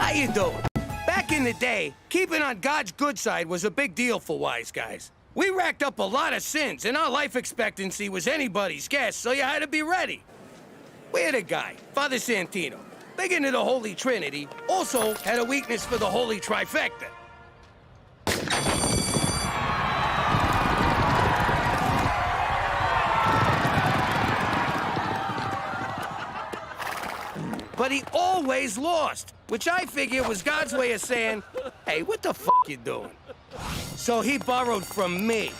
How you doing? Back in the day, keeping on God's good side was a big deal for wise guys. We racked up a lot of sins, and our life expectancy was anybody's guess, so you had to be ready. We had a guy, Father Santino, big into the Holy Trinity, also had a weakness for the Holy Trifecta. But he always lost, which I figure was God's way of saying, hey, what the f*** you doing? So he borrowed from me.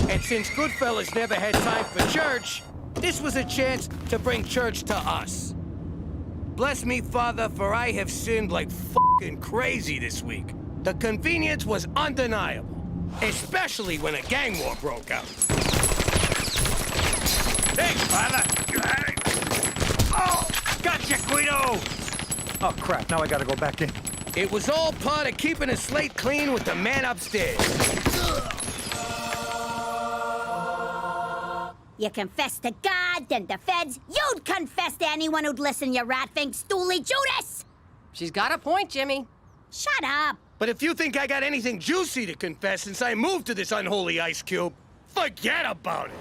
And since Goodfellas never had time for church, this was a chance to bring church to us. Bless me, Father, for I have sinned like f***ing crazy this week. The convenience was undeniable, especially when a gang war broke out. Thanks, Father. You had it. Oh, gotcha, Guido. Oh, crap. Now I gotta go back in. It was all part of keeping a slate clean with the man upstairs. You confess to God, then the feds. You'd confess to anyone who'd listen, you rat-fink stoolie Judas! She's got a point, Jimmy. Shut up! But if you think I got anything juicy to confess since I moved to this unholy ice cube, forget about it.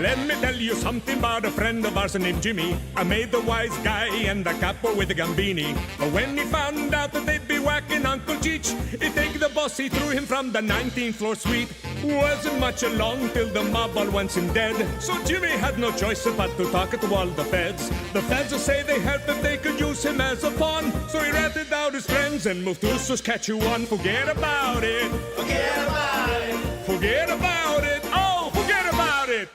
Let me tell you something about a friend of ours named Jimmy. I made the wise guy and the capo with the gambini. But when he found out that they'd be whacking Uncle Cheech, he take the boss, he threw him from the 19th floor suite. Wasn't much along till the mob all wants him dead. So Jimmy had no choice but to talk to all the feds. The feds will say they heard that they could use him as a pawn. So he ratted out his friends and moved to Saskatchewan. Forget about it. Forget about it. Forget about it. Oh, forget about it.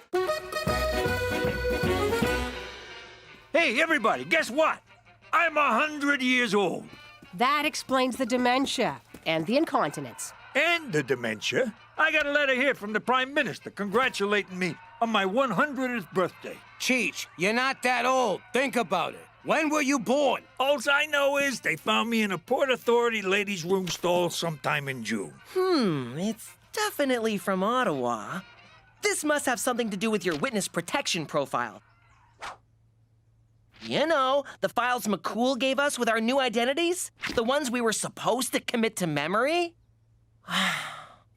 Hey, everybody, guess what? I'm 100 years old. That explains the dementia and the incontinence. And the dementia. I got a letter here from the Prime Minister congratulating me on my 100th birthday. Cheech, you're not that old. Think about it. When were you born? All I know is they found me in a Port Authority ladies' room stall sometime in June. It's definitely from Ottawa. This must have something to do with your witness protection profile. You know, the files McCool gave us with our new identities? The ones we were supposed to commit to memory?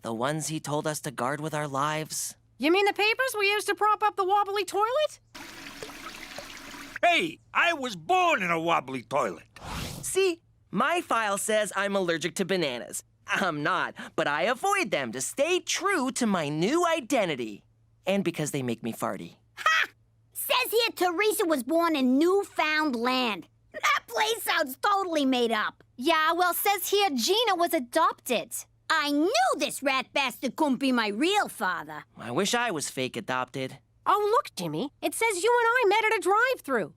The ones he told us to guard with our lives. You mean the papers we used to prop up the wobbly toilet? Hey, I was born in a wobbly toilet. See, my file says I'm allergic to bananas. I'm not, but I avoid them to stay true to my new identity. And because they make me farty. Ha! Says here Teresa was born in Newfoundland. That place sounds totally made up. Yeah, well, says here Gina was adopted. I knew this rat bastard couldn't be my real father. I wish I was fake adopted. Oh, look, Jimmy. It says you and I met at a drive-thru.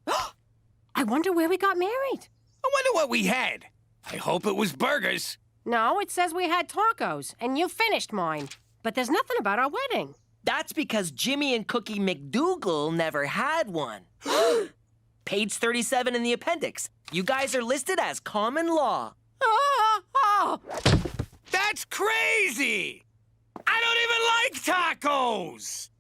I wonder where we got married. I wonder what we had. I hope it was burgers. No, it says we had tacos, and you finished mine. But there's nothing about our wedding. That's because Jimmy and Cookie McDougal never had one. Page 37 in the appendix. You guys are listed as common law. Oh! That's crazy! I don't even like tacos!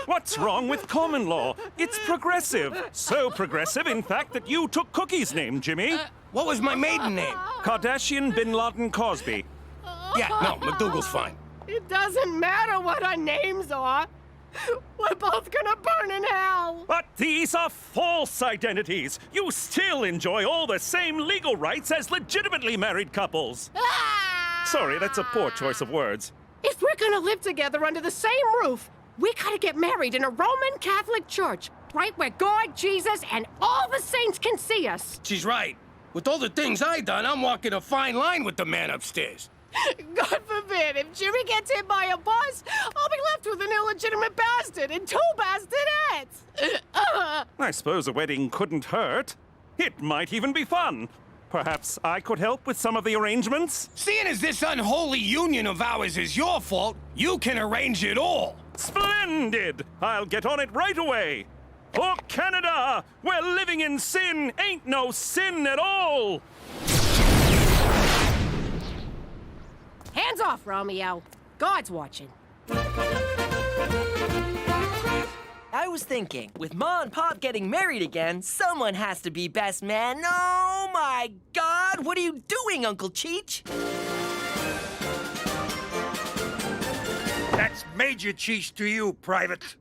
What's wrong with common law? It's progressive. So progressive, in fact, that you took Cookie's name, Jimmy. What was my maiden name? Kardashian Bin Laden Cosby. Yeah, no, McDougal's fine. It doesn't matter what our names are. We're both gonna burn in hell. But these are false identities. You still enjoy all the same legal rights as legitimately married couples. Sorry, that's a poor choice of words. If we're gonna live together under the same roof, we gotta get married in a Roman Catholic church, right where God, Jesus, and all the saints can see us. She's right. With all the things I done, I'm walking a fine line with the man upstairs. God forbid, if Jimmy gets hit by a bus, I'll be left with an illegitimate bastard and 2 bastonettes. I suppose a wedding couldn't hurt. It might even be fun. Perhaps I could help with some of the arrangements? Seeing as this unholy union of ours is your fault, you can arrange it all. Splendid! I'll get on it right away. For Canada, where living in sin ain't no sin at all. Hands off, Romeo. God's watching. I was thinking. With Ma and Pop getting married again, someone has to be best man. Oh my God! What are you doing, Uncle Cheech? That's Major Cheech to you, Private.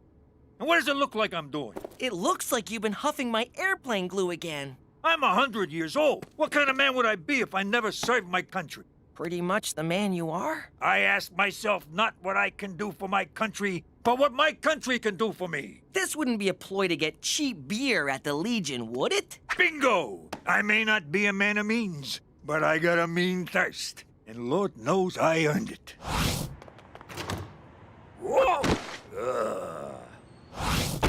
And what does it look like I'm doing? It looks like you've been huffing my airplane glue again. I'm 100 years old. What kind of man would I be if I never served my country? Pretty much the man you are. I ask myself not what I can do for my country, but what my country can do for me. This wouldn't be a ploy to get cheap beer at the Legion, would it? Bingo! I may not be a man of means, but I got a mean thirst. And Lord knows I earned it. Whoa!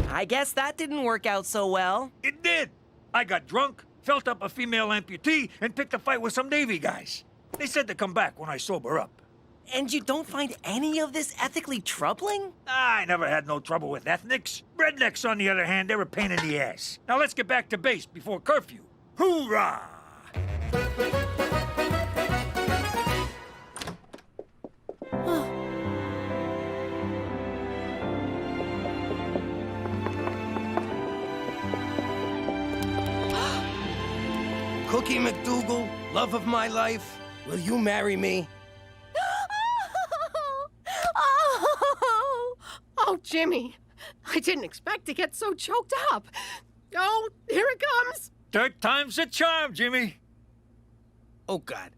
I guess that didn't work out so well. It did. I got drunk, felt up a female amputee, and picked a fight with some Navy guys. They said to come back when I sober up. And you don't find any of this ethically troubling? I never had no trouble with ethnics. Rednecks, on the other hand, they're a pain in the ass. Now let's get back to base before curfew. Hoorah! Cookie McDougal, love of my life, will you marry me? Oh, Jimmy. I didn't expect to get so choked up. Oh, here it comes. Third time's a charm, Jimmy. Oh, God.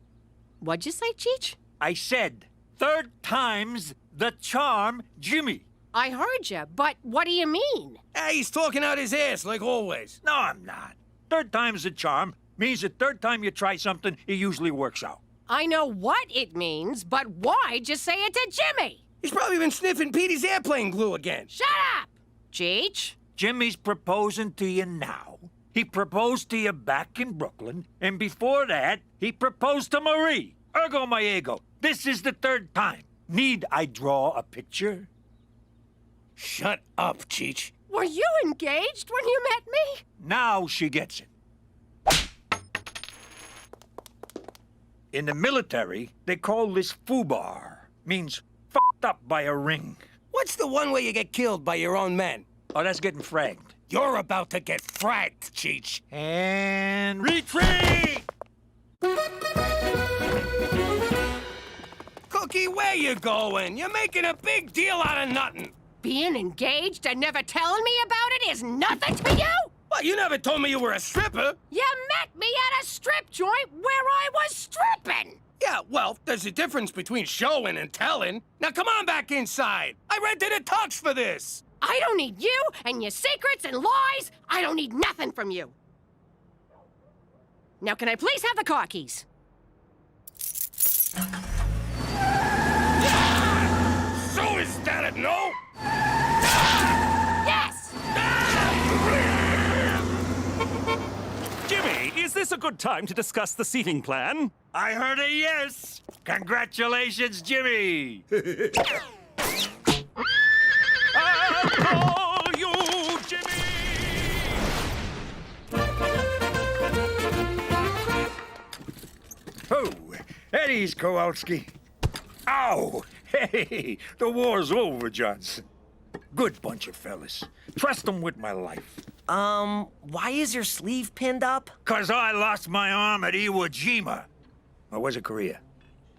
What'd you say, Cheech? I said, third time's the charm, Jimmy. I heard you, but what do you mean? Hey, he's talking out his ass, like always. No, I'm not. Third time's a charm means the third time you try something, it usually works out. I know what it means, but why just say it to Jimmy? He's probably been sniffing Petey's airplane glue again. Shut up! Cheech? Jimmy's proposing to you now. He proposed to you back in Brooklyn, and before that, he proposed to Marie. Ergo my ego. This is the third time. Need I draw a picture? Shut up, Cheech. Were you engaged when you met me? Now she gets it. In the military, they call this foobar. Means f***ed up by a ring. What's the one way you get killed by your own men? Oh, that's getting fragged. You're about to get fragged, Cheech. And retreat! Cookie, where you going? You're making a big deal out of nothing. Being engaged and never telling me about it is nothing to you? Well, you never told me you were a stripper. You met me at a strip joint where I was stripping. Yeah, well, there's a difference between showing and telling. Now come on back inside. I rented a tux for this. I don't need you and your secrets and lies. I don't need nothing from you. Now, can I please have the car keys? So is that a no? Yes! Jimmy, is this a good time to discuss the seating plan? I heard a yes! Congratulations, Jimmy! I'll call you Jimmy! Oh, Eddie's Kowalski. Ow! Hey, the war's over, Johnson. Good bunch of fellas. Trust them with my life. Why is your sleeve pinned up? 'Cause I lost my arm at Iwo Jima. Or was it Korea?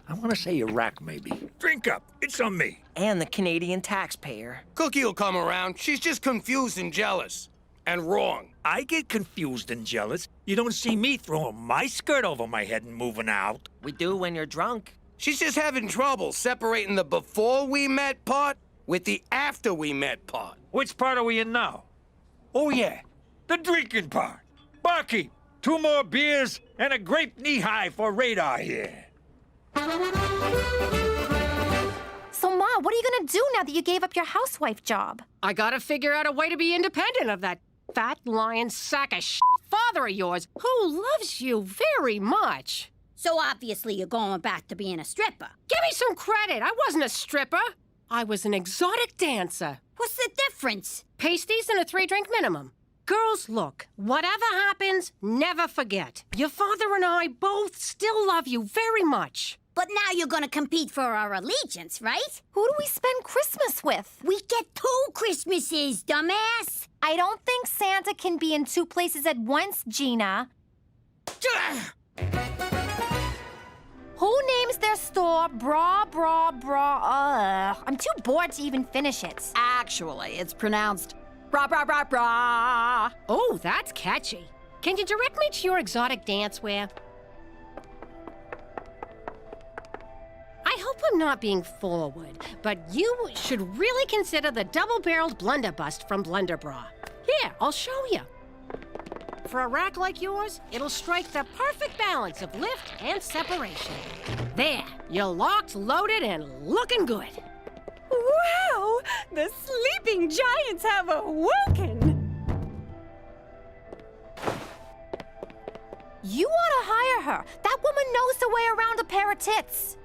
I want to say Iraq, maybe. Drink up. It's on me. And the Canadian taxpayer. Cookie will come around. She's just confused and jealous. And wrong. I get confused and jealous. You don't see me throwing my skirt over my head and moving out. We do when you're drunk. She's just having trouble separating the before we met part with the after we met part. Which part are we in now? Oh, yeah. The drinking part. Barkeep, 2 more beers and a grape knee-high for radar here. So, Ma, what are you gonna do now that you gave up your housewife job? I gotta figure out a way to be independent of that fat lying sack of shit father of yours who loves you very much. So obviously you're going back to being a stripper. Give me some credit. I wasn't a stripper. I was an exotic dancer. What's the difference? Pasties and a 3-drink minimum. Girls, look, whatever happens, never forget. Your father and I both still love you very much. But now you're gonna compete for our allegiance, right? Who do we spend Christmas with? We get 2 Christmases, dumbass! I don't think Santa can be in 2 places at once, Gina. Who names their store Bra Bra Bra? I'm too bored to even finish it. Actually, it's pronounced bra bra bra bra. Oh, that's catchy. Can you direct me to your exotic dance wear? I hope I'm not being forward, but you should really consider the double-barreled blunderbust from Blunderbra. Here, I'll show you. For a rack like yours, it'll strike the perfect balance of lift and separation. There, you're locked, loaded, and looking good. Wow! The sleeping giants have awoken! You ought to hire her. That woman knows the way around a pair of tits.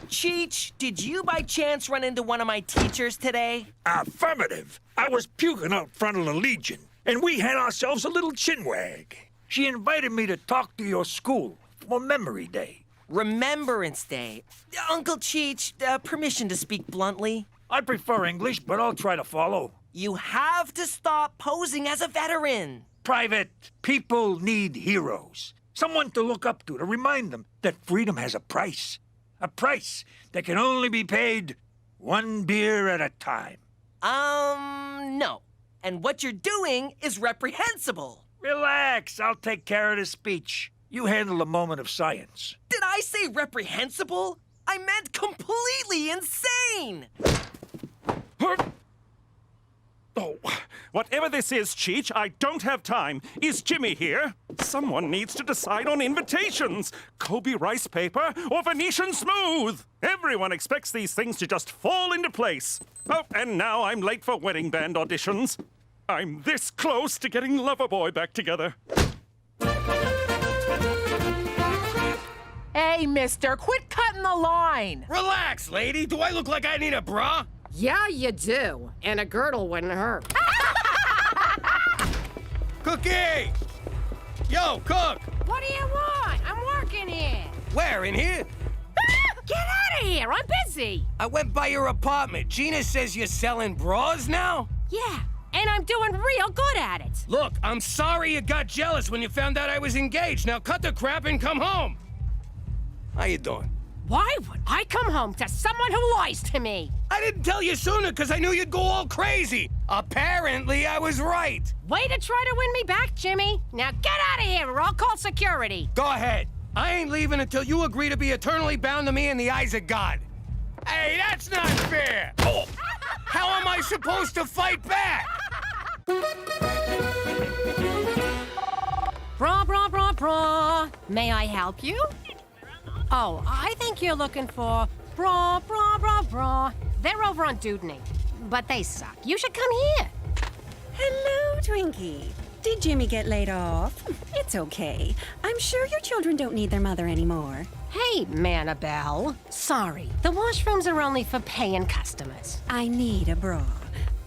Cheech, did you by chance run into one of my teachers today? Affirmative. I was puking out front of the Legion, and we had ourselves a little chinwag. She invited me to talk to your school for Memory Day. Remembrance Day. Uncle Cheech, permission to speak bluntly. I prefer English, but I'll try to follow. You have to stop posing as a veteran. Private, people need heroes. Someone to look up to remind them that freedom has a price. A price that can only be paid 1 beer at a time. No. And what you're doing is reprehensible. Relax, I'll take care of the speech. You handle the moment of science. Did I say reprehensible? I meant completely insane! Oh, whatever this is, Cheech, I don't have time. Is Jimmy here? Someone needs to decide on invitations. Kobe rice paper or Venetian smooth? Everyone expects these things to just fall into place. Oh, and now I'm late for wedding band auditions. I'm this close to getting Loverboy back together. Hey, mister, quit cutting the line. Relax, lady. Do I look like I need a bra? Yeah, you do. And a girdle wouldn't hurt. Cookie! Yo, Cook! What do you want? I'm working here. Where, in here? Get out of here. I'm busy. I went by your apartment. Gina says you're selling bras now? Yeah, and I'm doing real good at it. Look, I'm sorry you got jealous when you found out I was engaged. Now cut the crap and come home. How you doing? Why would I come home to someone who lies to me? I didn't tell you sooner because I knew you'd go all crazy. Apparently, I was right. Way to try to win me back, Jimmy. Now get out of here or I'll call security. Go ahead. I ain't leaving until you agree to be eternally bound to me in the eyes of God. Hey, that's not fair. Oh, how am I supposed to fight back? Bra, bra, bra, bra. May I help you? Oh, I think you're looking for bra, bra, bra, bra. They're over on Dudney, but they suck. You should come here. Hello, Twinkie. Did Jimmy get laid off? It's okay. I'm sure your children don't need their mother anymore. Hey, Manabelle. Sorry, the washrooms are only for paying customers. I need a bra.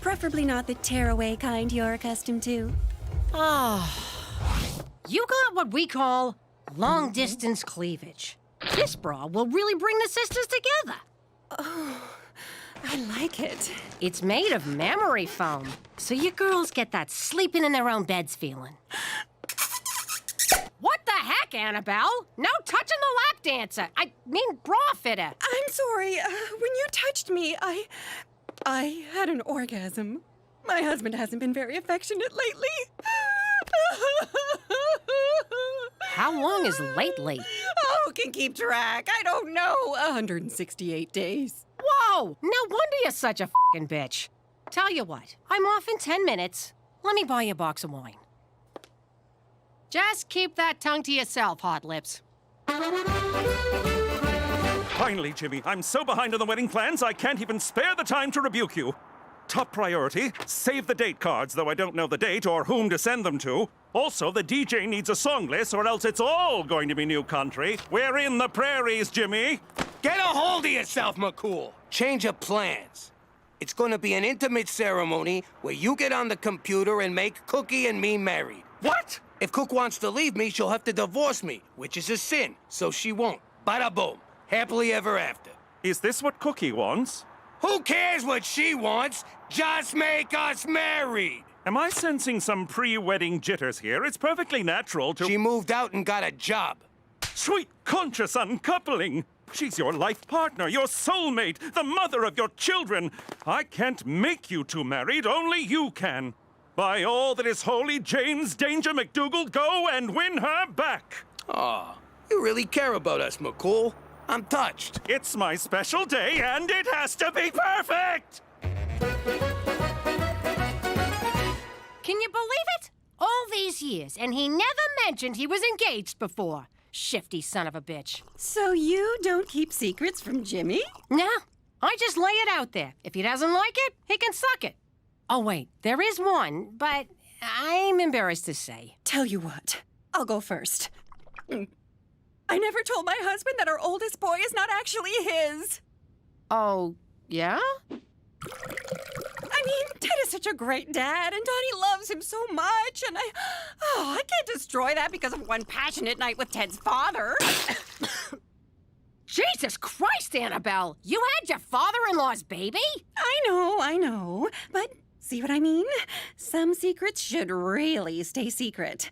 Preferably not the tearaway kind you're accustomed to. You got what we call long-distance cleavage. This bra will really bring the sisters together. I like it. It's made of memory foam, so you girls get that sleeping in their own beds feeling. What the heck, Annabelle? No touching the lap dancer. I mean bra fitter. I'm sorry. When you touched me, I had an orgasm. My husband hasn't been very affectionate lately. How long is lately? Oh, can keep track. I don't know. 168 days. Whoa! No wonder you're such a f***ing bitch. Tell you what, I'm off in 10 minutes. Let me buy you a box of wine. Just keep that tongue to yourself, Hot Lips. Finally, Jimmy, I'm so behind on the wedding plans, I can't even spare the time to rebuke you. Top priority, save the date cards, though I don't know the date or whom to send them to. Also, the DJ needs a song list or else it's all going to be new country. We're in the prairies, Jimmy. Get a hold of yourself, McCool. Change of plans. It's gonna be an intimate ceremony where you get on the computer and make Cookie and me married. What? If Cook wants to leave me, she'll have to divorce me, which is a sin, so she won't. Bada boom. Happily ever after. Is this what Cookie wants? Who cares what she wants? Just make us married! Am I sensing some pre-wedding jitters here? It's perfectly natural to... She moved out and got a job. Sweet conscious uncoupling! She's your life partner, your soulmate, the mother of your children. I can't make you two married, only you can. By all that is holy, James Danger McDougal, go and win her back! Aw, you really care about us, McCool. I'm touched. It's my special day, and it has to be perfect! Can you believe it? All these years, and he never mentioned he was engaged before. Shifty son of a bitch. So you don't keep secrets from Jimmy? No, I just lay it out there. If he doesn't like it, he can suck it. Oh, wait, there is one, but I'm embarrassed to say. Tell you what, I'll go first. I never told my husband that our oldest boy is not actually his. Oh, yeah? I mean, Ted is such a great dad, and Donnie loves him so much, and I can't destroy that because of one passionate night with Ted's father. Jesus Christ, Annabelle! You had your father-in-law's baby? I know, but see what I mean? Some secrets should really stay secret.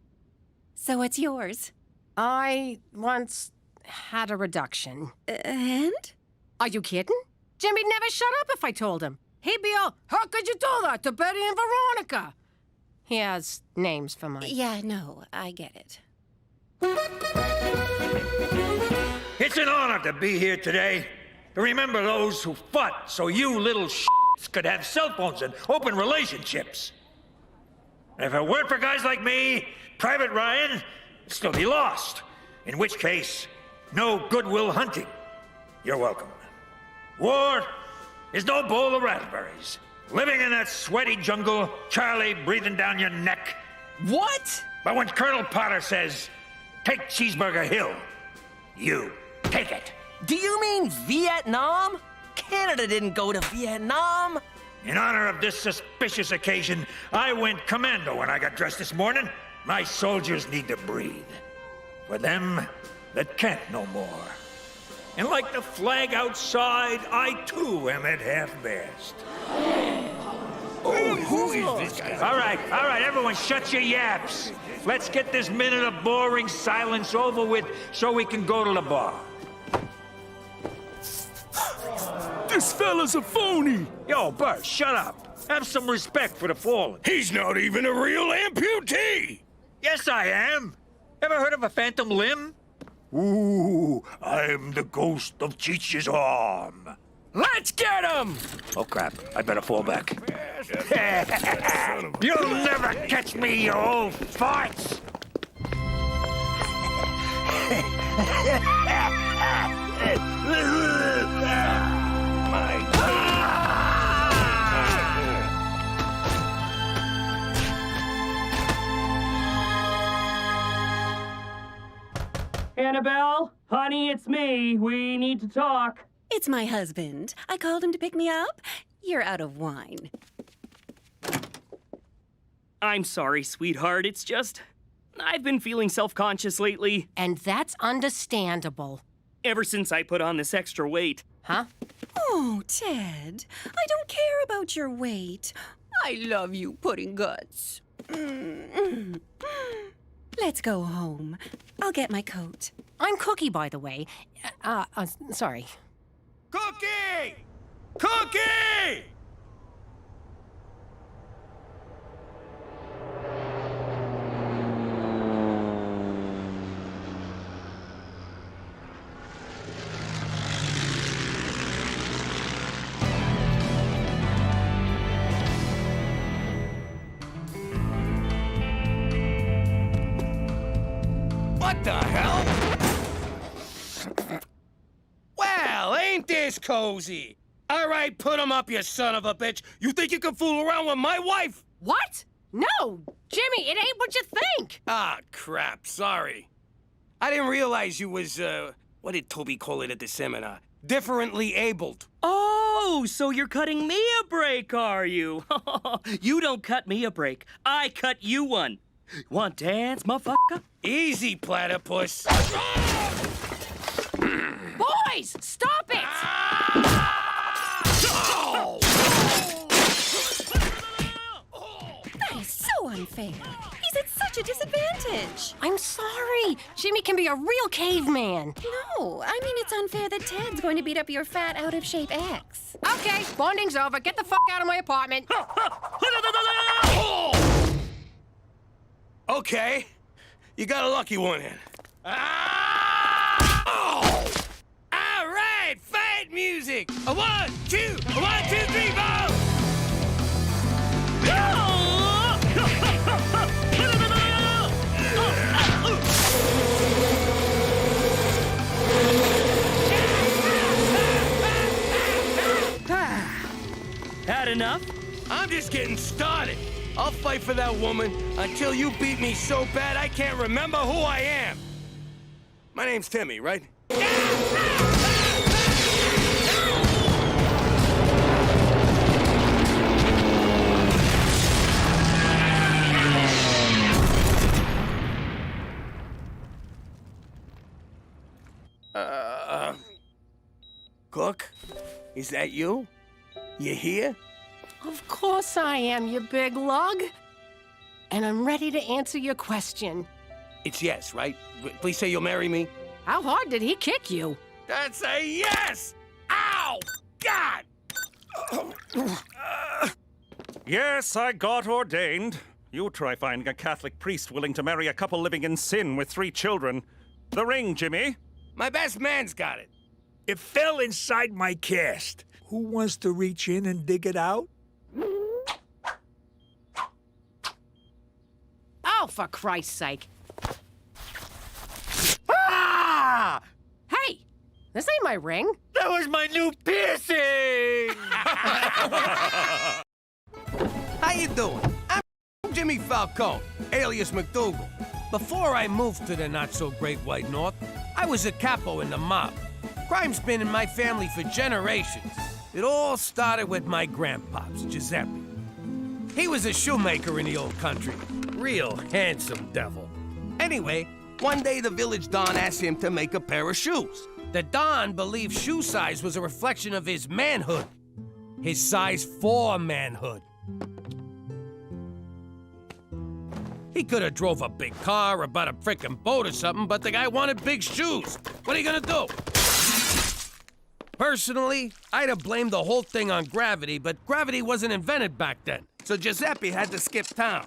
So what's yours? I once had a reduction. And? Are you kidding? Jimmy'd never shut up if I told him. He'd be all, how could you do that to Betty and Veronica? He has names for mine. Yeah, no, I get it. It's an honor to be here today, to remember those who fought so you little shits could have cell phones and open relationships. And if it weren't for guys like me, Private Ryan would still be lost. In which case, no Goodwill Hunting. You're welcome. War is no bowl of raspberries. Living in that sweaty jungle, Charlie breathing down your neck. What? But when Colonel Potter says, take Cheeseburger Hill, you take it. Do you mean Vietnam? Canada didn't go to Vietnam. In honor of this suspicious occasion, I went commando when I got dressed this morning. My soldiers need to breathe. For them that can't no more. And like the flag outside, I too am at half-mast. Oh, who is this guy? All right, everyone shut your yaps. Let's get this minute of boring silence over with so we can go to the bar. This fella's a phony. Yo, Bert, shut up. Have some respect for the fallen. He's not even a real amputee! Yes, I am. Ever heard of a phantom limb? Ooh, I'm the ghost of Cheech's arm. Let's get him! Oh, crap. I better fall back. You'll never catch me, you old farts! Annabelle, honey, it's me. We need to talk. It's my husband. I called him to pick me up. You're out of wine. I'm sorry, sweetheart. It's just, I've been feeling self-conscious lately. And that's understandable. Ever since I put on this extra weight. Huh? Oh, Ted, I don't care about your weight. I love you, pudding guts. Let's go home. I'll get my coat. I'm Cookie, by the way. Sorry. Cookie! Cookie! What the hell? Well, ain't this cozy? All right, put him up, you son of a bitch. You think you can fool around with my wife? What? No! Jimmy, it ain't what you think! Ah, crap, sorry. I didn't realize you was, what did Toby call it at the seminar? Differently abled. Oh, so you're cutting me a break, are you? You don't cut me a break. I cut you one. Want dance, motherfucker? Easy, platypus. Boys, stop it! That is so unfair. He's at such a disadvantage. I'm sorry. Jimmy can be a real caveman. No, I mean it's unfair that Ted's going to beat up your fat, out-of-shape ex. Okay, bonding's over. Get the fuck out of my apartment. Okay, you got a lucky one in. All right, fight music. A 1, 2, a 1, 2, 3, 4. Had enough? I'm just getting started. I'll fight for that woman until you beat me so bad I can't remember who I am. My name's Timmy, right? Cook? Is that you? You here? Of course I am, you big lug. And I'm ready to answer your question. It's yes, right? Please say you'll marry me. How hard did he kick you? That's a yes! Ow! God! Yes, I got ordained. You try finding a Catholic priest willing to marry a couple living in sin with 3 children. The ring, Jimmy. My best man's got it. It fell inside my cast. Who wants to reach in and dig it out? Oh, for Christ's sake. Ah! Hey, this ain't my ring. That was my new piercing! How you doing? I'm Jimmy Falcone, alias McDougal. Before I moved to the not-so-great White North, I was a capo in the mob. Crime's been in my family for generations. It all started with my grandpops, Giuseppe. He was a shoemaker in the old country. Real handsome devil. Anyway, one day the village don asked him to make a pair of shoes. The don believed shoe size was a reflection of his manhood. His size 4 manhood. He could have drove a big car or bought a frickin' boat or something, but the guy wanted big shoes. What are you gonna do? Personally, I'd have blamed the whole thing on gravity, but gravity wasn't invented back then, so Giuseppe had to skip town.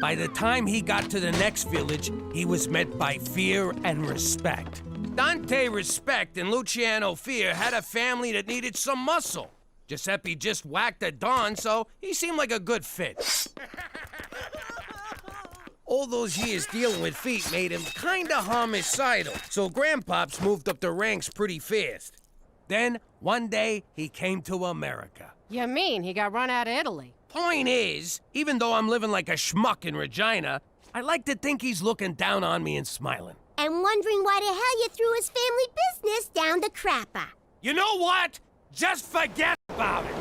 By the time he got to the next village, he was met by fear and respect. Dante Respect and Luciano Fear had a family that needed some muscle. Giuseppe just whacked a Don, so he seemed like a good fit. All those years dealing with feet made him kinda homicidal, so Grandpops moved up the ranks pretty fast. Then, one day, he came to America. You mean he got run out of Italy? Point is, even though I'm living like a schmuck in Regina, I like to think he's looking down on me and smiling. And wondering why the hell you threw his family business down the crapper. You know what? Just forget about it.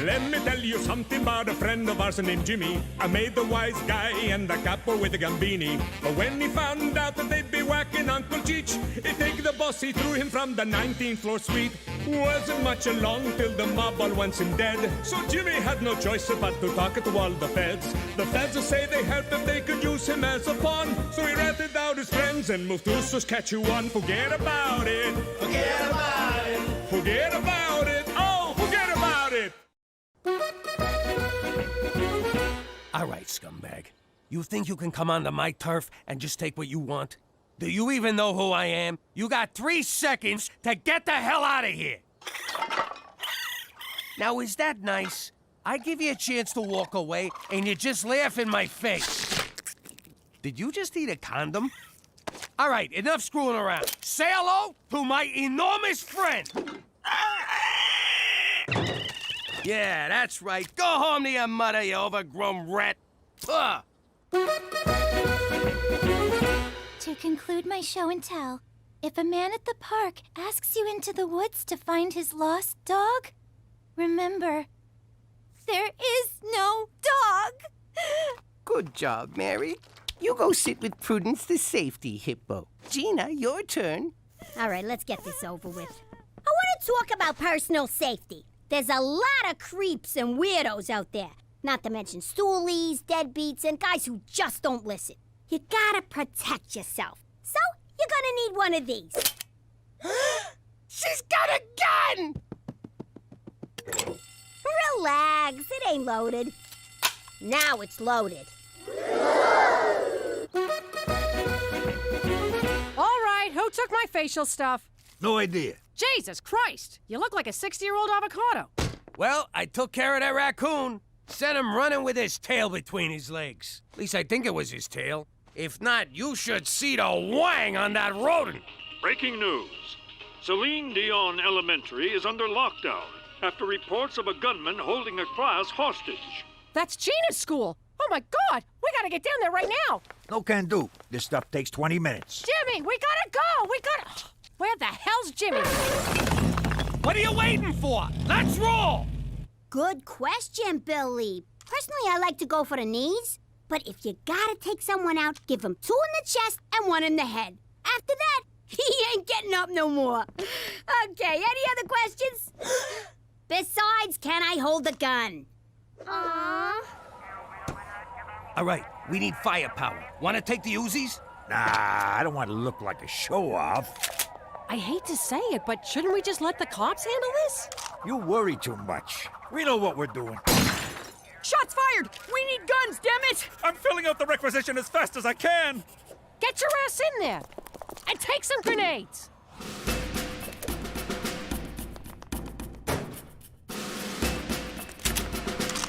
Let me tell you something about a friend of ours named Jimmy. I made the wise guy and the capo with the gambini. But when he found out that they'd be whacking Uncle Cheech, he take the boss, he threw him from the 19th floor suite. Wasn't much along till the mob all wants him dead. So Jimmy had no choice but to talk to all the feds. The feds will say they helped if they could use him as a pawn. So he ratted out his friends and moved to Saskatchewan. Forget about it. Forget about it. Forget about it. Oh, forget about it. All right, scumbag. You think you can come onto my turf and just take what you want? Do you even know who I am? You got 3 seconds to get the hell out of here. Now, is that nice? I give you a chance to walk away, and you just laugh in my face. Did you just eat a condom? All right, enough screwing around. Say hello to my enormous friend. Yeah, that's right. Go home to your mother, you overgrown rat. Ugh. To conclude my show and tell, if a man at the park asks you into the woods to find his lost dog, remember, There is no dog. Good job, Mary. You go sit with Prudence the safety hippo. Gina, your turn. All right, let's get this over with. I want to talk about personal safety. There's a lot of creeps and weirdos out there. Not to mention stoolies, deadbeats, and guys who just don't listen. You gotta protect yourself. So, you're gonna need one of these. She's got a gun! Relax, it ain't loaded. Now it's loaded. All right, who took my facial stuff? No idea. Jesus Christ, you look like a 60-year-old avocado. Well, I took care of that raccoon. Sent him running with his tail between his legs. At least I think it was his tail. If not, you should see the wang on that rodent. Breaking news. Celine Dion Elementary is under lockdown after reports of a gunman holding a class hostage. That's Gina's school. Oh my God, we gotta get down there right now. No can do. This stuff takes 20 minutes. Jimmy, we gotta go. Where the hell's Jimmy? What are you waiting for? Let's roll! Good question, Billy. Personally, I like to go for the knees. But if you gotta take someone out, give him 2 in the chest and 1 in the head. After that, he ain't getting up no more. Okay, any other questions? Besides, can I hold the gun? Aww. All right, we need firepower. Want to take the Uzis? Nah, I don't want to look like a show-off. I hate to say it, but shouldn't we just let the cops handle this? You worry too much. We know what we're doing. Shots fired! We need guns, damn it! I'm filling out the requisition as fast as I can. Get your ass in there and take some grenades.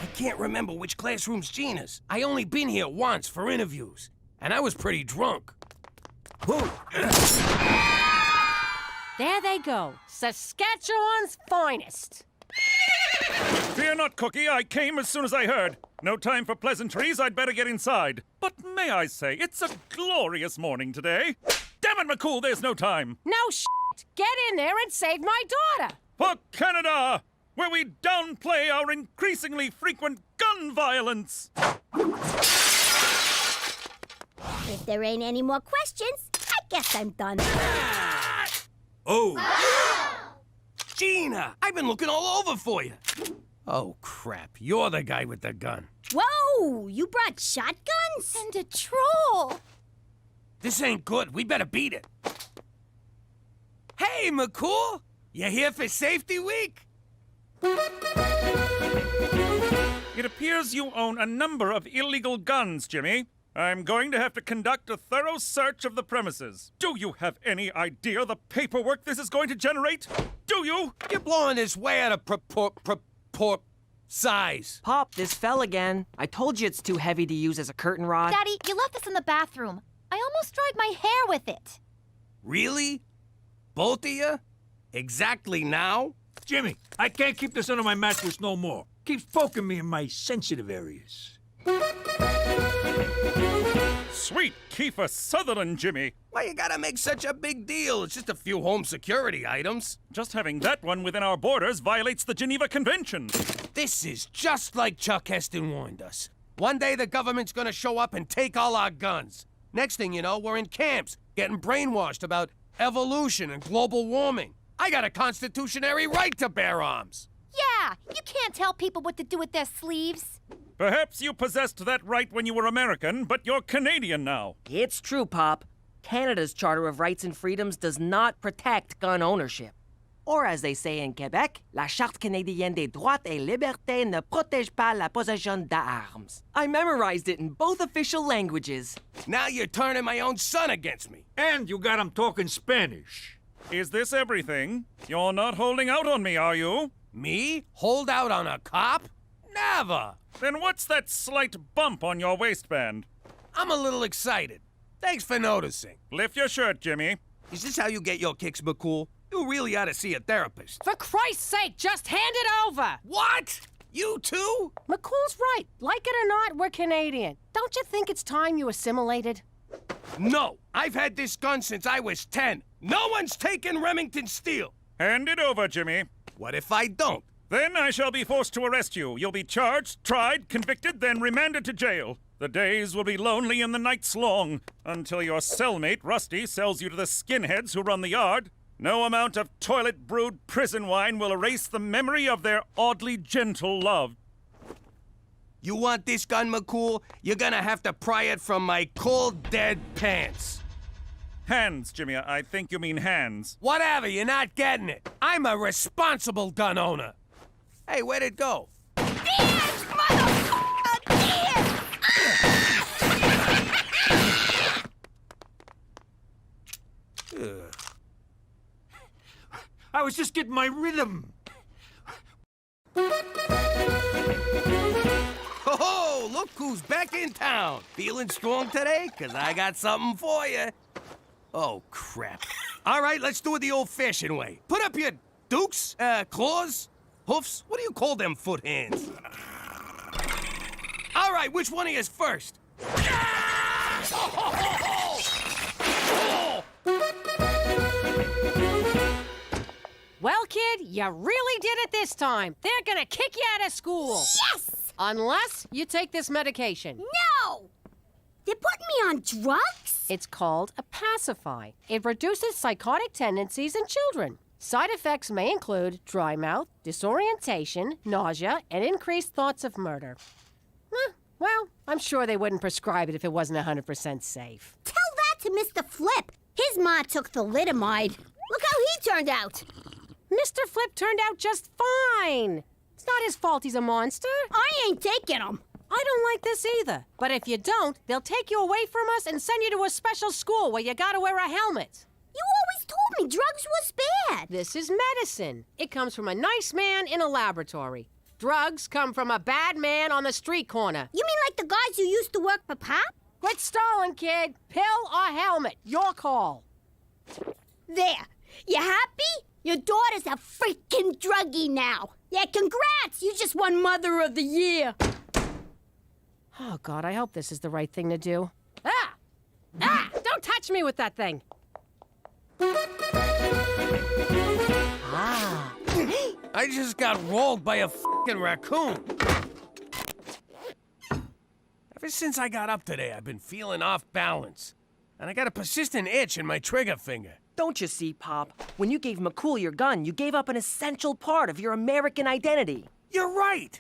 I can't remember which classroom's Gina's. I only been here once for interviews, and I was pretty drunk. Whoa. There they go, Saskatchewan's finest. Fear not, Cookie. I came as soon as I heard. No time for pleasantries. I'd better get inside. But may I say, it's a glorious morning today. Damn it, McCool, there's no time. No shit. Get in there and save my daughter. For Canada, where we downplay our increasingly frequent gun violence. If there ain't any more questions, I guess I'm done. Oh! Gina, I've been looking all over for you. Oh, crap. You're the guy with the gun. Whoa! You brought shotguns? And a troll. This ain't good. We better beat it. Hey, McCool! You here for Safety Week? It appears you own a number of illegal guns, Jimmy. I'm going to have to conduct a thorough search of the premises. Do you have any idea the paperwork this is going to generate? Do you? You're blowing this way out of size. Pop, this fell again. I told you it's too heavy to use as a curtain rod. Daddy, you left this in the bathroom. I almost dried my hair with it. Really? Both of you? Exactly now? Jimmy, I can't keep this under my mattress no more. Keeps poking me in my sensitive areas. Sweet Kiefer Sutherland, Jimmy. Why you gotta make such a big deal? It's just a few home security items. Just having that one within our borders violates the Geneva Convention. This is just like Chuck Heston warned us. One day the government's gonna show up and take all our guns. Next thing you know, we're in camps, getting brainwashed about evolution and global warming. I got a constitutionary right to bear arms. Yeah, you can't tell people what to do with their sleeves. Perhaps you possessed that right when you were American, but you're Canadian now. It's true, Pop. Canada's Charter of Rights and Freedoms does not protect gun ownership. Or as they say in Quebec, la Charte canadienne des droits et libertés ne protège pas la possession d'armes. I memorized it in both official languages. Now you're turning my own son against me. And you got him talking Spanish. Is this everything? You're not holding out on me, are you? Me? Hold out on a cop? Never! Then what's that slight bump on your waistband? I'm a little excited. Thanks for noticing. Lift your shirt, Jimmy. Is this how you get your kicks, McCool? You really ought to see a therapist. For Christ's sake, just hand it over! What? You too? McCool's right. Like it or not, we're Canadian. Don't you think it's time you assimilated? No. I've had this gun since I was 10. No one's taken Remington Steel. Hand it over, Jimmy. What if I don't? Then I shall be forced to arrest you. You'll be charged, tried, convicted, then remanded to jail. The days will be lonely and the nights long, until your cellmate, Rusty, sells you to the skinheads who run the yard. No amount of toilet-brewed prison wine will erase the memory of their oddly gentle love. You want this gun, McCool? You're gonna have to pry it from my cold, dead pants. Hands, Jimmy. I think you mean hands. Whatever, you're not getting it. I'm a responsible gun owner. Hey, where'd it go? Binge, motherfucker! Binge! I was just getting my rhythm. Ho-ho! Look who's back in town. Feeling strong today? 'Cause I got something for you. Oh, crap. All right, let's do it the old-fashioned way. Put up your dukes, claws, hoofs. What do you call them foot hands? All right, which one of you is first? Well, kid, you really did it this time. They're gonna kick you out of school. Yes! Unless you take this medication. No! They're putting me on drugs? It's called a pacify. It reduces psychotic tendencies in children. Side effects may include dry mouth, disorientation, nausea, and increased thoughts of murder. Well, I'm sure they wouldn't prescribe it if it wasn't 100% safe. Tell that to Mr. Flip. His ma took thalidomide. Look how he turned out. Mr. Flip turned out just fine. It's not his fault he's a monster. I ain't taking him. I don't like this either. But if you don't, they'll take you away from us and send you to a special school where you gotta wear a helmet. You always told me drugs was bad. This is medicine. It comes from a nice man in a laboratory. Drugs come from a bad man on the street corner. You mean like the guys who used to work for Pop? Quit stalling, kid. Pill or helmet. Your call. There. You happy? Your daughter's a freaking druggie now. Yeah, congrats. You just won Mother of the Year. Oh, God, I hope this is the right thing to do. Ah! Ah! Don't touch me with that thing. Ah. I just got rolled by a f***ing raccoon. Ever since I got up today, I've been feeling off balance. And I got a persistent itch in my trigger finger. Don't you see, Pop? When you gave McCool your gun, you gave up an essential part of your American identity. You're right.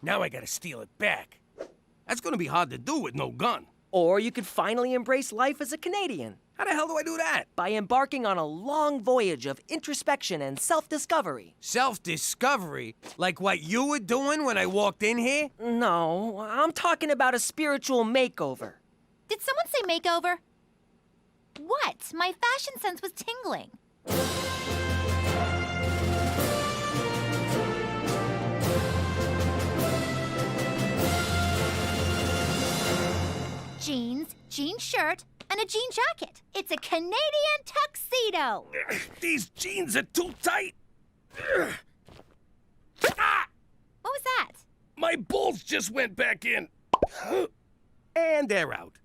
Now I gotta steal it back. That's gonna be hard to do with no gun. Or you could finally embrace life as a Canadian. How the hell do I do that? By embarking on a long voyage of introspection and self-discovery. Self-discovery? Like what you were doing when I walked in here? No, I'm talking about a spiritual makeover. Did someone say makeover? What? My fashion sense was tingling. Jeans, jean shirt, and a jean jacket. It's a Canadian tuxedo. These jeans are too tight. What was that? My balls just went back in. And they're out.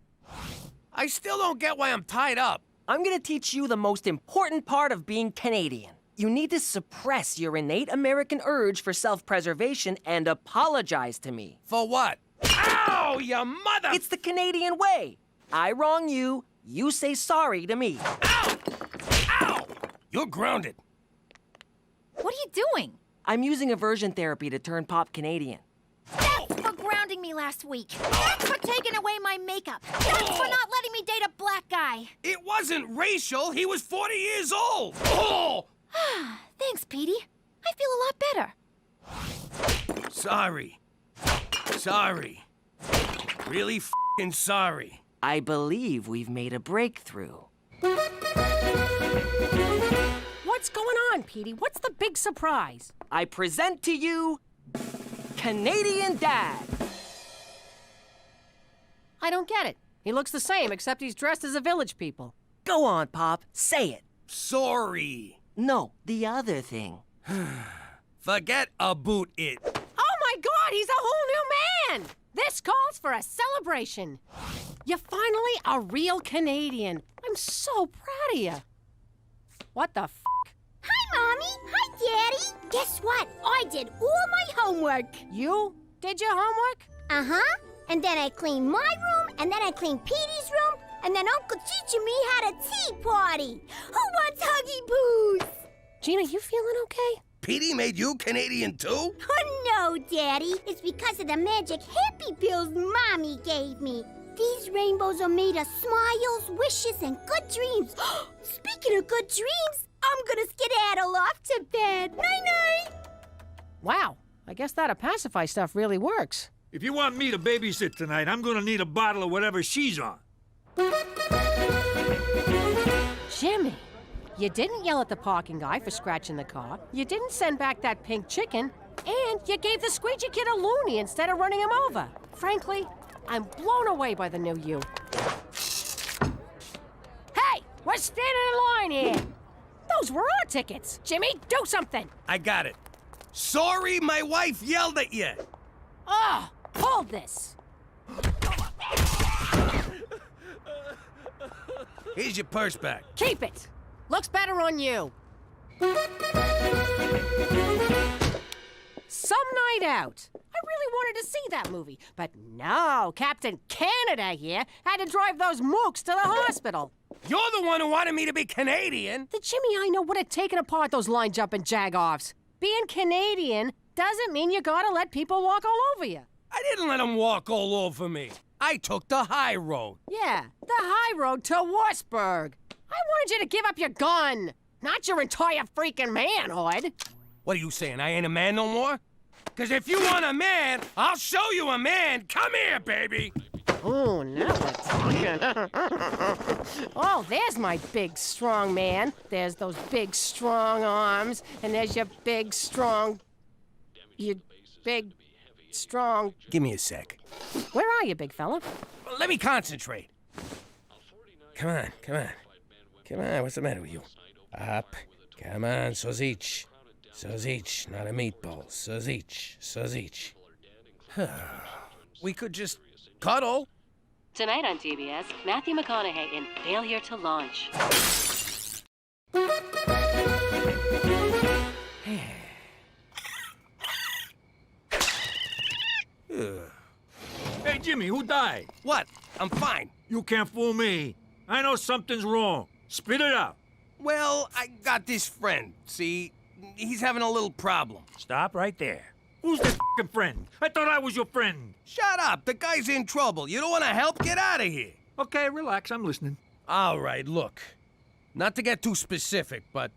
I still don't get why I'm tied up. I'm gonna teach you the most important part of being Canadian. You need to suppress your innate American urge for self-preservation and apologize to me. For what? Ow, you mother! It's the Canadian way. I wrong you, you say sorry to me. Ow! Ow! You're grounded. What are you doing? I'm using aversion therapy to turn Pop Canadian. That's for grounding me last week. That's for taking away my makeup. That's for not letting me date a black guy. It wasn't racial. He was 40 years old. Oh! Thanks, Petey. I feel a lot better. Sorry. Sorry. Really f***ing sorry. I believe we've made a breakthrough. What's going on, Petey? What's the big surprise? I present to you Canadian Dad. I don't get it. He looks the same, except he's dressed as a village people. Go on, Pop. Say it. Sorry. No, the other thing. Forget about it. Oh my God, he's a whole new man! This calls for a celebration. You're finally a real Canadian. I'm so proud of you. What the f***? Hi, Mommy. Hi, Daddy. Guess what? I did all my homework. You did your homework? Uh-huh. And then I cleaned my room, and then I cleaned Petey's room, and then Uncle Cheech and me had a tea party. Who wants Huggy Boos? Gina, you feeling okay? Petey made you Canadian too? Oh, no, Daddy. It's because of the magic happy pills Mommy gave me. These rainbows are made of smiles, wishes, and good dreams. Speaking of good dreams, I'm gonna skedaddle off to bed. Night-night. Wow, I guess that pacify stuff really works. If you want me to babysit tonight, I'm gonna need a bottle of whatever she's on. Jimmy, you didn't yell at the parking guy for scratching the car. You didn't send back that pink chicken. And you gave the squeegee kid a loony instead of running him over. Frankly, I'm blown away by the new you. Hey, we're standing in line here. Those were our tickets. Jimmy, do something. I got it. Sorry my wife yelled at you. Oh, hold this. Here's your purse back. Keep it. Looks better on you. Some night out. I really wanted to see that movie, but no, Captain Canada here had to drive those mooks to the hospital. You're the one who wanted me to be Canadian. The Jimmy I know would have taken apart those line-jumping jag-offs. Being Canadian doesn't mean you gotta let people walk all over you. I didn't let them walk all over me. I took the high road. Yeah, the high road to Wartburg. I wanted you to give up your gun, not your entire freaking manhood. What are you saying, I ain't a man no more? Because if you want a man, I'll show you a man. Come here, baby. Oh, now we're talking. Oh, there's my big, strong man. There's those big, strong arms. And there's your big, strong... You big, strong... Give me a sec. Where are you, big fella? Let me concentrate. Come on, come on. Come on, what's the matter with you? Up. Come on, sausage. Sausage, not a meatball. Sausage, sausage. We could just cuddle. Tonight on TBS, Matthew McConaughey in Failure to Launch. Hey, Jimmy, who died? What? I'm fine. You can't fool me. I know something's wrong. Spit it out. Well, I got this friend. See, he's having a little problem. Stop right there. Who's that f***ing friend? I thought I was your friend. Shut up. The guy's in trouble. You don't want to help? Get out of here. Okay, relax. I'm listening. All right, look. Not to get too specific, but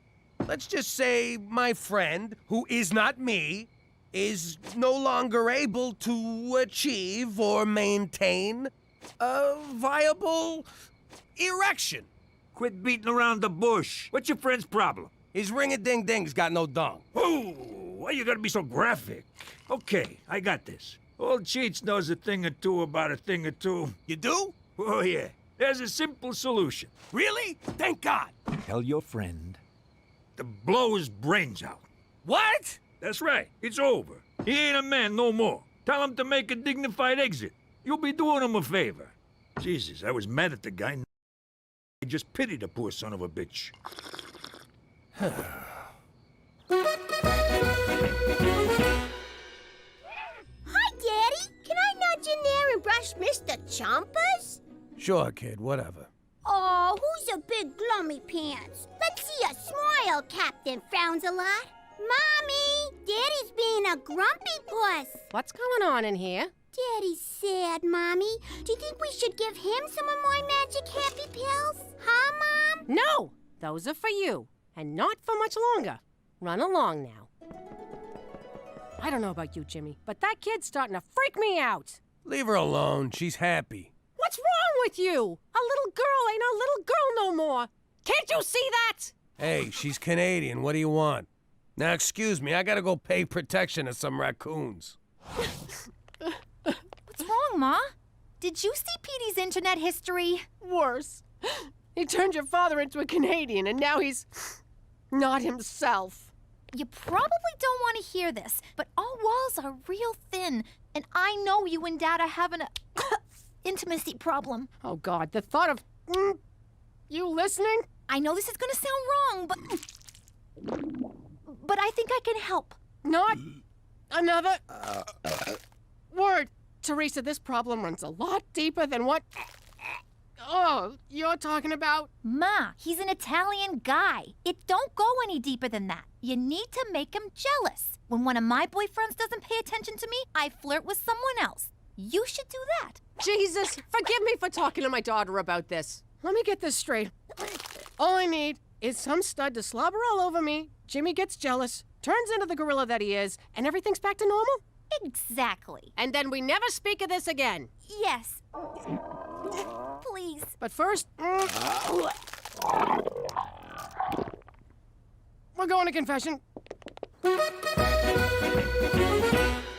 let's just say my friend, who is not me, is no longer able to achieve or maintain a viable erection. Quit beating around the bush. What's your friend's problem? His ring-a-ding-ding's got no dong. Oh, why you gotta be so graphic? Okay, I got this. Old Cheech knows a thing or two about a thing or two. You do? Oh, yeah. There's a simple solution. Really? Thank God. Tell your friend to blow his brains out. What? That's right. It's over. He ain't a man no more. Tell him to make a dignified exit. You'll be doing him a favor. Jesus, I was mad at the guy. I just pitied the poor son of a bitch. Hi, Daddy. Can I nudge in there and brush Mr. Chompers? Sure, kid, whatever. Oh, who's a big glummy pants? Let's see a smile, Captain Frowns-a-Lot. Mommy, Daddy's being a grumpy puss. What's going on in here? Daddy's sad, Mommy. Do you think we should give him some of my magic happy pills? Huh, Mom? No! Those are for you, and not for much longer. Run along now. I don't know about you, Jimmy, but that kid's starting to freak me out. Leave her alone. She's happy. What's wrong with you? A little girl ain't a little girl no more. Can't you see that? Hey, she's Canadian. What do you want? Now, excuse me, I gotta go pay protection to some raccoons. What's wrong, Ma? Did you see Petey's internet history? Worse. He turned your father into a Canadian, and now he's not himself. You probably don't want to hear this, but our walls are real thin, and I know you and Dad are having a intimacy problem. Oh, God, the thought of... you listening? I know this is going to sound wrong, but I think can help. Not another word. Teresa, this problem runs a lot deeper than what you're talking about. Ma, he's an Italian guy. It don't go any deeper than that. You need to make him jealous. When one of my boyfriends doesn't pay attention to me, I flirt with someone else. You should do that. Jesus, forgive me for talking to my daughter about this. Let me get this straight. All I need is some stud to slobber all over me, Jimmy gets jealous, turns into the gorilla that he is, and everything's back to normal? Exactly. And then we never speak of this again. Yes. Please. But first, we're going to confession.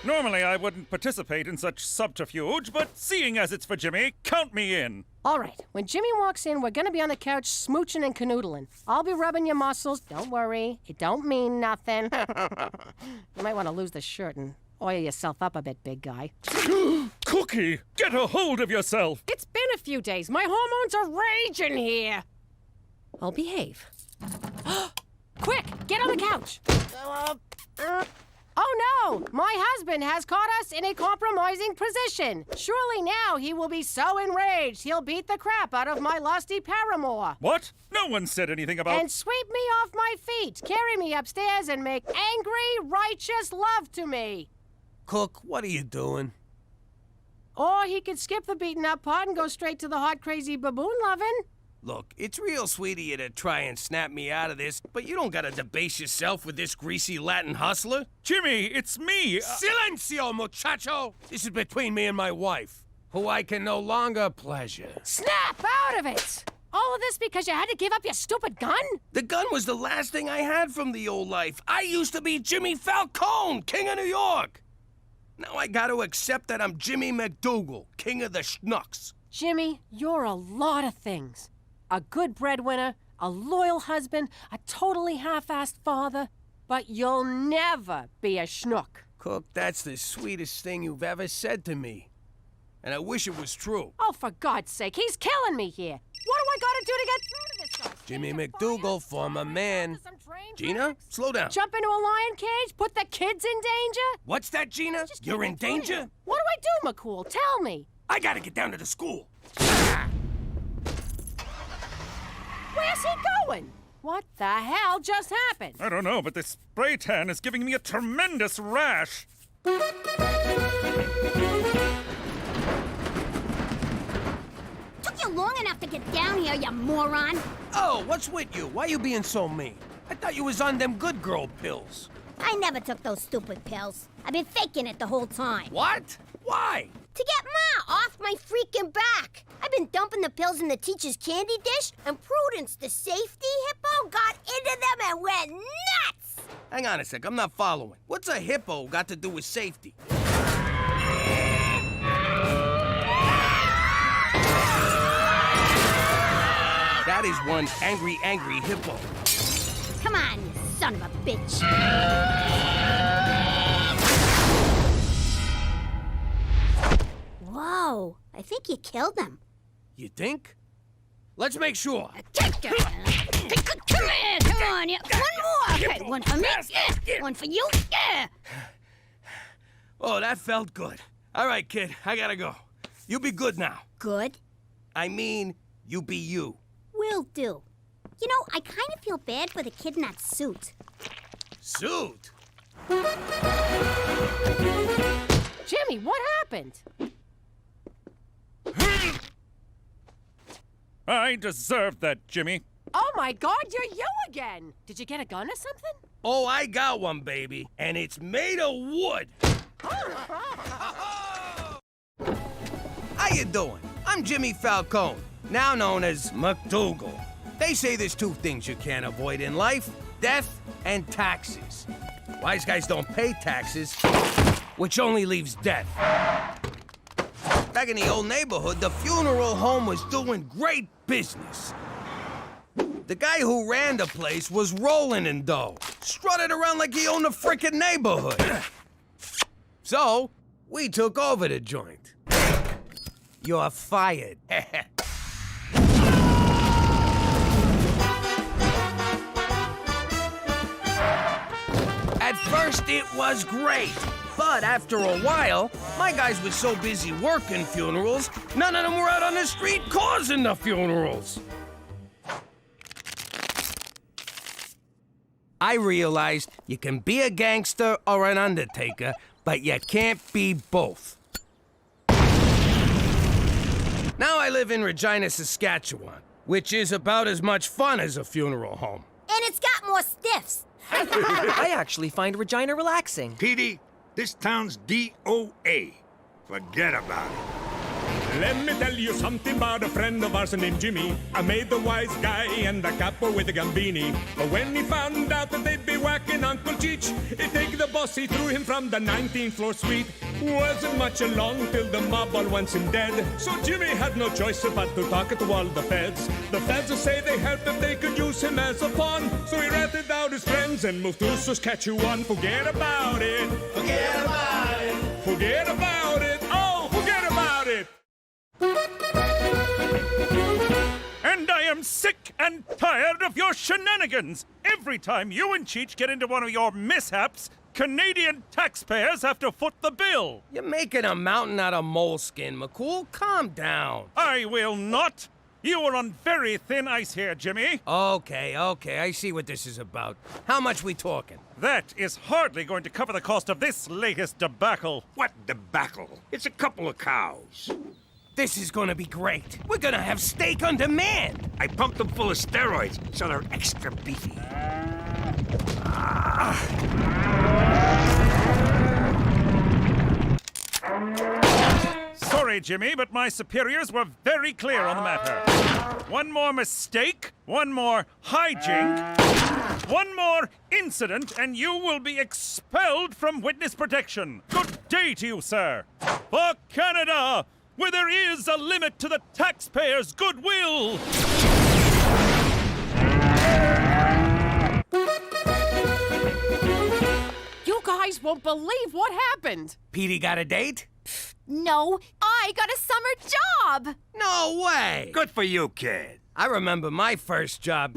Normally, I wouldn't participate in such subterfuge, but seeing as it's for Jimmy, count me in. All right, when Jimmy walks in, we're gonna be on the couch smooching and canoodling. I'll be rubbing your muscles. Don't worry, it don't mean nothing. You might want to lose the shirt and oil yourself up a bit, big guy. Cookie, get a hold of yourself. It's been a few days. My hormones are raging here. I'll behave. Quick, get on the couch. Oh no! My husband has caught us in a compromising position. Surely now he will be so enraged he'll beat the crap out of my lusty paramour. What? No one said anything about... And sweep me off my feet, carry me upstairs, and make angry, righteous love to me. Cook, what are you doing? Or he could skip the beaten up part and go straight to the hot, crazy baboon loving. Look, it's real sweet of you to try and snap me out of this, but you don't gotta debase yourself with this greasy Latin hustler. Jimmy, it's me! Silencio, muchacho! This is between me and my wife, who I can no longer pleasure. Snap out of it! All of this because you had to give up your stupid gun? The gun was the last thing I had from the old life. I used to be Jimmy Falcone, King of New York. Now I gotta accept that I'm Jimmy McDougal, King of the Schnooks. Jimmy, you're a lot of things. A good breadwinner, a loyal husband, a totally half-assed father, but you'll never be a schnook. Cook, that's the sweetest thing you've ever said to me. And I wish it was true. Oh, for God's sake, he's killing me here. What do I gotta do to get through to this guy? Jimmy McDougal, former man. Gina, slow down. Jump into a lion cage? Put the kids in danger? What's that, Gina? You're in danger? What do I do, McCool? Tell me. I gotta get down to the school. Where's he going? What the hell just happened? I don't know, but this spray tan is giving me a tremendous rash. Took you long enough to get down here, you moron. Oh, what's with you? Why you being so mean? I thought you was on them good girl pills. I never took those stupid pills. I've been faking it the whole time. What? Why? To get Ma off my freaking back. I've been dumping the pills in the teacher's candy dish, and Prudence, the safety hippo, got into them and went nuts! Hang on a sec, I'm not following. What's a hippo got to do with safety? That is one angry, angry hippo. Come on, you son of a bitch. Whoa, I think you killed him. You think? Let's make sure. Come here, come on. Yeah. One more. Okay, one for me. Yeah. One for you. Yeah. Oh, that felt good. All right, kid, I gotta go. You be good now. Good? I mean, you be you. Will do. You know, I kind of feel bad for the kid in that suit. Suit? Jimmy, what happened? I deserved that, Jimmy. Oh my God, you're you again! Did you get a gun or something? Oh, I got one, baby, and it's made of wood. How you doing? I'm Jimmy Falcone, now known as McDougal. They say there's two things you can't avoid in life, death and taxes. Wise guys don't pay taxes, which only leaves death. Back in the old neighborhood, the funeral home was doing great business. The guy who ran the place was rolling in dough, strutted around like he owned the frickin' neighborhood. So, we took over the joint. You're fired. At first, it was great. But after a while, my guys were so busy working funerals, none of them were out on the street causing the funerals. I realized you can be a gangster or an undertaker, but you can't be both. Now I live in Regina, Saskatchewan, which is about as much fun as a funeral home. And it's got more stiffs. I actually find Regina relaxing. Petey, this town's DOA. Forget about it. Let me tell you something about a friend of ours named Jimmy. I made the wise guy and the capo with the gambini. But when he found out that they'd be whacking Uncle Cheech, he'd take the boss, he threw him from the 19th floor suite. Wasn't much along till the mob all wants him dead. So Jimmy had no choice but to talk to all the feds. The feds say they helped if they could use him as a pawn. So he ratted out his friends and moved to Saskatchewan. Forget about it. Forget about it. Forget about it. Oh, forget about it. And I am sick and tired of your shenanigans. Every time you and Cheech get into one of your mishaps, Canadian taxpayers have to foot the bill. You're making a mountain out of moleskin, McCool. Calm down. I will not. You are on very thin ice here, Jimmy. Okay, I see what this is about. How much we talking? That is hardly going to cover the cost of this latest debacle. What debacle? It's a couple of cows. This is gonna be great. We're gonna have steak on demand. I pumped them full of steroids, so they're extra beefy. Sorry, Jimmy, but my superiors were very clear on the matter. One more mistake, one more hijink, one more incident, and you will be expelled from witness protection. Good day to you, sir. For Canada, where there is a limit to the taxpayers' goodwill. You guys won't believe what happened. Petey got a date? No, I got a summer job. No way. Good for you, kid. I remember my first job.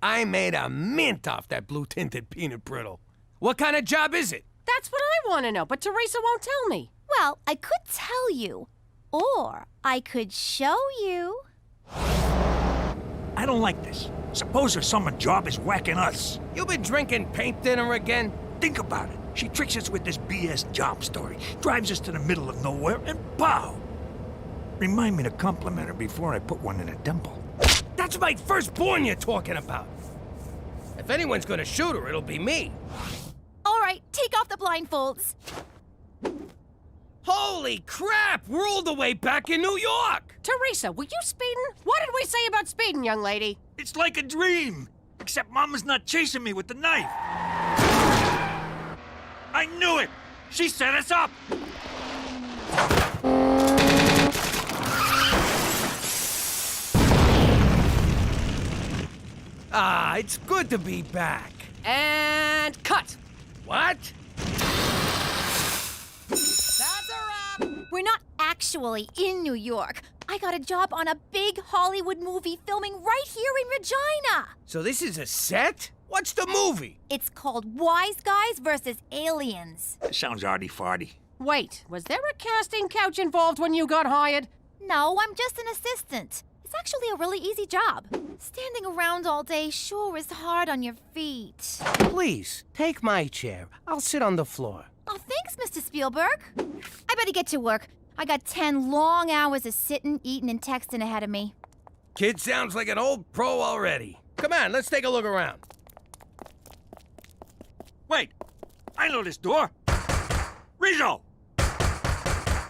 I made a mint off that blue-tinted peanut brittle. What kind of job is it? That's what I want to know, but Teresa won't tell me. Well, I could tell you, or I could show you. I don't like this. Suppose her summer job is whacking us. You been drinking paint dinner again? Think about it. She tricks us with this BS job story, drives us to the middle of nowhere, and pow! Remind me to compliment her before I put one in a dimple. That's my firstborn you're talking about. If anyone's gonna shoot her, it'll be me. All right, take off the blindfolds. Holy crap! We're all the way back in New York! Teresa, were you speeding? What did we say about speeding, young lady? It's like a dream, except Mama's not chasing me with the knife. I knew it! She set us up! Ah, it's good to be back. And cut. What? That's a wrap. We're not actually in New York. I got a job on a big Hollywood movie filming right here in Regina. So this is a set? What's the movie? It's called Wise Guys versus Aliens. Sounds arty-farty. Wait, was there a casting couch involved when you got hired? No, I'm just an assistant. It's actually a really easy job. Standing around all day sure is hard on your feet. Please, take my chair. I'll sit on the floor. Oh, thanks, Mr. Spielberg. I better get to work. I got 10 long hours of sitting, eating, and texting ahead of me. Kid sounds like an old pro already. Come on, let's take a look around. Wait, I know this door. Rizzo!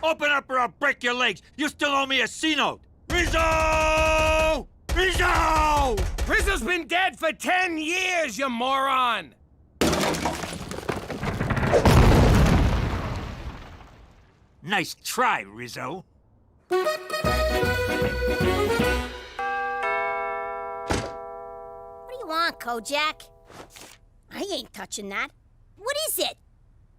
Open up or I'll break your legs. You still owe me a C-note. Rizzo! Rizzo! Rizzo's been dead for 10 years, you moron! Nice try, Rizzo. What do you want, Kojak? I ain't touching that. What is it?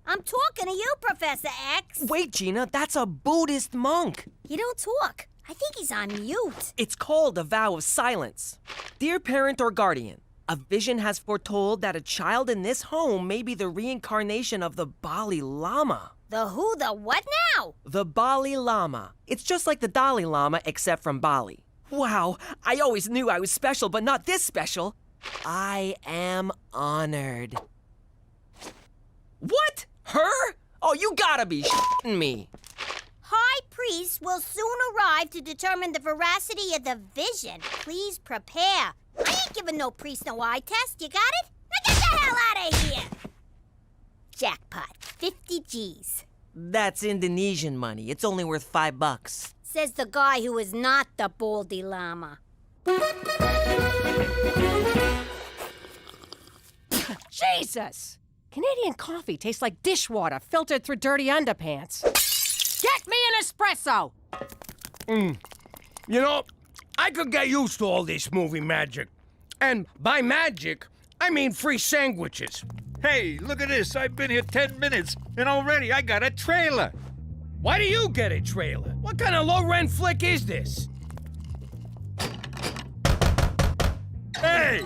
I'm talking to you, Professor X. Wait, Gina, that's a Buddhist monk. You don't talk. I think he's on mute. It's called a vow of silence. Dear parent or guardian, A vision has foretold that a child in this home may be the reincarnation of the Bali Lama. The who, the what now? The Bali Lama. It's just like the Dalai Lama, except from Bali. Wow, I always knew I was special, but not this special. I am honored. What? Her? Oh, you gotta be shitting me. High Priest will soon arrive to determine the veracity of the vision. Please prepare. I ain't giving no priest no eye test. You got it? Now get the hell out of here! Jackpot. 50 G's. That's Indonesian money. It's only worth $5. Says the guy who is not the Baldy Llama. Jesus! Canadian coffee tastes like dishwater filtered through dirty underpants. Get me an espresso! You know, I could get used to all this movie magic. And by magic, I mean free sandwiches. Hey, look at this. I've been here 10 minutes, and already I got a trailer. Why do you get a trailer? What kind of low-rent flick is this? Hey!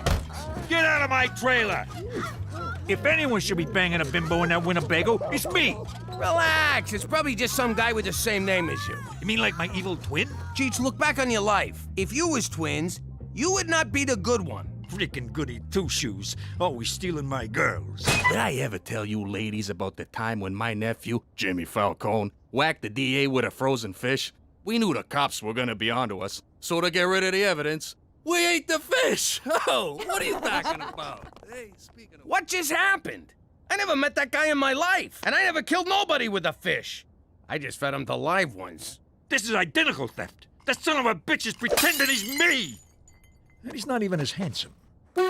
Get out of my trailer! If anyone should be banging a bimbo in that Winnebago, it's me! Relax, it's probably just some guy with the same name as you. You mean like my evil twin? Cheech, look back on your life. If you was twins, you would not be the good one. Freaking goody two-shoes, always stealing my girls. Did I ever tell you ladies about the time when my nephew, Jimmy Falcone, whacked the DA with a frozen fish? We knew the cops were gonna be onto us, so to get rid of the evidence, we ate the fish! Oh, what are you talking about? Hey, speaking of... What just happened? I never met that guy in my life, and I never killed nobody with a fish. I just fed him to live ones. This is identical theft. That son of a bitch is pretending he's me! And he's not even as handsome. Yo,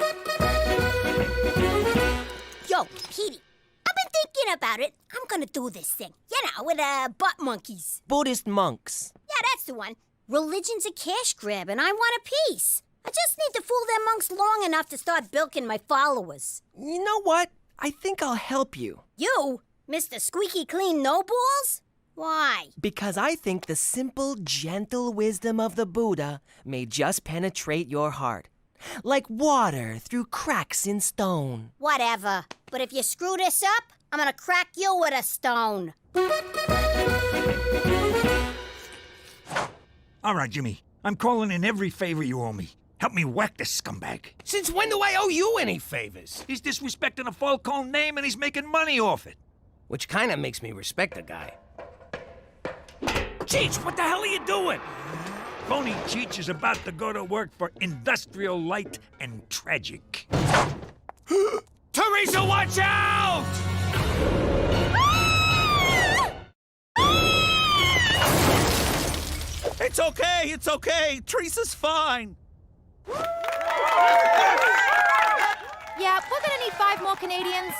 Petey, I've been thinking about it. I'm gonna do this thing. You know, with butt monkeys. Buddhist monks. Yeah, that's the one. Religion's a cash grab, and I want a piece. I just need to fool them monks long enough to start bilking my followers. You know what? I think I'll help you. You? Mr. Squeaky Clean No Balls? Why? Because I think the simple, gentle wisdom of the Buddha may just penetrate your heart. Like water through cracks in stone. Whatever. But if you screw this up, I'm gonna crack you with a stone. All right, Jimmy. I'm calling in every favor you owe me. Help me whack this scumbag. Since when do I owe you any favors? He's disrespecting the Falcone name and he's making money off it. Which kind of makes me respect the guy. Cheech, what the hell are you doing? Phony Cheech is about to go to work for Industrial Light and Tragic. Teresa, watch out! It's okay. Teresa's fine. Yeah, we're gonna need 5 more Canadians.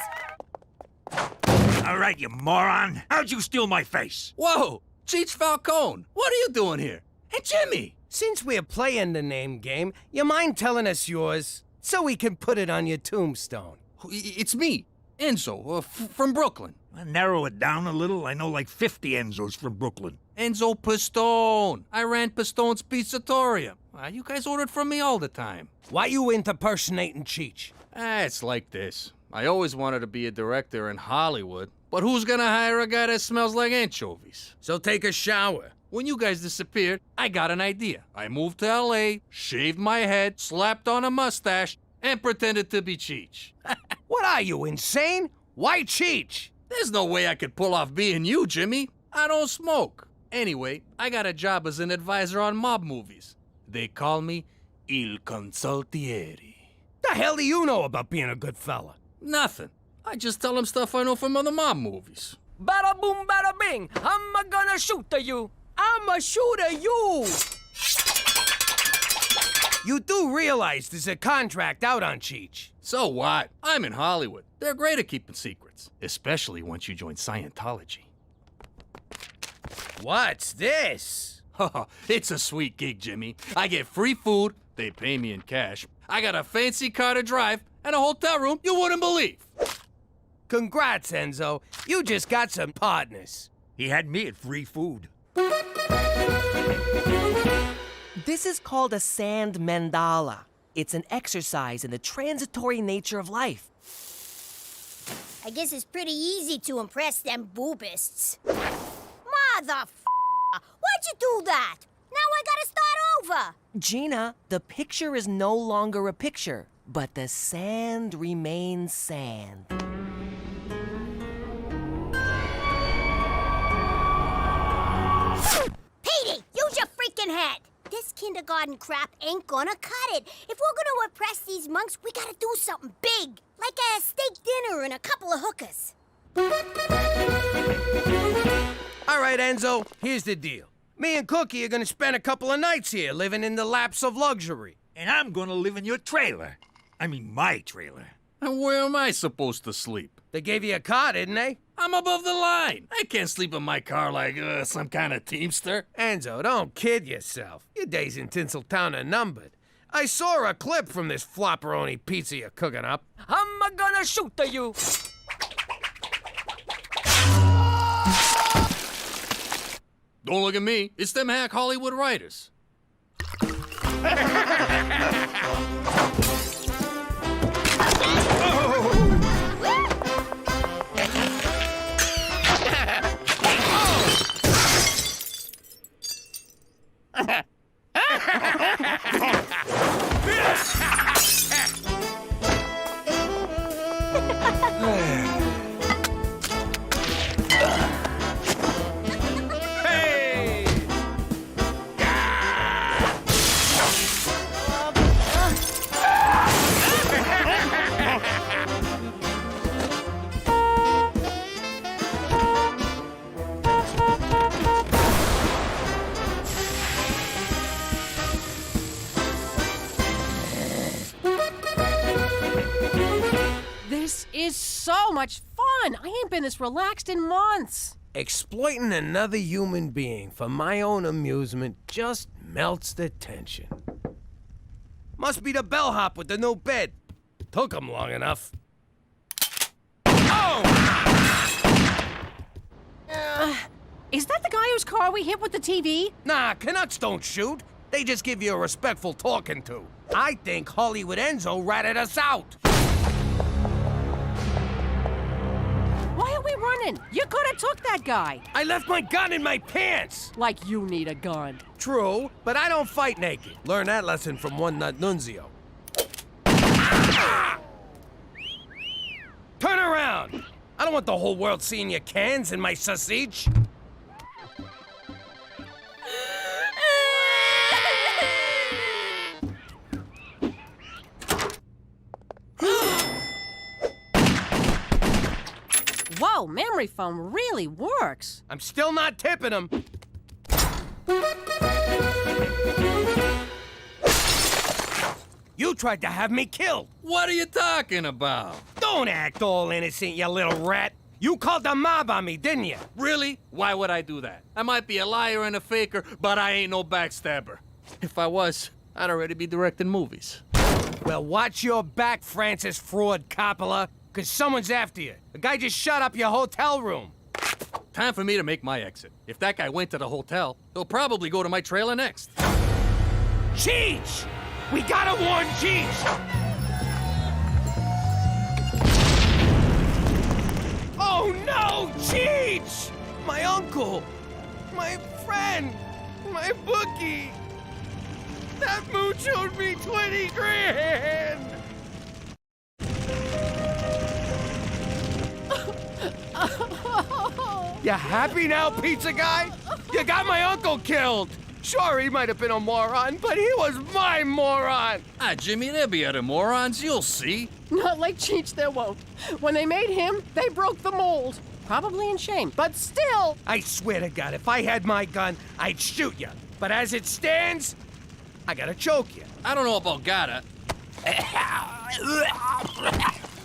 All right, you moron. How'd you steal my face? Whoa, Cheech Falcone, what are you doing here? Hey, Jimmy. Since we're playing the name game, you mind telling us yours so we can put it on your tombstone? It's me, Enzo, from Brooklyn. I'll narrow it down a little. I know like 50 Enzos from Brooklyn. Enzo Pistone. I ran Pistone's Pizzatorium. You guys ordered from me all the time. Why you impersonating Cheech? It's like this. I always wanted to be a director in Hollywood, but who's gonna hire a guy that smells like anchovies? So take a shower. When you guys disappeared, I got an idea. I moved to L.A., shaved my head, slapped on a mustache, and pretended to be Cheech. What are you, insane? Why Cheech? There's no way I could pull off being you, Jimmy. I don't smoke. Anyway, I got a job as an advisor on mob movies. They call me Il Consultieri. The hell do you know about being a good fella? Nothing. I just tell them stuff I know from other mob movies. Bada boom, bada bing. I'm gonna shoot at you. I'm a shoot at you. You do realize there's a contract out on Cheech. So what? I'm in Hollywood. They're great at keeping secrets, especially once you join Scientology. What's this? It's a sweet gig, Jimmy. I get free food, they pay me in cash, I got a fancy car to drive, and a hotel room you wouldn't believe. Congrats, Enzo. You just got some partners. He had me at free food. This is called a sand mandala. It's an exercise in the transitory nature of life. I guess it's pretty easy to impress them boobists. Why'd you do that? Now I gotta start over. Gina, the picture is no longer a picture, but the sand remains sand. Petey, use your freaking head. This kindergarten crap ain't gonna cut it. If we're gonna impress these monks, we gotta do something big. Like a steak dinner and a couple of hookers. All right, Enzo, here's the deal. Me and Cookie are gonna spend a couple of nights here, living in the laps of luxury. And I'm gonna live in your trailer. I mean, my trailer. And where am I supposed to sleep? They gave you a car, didn't they? I'm above the line. I can't sleep in my car like some kind of teamster. Enzo, don't kid yourself. Your days in Tinseltown are numbered. I saw a clip from this flopperoni pizza you're cooking up. I'm gonna shoot you. Don't look at me. It's them hack Hollywood writers. This is so much fun. I ain't been this relaxed in months. Exploiting another human being for my own amusement just melts the tension. Must be the bellhop with the new bed. Took him long enough. Oh! Is that the guy whose car we hit with the TV? Nah, Canucks don't shoot. They just give you a respectful talking to. I think Hollywood Enzo ratted us out. Why are we running? You could have took that guy. I left my gun in my pants. Like you need a gun. True, but I don't fight naked. Learn that lesson from One Nut Nunzio. Turn around! I don't want the whole world seeing your cans and my sausage. Whoa, memory foam really works. I'm still not tipping him. You tried to have me killed. What are you talking about? Don't act all innocent, you little rat. You called the mob on me, didn't you? Really? Why would I do that? I might be a liar and a faker, but I ain't no backstabber. If I was, I'd already be directing movies. Well, watch your back, Francis Fraud Coppola, because someone's after you. The guy just shut up your hotel room. Time for me to make my exit. If that guy went to the hotel, he'll probably go to my trailer next. Cheech! We gotta warn Cheech! Oh no, Cheech! My uncle! My friend! My bookie! That mooch owed me 20 grand! You happy now, pizza guy? You got my uncle killed! Sure, he might have been a moron, but he was my moron! Ah, Jimmy, there'll be other morons, you'll see. Not like Cheech, there won't. When they made him, they broke the mold. Probably in shame, but still. I swear to God, if I had my gun, I'd shoot you. But as it stands, I gotta choke you. I don't know about gotta.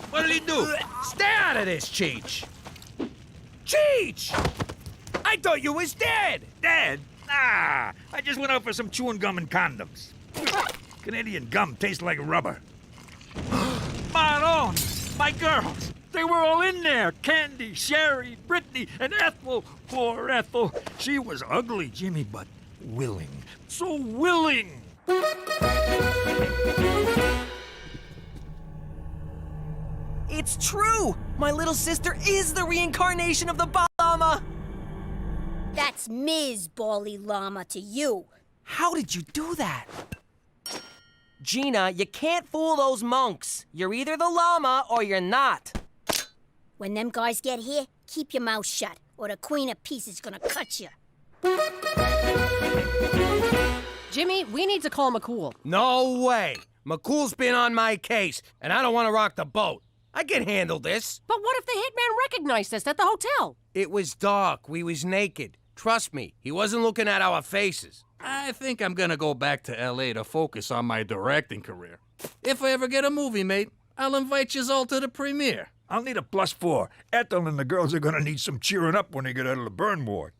What did he do? Stay out of this, Cheech! Cheech! I thought you was dead! Dead? Nah, I just went out for some chewing gum and condoms. Canadian gum tastes like rubber. Maron, my girls, they were all in there. Candy, Sherry, Brittany, and Ethel. Poor Ethel. She was ugly, Jimmy, but willing. So willing. It's true! My little sister is the reincarnation of the Llama! That's Ms. Bally Llama to you. How did you do that? Gina, you can't fool those monks. You're either the llama or you're not. When them guys get here, keep your mouth shut, or the Queen of Peace is gonna cut you. Jimmy, we need to call McCool. No way. McCool's been on my case, and I don't want to rock the boat. I can handle this. But what if the hitman recognized us at the hotel? It was dark. We was naked. Trust me, he wasn't looking at our faces. I think I'm gonna go back to L.A. to focus on my directing career. If I ever get a movie, mate, I'll invite yous all to the premiere. I'll need a +4. Ethel and the girls are gonna need some cheering up when they get out of the burn ward.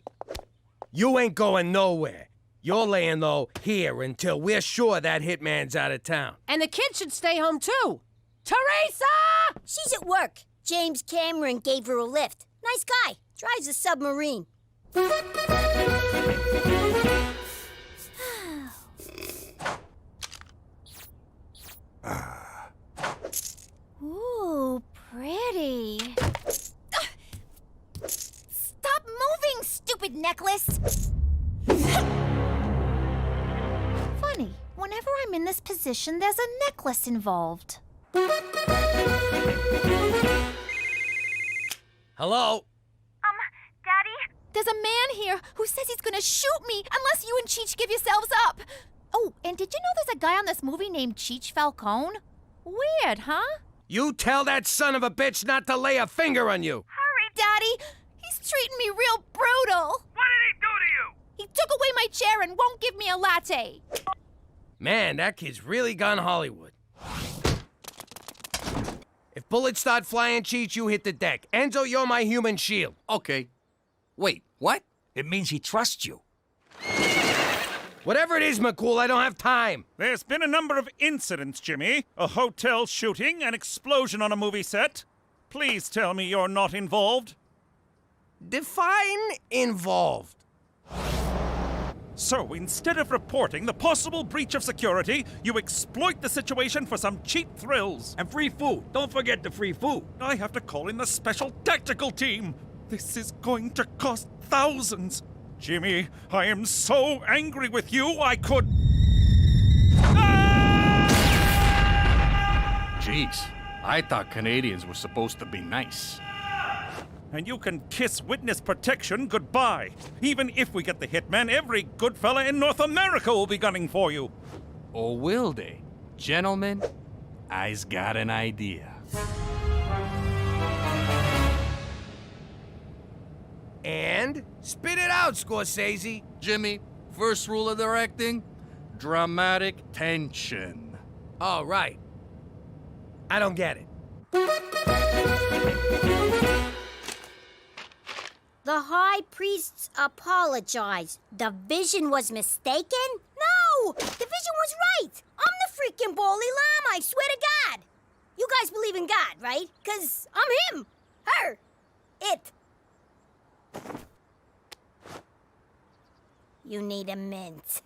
You ain't going nowhere. You're laying low here until we're sure that hitman's out of town. And the kids should stay home too. Teresa! She's at work. James Cameron gave her a lift. Nice guy. Drives a submarine. Ooh, pretty. Stop moving, stupid necklace! Funny, whenever I'm in this position, there's a necklace involved. Hello? Daddy? There's a man here who says he's gonna shoot me unless you and Cheech give yourselves up. Oh, and did you know there's a guy on this movie named Cheech Falcone? Weird, huh? You tell that son of a bitch not to lay a finger on you. Hurry, Daddy! He's treating me real brutal. What did he do to you? He took away my chair and won't give me a latte. Man, that kid's really gone Hollywood. If bullets start flying, Cheech, you hit the deck. Enzo, you're my human shield. Okay. Wait, what? It means he trusts you. Whatever it is, McCool, I don't have time. There's been a number of incidents, Jimmy. A hotel shooting, an explosion on a movie set. Please tell me you're not involved. Define involved. So instead of reporting the possible breach of security, you exploit the situation for some cheap thrills. And free food. Don't forget the free food. I have to call in the special tactical team. This is going to cost thousands. Jimmy, I am so angry with you, I could... Jeez, I thought Canadians were supposed to be nice. And you can kiss witness protection goodbye. Even if we get the hitman, every good fella in North America will be gunning for you. Or will they? Gentlemen, I's got an idea. And spit it out, Scorsese. Jimmy, first rule of directing, dramatic tension. Oh, right. I don't get it. The high priests apologized. The vision was mistaken? No! The vision was right! I'm the freaking Bally Llama, I swear to God! You guys believe in God, right? 'Cause I'm him, her, it. You need a mint.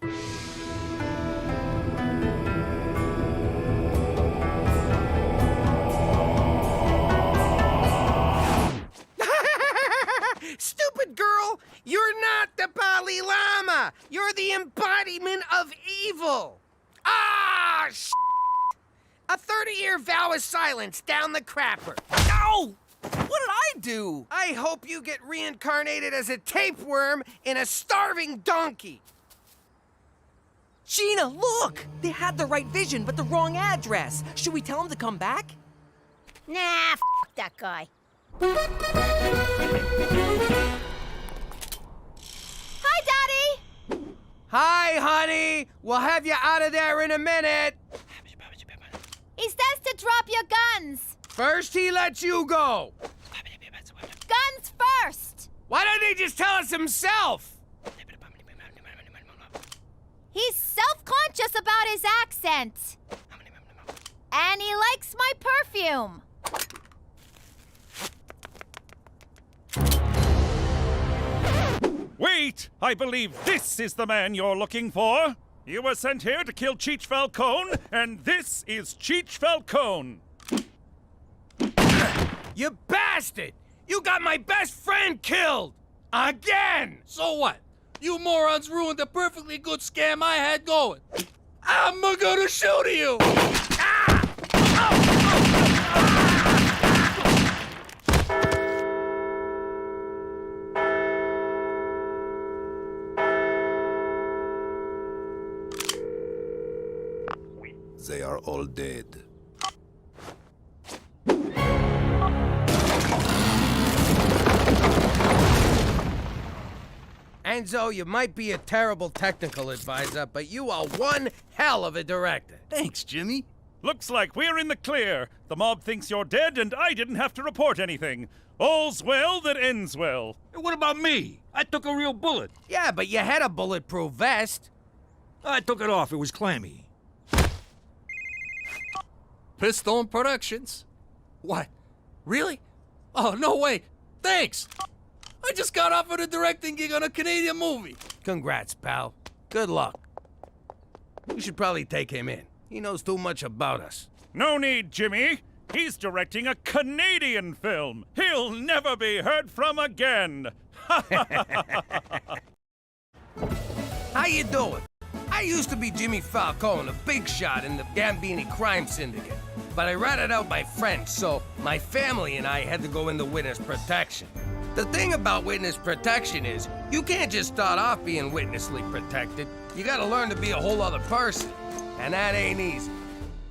Stupid girl! You're not the Bally Llama! You're the embodiment of evil! Ah, shit! A 30-year vow of silence down the crapper. Ow! What did I do? I hope you get reincarnated as a tapeworm in a starving donkey. Gina, look! They had the right vision, but the wrong address. Should we tell them to come back? Nah, f that guy. Hi, Daddy! Hi, honey! We'll have you out of there in a minute. He says to drop your guns. First, he lets you go. Guns first! Why don't he just tell us himself? He's self-conscious about his accent. And he likes my perfume. Wait! I believe this is the man you're looking for. You were sent here to kill Cheech Falcone, and this is Cheech Falcone. You bastard! You got my best friend killed! Again! So what? You morons ruined the perfectly good scam I had going. I'm gonna shoot you! They are all dead. Enzo, you might be a terrible technical advisor, but you are one hell of a director. Thanks, Jimmy. Looks like we're in the clear. The mob thinks you're dead, and I didn't have to report anything. All's well that ends well. Hey, what about me? I took a real bullet. Yeah, but you had a bulletproof vest. I took it off. It was clammy. Pistone Productions. What? Really? Oh, no way. Thanks. I just got offered a directing gig on a Canadian movie. Congrats, pal. Good luck. You should probably take him in. He knows too much about us. No need, Jimmy. He's directing a Canadian film. He'll never be heard from again. How you doing? I used to be Jimmy Falcone, a big shot in the Gambini crime syndicate. But I ratted out my friends, so my family and I had to go into witness protection. The thing about witness protection is, you can't just start off being witnessly protected. You gotta learn to be a whole other person. And that ain't easy.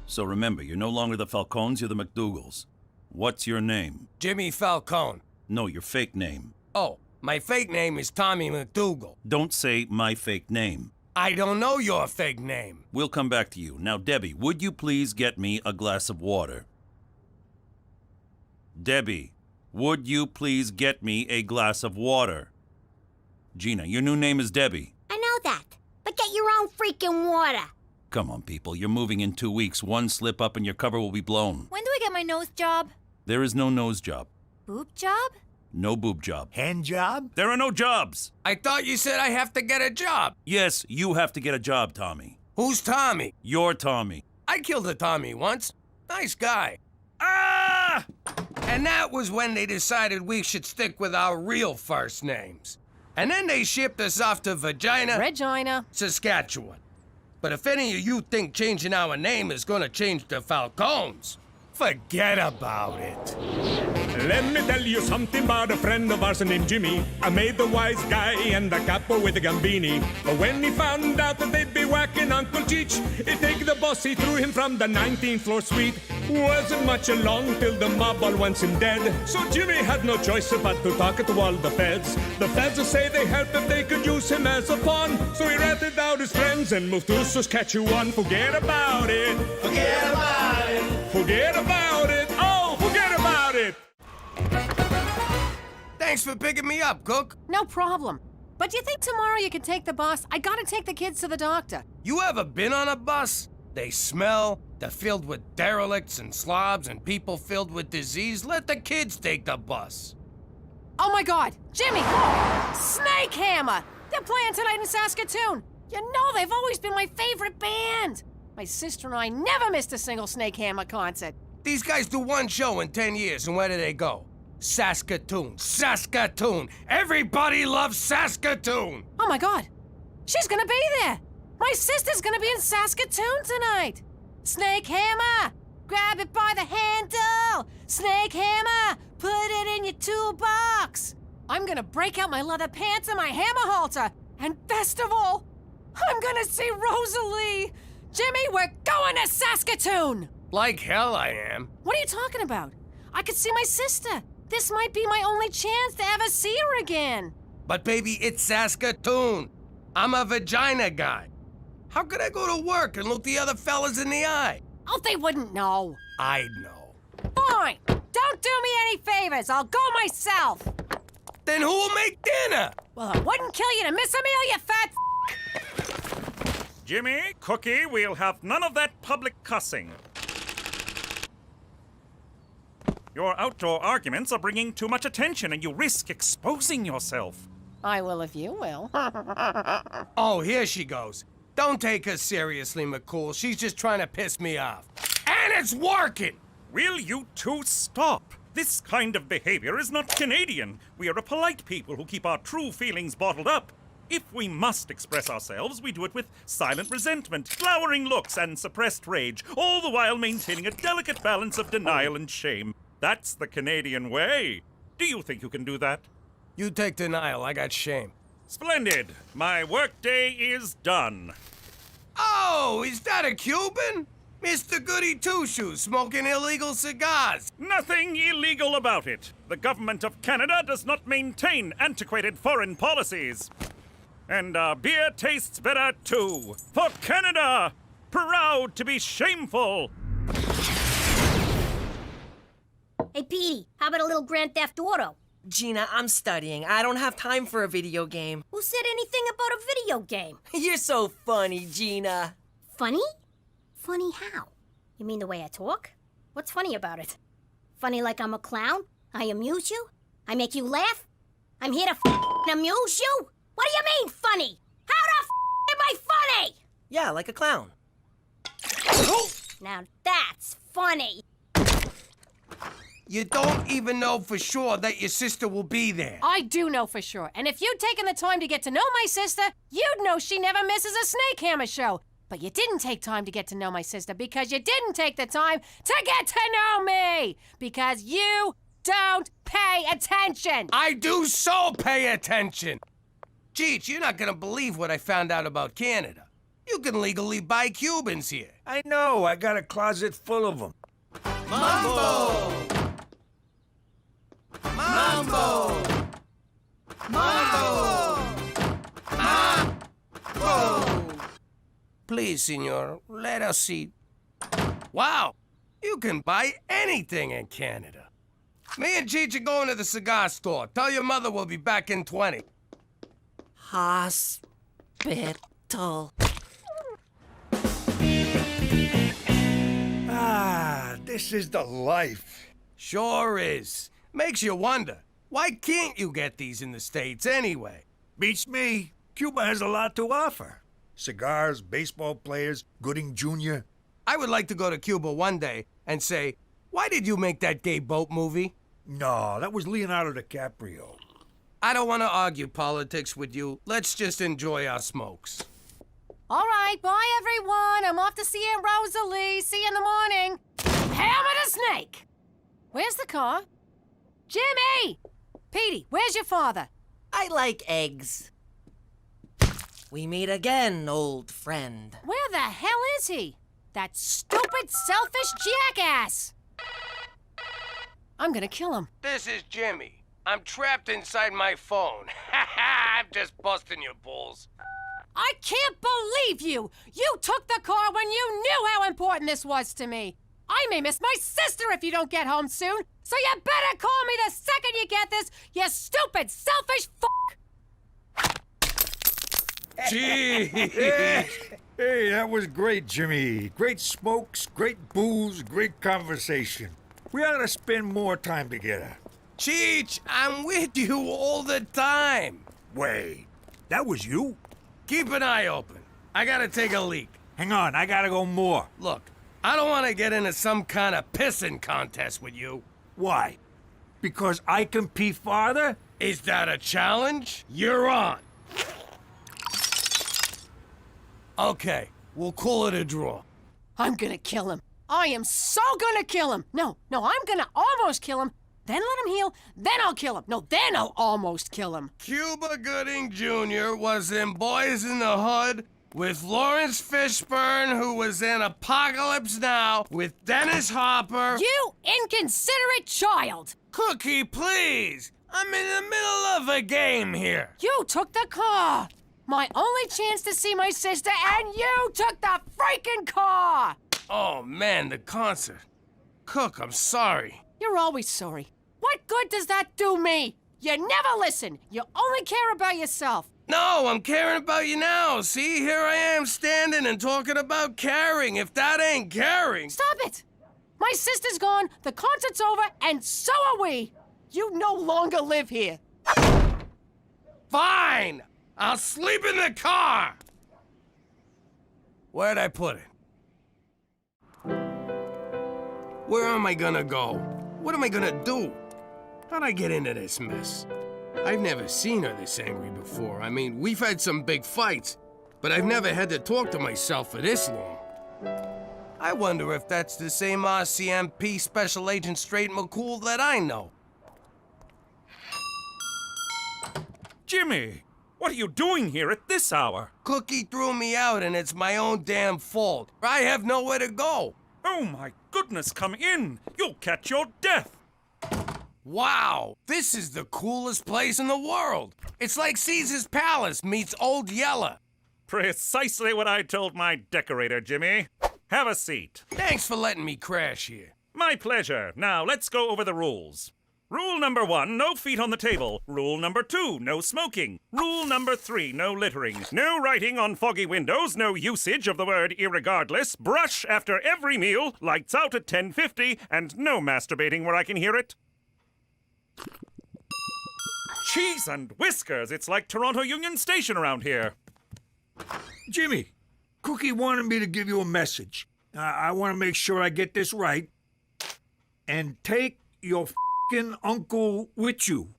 So remember, you're no longer the Falcones, you're the McDougals. What's your name? Jimmy Falcone. No, your fake name. Oh, my fake name is Tommy McDougal. Don't say my fake name. I don't know your fake name. We'll come back to you. Now, Debbie, would you please get me a glass of water? Debbie, would you please get me a glass of water? Gina, your new name is Debbie. I know that, but get your own freaking water. Come on, people. You're moving in 2 weeks. One slip up and your cover will be blown. When do I get my nose job? There is no nose job. Boob job? No boob job. Hand job? There are no jobs. I thought you said I have to get a job. Yes, you have to get a job, Tommy. Who's Tommy? You're Tommy. I killed a Tommy once. Nice guy. Ah! And that was when they decided we should stick with our real first names. And then they shipped us off to Regina, Saskatchewan. But if any of you think changing our name is gonna change the Falcones, forget about it. Let me tell you something about a friend of ours named Jimmy. I made the wise guy and the capo with the gambini. But when he found out that they'd be whacking Uncle Cheech, he'd take the boss, he threw him from the 19th floor suite. Wasn't much along till the mob all wants him dead. So Jimmy had no choice but to talk to all the feds. The feds say they help if they could use him as a pawn. So he ratted out his friends and moved to Saskatchewan. Forget about it. Forget about it. Forget about it. Oh, forget about it. Thanks for picking me up, Cook. no problem. But do you think tomorrow you can take the bus? I gotta take the kids to the doctor. You ever been on a bus? They smell, they're filled with derelicts and slobs and people filled with disease. Let the kids take the bus. Oh my God, Jimmy! Snake Hammer! They're playing tonight in Saskatoon. You know they've always been my favorite band. My sister and I never missed a single Snake Hammer concert. These guys do one show in 10 years, and where do they go? Saskatoon. Saskatoon. Everybody loves Saskatoon. Oh my God, she's gonna be there. My sister's gonna be in Saskatoon tonight. Snake Hammer, grab it by the handle. Snake Hammer, put it in your toolbox. I'm gonna break out my leather pants and my hammer halter. And best of all, I'm gonna see Rosalie. Jimmy, we're going to Saskatoon. Like hell I am. What are you talking about? I could see my sister. This might be my only chance to ever see her again. But baby, it's Saskatoon. I'm a vagina guy. How could I go to work and look the other fellas in the eye? Oh, they wouldn't know. I'd know. Fine. Don't do me any favors. I'll go myself. Then who'll make dinner? Well, it wouldn't kill you to miss a meal, you fat Jimmy, Cookie, we'll have none of that public cussing. Your outdoor arguments are bringing too much attention and you risk exposing yourself. I will if you will. Oh, here she goes. Don't take her seriously, McCool. She's just trying to piss me off. And it's working! Will you two stop? This kind of behavior is not Canadian. We are a polite people who keep our true feelings bottled up. If we must express ourselves, we do it with silent resentment, glowering looks, and suppressed rage, all the while maintaining a delicate balance of denial and shame. That's the Canadian way. Do you think you can do that? You take denial, I got shame. Splendid. My workday is done. Oh, is that a Cuban? Mr. Goody Two-Shoes smoking illegal cigars. Nothing illegal about it. The government of Canada does not maintain antiquated foreign policies. And our beer tastes better too. For Canada! Proud to be shameful! Hey, Petey, how about a little Grand Theft Auto? Gina, I'm studying. I don't have time for a video game. Who said anything about a video game? You're so funny, Gina. Funny? Funny how? You mean the way I talk? What's funny about it? Funny like I'm a clown? I amuse you? I make you laugh? I'm here to amuse you? What do you mean, funny? How the am I funny? Yeah, like a clown. Now that's funny. You don't even know for sure that your sister will be there. I do know for sure. And if you'd taken the time to get to know my sister, you'd know she never misses a Snake Hammer show. But you didn't take time to get to know my sister because you didn't take the time to get to know me. Because you don't pay attention. I do so pay attention. Cheech, you're not gonna believe what I found out about Canada. You can legally buy Cubans here. I know. I got a closet full of them. Mambo! Mambo! Mambo! Mambo! Please, senor, let us see. Wow! You can buy anything in Canada. Me and Cheech are going to the cigar store. Tell your mother we'll be back in 20. Hospital. Ah, this is the life. Sure is. Makes you wonder, why can't you get these in the States anyway? Beats me. Cuba has a lot to offer. Cigars, baseball players, Gooding Jr. I would like to go to Cuba one day and say, why did you make that gay boat movie? No, that was Leonardo DiCaprio. I don't want to argue politics with you. Let's just enjoy our smokes. All right, bye, everyone. I'm off to see Aunt Rosalie. See you in the morning. Hammer the snake. Where's the car? Jimmy! Petey, where's your father? I like eggs. We meet again, old friend. Where the hell is he? That stupid, selfish jackass! I'm gonna kill him. This is Jimmy. I'm trapped inside my phone. I'm just busting your balls. I can't believe you! You took the car when you knew how important this was to me. I may miss my sister if you don't get home soon, so you better call me the second you get this, you stupid, selfish f***. Gee! Hey, that was great, Jimmy. Great smokes, great booze, great conversation. We ought to spend more time together. Cheech, I'm with you all the time. Wait, that was you? Keep an eye open. I gotta take a leak. Hang on, I gotta go more. Look, I don't want to get into some kind of pissing contest with you. Why? Because I can pee farther? Is that a challenge? You're on. Okay, we'll call it a draw. I'm gonna kill him. I am so gonna kill him. No, I'm gonna almost kill him. Then let him heal, then I'll kill him. No, then I'll almost kill him. Cuba Gooding Jr. was in Boys in the Hood with Lawrence Fishburne, who was in Apocalypse Now with Dennis Hopper. You inconsiderate child! Cookie, please! I'm in the middle of a game here. You took the car! My only chance to see my sister, and you took the freaking car! Oh, man, the concert. Cook, I'm sorry. You're always sorry. What good does that do me? You never listen. You only care about yourself. No, I'm caring about you now. See, here I am standing and talking about caring. If that ain't caring... Stop it! My sister's gone, the concert's over, and so are we. You no longer live here. Fine! I'll sleep in the car! Where'd I put it? Where am I gonna go? What am I gonna do? How'd I get into this mess? I've never seen her this angry before. I mean, we've had some big fights, but I've never had to talk to myself for this long. I wonder if that's the same RCMP Special Agent Straight McCool that I know. Jimmy, what are you doing here at this hour? Cookie threw me out and it's my own damn fault. I have nowhere to go. Oh my goodness, come in. You'll catch your death. Wow, this is the coolest place in the world. It's like Caesar's Palace meets Old Yeller. Precisely what I told my decorator, Jimmy. Have a seat. Thanks for letting me crash here. My pleasure. Now, let's go over the rules. Rule number 1, no feet on the table. Rule number 2, no smoking. Rule number 3, no littering. No writing on foggy windows, no usage of the word irregardless, brush after every meal, lights out at 10:50, and no masturbating where I can hear it. Cheese and whiskers, it's like Toronto Union Station around here. Jimmy, Cookie wanted me to give you a message. I want to make sure I get this right. And take your f***ing uncle with you.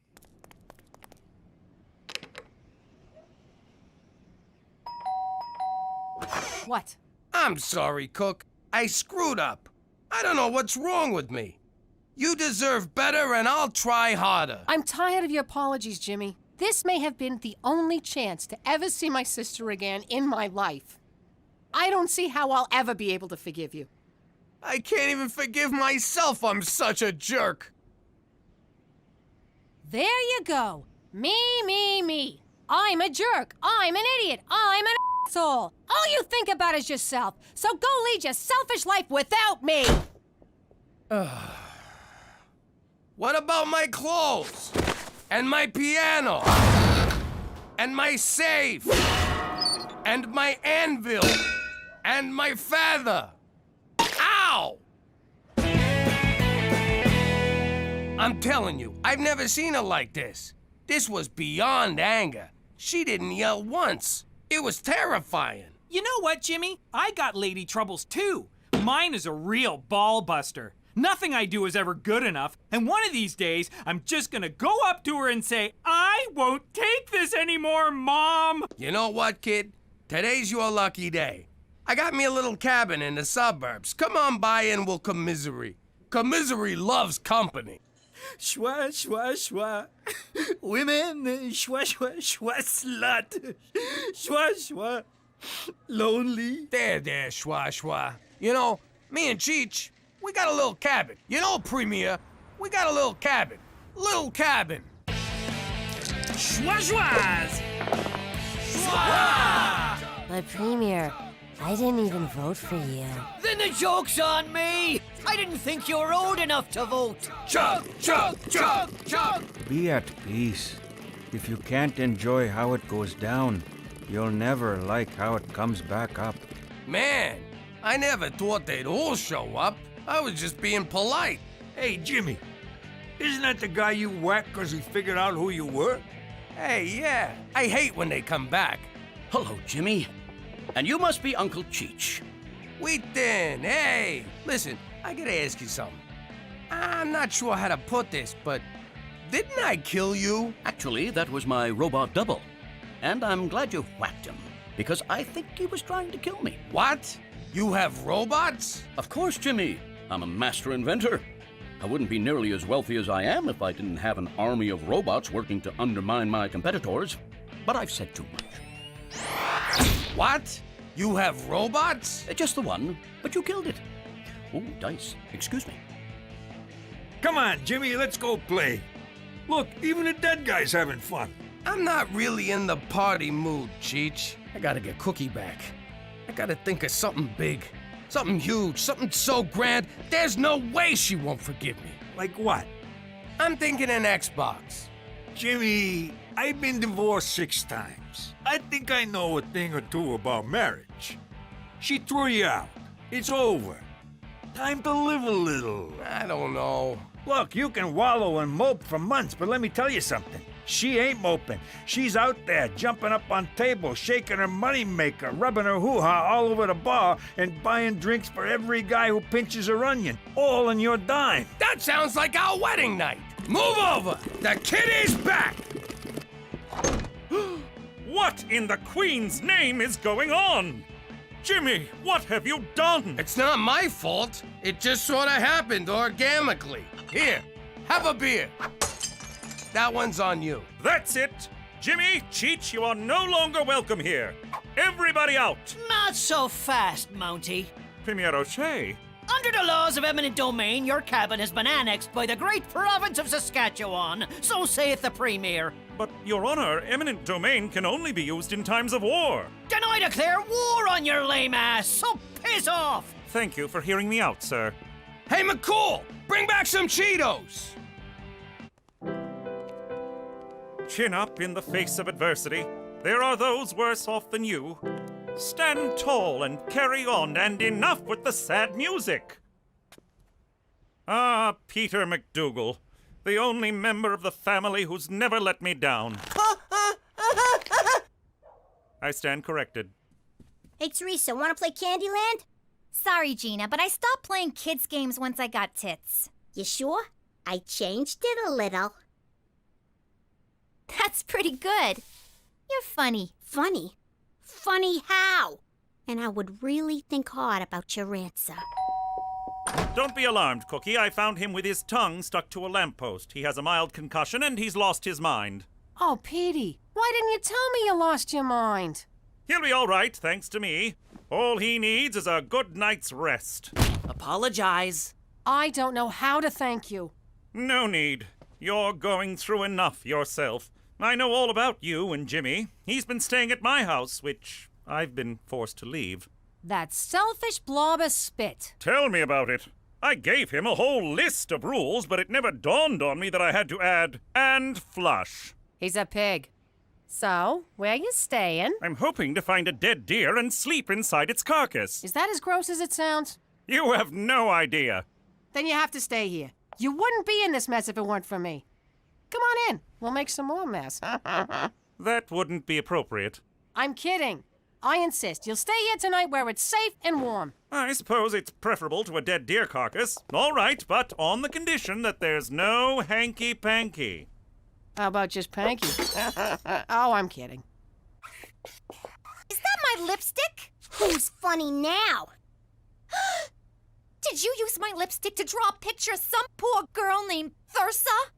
What? I'm sorry, Cook. I screwed up. I don't know what's wrong with me. You deserve better and I'll try harder. I'm tired of your apologies, Jimmy. This may have been the only chance to ever see my sister again in my life. I don't see how I'll ever be able to forgive you. I can't even forgive myself. I'm such a jerk. There you go. Me. I'm a jerk. I'm an idiot. I'm an asshole. All you think about is yourself. So go lead your selfish life without me. What about my clothes? And my piano? And my safe? And my anvil? And my feather? Ow! I'm telling you, I've never seen her like this. This was beyond anger. She didn't yell once. It was terrifying. You know what, Jimmy? I got lady troubles too. Mine is a real ball buster. Nothing I do is ever good enough, and one of these days, I'm just gonna go up to her and say, I won't take this anymore, Mom! You know what, kid? Today's your lucky day. I got me a little cabin in the suburbs. Come on by and we'll commiserate. Commiserate loves company. Schwa, schwa, schwa. Women, schwa, schwa, schwa, slut. Schwa, schwa. Lonely. There, schwa. You know, me and Cheech, we got a little cabin. You know, Premier, we got a little cabin. Little cabin. Schwa, schwas. Schwa! But Premier, I didn't even vote for you. Then the joke's on me! I didn't think you were old enough to vote! Chug! Be at peace. If you can't enjoy how it goes down, you'll never like how it comes back up. Man, I never thought they'd all show up. I was just being polite. Hey, Jimmy, isn't that the guy you whacked because he figured out who you were? Hey, yeah. I hate when they come back. Hello, Jimmy. And you must be Uncle Cheech. Wheaton, hey! Listen, I gotta ask you something. I'm not sure how to put this, but didn't I kill you? Actually, that was my robot double. And I'm glad you whacked him, because I think he was trying to kill me. What? You have robots? Of course, Jimmy. I'm a master inventor. I wouldn't be nearly as wealthy as I am if I didn't have an army of robots working to undermine my competitors. But I've said too much. What? You have robots? Just the one, but you killed it. Oh, dice. Excuse me. Come on, Jimmy, let's go play. Look, even the dead guy's having fun. I'm not really in the party mood, Cheech. I gotta get Cookie back. I gotta think of something big. Something huge, something so grand, there's no way she won't forgive me. Like what? I'm thinking an Xbox. Jimmy, I've been divorced 6 times. I think I know a thing or two about marriage. She threw you out. It's over. Time to live a little. I don't know. Look, you can wallow and mope for months, but let me tell you something. She ain't moping. She's out there jumping up on tables, shaking her moneymaker, rubbing her hoo-ha all over the bar, and buying drinks for every guy who pinches her onion, all on your dime. That sounds like our wedding night. Move over. The kid is back. What in the Queen's name is going on? Jimmy, what have you done? It's not my fault. It just sort of happened organically. Here, have a beer. That one's on you. That's it. Jimmy, Cheech, you are no longer welcome here. Everybody out. Not so fast, Mountie. Premier O'Shea. Under the laws of eminent domain, your cabin has been annexed by the great province of Saskatchewan. So saith the Premier. But, Your Honor, eminent domain can only be used in times of war. Then I declare war on your lame ass, so piss off! Thank you for hearing me out, sir. Hey, McCool, bring back some Cheetos. Chin up in the face of adversity. There are those worse off than you. Stand tall and carry on, and enough with the sad music. Ah, Peter McDougal, the only member of the family who's never let me down. I stand corrected. Hey, Teresa, want to play Candyland? Sorry, Gina, but I stopped playing kids' games once I got tits. You sure? I changed it a little. That's pretty good. You're funny. Funny? Funny how? And I would really think hard about your answer. Don't be alarmed, Cookie. I found him with his tongue stuck to a lamppost. He has a mild concussion and he's lost his mind. Oh, Petey, why didn't you tell me you lost your mind? He'll be all right, thanks to me. All he needs is a good night's rest. Apologize. I don't know how to thank you. No need. You're going through enough yourself. I know all about you and Jimmy. He's been staying at my house, which I've been forced to leave. That selfish blob of spit. Tell me about it. I gave him a whole list of rules, but it never dawned on me that I had to add, and flush. He's a pig. So, where you staying? I'm hoping to find a dead deer and sleep inside its carcass. Is that as gross as it sounds? You have no idea. Then you have to stay here. You wouldn't be in this mess if it weren't for me. Come on in. We'll make some more mess. That wouldn't be appropriate. I'm kidding. I insist. You'll stay here tonight where it's safe and warm. I suppose it's preferable to a dead deer carcass. All right, but on the condition that there's no hanky-panky. How about just Panky? Oh, I'm kidding. Is that my lipstick? Who's funny now? Did you use my lipstick to draw a picture of some poor girl named Thursa?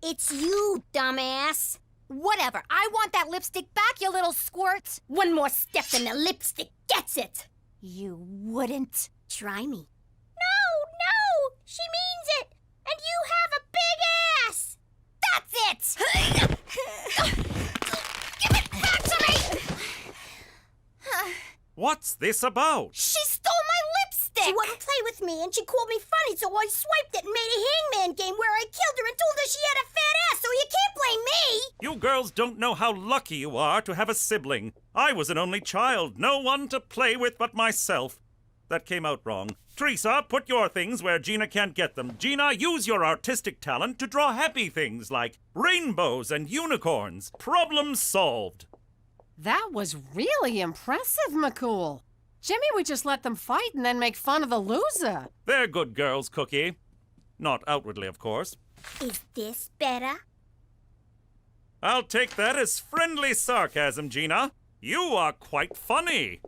It's you, dumbass. Whatever. I want that lipstick back, you little squirt. One more step and the lipstick gets it. You wouldn't. Try me. No! She means it! And you have a big ass! That's it! Give it back to me! What's this about? She stole my lipstick! She wouldn't play with me, and she called me funny, so I swiped it and made a hangman game where I killed her and told her she had a fat ass, so you can't blame me! You girls don't know how lucky you are to have a sibling. I was an only child, no one to play with but myself. That came out wrong. Teresa, put your things where Gina can't get them. Gina, use your artistic talent to draw happy things like rainbows and unicorns. Problem solved. That was really impressive, McCool. Jimmy would just let them fight and then make fun of the loser. They're good girls, Cookie. Not outwardly, of course. Is this better? I'll take that as friendly sarcasm, Gina. You are quite funny.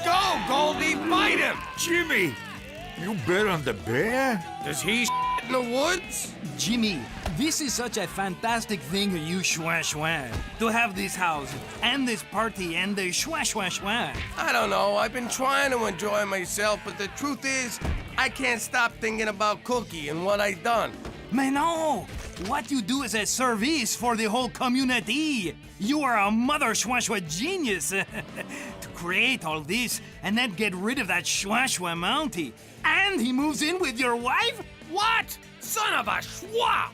Go, Goldie, fight him! Jimmy, you bet on the bear? Does he in the woods? Jimmy, this is such a fantastic thing, you schwa to have this house and this party and the schwa. I don't know. I've been trying to enjoy myself, but the truth is, I can't stop thinking about Cookie and what I done. Mais no! What you do is a service for the whole community. You are a mother schwa genius to create all this and then get rid of that schwa Mountie. And he moves in with your wife? What? Son of a schwa!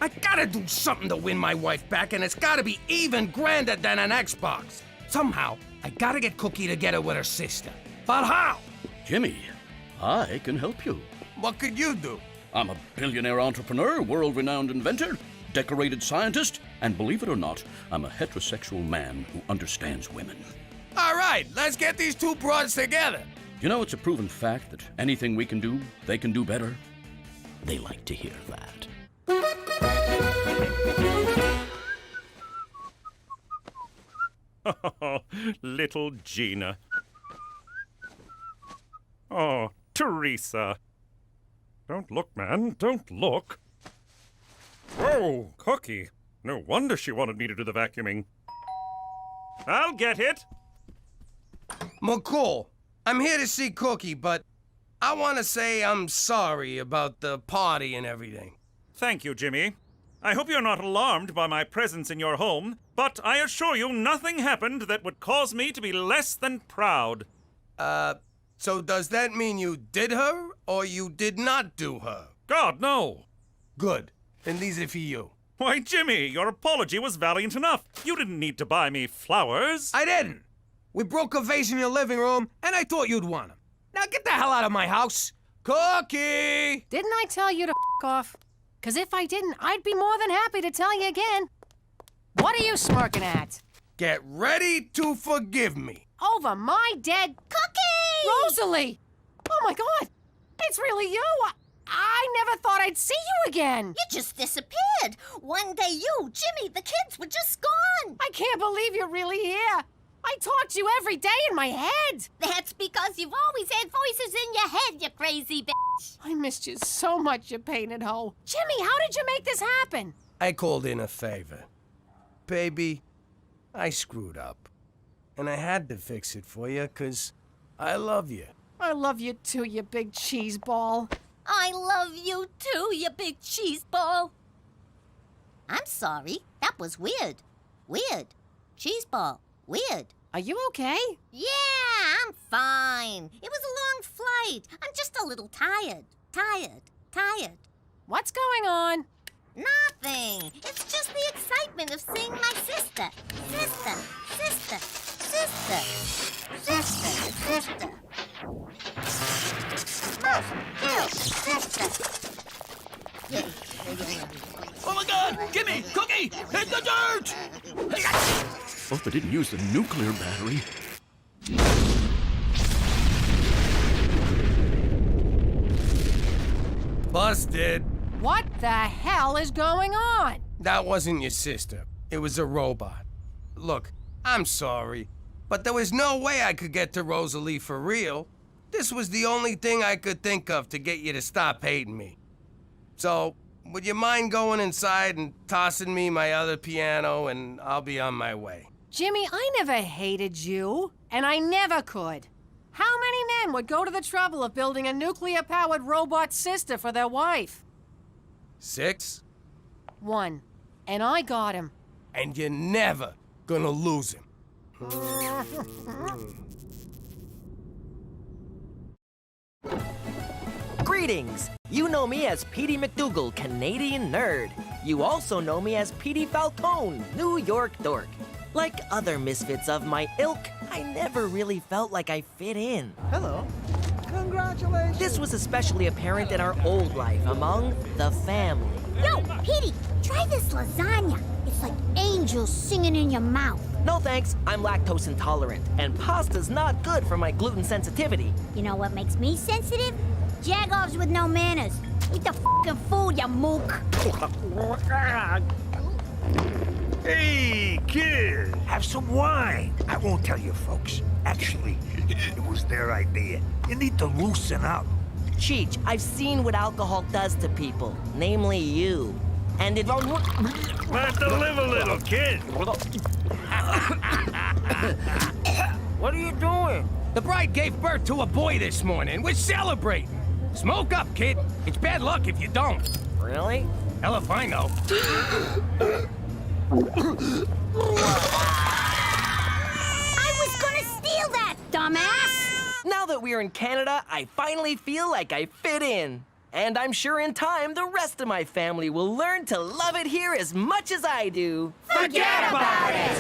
I gotta do something to win my wife back, and it's gotta be even grander than an Xbox. Somehow, I gotta get Cookie together with her sister. But how? Jimmy, I can help you. What could you do? I'm a billionaire entrepreneur, world-renowned inventor, decorated scientist, and believe it or not, I'm a heterosexual man who understands women. All right, let's get these two broads together. You know, it's a proven fact that anything we can do, they can do better. They like to hear that. Little Gina. Oh, Teresa. Don't look, man. Don't look. Whoa, Cookie. No wonder she wanted me to do the vacuuming. I'll get it. McCall, I'm here to see Cookie, but I want to say I'm sorry about the party and everything. Thank you, Jimmy. I hope you're not alarmed by my presence in your home, but I assure you nothing happened that would cause me to be less than proud. So does that mean you did her, or you did not do her? God, no. Good. Then these are for you. Why, Jimmy, your apology was valiant enough. You didn't need to buy me flowers. I didn't. We broke a vase in your living room, and I thought you'd want them. Now get the hell out of my house. Cookie! Didn't I tell you to f off? Because if I didn't, I'd be more than happy to tell you again. What are you smirking at? Get ready to forgive me. Over my dead... Cookie! Rosalie! Oh my God! It's really you! I never thought I'd see you again! You just disappeared. One day you, Jimmy, the kids were just gone. I can't believe you're really here. I talk to you every day in my head. That's because you've always had voices in your head, you crazy bitch. I missed you so much, you painted hoe. Jimmy, how did you make this happen? I called in a favor. Baby, I screwed up. And I had to fix it for you, 'cause I love you. I love you too, you big cheese ball. I love you too, you big cheese ball. I'm sorry. That was weird. Weird. Cheese ball. Weird. Are you okay? Yeah, I'm fine. It was a long flight. I'm just a little tired. Tired. What's going on? Nothing. It's just the excitement of seeing my sister. Sister. Oh my God! Jimmy! Cookie! Hit the dirt! Hope I didn't use the nuclear battery. Busted. What the hell is going on? That wasn't your sister. It was a robot. Look, I'm sorry, but there was no way I could get to Rosalie for real. This was the only thing I could think of to get you to stop hating me. So, would you mind going inside and tossing me my other piano, and I'll be on my way? Jimmy, I never hated you, and I never could. How many men would go to the trouble of building a nuclear-powered robot sister for their wife? 6? 1. And I got him. And you're never gonna lose him. Greetings! You know me as Petey McDougal, Canadian nerd. You also know me as Petey Falcone, New York dork. Like other misfits of my ilk, I never really felt like I fit in. Hello. Congratulations. This was especially apparent in our old life among the family. Yo, Petey, try this lasagna. It's like angels singing in your mouth. No thanks, I'm lactose intolerant, and pasta's not good for my gluten sensitivity. You know what makes me sensitive? Jagoffs with no manners. Eat the fucking food, you mook. Hey, kid, have some wine. I won't tell you folks. Actually, it was their idea. You need to loosen up. Cheech, I've seen what alcohol does to people, namely you. And it... Learn to live a little, kid. What are you doing? The bride gave birth to a boy this morning. We're celebrating. Smoke up, kid. It's bad luck if you don't. Really? Hell if I know. I was gonna steal that, dumbass! Now that we're in Canada, I finally feel like I fit in. And I'm sure in time the rest of my family will learn to love it here as much as I do. Forget about it!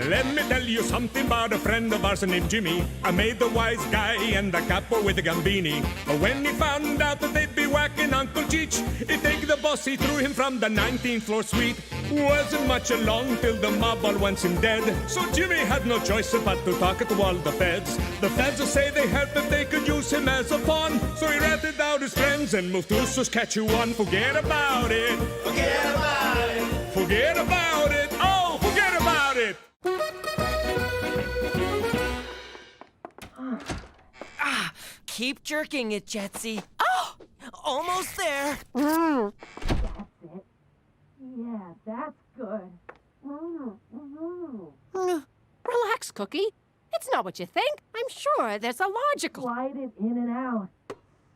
Let me tell you something about a friend of ours named Jimmy. I made the wise guy and the capo with the gambini. But when he found out that they'd be whacking Uncle Cheech, he'd take the boss, he threw him from the 19th floor suite. Wasn't much along till the mob all wants him dead. So Jimmy had no choice but to talk to all the feds. The feds say they heard that they could use him as a pawn. So he ratted out his friends and moved to Saskatchewan. Forget about it. Forget about it. Forget about it. Oh, forget about it. Keep jerking it, Jetsy. Oh! Almost there. That's it. Yeah, that's good. Relax, Cookie. It's not what you think. I'm sure there's a logical... Slide it in and out.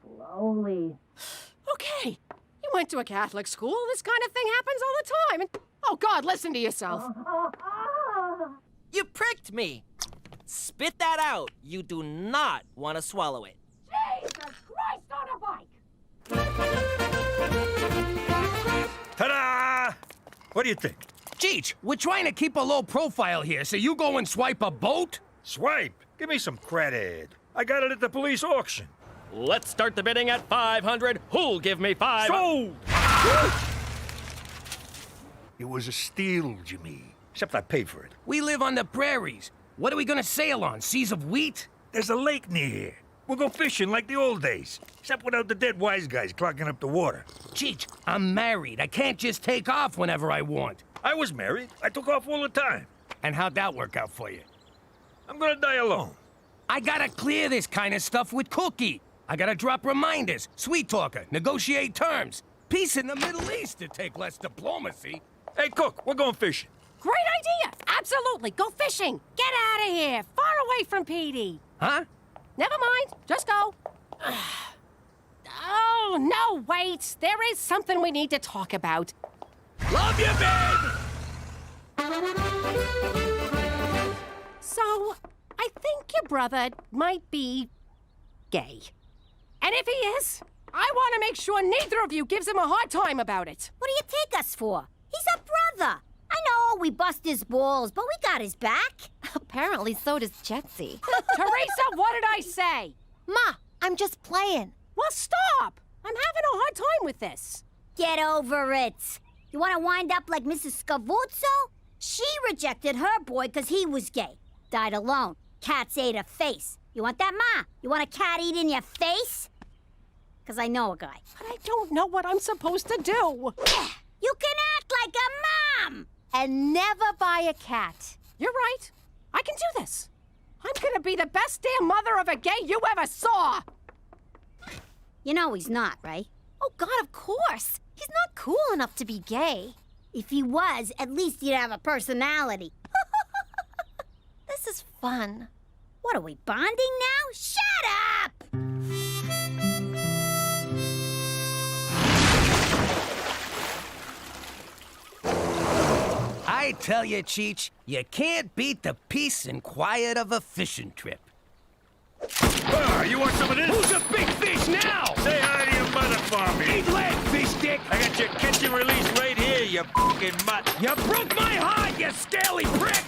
Slowly. Okay. You went to a Catholic school. This kind of thing happens all the time. And, oh, God, listen to yourself. You pricked me. Spit that out. You do not want to swallow it. Jesus Christ on a bike! Ta-da! What do you think? Cheech, we're trying to keep a low profile here, so you go and swipe a boat? Swipe? Give me some credit. I got it at the police auction. Let's start the bidding at 500. Who'll give me 5? Sold! It was a steal, Jimmy. Except I paid for it. We live on the prairies. What are we gonna sail on? Seas of wheat? There's a lake near here. We'll go fishing like the old days. Except without the dead wise guys clogging up the water. Cheech, I'm married. I can't just take off whenever I want. I was married. I took off all the time. And how'd that work out for you? I'm gonna die alone. I gotta clear this kind of stuff with Cookie. I gotta drop reminders, sweet talker, negotiate terms. Peace in the Middle East to take less diplomacy. Hey, Cook, we're going fishing. Great idea! Absolutely! Go fishing! Get out of here! Far away from Petey! Huh? Never mind. Just go. Oh, no, wait. There is something we need to talk about. Love you, babe! So, I think your brother might be gay. And if he is, I want to make sure neither of you gives him a hard time about it. What do you take us for? He's a brother. I know we bust his balls, but we got his back. Apparently, so does Jetsy. Teresa, what did I say? Ma, I'm just playing. Well, stop! I'm having a hard time with this. Get over it. You want to wind up like Mrs. Scavuzzo? She rejected her boy because he was gay. Died alone. Cats ate her face. You want that, Ma? You want a cat eat in your face? Because I know a guy. But I don't know what I'm supposed to do. You can act like a mom! And never buy a cat. You're right. I can do this. I'm gonna be the best damn mother of a gay you ever saw! You know he's not, right? Oh, God, of course. He's not cool enough to be gay. If he was, at least he'd have a personality. This is fun. What, are we bonding now? Shut up! I tell you, Cheech, you can't beat the peace and quiet of a fishing trip. You want some of this? Who's a big fish now? Say hi to your mother for me. Eat leg, fish dick! I got your catch and release right here, you fucking mutt. You broke my heart, you scaly prick!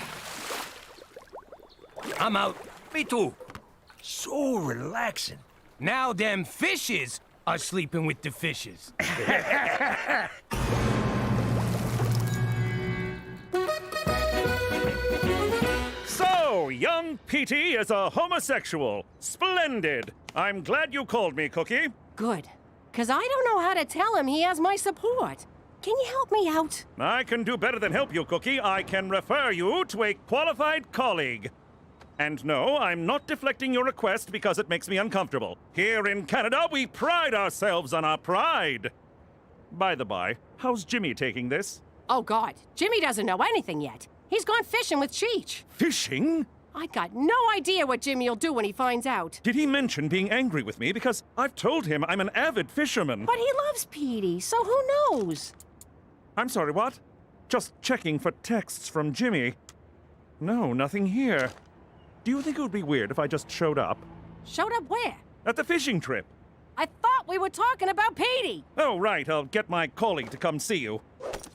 I'm out. Me too. So relaxing. Now them fishes are sleeping with the fishes. So, young Petey is a homosexual. Splendid. I'm glad you called me, Cookie. Good. Because I don't know how to tell him he has my support. Can you help me out? I can do better than help you, Cookie. I can refer you to a qualified colleague. And no, I'm not deflecting your request because it makes me uncomfortable. Here in Canada, we pride ourselves on our pride. By the by, how's Jimmy taking this? Oh, God. Jimmy doesn't know anything yet. He's gone fishing with Cheech. Fishing? I got no idea what Jimmy'll do when he finds out. Did he mention being angry with me? Because I've told him I'm an avid fisherman. But he loves Petey, so who knows? I'm sorry, what? Just checking for texts from Jimmy. No, nothing here. Do you think it would be weird if I just showed up? Showed up where? At the fishing trip. I thought thought we were talking about Petey. Oh, right. I'll get my colleague to come see you.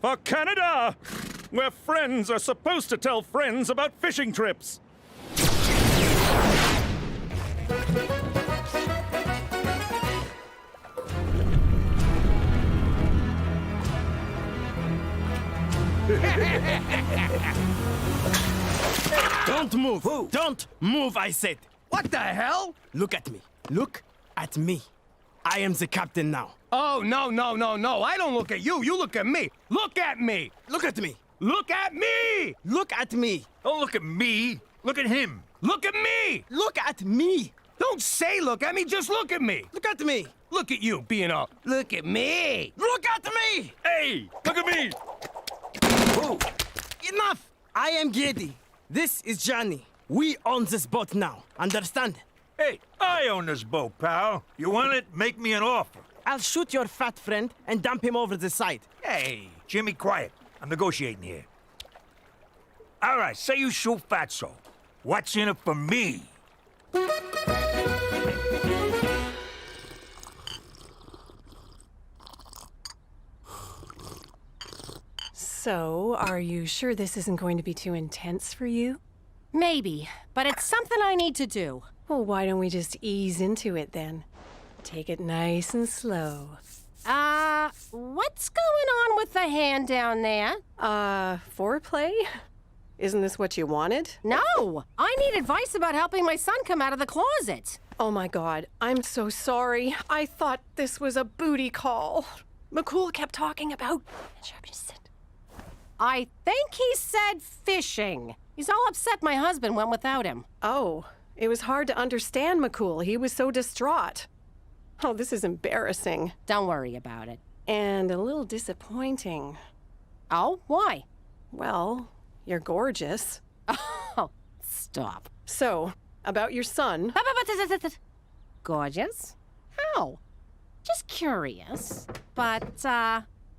For Canada, where friends are supposed to tell friends about fishing trips. Don't move! Don't move, I said! What the hell? Look at me. Look at me. I am the captain now. Oh, no, no, no, no. I don't look at you. You look at me. Look at me. Look at me. Look at me. Look at me. Don't look at me. Look at him. Look at me. Look at me. Don't say look at me. Just look at me. Look at me. Look at you being all, look at me. Look at me. Hey, look at me. Oh, enough. I am Gedi. This is Johnny. We own this boat now. Understand? Hey, I own this boat, pal. You want it? Make me an offer. I'll shoot your fat friend and dump him over the side. Hey, Jimmy, quiet. I'm negotiating here. All right, say you shoot Fatso. What's in it for me? So, are you sure this isn't going to be too intense for you? Maybe, but it's something I need to do. Well, why don't we just ease into it then? Take it nice and slow. What's going on with the hand down there? Foreplay? Isn't this what you wanted? No! I need advice about helping my son come out of the closet. Oh my God, I'm so sorry. I thought this was a booty call. McCool kept talking about... I think he said fishing. He's all upset my husband went without him. Oh, it was hard to understand McCool. He was so distraught. Oh, this is embarrassing. Don't worry about it. And a little disappointing. Oh, why? Well, you're gorgeous. Oh, stop. So, about your son. Gorgeous? How? Just curious. But,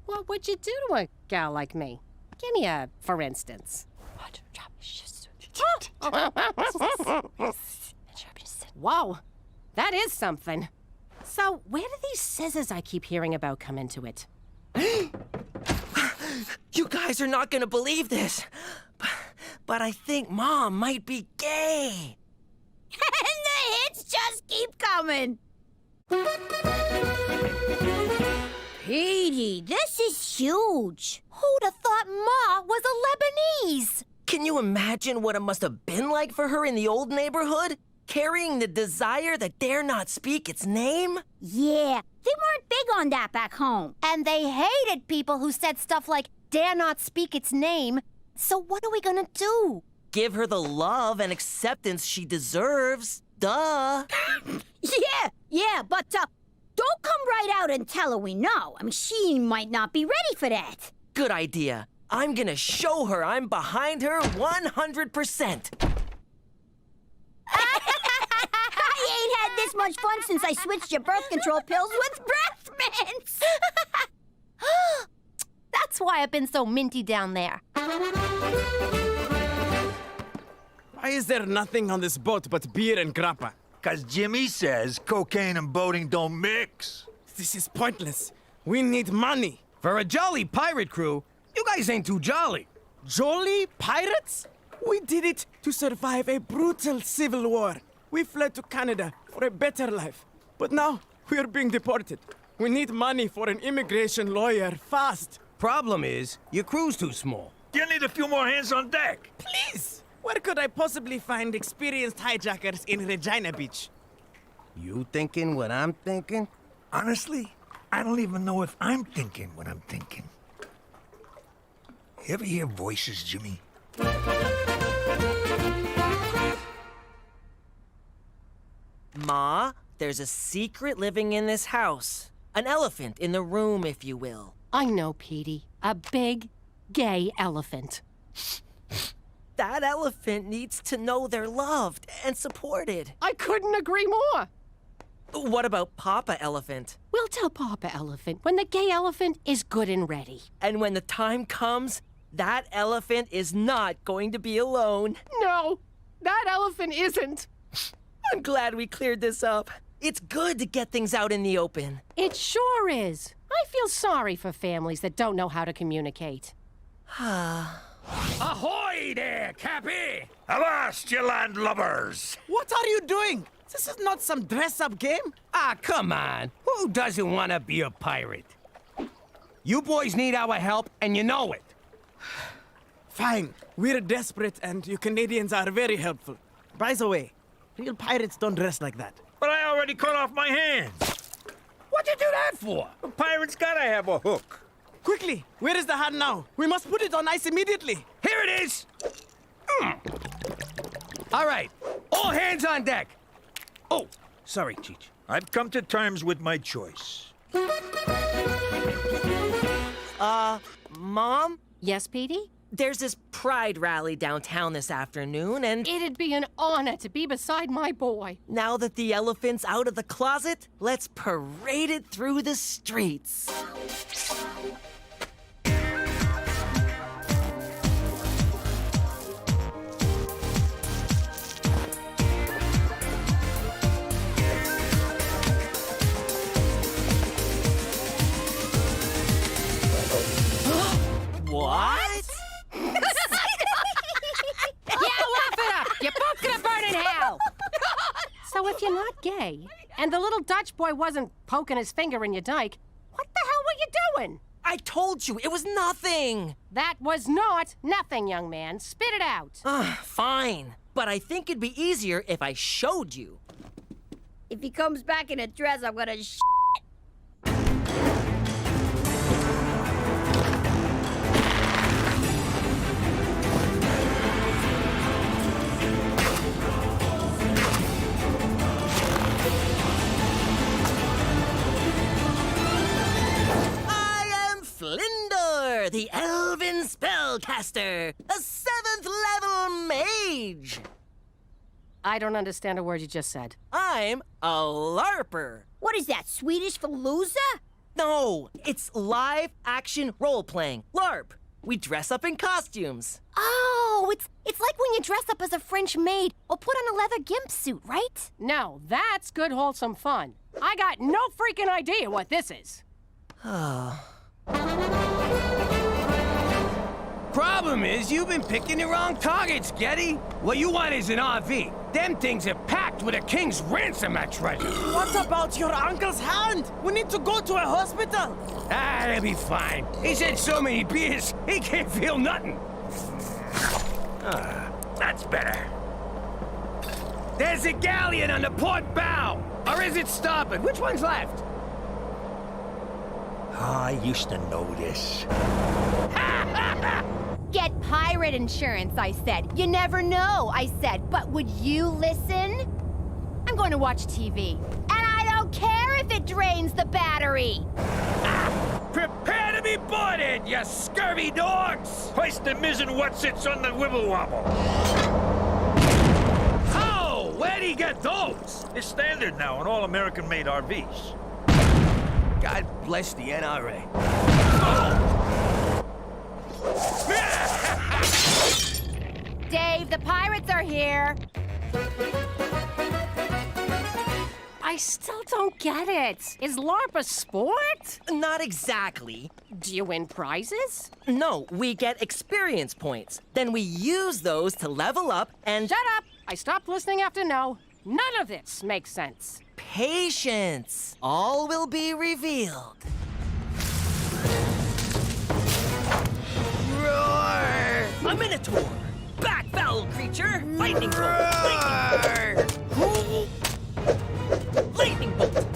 what would you do to a gal like me? Give me a for instance. Whoa, that is something. So, where do these scissors I keep hearing about come into it? You guys are not gonna believe this, but I think Mom might be gay. And the hits just keep coming. Petey, this is huge. Who'd have thought Ma was a Lebanese? Can you imagine what it must have been like for her in the old neighborhood? Carrying the desire that dare not speak its name? Yeah, they weren't big on that back home. And they hated people who said stuff like, dare not speak its name. So what are we gonna do? Give her the love and acceptance she deserves. Duh. Yeah, but don't come right out and tell her we know. I mean, she might not be ready for that. Good idea. I'm gonna show her I'm behind her 100%. I ain't had this much fun since I switched your birth control pills with breath mints. That's why I've been so minty down there. Why is there nothing on this boat but beer and grappa? 'Cause Jimmy says cocaine and boating don't mix. This is pointless. We need money. For a jolly pirate crew, you guys ain't too jolly. Jolly pirates? We did it to survive a brutal civil war. We fled to Canada for a better life. But now, we are being deported. We need money for an immigration lawyer, fast. Problem is, your crew's too small. You need a few more hands on deck. Please! Where could I possibly find experienced hijackers in Regina Beach? You thinking what I'm thinking? Honestly, I don't even know if I'm thinking what I'm thinking. You ever hear voices, Jimmy? Ma, there's a secret living in this house. An elephant in the room, if you will. I know, Petey. A big, gay elephant. That elephant needs to know they're loved and supported. I couldn't agree more. What about Papa Elephant? We'll tell Papa Elephant when the gay elephant is good and ready. And when the time comes, that elephant is not going to be alone. No, that elephant isn't. I'm glad we cleared this up. It's good to get things out in the open. It sure is. I feel sorry for families that don't know how to communicate. Ahoy there, Cappy! Avast, you landlubbers! What are you doing? This is not some dress-up game. Ah, come on. Who doesn't want to be a pirate? You boys need our help, and you know it. Fine. We're desperate, and you Canadians are very helpful. By the way, real pirates don't dress like that. But I already cut off my hands. What'd you do that for? A pirate's gotta have a hook. Quickly, where is the hat now? We must put it on ice immediately. Here it is. All right, all hands on deck. Oh, sorry, Cheech. I've come to terms with my choice. Mom? Yes, Petey? There's this pride rally downtown this afternoon, and It'd be an honor to be beside my boy. now that the elephant's out of the closet, let's parade it through the streets. What? Yeah, laugh it up! You're both gonna burn in hell! So if you're not gay, and the little Dutch boy wasn't poking his finger in your dike, what the hell were you doing? I told you, it was nothing. That was not nothing, young man. Spit it out. Fine. But I think it'd be easier if I showed you. If he comes back in a dress, I'm gonna Flinder, the elven spellcaster, a 7th level mage. I don't understand a word you just said. I'm a LARPer. What is that, Swedish for loser? No, it's live action role playing. LARP. We dress up in costumes. Oh, it's like when you dress up as a French maid or put on a leather gimp suit, right? No, that's good, wholesome fun. I got no freaking idea what this is. Problem is, you've been picking the wrong targets, Getty. What you want is an RV. Them things are packed with a king's ransom at treasure. What about your uncle's hand? We need to go to a hospital. Ah, they'll be fine. He's had so many beers, he can't feel nothing. That's better. There's a galleon on the port bow. Or is it starboard? Which one's left? I used to know this. Get pirate insurance, I said. You never know, I said. But would you listen? I'm going to watch TV. And I don't care if it drains the battery. Prepare to be boarded, you scurvy dogs! Hoist the mizzen whatsits on the wibble wobble. Oh, where'd he get those? It's standard now on all American-made RVs. God bless the NRA. Dave, the pirates are here. I still don't get it. Is LARP a sport? Not exactly. Do you win prizes? No, we get experience points. Then we use those to level up and... Shut up! I stopped listening after no. None of this makes sense. Patience. All will be revealed. Roar! A minotaur! Back, foul creature! Lightning bolt! Lightning bolt!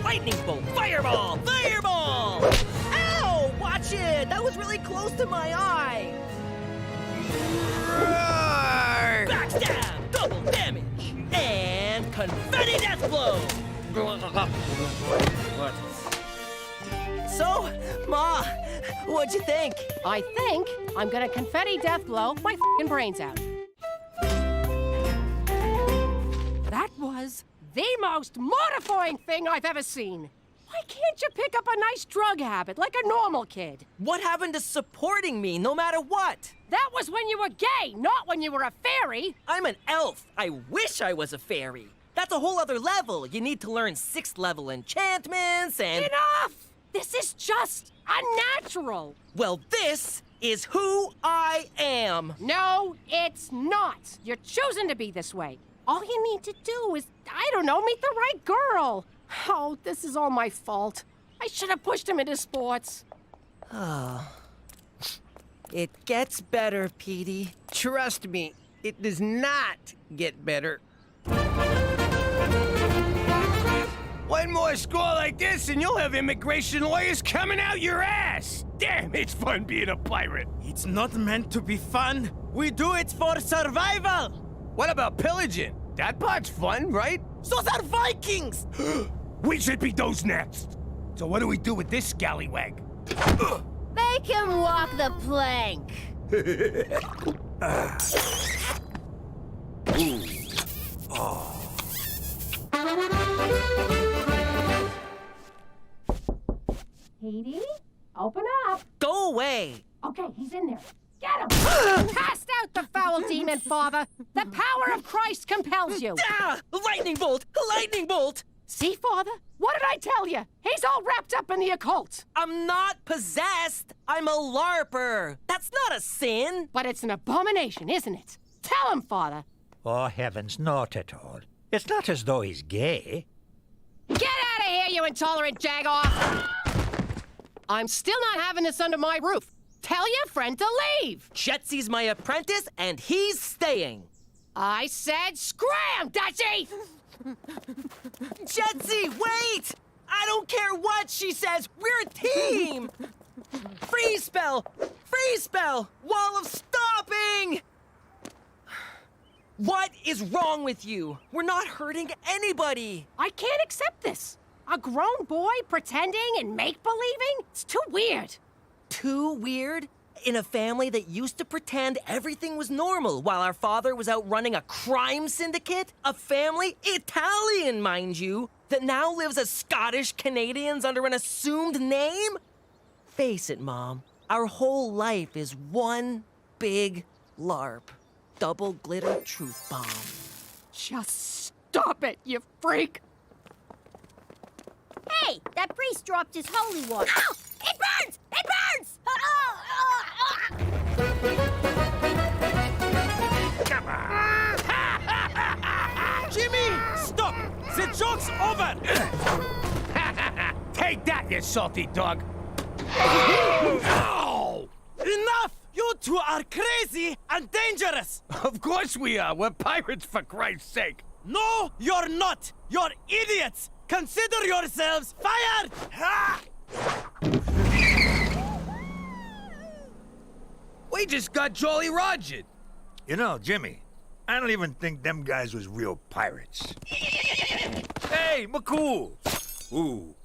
Lightning bolt! Fireball! Fireball! Ow! Watch it! That was really close to my eye! Roar! Backstab! Double damage! And confetti death blow! So, Ma, what'd you think? I think I'm gonna confetti death blow my f***ing brains out. That was the most mortifying thing I've ever seen. Why can't you pick up a nice drug habit like a normal kid? What happened to supporting me no matter what? That was when you were gay, not when you were a fairy. I'm an elf. I wish I was a fairy. That's a whole other level. You need to learn 6th level enchantments and... Enough! This is just unnatural. Well, this is who I am. No, it's not. You're choosing to be this way. All you need to do is, I don't know, meet the right girl. Oh, this is all my fault. I should have pushed him into sports. Oh. It gets better, Petey. Trust me, it does not get better. One more score like this and you'll have immigration lawyers coming out your ass. Damn, it's fun being a pirate. It's not meant to be fun. We do it for survival. What about pillaging? That part's fun, right? Those are Vikings! We should be those next. So what do we do with this scallywag? Make him walk the plank. Petey, open up. Go away. Okay, he's in there. Get him! Cast out the foul demon, Father. The power of Christ compels you. Ah! Lightning bolt! Lightning bolt! See, Father? What did I tell you? He's all wrapped up in the occult. I'm not possessed. I'm a LARPer. That's not a sin. But it's an abomination, isn't it? Tell him, Father. Oh, heavens, not at all. It's not as though he's gay. Get out of here, you intolerant jagoff! I'm still not having this under my roof. Tell your friend to leave. Jetsy's my apprentice, and he's staying. I said scram, Dutchie! Jetsy, wait! I don't care what she says. We're a team! Freeze spell! Freeze spell! Wall of stopping! What is wrong with you? We're not hurting anybody. I can't accept this. A grown boy pretending and make-believing? It's too weird. Too weird? In a family that used to pretend everything was normal while our father was out running a crime syndicate? A family, Italian, mind you, that now lives as Scottish Canadians under an assumed name? Face it, Mom. Our whole life is one big LARP. Double glitter truth bomb. Just stop it, you freak! Hey, that priest dropped his holy water. Ow! It burns! It burns! Come on! Jimmy, stop! The joke's over! Take that, you salty dog! Ow! Enough! You two are crazy and dangerous! Of course we are. We're pirates, for Christ's sake. No, you're not! You're idiots! Consider yourselves fired! Ha! We just got Jolly Rogered. You know, Jimmy, I don't even think them guys was real pirates. Hey, McCool! Ooh.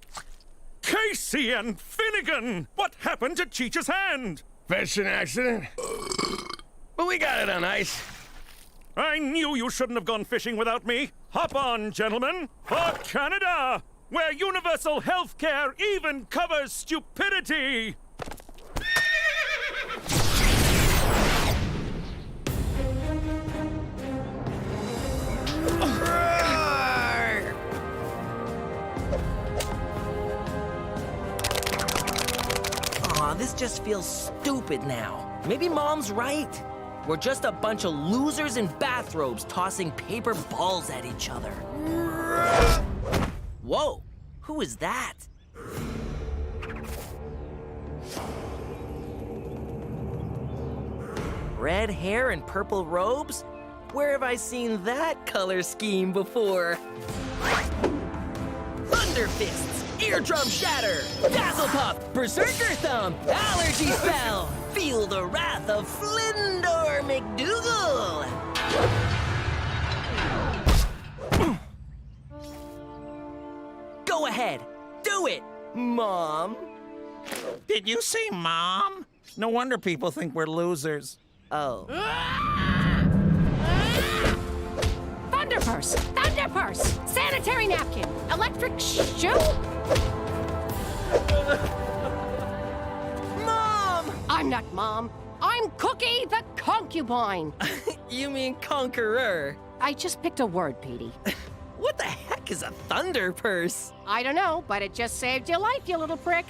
Casey and Finnegan! What happened to Cheech's hand? Fishing accident. But we got it on ice. I knew you shouldn't have gone fishing without me. Hop on, gentlemen, for Canada, where universal health care even covers stupidity. Aw, this just feels stupid now. Maybe Mom's right. We're just a bunch of losers in bathrobes tossing paper balls at each other. Whoa, who is that? Red hair and purple robes? Where have I seen that color scheme before? Thunder fists, eardrum shatter, dazzle puff, berserker thumb, allergy spell. Feel the wrath of Flindor McDougal. Go ahead, do it, Mom. Did you say Mom? No wonder people think we're losers. Oh. Thunder purse, sanitary napkin, electric shoe. Mom! I'm not Mom. I'm Cookie the concubine. You mean conqueror? I just picked a word, Petey. What the heck is a thunder purse? I don't know, but it just saved your life, you little prick.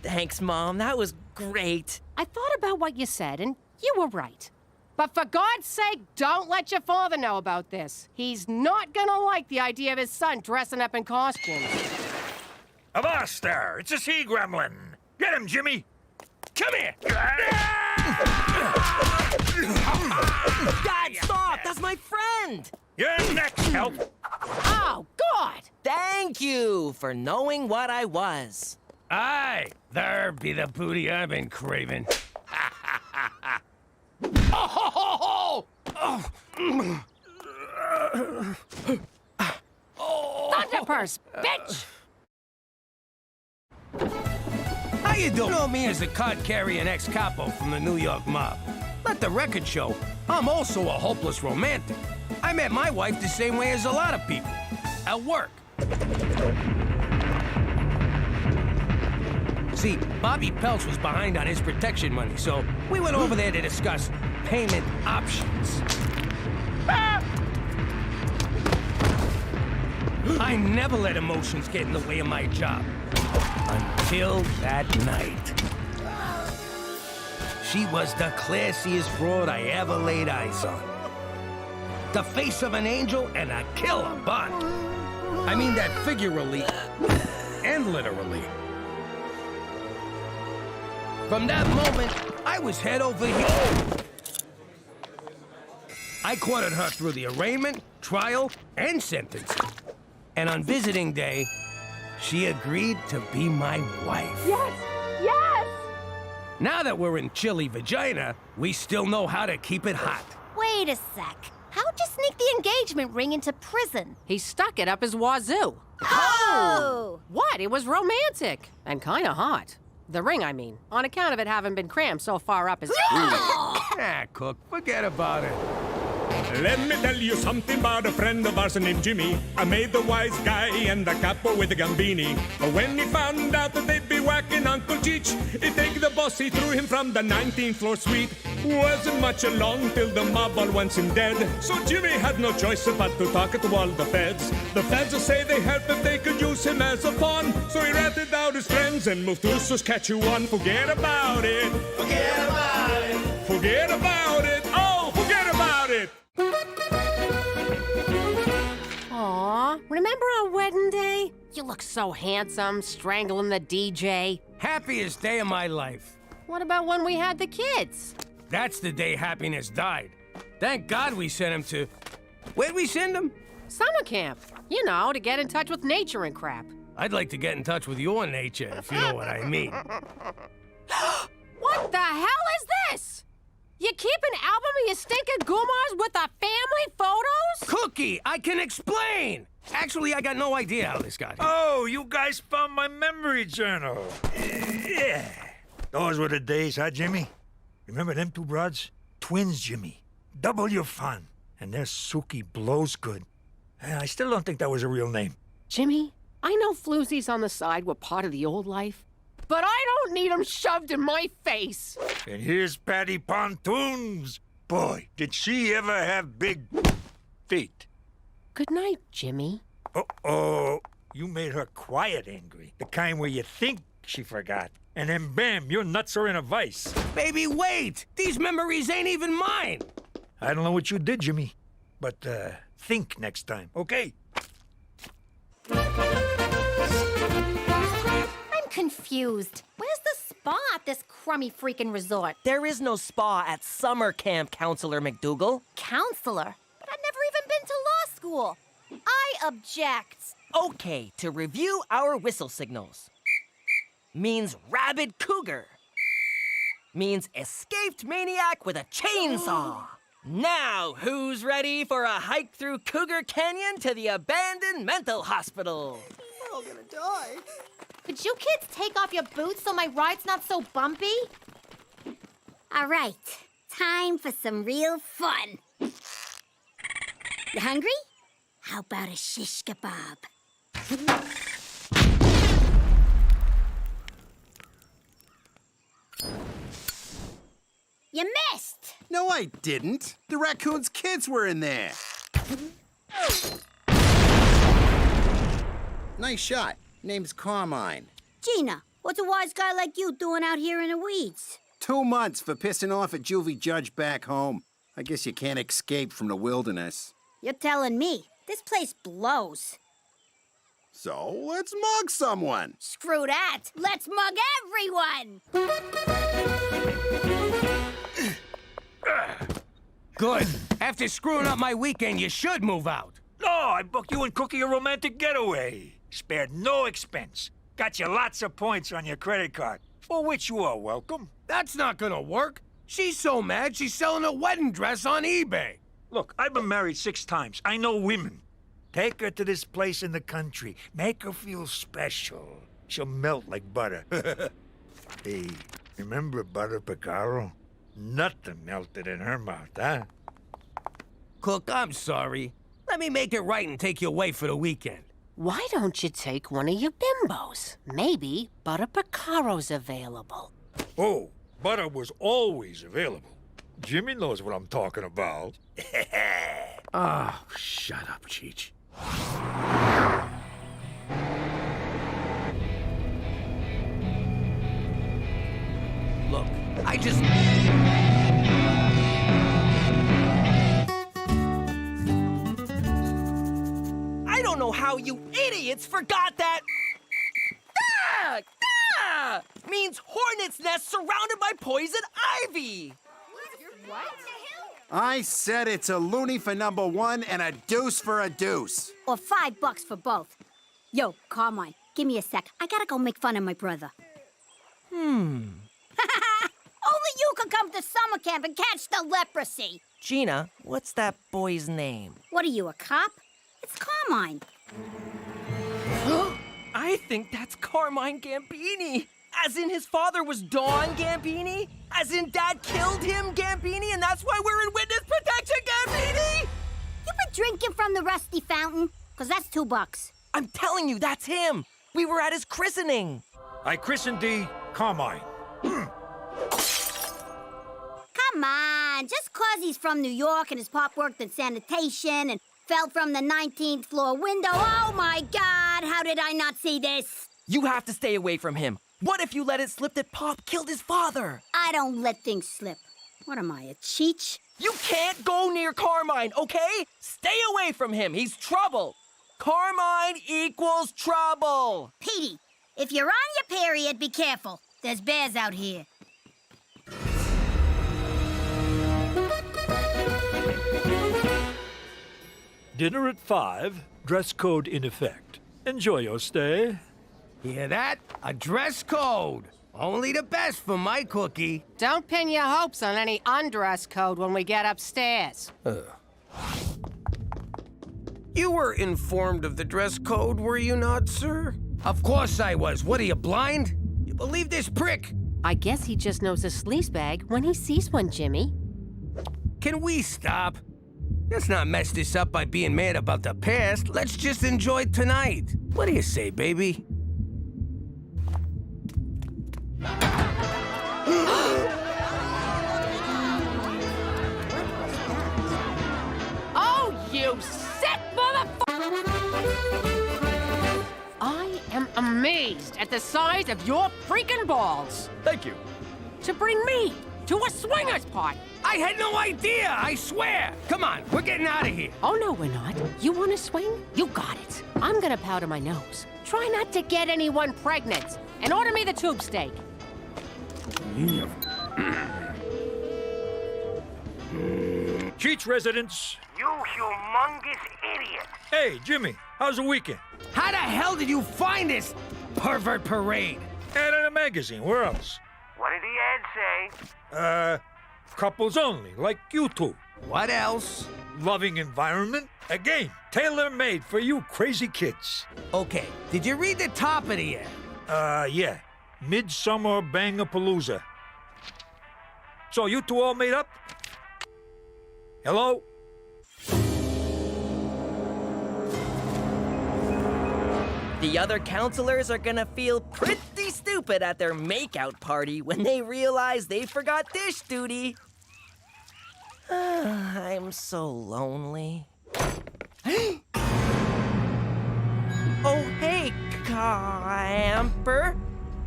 Thanks, Mom. That was great. I thought about what you said, and you were right. But for God's sake, don't let your father know about this. He's not gonna like the idea of his son dressing up in costumes. Avast there! It's a sea gremlin! Get him, Jimmy! Come here! Dad, stop! That's my friend! You're next, help! Oh, God! Thank you for knowing what I was. Aye, there be the booty I've been craving. Thunder purse, bitch! How you doing? You know me as a card-carrying ex-capo from the New York mob. Let the record show, I'm also a hopeless romantic. I met my wife the same way as a lot of people. At work. See, Bobby Peltz was behind on his protection money, so we went over there to discuss payment options. I never let emotions get in the way of my job. Until that night. She was the classiest broad I ever laid eyes on. The face of an angel and a killer butt. I mean that figuratively and literally. From that moment, I was head over heels. I courted her through the arraignment, trial, and sentencing. And on visiting day, she agreed to be my wife. Yes! Yes! Now that we're in chilly vagina, we still know how to keep it hot. Wait a sec. How'd you sneak the engagement ring into prison? He stuck it up his wazoo. Oh! What? It was romantic. And kinda hot. The ring, I mean. On account of it having been crammed so far up his... Ah, Cook, forget about it. Let me tell you something about a friend of ours named Jimmy. I made the wise guy and the capo with the gambini. But when he found out that they'd be whacking Uncle Cheech, he take the boss, he threw him from the 19th floor suite. Wasn't much along till the mob all wants him dead. So Jimmy had no choice but to talk to all the feds. The feds say they heard that they could use him as a pawn. So he ratted out his friends and moved to Saskatchewan. Forget about it. Forget about it. Forget about it. Oh, forget about it. Aw, remember our wedding day? You look so handsome, strangling the DJ. Happiest day of my life. What about when we had the kids? That's the day happiness died. Thank God we sent him to... Where'd we send him? Summer camp. You know, to get in touch with nature and crap. I'd like to get in touch with your nature, if you know what I mean. What the hell is this? You keep an album of your stinking goomars with the family photos? Cookie, I can explain! Actually, I got no idea how this got here. Oh, you guys found my memory journal. Yeah. Those were the days, huh, Jimmy? Remember them two broads? Twins, Jimmy. Double your fun. And their Suki blows good. I still don't think that was a real name. Jimmy, I know floozies on the side were part of the old life, but I don't need them shoved in my face. And here's Patty Pontoons. Boy, did she ever have big feet. Good night, Jimmy. Uh-oh. You made her quiet angry. The kind where you think she forgot. And then bam, your nuts are in a vice. Baby, wait! These memories ain't even mine! I don't know what you did, Jimmy. But, think next time, okay? I'm confused. Where's the spa at this crummy freaking resort? There is no spa at summer camp, Counselor McDougal. Counselor? But I've never even been to law school. I object. Okay, to review our whistle signals. Means rabid cougar. Means escaped maniac with a chainsaw. Now, who's ready for a hike through Cougar Canyon to the abandoned mental hospital? We're all gonna die. Could you kids take off your boots so my ride's not so bumpy? All right, time for some real fun. You hungry? How about a shish kebab? You missed! No, I didn't. The raccoon's kids were in there. Nice shot. Name's Carmine. Gina, what's a wise guy like you doing out here in the weeds? 2 months for pissing off a juvie judge back home. I guess you can't escape from the wilderness. You're telling me. This place blows. So let's mug someone. Screw that. Let's mug everyone. Good. After screwing up my weekend, you should move out. No, I booked you and Cookie a romantic getaway. Spared no expense. Got you lots of points on your credit card, for which you are welcome. That's not gonna work. She's so mad she's selling a wedding dress on eBay. Look, I've been married 6 times. I know women. Take her to this place in the country. Make her feel special. She'll melt like butter. Hey, remember Butter Picaro? Nothing melted in her mouth, huh? Cook, I'm sorry. Let me make it right and take you away for the weekend. Why don't you take one of your bimbos? Maybe Butter Picaro's available. Oh, butter was always available. Jimmy knows what I'm talking about. Oh, shut up, Cheech. Look, I just... I don't know how you idiots forgot that... Ah! Ah! Means hornet's nest surrounded by poison ivy. What? I said it's a loony for number 1 and a deuce for a deuce. Or $5 for both. Yo, Carmine, give me a sec. I gotta go make fun of my brother. Only you can come to summer camp and catch the leprosy. Gina, what's that boy's name? What are you, a cop? It's Carmine. I think that's Carmine Gambini. As in his father was Don Gambini? As in Dad killed him, Gambini, and that's why we're in witness protection, Gambini? You been drinking from the rusty fountain? 'Cause that's $2. I'm telling you, that's him. We were at his christening. I christened thee Carmine. Come on, just 'cause he's from New York and his pop worked in sanitation and fell from the 19th floor window. Oh my God, how did I not see this? You have to stay away from him. What if you let it slip that Pop killed his father? I don't let things slip. What am I, a cheech? You can't go near Carmine, okay? Stay away from him. He's trouble. Carmine equals trouble. Petey, if you're on your period, be careful. There's bears out here. Dinner at 5, dress code in effect. Enjoy your stay. Hear that? A dress code. Only the best for my Cookie. Don't pin your hopes on any undress code when we get upstairs. You were informed of the dress code, were you not, sir? Of course I was. What are you, blind? You believe this prick? I guess he just knows a sleaze bag when he sees one, Jimmy. Can we stop? Let's not mess this up by being mad about the past. Let's just enjoy tonight. What do you say, baby? Oh, you sick motherfucker! I am amazed at the size of your freaking balls. Thank you. To bring me to a swingers party. I had no idea, I swear. Come on, we're getting out of here. Oh, no, we're not. You want to swing? You got it. I'm gonna powder my nose. Try not to get anyone pregnant. And order me the tube steak. Cheech residents. You humongous idiot. Hey, Jimmy, how's the weekend? How the hell did you find this pervert parade? Ad in a magazine, where else? What did the ad say? Couples only, like you two. What else? Loving environment. Again, tailor-made for you crazy kids. Okay, did you read the top of the ad? Yeah. Midsummer Bangapalooza. So you two all made up? Hello? The other counselors are gonna feel pretty stupid at their makeout party when they realize they forgot dish duty. I'm so lonely. Oh, hey, Camper?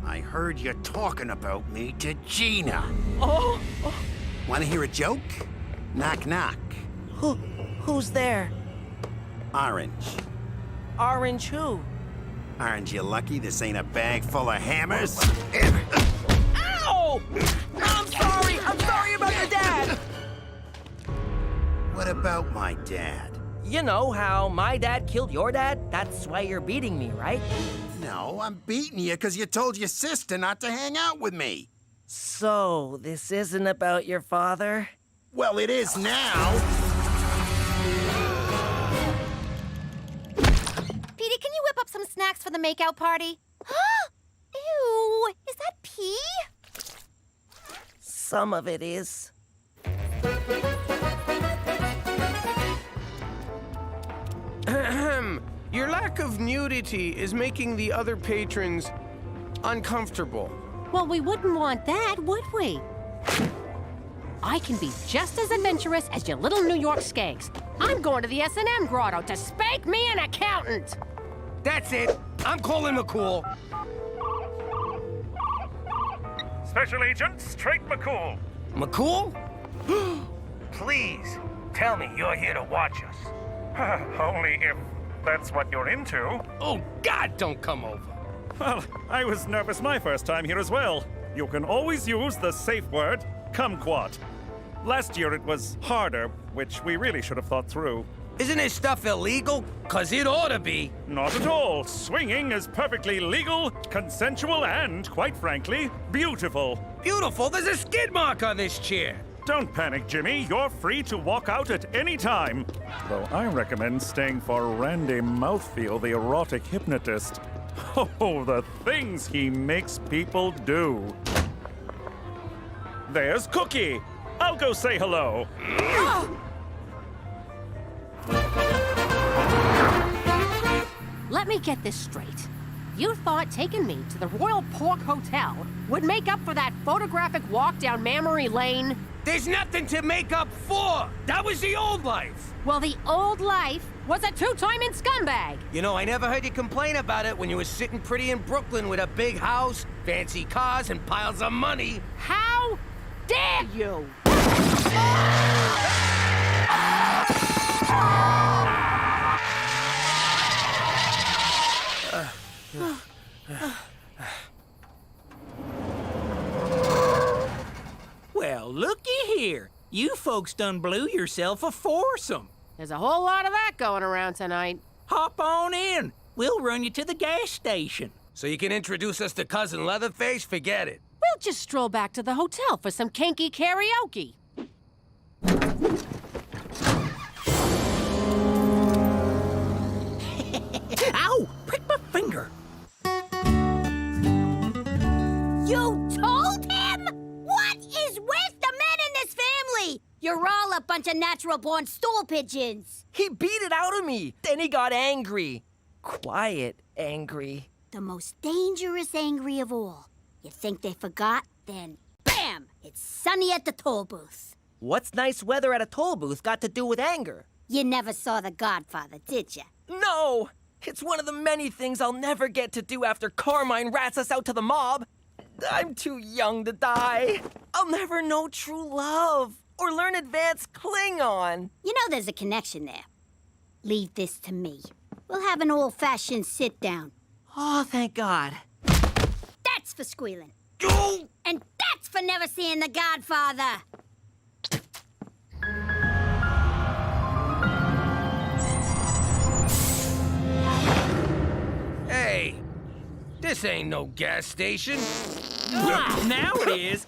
I heard you talking about me to Gina. Oh, Want to hear a joke? Knock, knock. who's there? Orange. Orange who? Aren't you lucky this ain't a bag full of hammers? Ow! I'm sorry about your dad! What about my dad? You know how my dad killed your dad? That's why you're beating me, right? No, I'm beating you because you told your sister not to hang out with me. So, this isn't about your father? Well, it is now. Petey, can you whip up some snacks for the makeout party? Ew, is that pee? Some of it is. Your lack of nudity is making the other patrons uncomfortable. Well, we wouldn't want that, would we? I can be just as adventurous as your little New York skanks. I'm going to the S&M grotto to spank me an accountant. That's it. I'm calling McCool. Special Agent Straight McCool. McCool? Please, tell me you're here to watch us. Only if that's what you're into. Oh, God, don't come over. Well, I was nervous my first time here as well. You can always use the safe word, kumquat. Last year it was harder, which we really should have thought through. Isn't this stuff illegal? 'Cause it ought to be. Not at all. Swinging is perfectly legal, consensual, and, quite frankly, beautiful. Beautiful? There's a skid mark on this chair. Don't panic, Jimmy. You're free to walk out at any time. Though I recommend staying for Randy Mouthfeel, the erotic hypnotist. Oh, the things he makes people do. There's Cookie. I'll go say hello. Let me get this straight. You thought taking me to the Royal Pork Hotel would make up for that photographic walk down Memory Lane? There's nothing to make up for. That was the old life. Well, the old life was a two-timing scumbag. You know, I never heard you complain about it when you were sitting pretty in Brooklyn with a big house, fancy cars, and piles of money. How dare you? Well, looky here. You folks done blew yourself a foursome. There's a whole lot of that going around tonight. Hop on in. We'll run you to the gas station. So you can introduce us to Cousin Leatherface? Forget it. We'll just stroll back to the hotel for some kinky karaoke. Ow! Prick my finger. You told him? What is with the men in this family? You're all a bunch of natural-born stool pigeons. He beat it out of me. Then he got angry. Quiet angry. The most dangerous angry of all. You think they forgot? Then, bam! It's sunny at the toll booth. What's nice weather at a toll booth got to do with anger? You never saw The Godfather, did you? No! It's one of the many things I'll never get to do after Carmine rats us out to the mob. I'm too young to die. I'll never know true love or learn advanced Klingon. You know there's a connection there. Leave this to me. We'll have an old-fashioned sit-down. Oh, thank God. That's for squealing. And that's for never seeing The Godfather. Hey, this ain't no gas station. Now it is.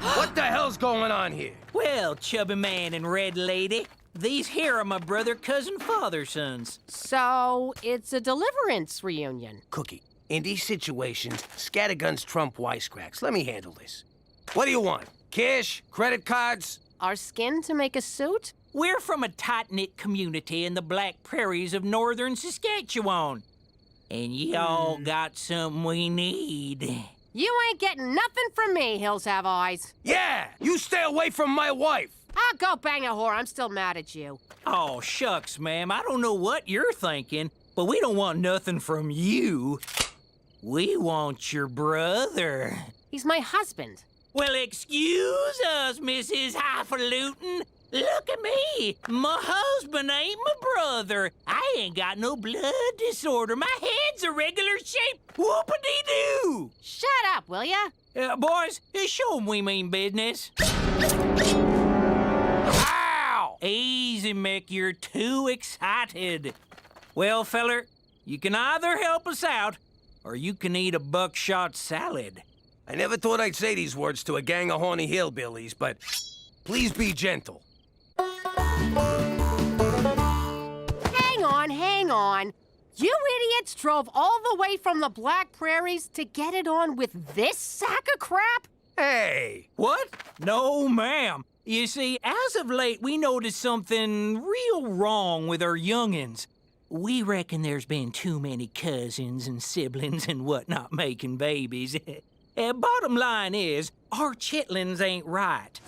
What the hell's going on here? Well, chubby man and red lady, these here are my brother, cousin, father sons. So, it's a deliverance reunion. Cookie, in these situations, scatterguns trump wisecracks. Let me handle this. What do you want? Cash? Credit cards? Our skin to make a suit? We're from a tight-knit community in the Black Prairies of northern Saskatchewan. And y'all got something we need. You ain't getting nothing from me, Hills Have Eyes. Yeah! You stay away from my wife! I'll go bang a whore. I'm still mad at you. Oh, shucks, ma'am. I don't know what you're thinking, but we don't want nothing from you. We want your brother. He's my husband. Well, excuse us, Mrs. Highfalutin. Look at me. My husband ain't my brother. I ain't got no blood disorder. My head's a regular shape. Whoop-a-dee-doo. Shut up, will ya? Boys, show 'em we mean business. Ow! Easy, Mick. You're too excited. Well, feller, you can either help us out, or you can eat a buckshot salad. I never thought I'd say these words to a gang of horny hillbillies, but please be gentle. Hang on. You idiots drove all the way from the Black Prairies to get it on with this sack of crap? Hey! What? No, ma'am. You see, as of late, we noticed something real wrong with our youngins. We reckon there's been too many cousins and siblings and whatnot making babies. Bottom line is, our chitlins ain't right.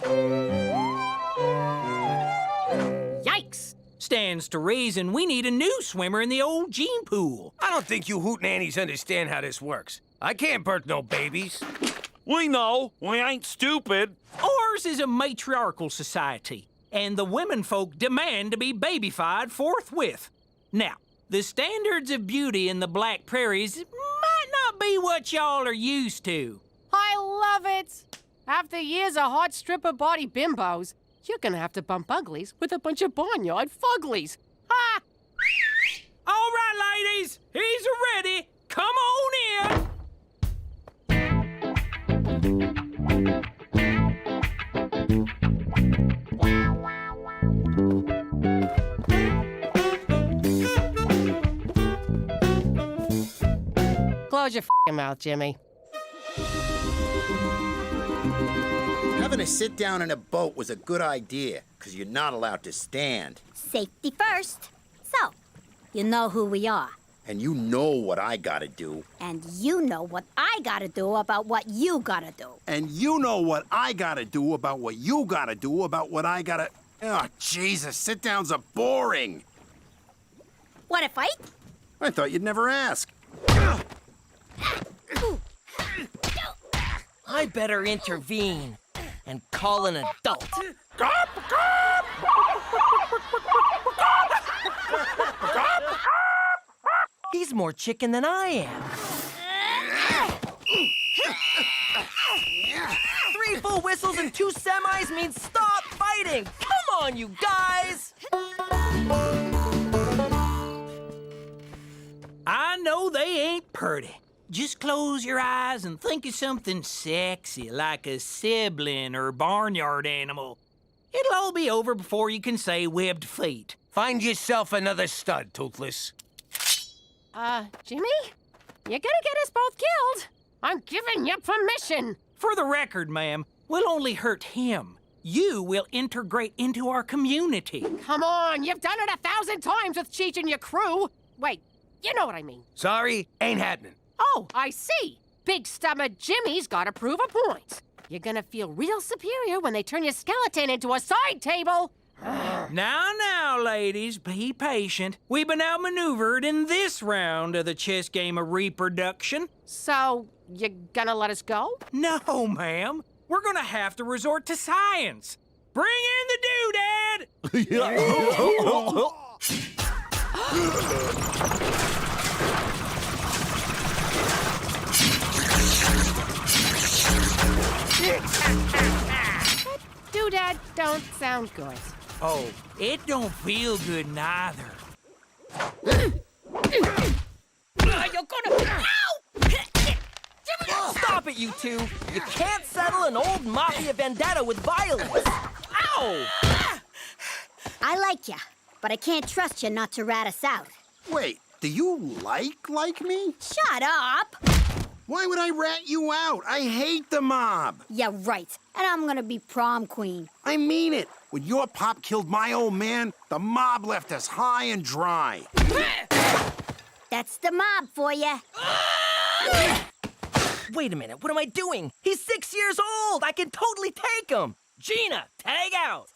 Yikes! Stands to reason we need a new swimmer in the old gene pool. I don't think you hootenannies understand how this works. I can't birth no babies. We know. We ain't stupid. Ours is a matriarchal society, and the women folk demand to be babyfied forthwith. Now, the standards of beauty in the Black Prairies might not be what y'all are used to. I love it! After years of hot stripper body bimbos, you're gonna have to bump uglies with a bunch of barnyard fuglies. Ha! All right, ladies, he's ready. Come on in. Close your f***ing mouth, Jimmy. Having a sit down in a boat was a good idea, because you're not allowed to stand. Safety first. So, you know who we are. And you know what I gotta do. And you know what I gotta do about what you gotta do. And you know what I gotta do about what you gotta do about what I gotta... Oh, Jesus, sit-downs are boring. Want to fight? I thought you'd never ask. I better intervene and call an adult. He's more chicken than I am. 3 full whistles and 2 semis means stop fighting! Come on, you guys! I know they ain't purty. Just close your eyes and think of something sexy, like a sibling or barnyard animal. It'll all be over before you can say webbed feet. Find yourself another stud, Toothless. Jimmy? You're gonna get us both killed. I'm giving you permission. For the record, ma'am, we'll only hurt him. You will integrate into our community. Come on, you've done it 1,000 times with Cheech and your crew. Wait, you know what I mean. Sorry, ain't happening. Oh, I see. Big stomach Jimmy's gotta prove a point. You're gonna feel real superior when they turn your skeleton into a side table. Now, ladies, be patient. We've been outmaneuvered in this round of the chess game of reproduction. So, you gonna let us go? No, ma'am. We're gonna have to resort to science. Bring in the doodad! Doodad don't sound good. Oh, it don't feel good neither. You're gonna... Ow! Stop it, you two! You can't settle an old mafia vendetta with violence! Ow! I like ya, but I can't trust you not to rat us out. Wait, do you like me? Shut up! Why would I rat you out? I hate the mob. Yeah, right. And I'm gonna be prom queen. I mean it. When your pop killed my old man, the mob left us high and dry. That's the mob for ya. Wait a minute, what am I doing? He's 6 years old! I can totally take him! Gina, tag out!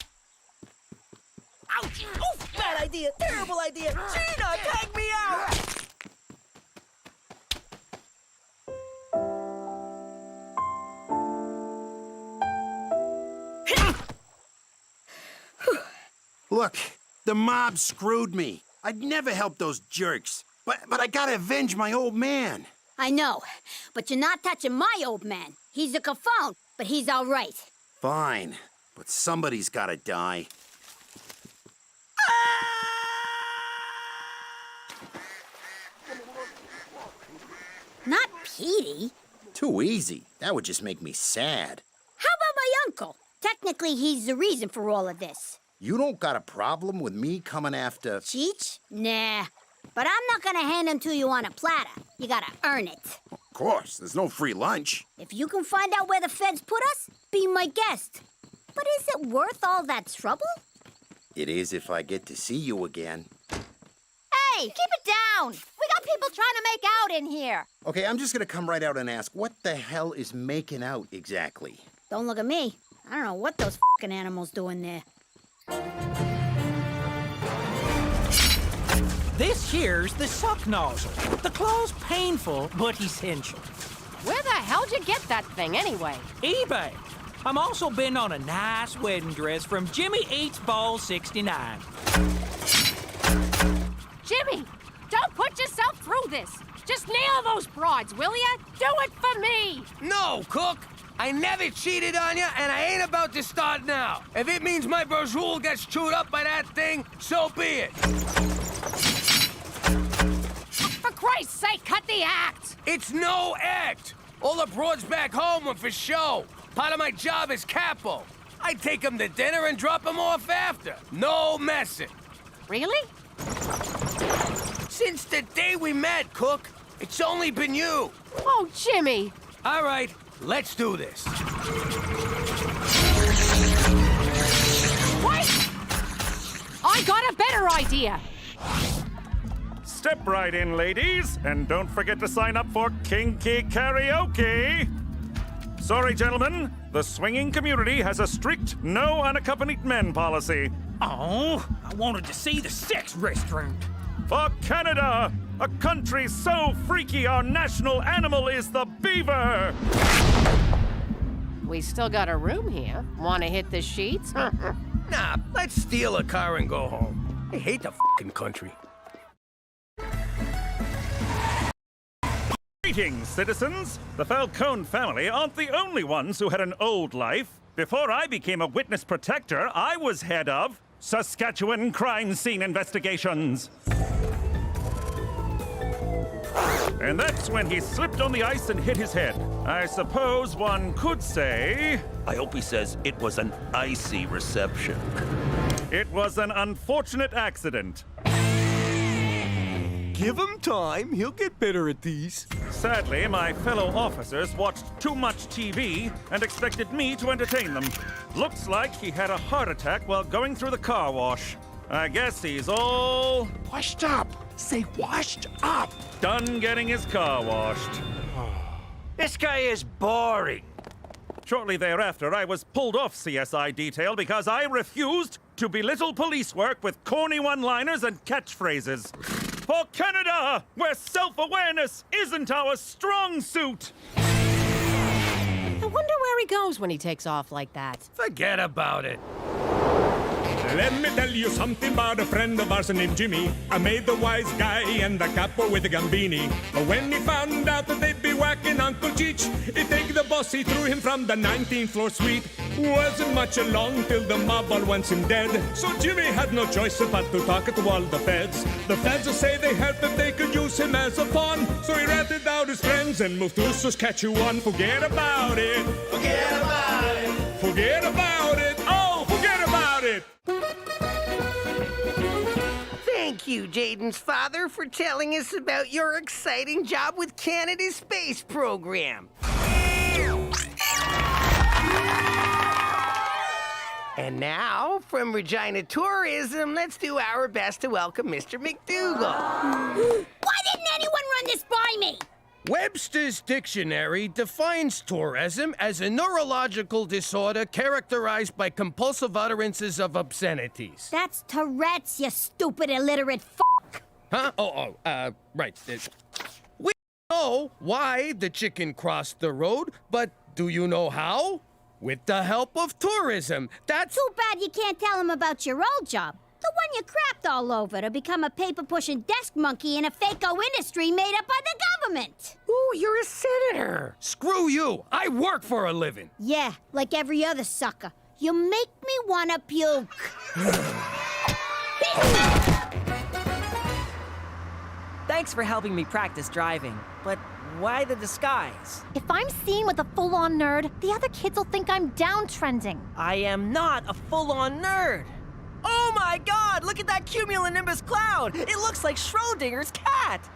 Ouch! Oof! Bad idea! Terrible idea! Gina, tag me out! Look, the mob screwed me. I'd never help those jerks. But I gotta avenge my old man. I know, but you're not touching my old man. He's a cafone, but he's all right. Fine, but somebody's gotta die. Not Petey. Too easy. That would just make me sad. How about my uncle? Technically, he's the reason for all of this. You don't got a problem with me coming after... Cheech? Nah. But I'm not gonna hand him to you on a platter. You gotta earn it. Of course, there's no free lunch. If you can find out where the feds put us, be my guest. But is it worth all that trouble? It is if I get to see you again. Hey, keep it down. We got people trying to make out in here. Okay, I'm just gonna come right out and ask, what the hell is making out exactly? Don't look at me. I don't know what those f***ing animals do in there. This here's the suck nozzle. The claw's painful, but essential. Where the hell'd you get that thing anyway? eBay. I'm also bidding on a nice wedding dress from Jimmy Eats Ball 69. Jimmy, don't put yourself through this. Just nail those broads, will ya? Do it for me. No, Cook. I never cheated on you, and I ain't about to start now. If it means my Berjoul gets chewed up by that thing, so be it. For Christ's sake, cut the act. It's no act. All the broads back home were for show. Part of my job is capo. I take them to dinner and drop them off after. No messing. Really? Since the day we met, Cook, it's only been you. Oh, Jimmy. All right, let's do this. Wait! I got a better idea. Step right in, ladies, and don't forget to sign up for Kinky Karaoke. Sorry, gentlemen, the swinging community has a strict no unaccompanied men policy. Oh, I wanted to see the sex restaurant. For Canada, a country so freaky our national animal is the beaver. We still got a room here. Want to hit the sheets? Nah, let's steal a car and go home. I hate the fucking country. Greetings, citizens. The Falcone family aren't the only ones who had an old life. Before I became a witness protector, I was head of Saskatchewan Crime Scene Investigations. And that's when he slipped on the ice and hit his head. I suppose one could say... I hope he says it was an icy reception. It was an unfortunate accident. Give him time. He'll get better at these. Sadly, my fellow officers watched too much TV and expected me to entertain them. Looks like he had a heart attack while going through the car wash. I guess he's all... Washed up. Say washed up. Done getting his car washed. This guy is boring. Shortly thereafter, I was pulled off CSI detail because I refused to belittle police work with corny one-liners and catchphrases. For Canada, where self-awareness isn't our strong suit. I wonder where he goes when he takes off like that. Forget about it. Let me tell you something about a friend of ours named Jimmy. I made the wise guy and the capo with the gambini. But when he found out that they'd be whacking Uncle Cheech, he'd take the boss, he threw him from the 19th floor suite. Wasn't much along till the mob all wants him dead. So Jimmy had no choice but to talk to all the feds. The feds will say they heard that they could use him as a pawn. So he ratted out his friends and moved to Saskatchewan. Forget about it. Forget about it. Forget about it. Oh, forget about it. Thank you, Jaden's father, for telling us about your exciting job with Canada's space program. And now, from Regina Tourism, let's do our best to welcome Mr. McDougal. Why didn't anyone run this by me? Webster's dictionary defines tourism as a neurological disorder characterized by compulsive utterances of obscenities. That's Tourette's, you stupid illiterate f***. Huh? Right. We know why the chicken crossed the road, but do you know how? With the help of tourism. That's too bad you can't tell him about your old job. The one you crapped all over to become a paper-pushing desk monkey in a fake-o industry made up by the government. Ooh, you're a senator. Screw you. I work for a living. Yeah, like every other sucker. You make me wanna puke. Thanks for helping me practice driving, but why the disguise? If I'm seen with a full-on nerd, the other kids will think I'm downtrending. I am not a full-on nerd. Oh my god, look at that cumulonimbus cloud! It looks like Schrodinger's cat!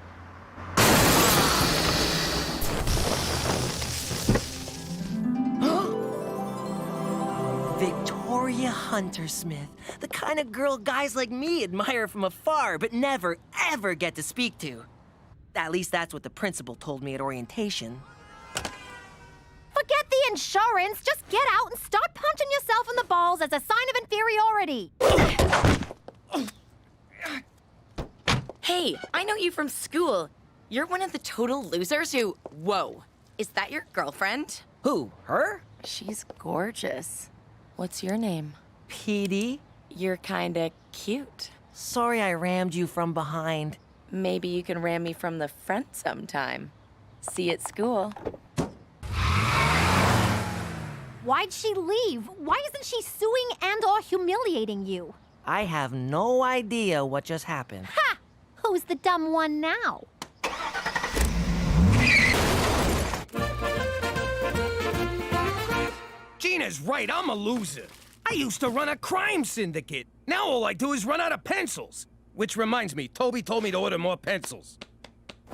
Victoria Hunter-Smith, the kind of girl guys like me admire from afar but never, ever get to speak to. At least that's what the principal told me at orientation. Forget the insurance. Just get out and start punching yourself in the balls as a sign of inferiority. Hey, I know you from school. You're one of the total losers who... Whoa. Is that your girlfriend? Who? Her? She's gorgeous. What's your name? Petey. You're kinda cute. Sorry I rammed you from behind. Maybe you can ram me from the front sometime. See you at school. Why'd she leave? Why isn't she suing and/or humiliating you? I have no idea what just happened. Ha! Who's the dumb one now? Gina's right, I'm a loser. I used to run a crime syndicate. Now all I do is run out of pencils. Which reminds me, Toby told me to order more pencils.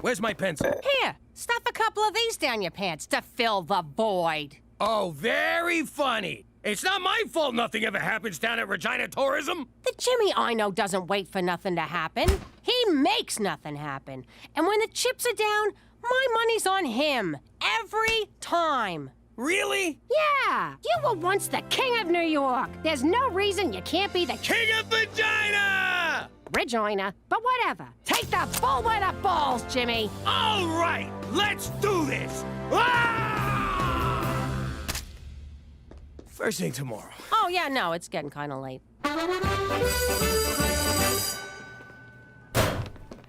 Where's my pencil? Here, stuff a couple of these down your pants to fill the void. Oh, very funny. It's not my fault nothing ever happens down at Regina Tourism. The Jimmy I know doesn't wait for nothing to happen. He makes nothing happen. And when the chips are down, my money's on him. Every time. Really? Yeah. You were once the king of New York. There's no reason you can't be the king of Regina! Regina, but whatever. Take the bull by the balls, Jimmy. All right, let's do this. Ah! First thing tomorrow. Oh, yeah, no, it's getting kind of late.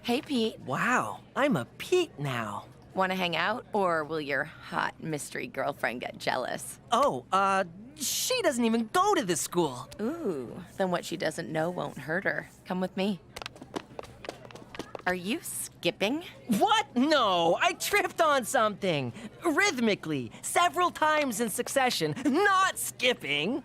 Hey, Pete. Wow, I'm a Pete now. Want to hang out, or will your hot mystery girlfriend get jealous? Oh, she doesn't even go to this school. Ooh, then what she doesn't know won't hurt her. Come with me. Are you skipping? What? No, I tripped on something. Rhythmically, several times in succession, not skipping.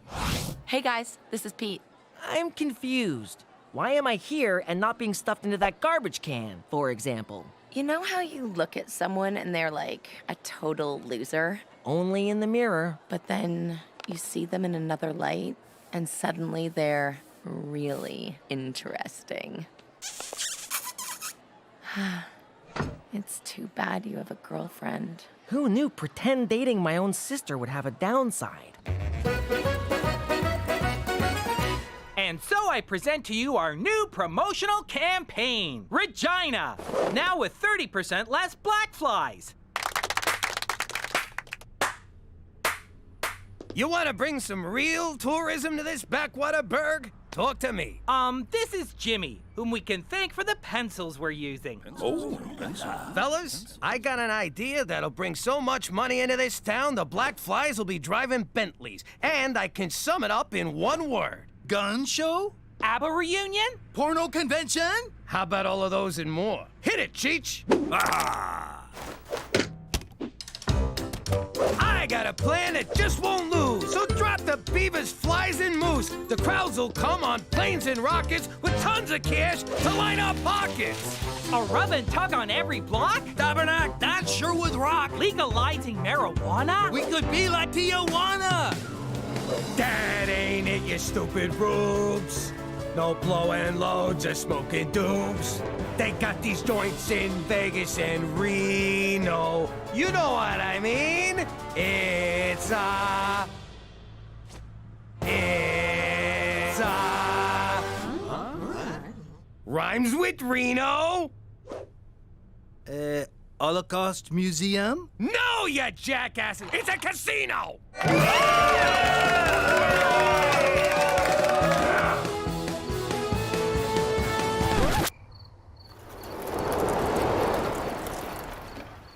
Hey guys, this is Pete. I'm confused. Why am I here and not being stuffed into that garbage can, for example? You know how you look at someone and they're like a total loser? Only in the mirror. But then you see them in another light, and suddenly they're really interesting. It's too bad you have a girlfriend. Who knew pretend dating my own sister would have a downside? And so I present to you our new promotional campaign, Regina, now with 30% less black flies. You want to bring some real tourism to this backwater burg? Talk to me. This is Jimmy, whom we can thank for the pencils we're using. Oh, fellas, I got an idea that'll bring so much money into this town, the black flies will be driving Bentleys. And I can sum it up in one word. Gun show? ABBA reunion? Porno convention? How about all of those and more? Hit it, Cheech! Ah! I got a plan that just won't lose. So drop the beavers, flies, and moose. The crowds will come on planes and rockets with tons of cash to line up pockets. A rub and tug on every block? Tabernacle, that sure would rock. Legalizing marijuana? We could be like Tijuana. That ain't it, you stupid rubes. No blowing loads of smoking dooms. They got these joints in Vegas and Reno. You know what I mean? It's rhymes with Reno. Holocaust Museum? No, you jackass! It's a casino!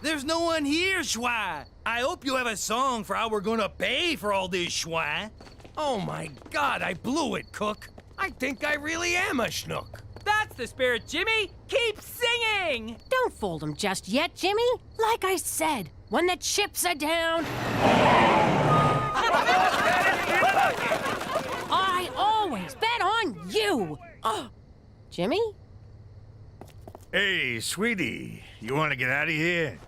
There's no one here, Schwa. I hope you have a song for how we're gonna pay for all this, Schwa. Oh my God, I blew it, Cook. I think I really am a schnook. That's the spirit, Jimmy! Keep singing! Don't fold him just yet, Jimmy. Like I said, when the chips are down... I always bet on you! Jimmy? Hey, sweetie, you want to get out of here?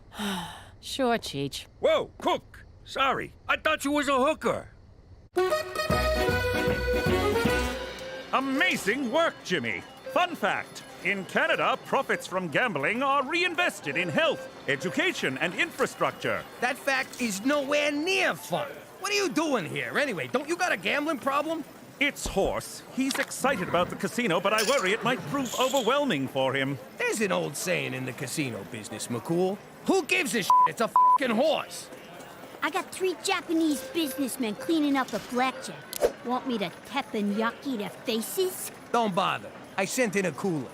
Sure, Cheech. Whoa, Cook! Sorry, I thought you was a hooker. Amazing work, Jimmy. Fun fact, in Canada, profits from gambling are reinvested in health, education, and infrastructure. That fact is nowhere near fun. What are you doing here, anyway? Don't you got a gambling problem? It's Horse. He's excited about the casino, but I worry it might prove overwhelming for him. There's an old saying in the casino business, McCool. Who gives a shit? It's a fucking horse. I got 3 Japanese businessmen cleaning up a blackjack. Want me to teppanyaki their faces? Don't bother. I sent in a cooler.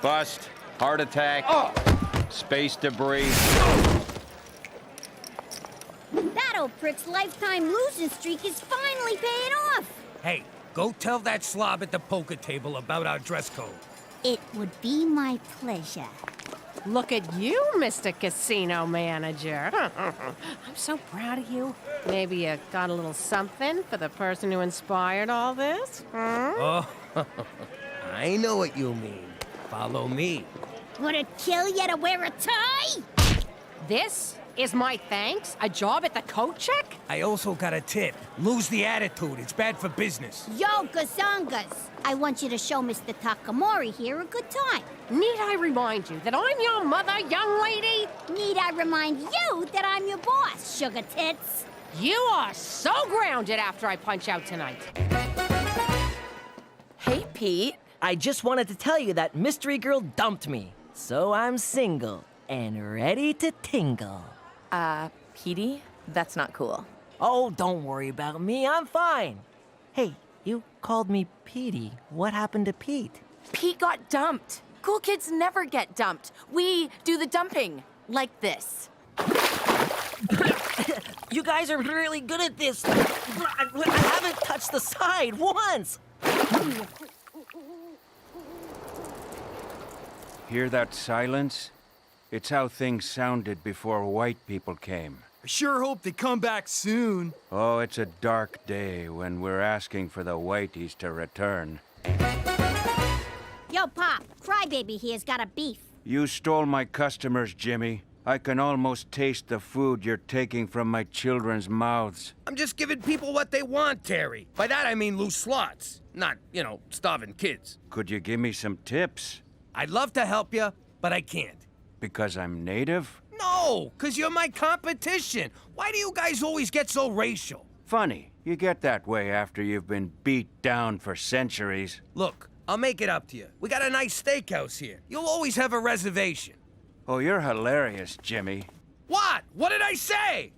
Bust. Heart attack. Space debris. That old prick's lifetime losing streak is finally paying off. Hey, go tell that slob at the poker table about our dress code. It would be my pleasure. Look at you, Mr. Casino Manager. I'm so proud of you. Maybe you got a little something for the person who inspired all this? Oh, I know what you mean. Follow me. Would it kill you to wear a tie? This is my thanks? A job at the coat check? I also got a tip. Lose the attitude. It's bad for business. Yo, gazongas. I want you to show Mr. Takamori here a good time. Need I remind you that I'm your mother, young lady? Need I remind you that I'm your boss, sugar tits? You are so grounded after I punch out tonight. Hey, Pete. I just wanted to tell you that Mystery Girl dumped me. So I'm single and ready to tingle. Petey? That's not cool. Oh, don't worry about me. I'm fine. Hey, you called me Petey. What happened to Pete? Pete got dumped. Cool kids never get dumped. We do the dumping. Like this. You guys are really good at this. I haven't touched the side once. Hear that silence? It's how things sounded before white people came. I sure hope they come back soon. Oh, it's a dark day when we're asking for the whiteys to return. Yo, Pop, Crybaby here's got a beef. You stole my customers, Jimmy. I can almost taste the food you're taking from my children's mouths. I'm just giving people what they want, Terry. By that I mean loose slots. Not, starving kids. Could you give me some tips? I'd love to help you, but I can't. Because I'm native? No, because you're my competition. Why do you guys always get so racial? Funny. You get that way after you've been beat down for centuries. Look, I'll make it up to you. We got a nice steakhouse here. You'll always have a reservation. Oh, you're hilarious, Jimmy. What? What did I say?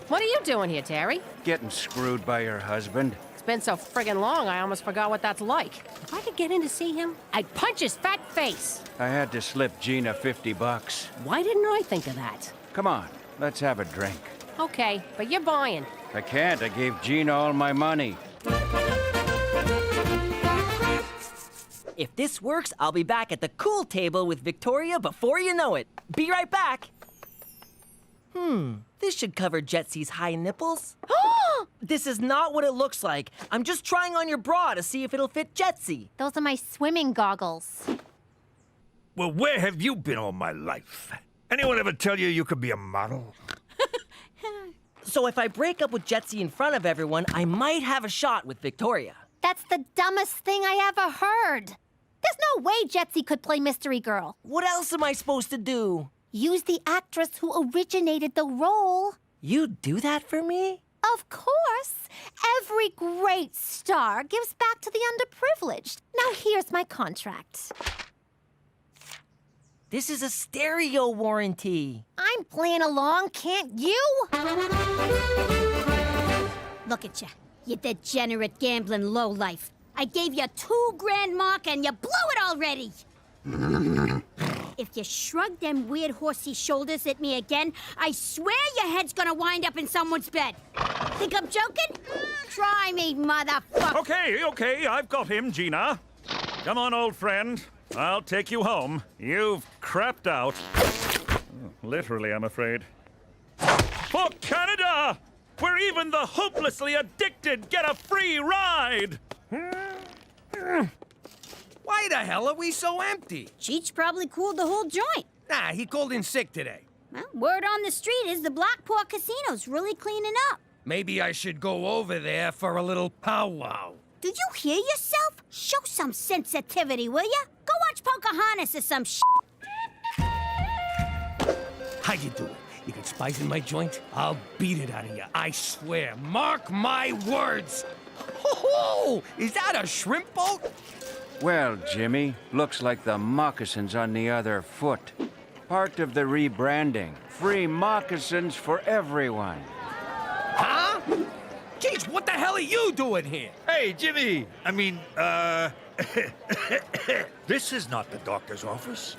What are you doing here, Terry? Getting screwed by your husband. It's been so friggin' long, I almost forgot what that's like. If I could get in to see him, I'd punch his fat face. I had to slip Gina $50. Why didn't I think of that? Come on, let's have a drink. Okay, but you're buying. I can't. I gave Gina all my money. If this works, I'll be back at the cool table with Victoria before you know it. Be right back. This should cover Jetsy's high nipples. This is not what it looks like. I'm just trying on your bra to see if it'll fit Jetsy. Those are my swimming goggles. Well, where have you been all my life? Anyone ever tell you you could be a model? So if I break up with Jetsy in front of everyone, I might have a shot with Victoria. That's the dumbest thing I ever heard. There's no way Jetsy could play Mystery Girl. What else am I supposed to do? Use the actress who originated the role. You do that for me? Of course. Every great star gives back to the underprivileged. Now here's my contract. This is a stereo warranty. I'm playing along, can't you? Look at you. You degenerate gambling lowlife. I gave you $2 grand mark and you blew it already. If you shrug them weird horsey shoulders at me again, I swear your head's gonna wind up in someone's bed. Think I'm joking? Try me, motherfucker. Okay, I've got him, Gina. Come on, old friend. I'll take you home. You've crapped out. Literally, I'm afraid. For Canada! Where even the hopelessly addicted get a free ride! Why the hell are we so empty? Cheech probably cooled the whole joint. Nah, he called in sick today. Well, word on the street is the Blackport Casino's really cleaning up. Maybe I should go over there for a little powwow. Did you hear yourself? Show some sensitivity, will ya? Go watch Pocahontas or some shit. How you doing? You got spies in my joint? I'll beat it out of you, I swear. Mark my words. Ho-ho! Is that a shrimp boat? Well, Jimmy, looks like the moccasins on the other foot. Part of the rebranding. Free moccasins for everyone. Huh? Jeez, what the hell are you doing here? Hey, Jimmy! This is not the doctor's office.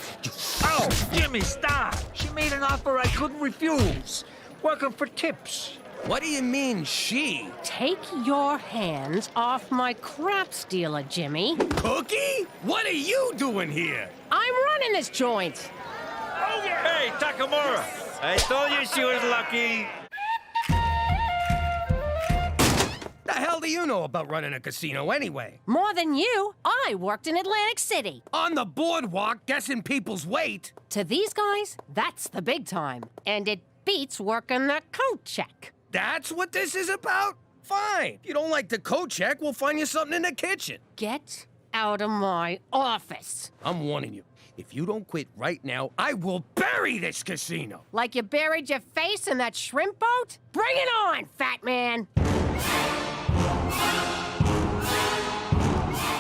Oh, Jimmy, stop! She made an offer I couldn't refuse. Welcome for tips. What do you mean, she? Take your hands off my crap stealer, Jimmy. Cookie? What are you doing here? I'm running this joint. Oh, yeah. Hey, Takamura! I told you she was lucky. The hell do you know about running a casino anyway? More than you. I worked in Atlantic City. On the boardwalk, guessing people's weight. To these guys, that's the big time. And it beats working the coat check. That's what this is about? Fine. If you don't like the coat check, we'll find you something in the kitchen. Get out of my office. I'm warning you. If you don't quit right now, I will bury this casino. Like you buried your face in that shrimp boat? Bring it on, fat man.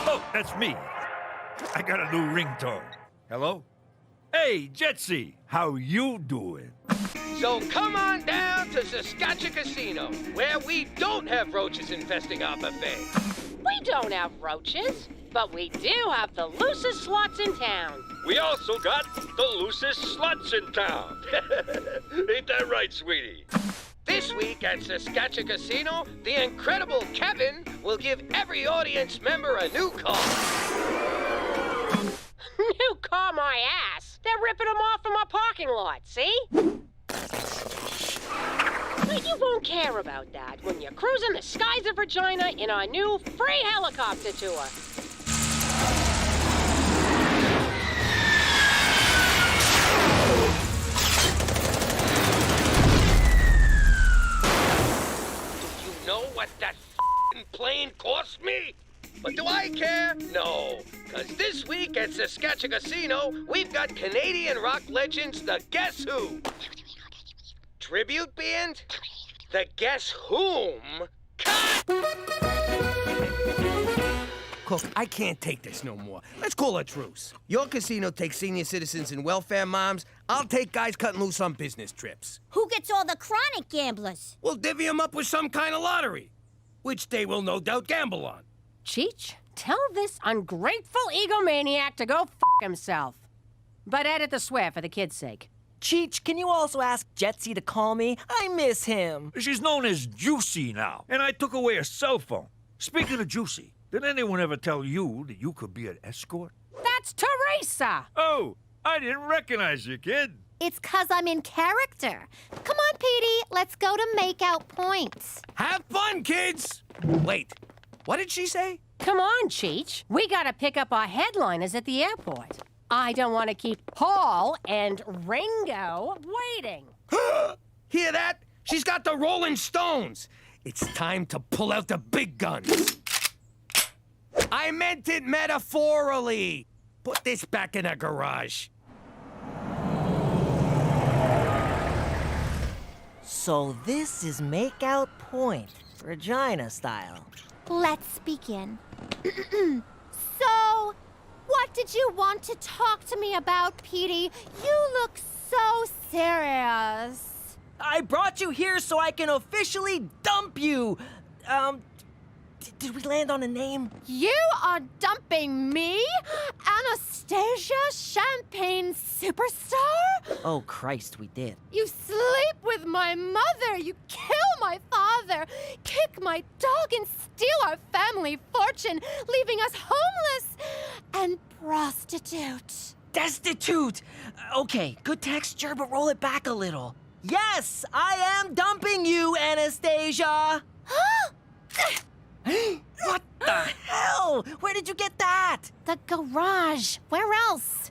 Oh, that's me. I got a new ringtone. Hello? Hey, Jetsy, how you doing? So come on down to Saskatchewan Casino, where we don't have roaches infesting our buffet. We don't have roaches, but we do have the loosest slots in town. We also got the loosest sluts in town. Ain't that right, sweetie? This week at Saskatchewan Casino, the incredible Kevin will give every audience member a new car. New car, my ass. They're ripping them off from our parking lot, see? But you won't care about that when you're cruising the skies of Regina in our new free helicopter tour. Do you know what that f***ing plane cost me? But do I care? No. Because this week at Saskatchewan Casino, we've got Canadian rock legends, the Guess Who. Tribute band? The Guess Whom? Cut! Cook, I can't take this no more. Let's call a truce. Your casino takes senior citizens and welfare moms. I'll take guys cutting loose on business trips. Who gets all the chronic gamblers? We'll divvy them up with some kind of lottery, which they will no doubt gamble on. Cheech, tell this ungrateful egomaniac to go f*** himself. But edit the swear for the kid's sake. Cheech, can you also ask Jetsy to call me? I miss him. She's known as Juicy now, and I took away her cell phone. Speaking of Juicy, did anyone ever tell you that you could be an escort? That's Teresa! Oh, I didn't recognize you, kid. It's 'cause I'm in character. Come on, Petey, let's go to make out points. Have fun, kids! Wait, what did she say? Come on, Cheech. We gotta pick up our headliners at the airport. I don't want to keep Paul and Ringo waiting. Hear that? She's got the Rolling Stones. It's time to pull out the big guns. I meant it metaphorically. Put this back in the garage. So this is Makeout Point, Regina style. Let's begin. So, what did you want to talk to me about, Petey? You look so serious. I brought you here so I can officially dump you. Did we land on a name? You are dumping me? Anastasia, champagne superstar? Oh, Christ, we did. You sleep with my mother, you kill my father, kick my dog and steal our family fortune, leaving us homeless and prostitute. Destitute! Okay, good texture, but roll it back a little. Yes, I am dumping you, Anastasia! What the hell? Where did you get that? The garage. Where else?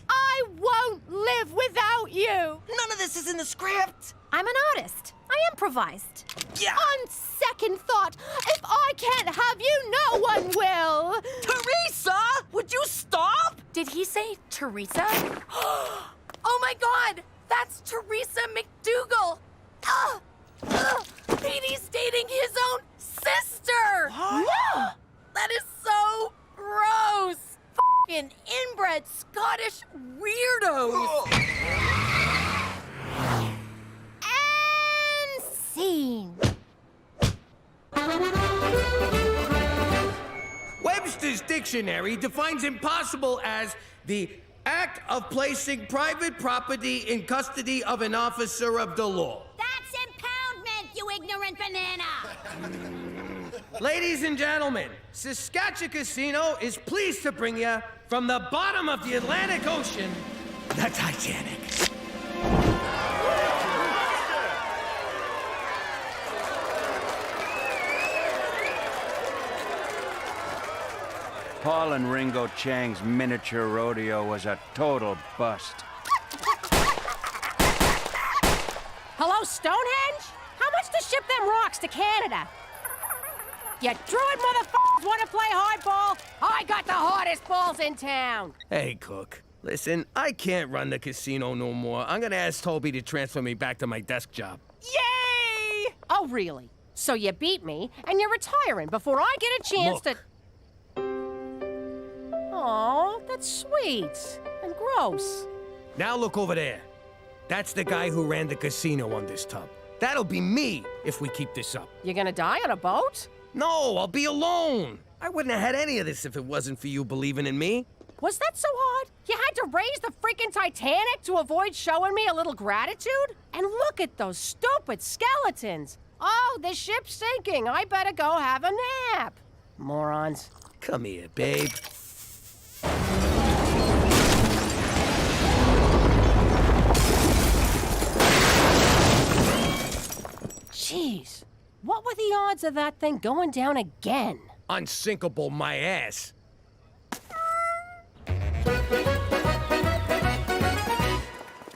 I won't live without you! None of this is in the script! I'm an artist. I improvised. Yeah. On second thought, if I can't have you, no one will! Teresa! Would you stop? Did he say Teresa? Oh my god! That's Teresa McDougal! Petey's dating his own sister! That is so gross! F***ing inbred Scottish weirdos! And scene. Webster's dictionary defines impossible as the act of placing private property in custody of an officer of the law. That's impoundment, you ignorant banana! Ladies and gentlemen, Saskatchewan Casino is pleased to bring you from the bottom of the Atlantic Ocean, the Titanic. Paul and Ringo Chang's miniature rodeo was a total bust. Hello, Stonehenge? How much to ship them rocks to Canada? You druid motherfuckers want to play hardball? I got the hardest balls in town. Hey, Cook. Listen, I can't run the casino no more. I'm gonna ask Toby to transfer me back to my desk job. Yay! Oh, really? So you beat me, and you're retiring before I get a chance to... Aw, that's sweet. And gross. Now look over there. That's the guy who ran the casino on this tub. That'll be me if we keep this up. You gonna die on a boat? No, I'll be alone. I wouldn't have had any of this if it wasn't for you believing in me. Was that so hard? You had to raise the freaking Titanic to avoid showing me a little gratitude? And look at those stupid skeletons. Oh, the ship's sinking. I better go have a nap. Morons. Come here, babe. Jeez, what were the odds of that thing going down again? Unsinkable my ass.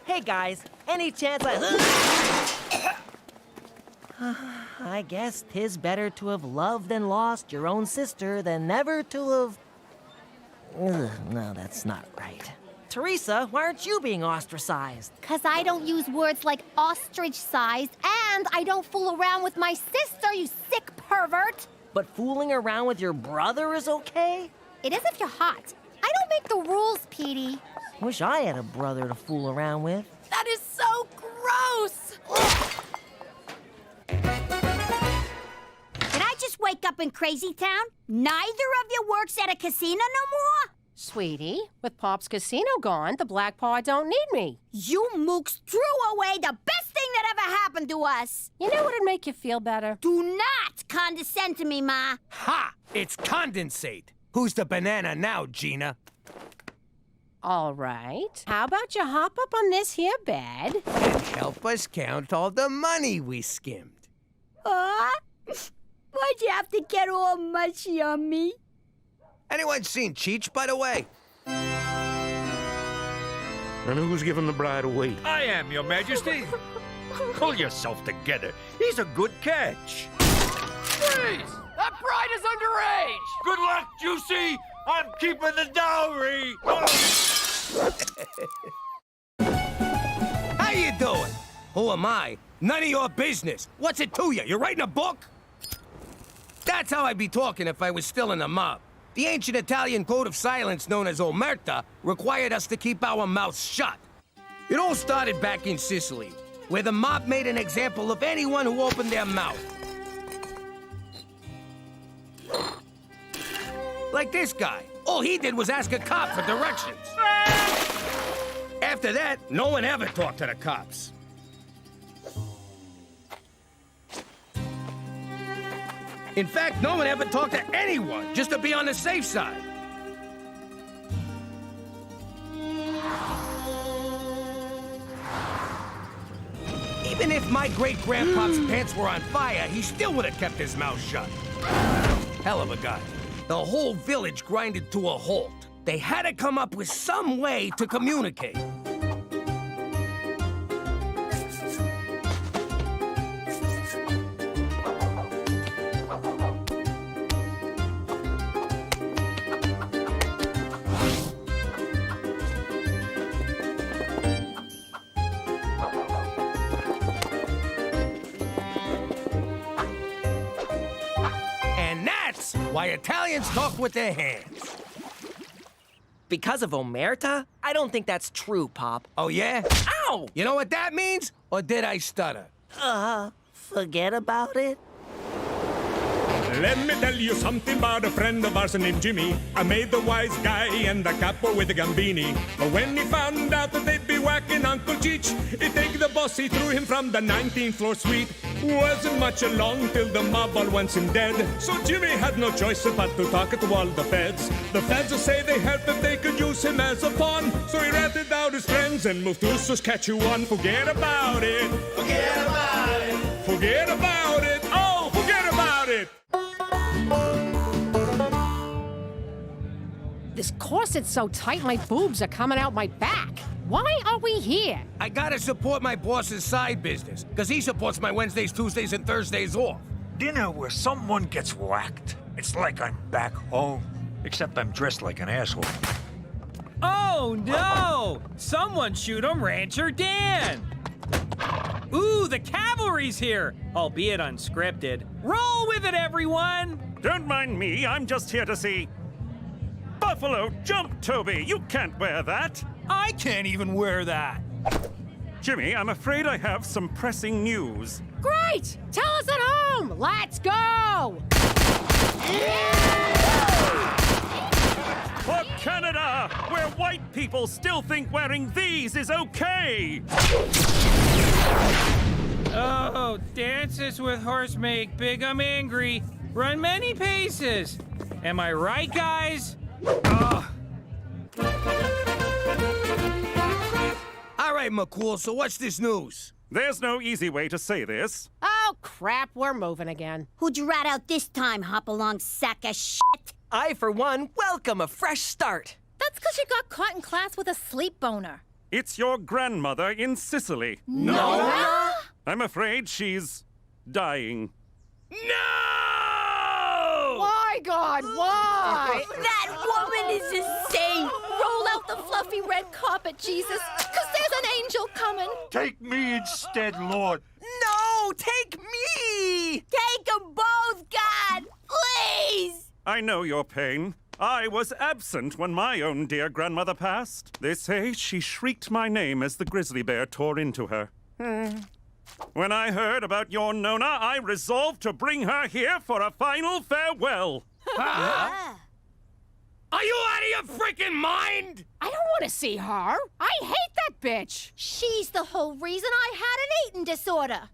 Hey guys, any chance I guess 'tis better to have loved and lost your own sister than never to have... no, that's not right. Teresa, why aren't you being ostracized? 'Cause I don't use words like ostrich-sized, and I don't fool around with my sister, you sick pervert! But fooling around with your brother is okay? It is if you're hot. I don't make the rules, Petey. Wish I had a brother to fool around with. That is so gross! Did I just wake up in Crazy Town? Neither of you works at a casino no more? Sweetie, with Pop's casino gone, the Black Paw don't need me. You mooks threw away the best thing that ever happened to us. You know what'd make you feel better? Do not condescend to me, Ma. Ha! It's condensate. Who's the banana now, Gina? All right. How about you hop up on this here bed? And help us count all the money we skimmed. Why'd you have to get all mushy on me? Anyone seen Cheech, by the way? And who's giving the bride away? I am, Your Majesty. Pull yourself together. He's a good catch. Freeze! That bride is underage! Good luck, Juicy! I'm keeping the dowry! How you doing? Who am I? None of your business. What's it to you? You're writing a book? That's how I'd be talking if I was still in the mob. The ancient Italian code of silence known as omerta required us to keep our mouths shut. It all started back in Sicily, where the mob made an example of anyone who opened their mouth. Like this guy. All he did was ask a cop for directions. After that, no one ever talked to the cops. In fact, no one ever talked to anyone, just to be on the safe side. Even if my great-grandpa's pants were on fire, he still would have kept his mouth shut. Hell of a guy. The whole village grinded to a halt. They had to come up with some way to communicate. Why Italians talk with their hands. Because of omerta? I don't think that's true, Pop. Oh, yeah? Ow! You know what that means? Or did I stutter? Forget about it. Let me tell you something about a friend of ours named Jimmy. I made the wise guy and the capo with the gambini. But when he found out that they'd be whacking Uncle Cheech, he'd take the boss, he threw him from the 19th floor suite. Wasn't much along till the mob all wants him dead. So Jimmy had no choice but to talk to all the feds. The feds say they heard that they could use him as a pawn. So he ratted out his friends and moved to Saskatchewan. Forget about it. Forget about it. Forget about it. Oh, forget about it. This corset's so tight my boobs are coming out my back. Why are we here? I gotta support my boss's side business, because he supports my Wednesdays, Tuesdays, and Thursdays off. Dinner where someone gets whacked. It's like I'm back home. Except I'm dressed like an asshole. Oh, no! Someone shoot him, Rancher Dan! Ooh, the cavalry's here, albeit unscripted. Roll with it, everyone! Don't mind me, I'm just here to see... Buffalo Jump, Toby! You can't wear that! I can't even wear that. Jimmy, I'm afraid I have some pressing news. Great! Tell us at home! Let's go! For Canada, where white people still think wearing these is okay! Oh, dances with horse make big 'em angry. Run many paces. Am I right, guys? All right, McCool, so what's this news? There's no easy way to say this. Oh, crap, we're moving again. Who'd you rat out this time, hop-along sack of shit? I, for one, welcome a fresh start. That's because you got caught in class with a sleep boner. It's your grandmother in Sicily. Nora? I'm afraid she's dying. No! Why, God, why? That woman is insane. Roll out the fluffy red carpet, Jesus, because there's an angel coming. Take me instead, Lord. No, take me! Take them both, God! Please! I know your pain. I was absent when my own dear grandmother passed. They say she shrieked my name as the grizzly bear tore into her. When I heard about your Nona, I resolved to bring her here for a final farewell. Are you out of your freaking mind? I don't want to see her. I hate that bitch. She's the whole reason I had an eating disorder.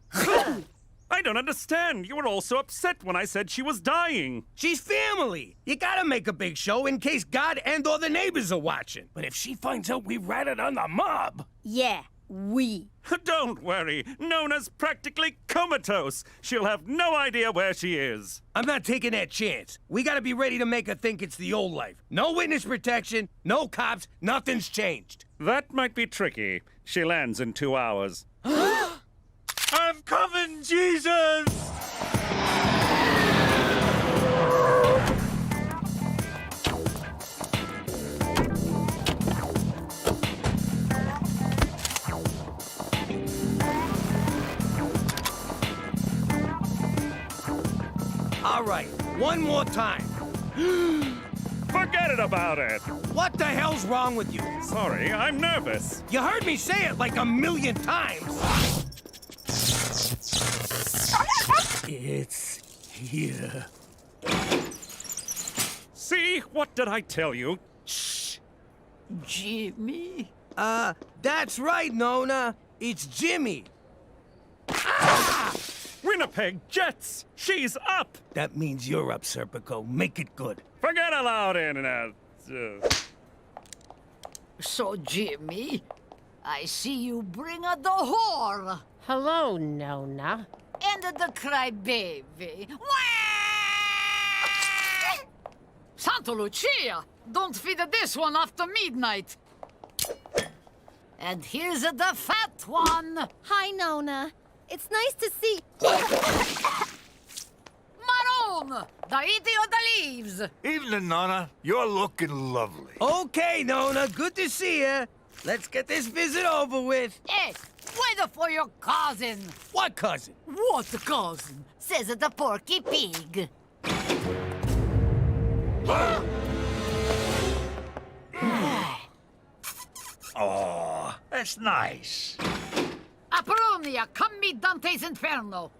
I don't understand. You were all so upset when I said she was dying. She's family. You gotta make a big show in case God and or the neighbors are watching. But if she finds out we ratted on the mob... Yeah, we. Don't worry. Nona's practically comatose. She'll have no idea where she is. I'm not taking that chance. We gotta be ready to make her think it's the old life. No witness protection, no cops, nothing's changed. That might be tricky. She lands in 2 hours. I'm coming, Jesus! All right, one more time. Forget it about it. What the hell's wrong with you? Sorry, I'm nervous. You heard me say it like 1,000,000 times. It's here. See? What did I tell you? Shh. Jimmy? That's right, Nona. It's Jimmy. Ah! Winnipeg Jets! She's up! That means you're up, Serpico. Make it good. Forget allowed internet. So, Jimmy, I see you bring a the whore. Hello, Nona. And the crybaby. Santa Lucia! Don't feed this one after midnight. And here's the fat one. Hi, Nona. It's nice to see... Maroon! The eating of the leaves. Evening, Nona. You're looking lovely. Okay, Nona. Good to see you. Let's get this visit over with. Hey, wait for your cousin. What cousin? What cousin? Says the Porky Pig. Oh, that's nice. Apollonia, come meet Dante's Inferno.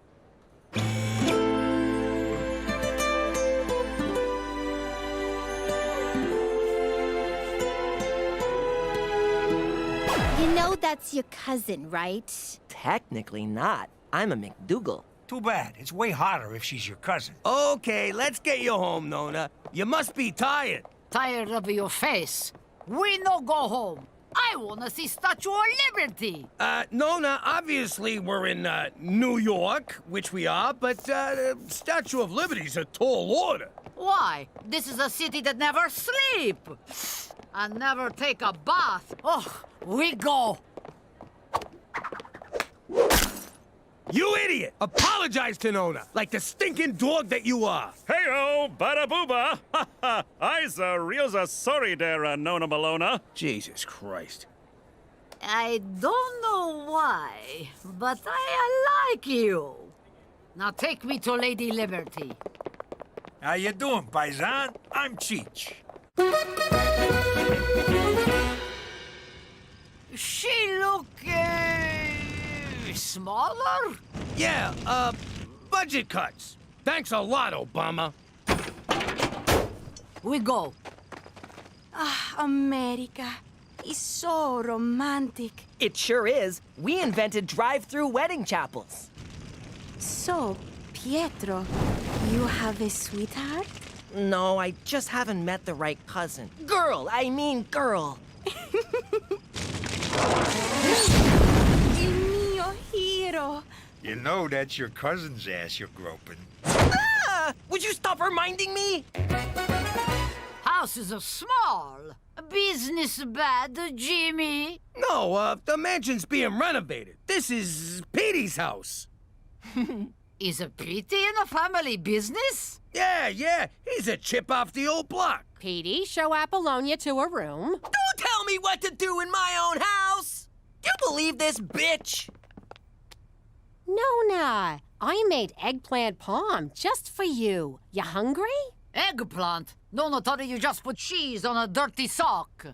You know that's your cousin, right? Technically not. I'm a McDougal. Too bad. It's way hotter if she's your cousin. Okay, let's get you home, Nona. You must be tired. Tired of your face. We no go home. I wanna see Statue of Liberty. Nona, obviously we're in, New York, which we are, but, Statue of Liberty's a tall order. Why? This is a city that never sleep. And never take a bath. Oh, we go. You idiot! Apologize to Nona, like the stinking dog that you are. Hey-oh, bada booba! Ha ha! I's real sorry there, Nona Malona. Jesus Christ. I don't know why, but I like you. Now take me to Lady Liberty. How you doing, paisan? I'm Cheech. She look, smaller? Yeah, budget cuts. Thanks a lot, Obama. We go. Ah, America. It's so romantic. It sure is. We invented drive-through wedding chapels. So, Pietro, you have a sweetheart? No, I just haven't met the right cousin. Girl, I mean girl. Il mio hero. You know that's your cousin's ass you're groping. Ah! Would you stop reminding me? House is small. Business bad, Jimmy. No, the mansion's being renovated. This is Petey's house. Is a Petey in a family business? Yeah. He's a chip off the old block. Petey, show Apollonia to a room. Don't tell me what to do in my own house! Do you believe this bitch? Nona, I made eggplant palm just for you. You hungry? Eggplant? Nona thought you just put cheese on a dirty sock.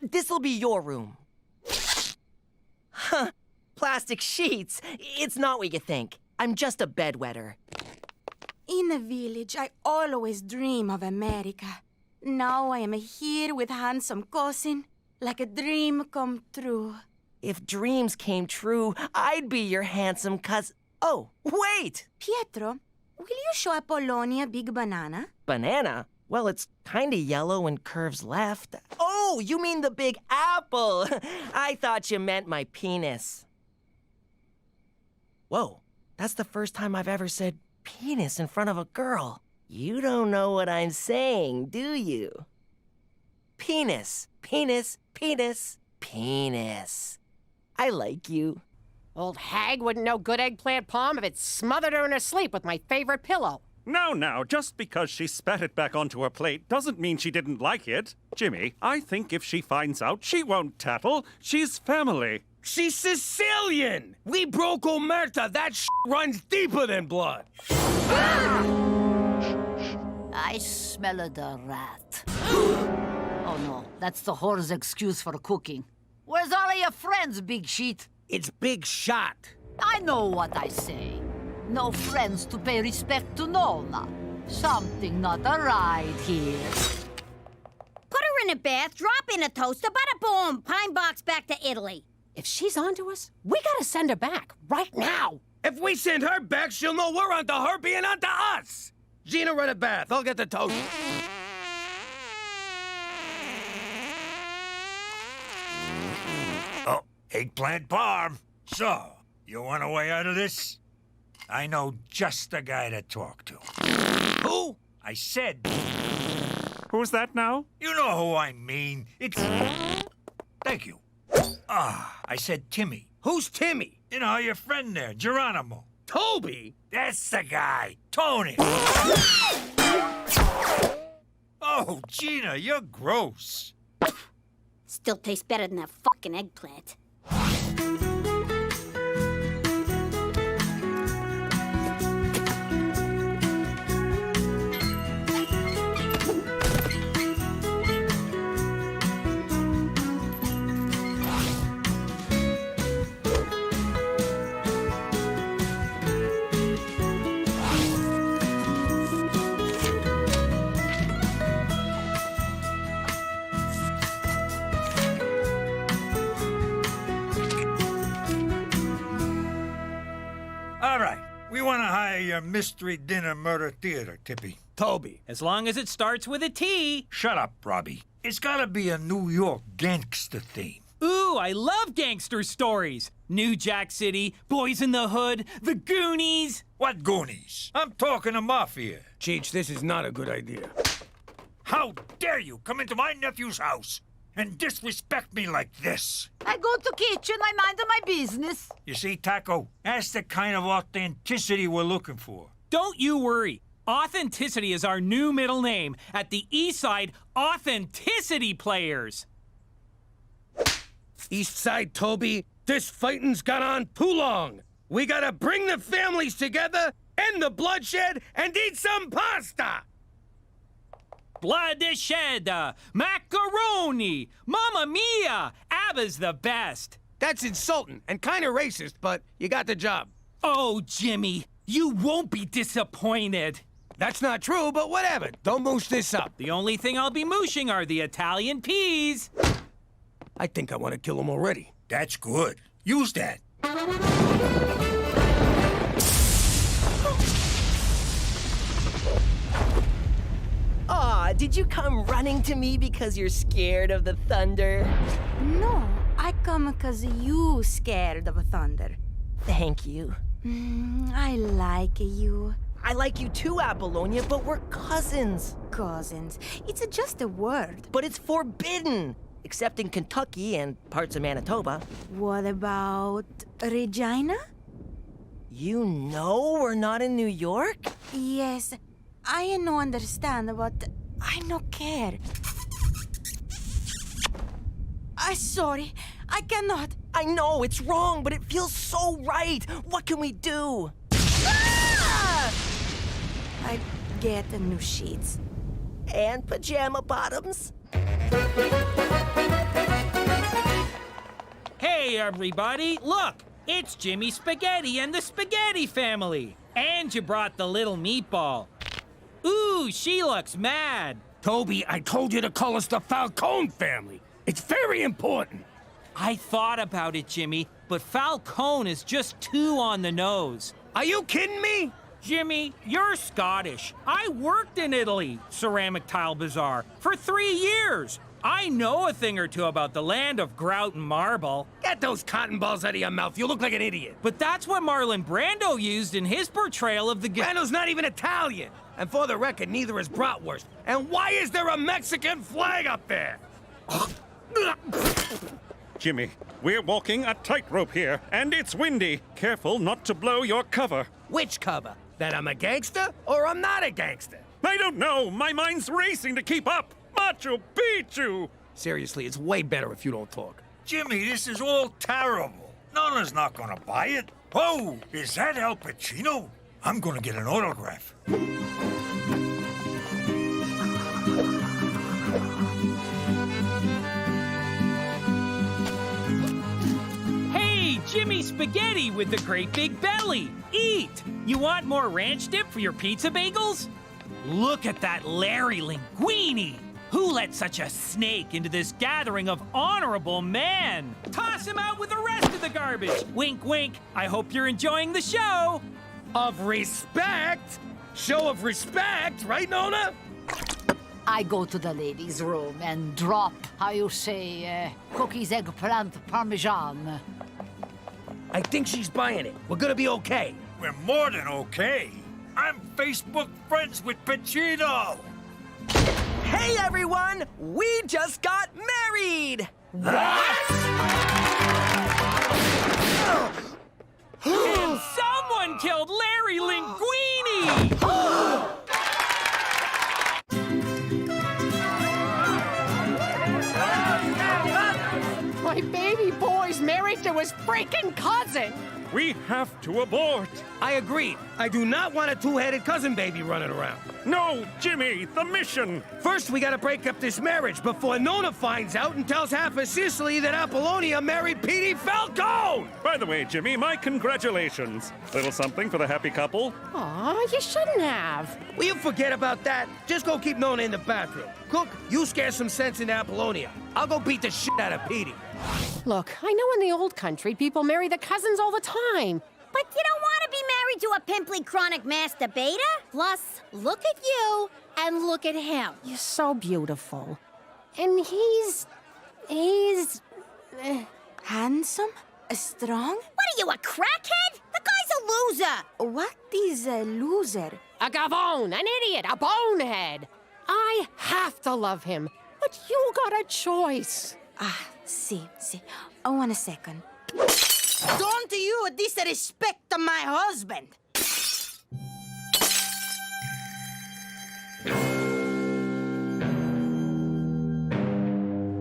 This'll be your room. Huh. Plastic sheets. It's not what you think. I'm just a bedwetter. In the village, I always dream of America. Now I am here with handsome cousin, like a dream come true. If dreams came true, I'd be your handsome cousin. Oh, wait! Pietro, will you show Apollonia big banana? Banana? Well, it's kinda yellow and curves left. Oh, you mean the big apple! I thought you meant my penis. Whoa, that's the first time I've ever said penis in front of a girl. You don't know what I'm saying, do you? Penis, penis, penis, penis. I like you. Old hag wouldn't know good eggplant palm if it smothered her in her sleep with my favorite pillow. Now, just because she spat it back onto her plate doesn't mean she didn't like it. Jimmy, I think if she finds out, she won't tattle. She's family. She's Sicilian! We broke Omerta. That runs deeper than blood. I smell the rat. Oh no, that's the whore's excuse for cooking. Where's all of your friends, Big Sheet? It's Big Shot. I know what I say. No friends to pay respect to Nona. Something not right here. Put her in a bath, drop in a toaster, bada boom, pine box back to Italy. If she's onto us, we gotta send her back right now. If we send her back, she'll know we're onto her being onto us. Gina, run a bath. I'll get the toaster. Oh, eggplant parm. So, you want a way out of this? I know just the guy to talk to. Who? I said... Who's that now? You know who I mean. It's... Thank you. I said Timmy. Who's Timmy? You know, your friend there, Geronimo. Toby? That's the guy. Tony. Oh, Gina, you're gross. Still tastes better than that fucking eggplant. All right. We want to hire your mystery dinner murder theater, Tippy. Toby. As long as it starts with a T. Shut up, Robbie. It's gotta be a New York gangster theme. Ooh, I love gangster stories. New Jack City, Boys in the Hood, The Goonies. What Goonies? I'm talking to Mafia. Cheech, this is not a good idea. How dare you come into my nephew's house and disrespect me like this? I go to kitchen, I mind my business. You see, Taco, that's the kind of authenticity we're looking for. Don't you worry. Authenticity is our new middle name at the Eastside Authenticity Players. East Side, Toby, this fighting's gone on too long. We gotta bring the families together, end the bloodshed, and eat some pasta! Blood is shed, macaroni, Mamma Mia, ABBA's the best. That's insulting and kinda racist, but you got the job. Oh, Jimmy, you won't be disappointed. That's not true, but whatever. Don't moosh this up. The only thing I'll be mooshing are the Italian peas. I think I want to kill him already. That's good. Use that. Aw, did you come running to me because you're scared of the thunder? No, I come because you scared of thunder. Thank you. I like you. I like you too, Apollonia, but we're cousins. Cousins. It's just a word. But it's forbidden, except in Kentucky and parts of Manitoba. What about Regina? You know we're not in New York? Yes, I no understand, but I no care. I'm sorry, I cannot. I know, it's wrong, but it feels so right. What can we do? I get new sheets. And pajama bottoms? Hey, everybody, look! It's Jimmy Spaghetti and the Spaghetti family. And you brought the little meatball. Ooh, she looks mad. Toby, I told you to call us the Falcone family. It's very important. I thought about it, Jimmy, but Falcone is just too on the nose. Are you kidding me? Jimmy, you're Scottish. I worked in Italy, Ceramic Tile Bazaar, for 3 years. I know a thing or two about the land of grout and marble. Get those cotton balls out of your mouth. You look like an idiot. But that's what Marlon Brando used in his portrayal of the... Brando's not even Italian. And for the record, neither is Bratwurst. And why is there a Mexican flag up there? Jimmy, we're walking a tightrope here, and it's windy. Careful not to blow your cover. Which cover? That I'm a gangster or I'm not a gangster? I don't know. My mind's racing to keep up. Machu Picchu! Seriously, it's way better if you don't talk. Jimmy, this is all terrible. Nona's not gonna buy it. Oh, is that Al Pacino? I'm gonna get an autograph. Hey, Jimmy Spaghetti with the great big belly. Eat! You want more ranch dip for your pizza bagels? Look at that Larry Linguini! Who let such a snake into this gathering of honorable men? Toss him out with the rest of the garbage! Wink, wink. I hope you're enjoying the show! Of respect? Show of respect, right, Nona? I go to the ladies' room and drop, how you say, cookies, eggplant, parmesan. I think she's buying it. We're gonna be okay. We're more than okay. I'm Facebook friends with Pacino. Hey, everyone! We just got married! And someone killed Larry Linguini! My baby boy's married to his freaking cousin! We have to abort. I agree. I do not want a two-headed cousin baby running around. No, Jimmy, the mission. First, we gotta break up this marriage before Nona finds out and tells half of Sicily that Apollonia married Petey Falcone! By the way, Jimmy, my congratulations. Little something for the happy couple. Aw, you shouldn't have. Will you forget about that? Just go keep Nona in the bathroom. Cook, you scare some sense into Apollonia. I'll go beat the shit out of Petey. Look, I know in the old country people marry the cousins all the time. But you don't want to be married to a pimply chronic masturbator? Plus, look at you and look at him. You're so beautiful. And he's... Handsome? Strong? What are you, a crackhead? The guy's a loser. What is a loser? A gavone, an idiot, a bonehead. I have to love him, but you got a choice. See. Oh, 1 second. Don't you disrespect my husband!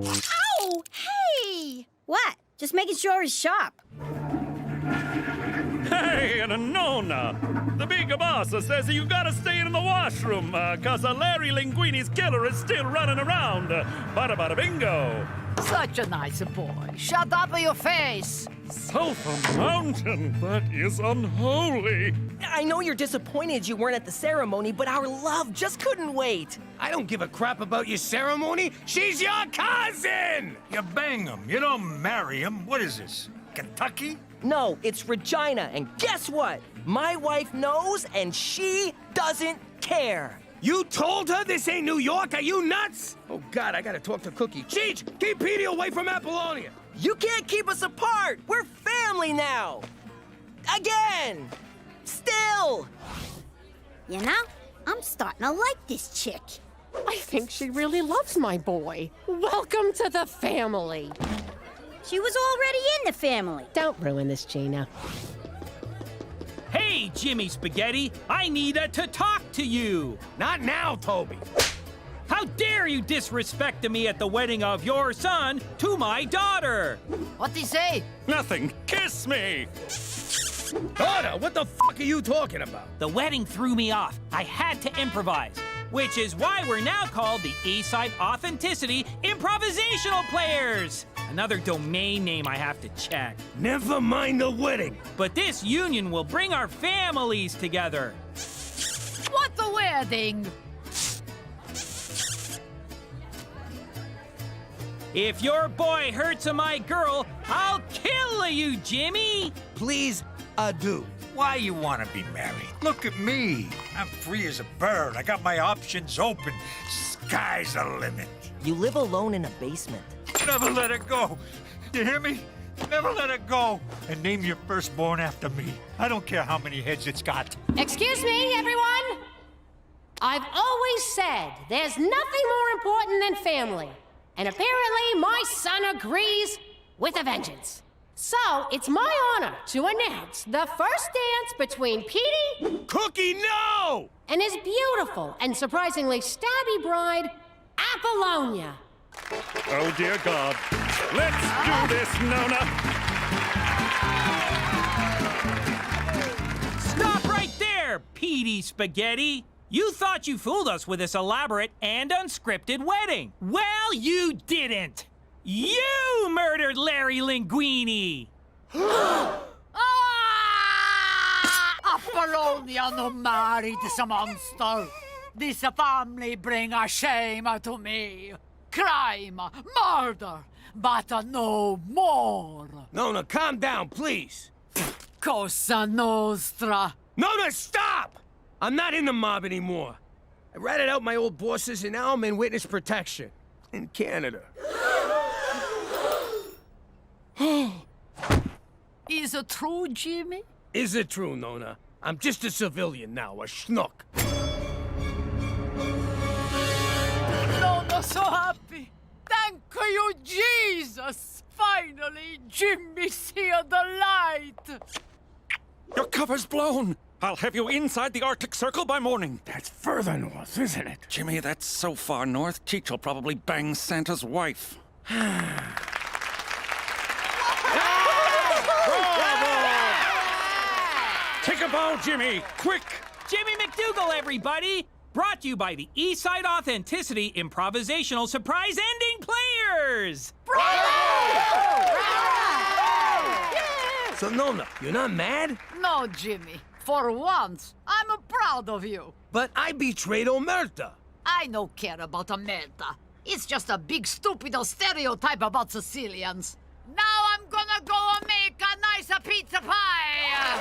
Ow! Hey! What? Just making sure he's sharp. Hey, and Nona. The big boss says you gotta stay in the washroom, cause Larry Linguini's killer is still running around. Bada bada bingo. Such a nice boy. Shut up your face. South Mountain, that is unholy. I know you're disappointed you weren't at the ceremony, but our love just couldn't wait. I don't give a crap about your ceremony. She's your cousin! You bang him. You don't marry him. What is this, Kentucky? No, it's Regina, and guess what? My wife knows, and she doesn't care. You told her this ain't New York? Are you nuts? Oh, God, I gotta talk to Cookie. Cheech, keep Petey away from Apollonia. You can't keep us apart. We're family now. Again. Still. You know, I'm starting to like this chick. I think she really loves my boy. Welcome to the family. She was already in the family. Don't ruin this, Gina. Hey, Jimmy Spaghetti, I need to talk to you. Not now, Toby. How dare you disrespect me at the wedding of your son to my daughter? What'd he say? Nothing. Kiss me. Daughter, what the fuck are you talking about? The wedding threw me off. I had to improvise, which is why we're now called the Eastside Authenticity Improvisational Players. Another domain name I have to check. Never mind the wedding. But this union will bring our families together. What the wedding? If your boy hurts my girl, I'll kill you, Jimmy! Please, do. Why you want to be married? Look at me. I'm free as a bird. I got my options open. Sky's the limit. You live alone in a basement. Never let it go. You hear me? Never let it go. And name your firstborn after me. I don't care how many heads it's got. Excuse me, everyone. I've always said there's nothing more important than family. And apparently my son agrees with a vengeance. So it's my honor to announce the first dance between Petey... Cookie, no! ...and his beautiful and surprisingly stabby bride, Apollonia. Oh, dear God. Let's do this, Nona. Stop right there, Petey Spaghetti! You thought you fooled us with this elaborate and unscripted wedding. Well, you didn't. You murdered Larry Linguini. Apollonia no married this monster. This family bring a shame to me. Crime, murder, but no more. Nona, calm down, please. Cosa Nostra. Nona, stop! I'm not in the mob anymore. I ratted out my old bosses, and now I'm in witness protection. In Canada. Is it true, Jimmy? Is it true, Nona? I'm just a civilian now, a schnook. Nona, so happy. Thank you, Jesus. Finally, Jimmy see the light. Your cover's blown. I'll have you inside the Arctic Circle by morning. That's further north, isn't it? Jimmy, that's so far north, Cheech will probably bang Santa's wife. Take a bow, Jimmy! Quick! Jimmy McDougal, everybody! Brought to you by the Eastside Authenticity Improvisational Surprise Ending Players! So, Nona, you're not mad? No, Jimmy. For once, I'm proud of you. But I betrayed Omerta. I no care about Omerta. It's just a big stupid stereotype about Sicilians. Now I'm gonna go and make a nice pizza pie!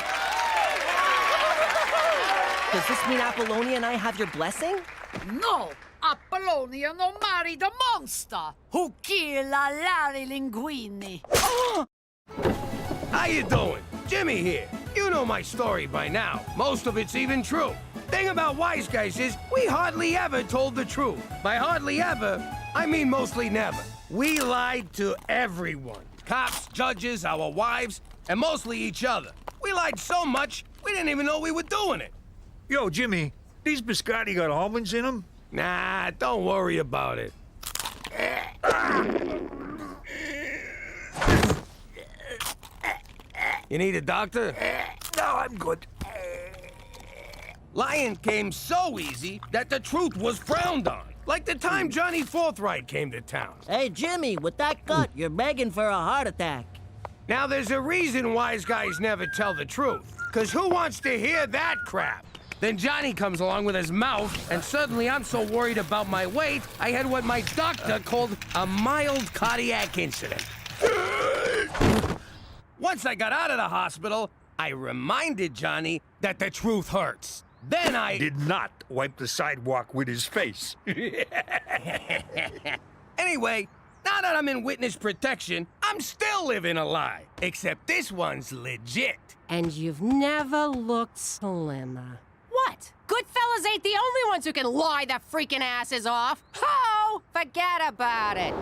Does this mean Apollonia and I have your blessing? No! Apollonia no marry the monster who killed Larry Linguini. How you doing? Jimmy here. You know my story by now. Most of it's even true. Thing about wise guys is we hardly ever told the truth. By hardly ever, I mean mostly never. We lied to everyone. Cops, judges, our wives, and mostly each other. We lied so much, we didn't even know we were doing it. Yo, Jimmy, these biscotti got almonds in them? Nah, don't worry about it. You need a doctor? No, I'm good. Lying came so easy that the truth was frowned on. Like the time Johnny Forthright came to town. Hey, Jimmy, with that gut, you're begging for a heart attack. Now, there's a reason wise guys never tell the truth. Because who wants to hear that crap? Then Johnny comes along with his mouth, and suddenly I'm so worried about my weight, I had what my doctor called a mild cardiac incident. Once I got out of the hospital, I reminded Johnny that the truth hurts. Then I did not wipe the sidewalk with his face. Anyway, now that I'm in witness protection, I'm still living a lie. Except this one's legit. And you've never looked slimmer. What? Goodfellas ain't the only ones who can lie their freaking asses off. Ho! Forget about it.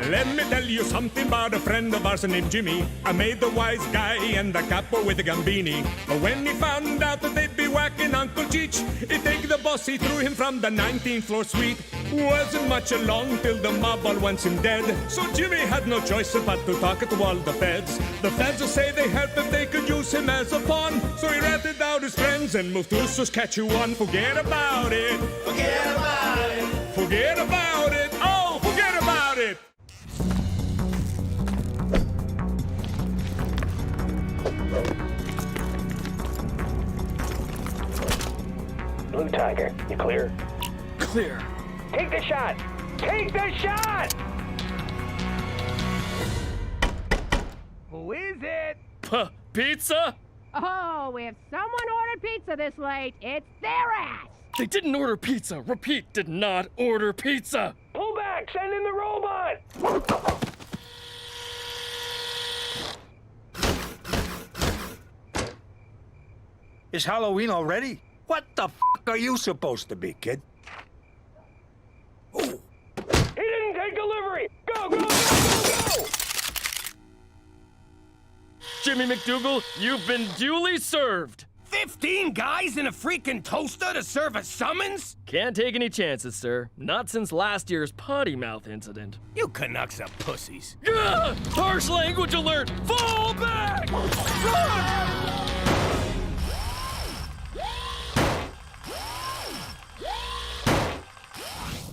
Let me tell you something about a friend of ours named Jimmy. I made the wise guy and the capo with the gambini. But when he found out that they'd be whacking Uncle Cheech, he take the boss, he threw him from the 19th floor suite. Wasn't much along till the mob all wants him dead. So Jimmy had no choice but to talk to all the feds. The feds say they help if they could use him as a pawn. So he ratted out his friends and moved to Saskatchewan. Forget about it. Forget about it. Forget about it. Oh, forget about it. Blue Tiger, you clear? Clear. Take the shot! Take the shot! Who is it? Pizza? Oh, if someone ordered pizza this late, it's their ass. They didn't order pizza. Repeat, did not order pizza. Pull back! Send in the robot! Is Halloween already? What the f*** are you supposed to be, kid? He didn't take delivery! Go, go, go, go, go! Jimmy McDougal, you've been duly served. 15 guys in a freaking toaster to serve a summons? Can't take any chances, sir. Not since last year's potty mouth incident. You Canucks are pussies. Gah! Harsh language alert! Fall back! Run!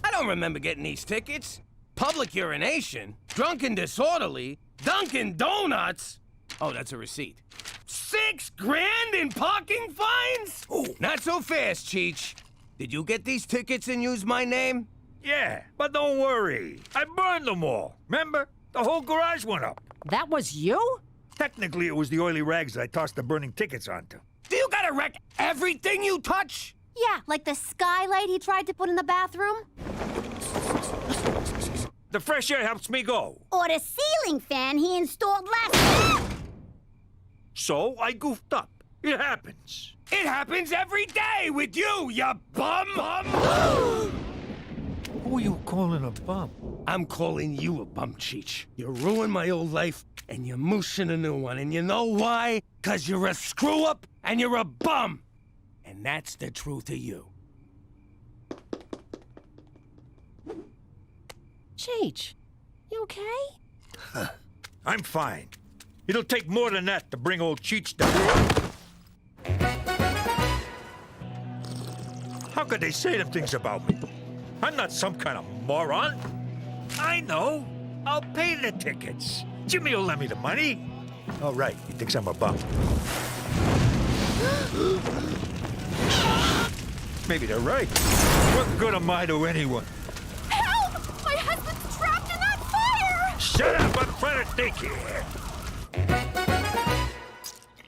I don't remember getting these tickets. Public urination, drunken disorderly, Dunkin' Donuts. Oh, that's a receipt. $6 grand in parking fines? Oh, not so fast, Cheech. Did you get these tickets and use my name? Yeah, but don't worry. I burned them all. Remember? The whole garage went up. That was you? Technically, it was the oily rags that I tossed the burning tickets onto. Do you gotta wreck everything you touch? Yeah, like the skylight he tried to put in the bathroom. The fresh air helps me go. Or the ceiling fan he installed last week. So I goofed up. It happens. It happens every day with you, you bum! Who are you calling a bum? I'm calling you a bum, Cheech. You ruined my old life, and you're mooshing a new one. And you know why? 'Cause you're a screw-up, and you're a bum. And that's the truth of you. Cheech, you okay? I'm fine. It'll take more than that to bring old Cheech down. How could they say them things about me? I'm not some kind of moron. I know. I'll pay the tickets. Jimmy will lend me the money. All right, he thinks I'm a bum. Maybe they're right. What good am I to anyone? Help! My husband's trapped in that fire! Shut up! I'm trying to think here.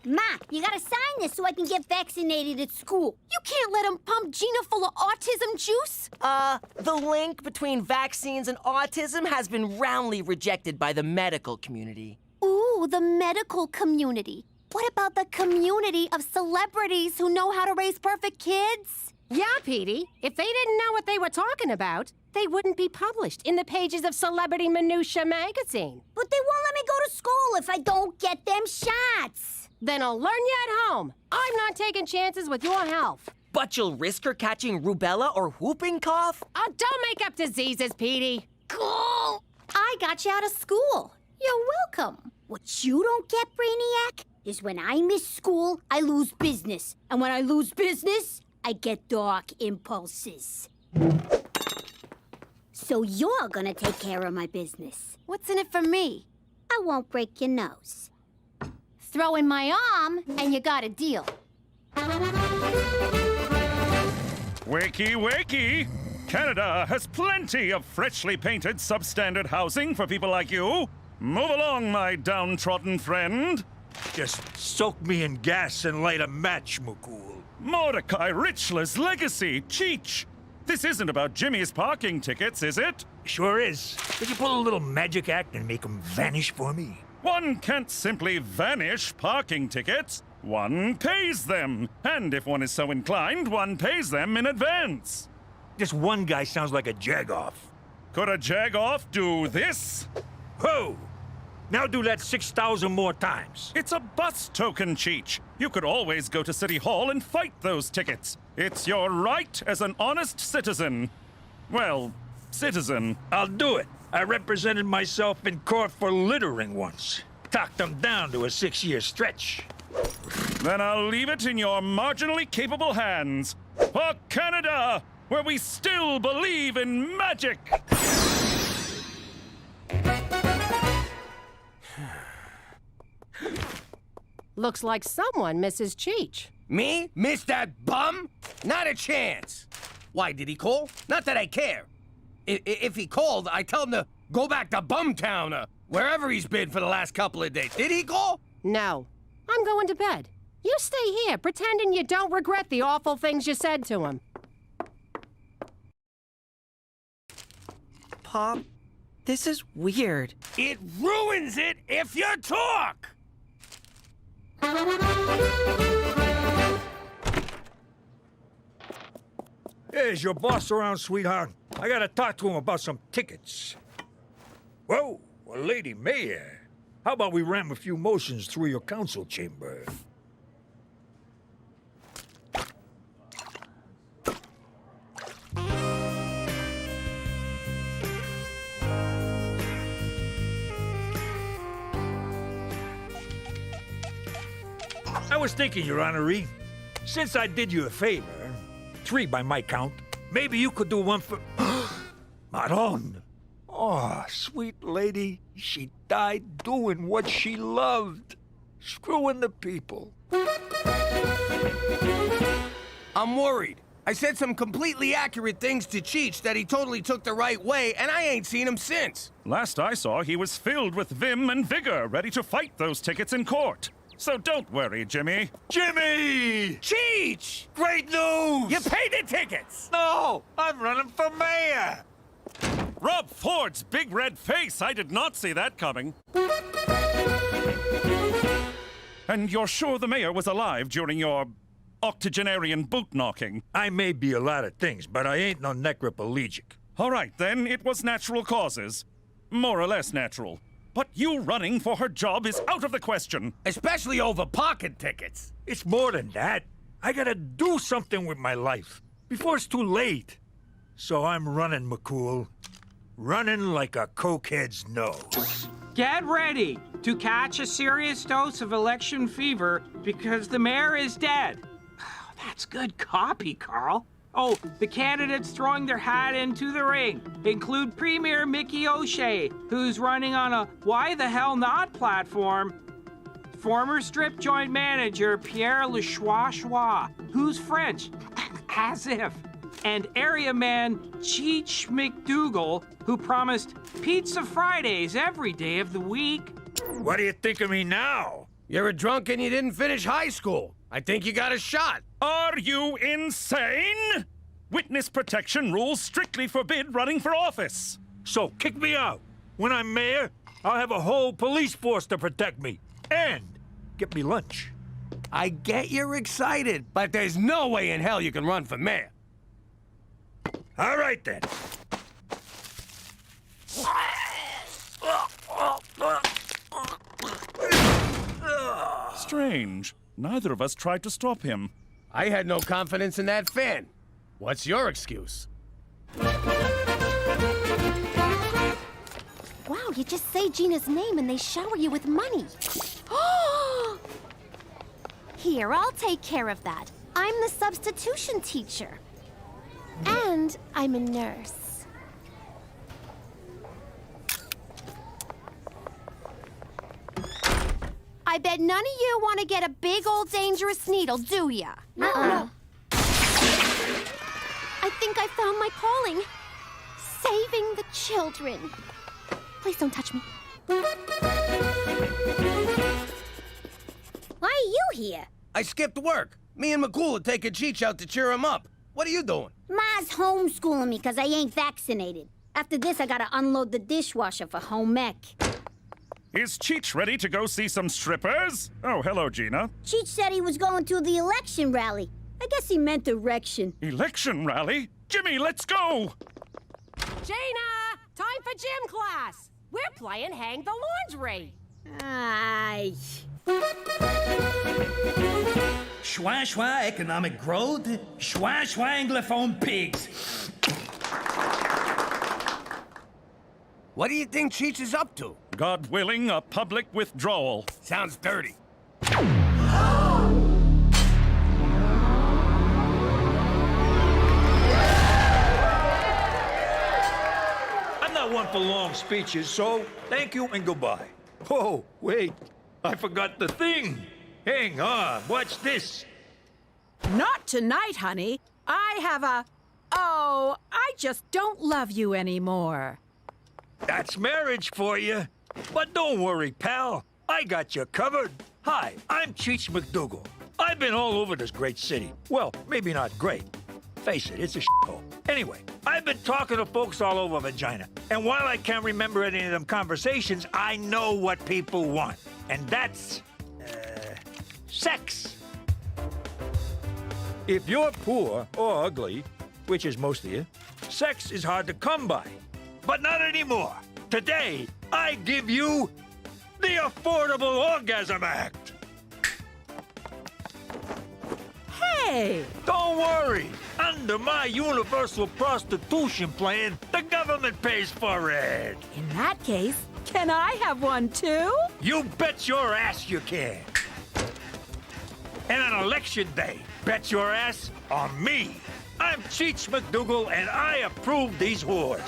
Ma, you gotta sign this so I can get vaccinated at school. You can't let him pump Gina full of autism juice. The link between vaccines and autism has been roundly rejected by the medical community. Ooh, the medical community. What about the community of celebrities who know how to raise perfect kids? Yeah, Petey. If they didn't know what they were talking about, they wouldn't be published in the pages of Celebrity Minutia magazine. But they won't let me go to school if I don't get them shots. Then I'll learn you at home. I'm not taking chances with your health. But you'll risk her catching rubella or whooping cough? Oh, don't make up diseases, Petey. Cool. I got you out of school. You're welcome. What you don't get, Brainiac, is when I miss school, I lose business. And when I lose business, I get dark impulses. So you're gonna take care of my business. What's in it for me? I won't break your nose. Throw in my arm, and you got a deal. Wakey, wakey! Canada has plenty of freshly painted substandard housing for people like you. Move along, my downtrodden friend. Just soak me in gas and light a match, Mukul. Mordecai Richler's legacy, Cheech. This isn't about Jimmy's parking tickets, is it? Sure is. Could you pull a little magic act and make them vanish for me? One can't simply vanish parking tickets. One pays them. And if one is so inclined, one pays them in advance. This one guy sounds like a jag-off. Could a jag-off do this? Whoa! Now do that 6,000 more times. It's a bus token, Cheech. You could always go to City Hall and fight those tickets. It's your right as an honest citizen. Well, citizen. I'll do it. I represented myself in court for littering once. Talked them down to a 6-year stretch. Then I'll leave it in your marginally capable hands. For Canada, where we still believe in magic! Looks like someone misses Cheech. Me? Miss that bum? Not a chance. Why, did he call? Not that I care. If he called, I tell him to go back to Bumtown or wherever he's been for the last couple of days. Did he call? No. I'm going to bed. You stay here, pretending you don't regret the awful things you said to him. Pop, this is weird. It ruins it if you talk! Is your boss around, sweetheart? I gotta talk to him about some tickets. Whoa, well, Lady Mayor. How about we ram a few motions through your council chamber? I was thinking, Your Honoree, since I did you a favor, 3 by my count, maybe you could do one for... Maron! Oh, sweet lady, she died doing what she loved. Screwing the people. I'm worried. I said some completely accurate things to Cheech that he totally took the right way, and I ain't seen him since. Last I saw, he was filled with vim and vigor, ready to fight those tickets in court. So don't worry, Jimmy. Jimmy! Cheech! Great news! You paid the tickets! No! I'm running for mayor! Rob Ford's big red face! I did not see that coming. And you're sure the mayor was alive during your octogenarian boot-knocking? I may be a lot of things, but I ain't no necroplegic. All right, then, it was natural causes. More or less natural. But you running for her job is out of the question. Especially over pocket tickets. It's more than that. I gotta do something with my life before it's too late. So I'm running, McCool. Running like a cokehead's nose. Get ready to catch a serious dose of election fever because the mayor is dead. Oh, that's good copy, Carl. Oh, the candidates throwing their hat into the ring include Premier Mickey O'Shea, who's running on a Why the Hell Not platform, former strip joint manager Pierre Lechois, who's French, as if, and area man Cheech McDougal, who promised pizza Fridays every day of the week. What do you think of me now? You're a drunk and you didn't finish high school. I think you got a shot. Are you insane? Witness protection rules strictly forbid running for office. So kick me out. When I'm mayor, I'll have a whole police force to protect me. And get me lunch. I get you're excited, but there's no way in hell you can run for mayor. All right, then. Strange. Neither of us tried to stop him. I had no confidence in that fan. What's your excuse? Wow, you just say Gina's name and they shower you with money. Here, I'll take care of that. I'm the substitution teacher. And I'm a nurse. I bet none of you want to get a big old dangerous needle, do ya? I think I found my calling. Saving the children. Please don't touch me. Why are you here? I skipped work. Me and McCool are taking Cheech out to cheer him up. What are you doing? Ma's homeschooling me because I ain't vaccinated. After this, I gotta unload the dishwasher for home ec. Is Cheech ready to go see some strippers? Oh, hello, Gina. Cheech said he was going to the election rally. I guess he meant erection. Election rally? Jimmy, let's go! Gina! Time for gym class! We're playing Hang the Laundry! Aye. Schwa schwa economic growth, schwa schwa anglophone pigs. What do you think Cheech is up to? God willing, a public withdrawal. Sounds dirty. I'm not one for long speeches, so thank you and goodbye. Oh, wait. I forgot the thing. Hang on. Watch this. Not tonight, honey. I have a... Oh, I just don't love you anymore. That's marriage for you. But don't worry, pal. I got you covered. Hi, I'm Cheech McDougal. I've been all over this great city. Well, maybe not great. Face it, it's a shithole. Anyway, I've been talking to folks all over Vagina. And while I can't remember any of them conversations, I know what people want. And that's... sex. If you're poor or ugly, which is most of you, sex is hard to come by. But not anymore. Today, I give you the Affordable Orgasm Act. Hey! Don't worry. Under my universal prostitution plan, the government pays for it. In that case, can I have one too? You bet your ass you can. and on election day. Bet your ass on me. I'm Cheech McDougal, and I approve these wars.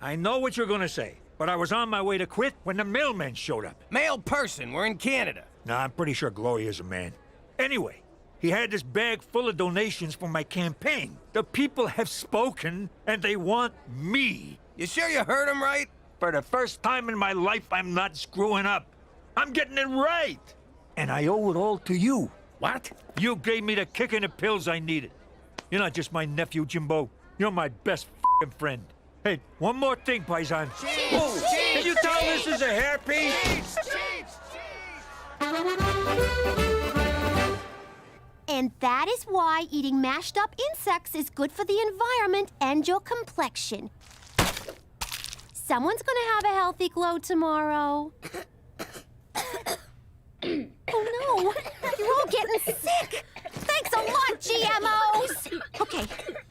I know what you're gonna say, but I was on my way to quit when the mailman showed up. Male person, we're in Canada. Nah, I'm pretty sure Gloria's a man. Anyway, he had this bag full of donations for my campaign. The people have spoken, and they want me. You sure you heard him right? For the first time in my life, I'm not screwing up. I'm getting it right. And I owe it all to you. What? You gave me the kick and the pills I needed. You're not just my nephew, Jimbo. You're my best f***ing friend. Hey, one more thing, Paisan. Cheese, Can you tell this is a hairpiece? And that is why eating mashed up insects is good for the environment and your complexion. Someone's gonna have a healthy glow tomorrow. Oh no, you're all getting sick. Thanks a lot, GMOs. Okay,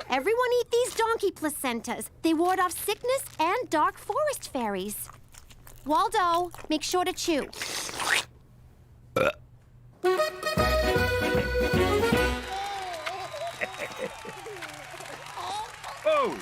everyone eat these donkey placentas. They ward off sickness and dark forest fairies. Waldo, make sure to chew. Oh!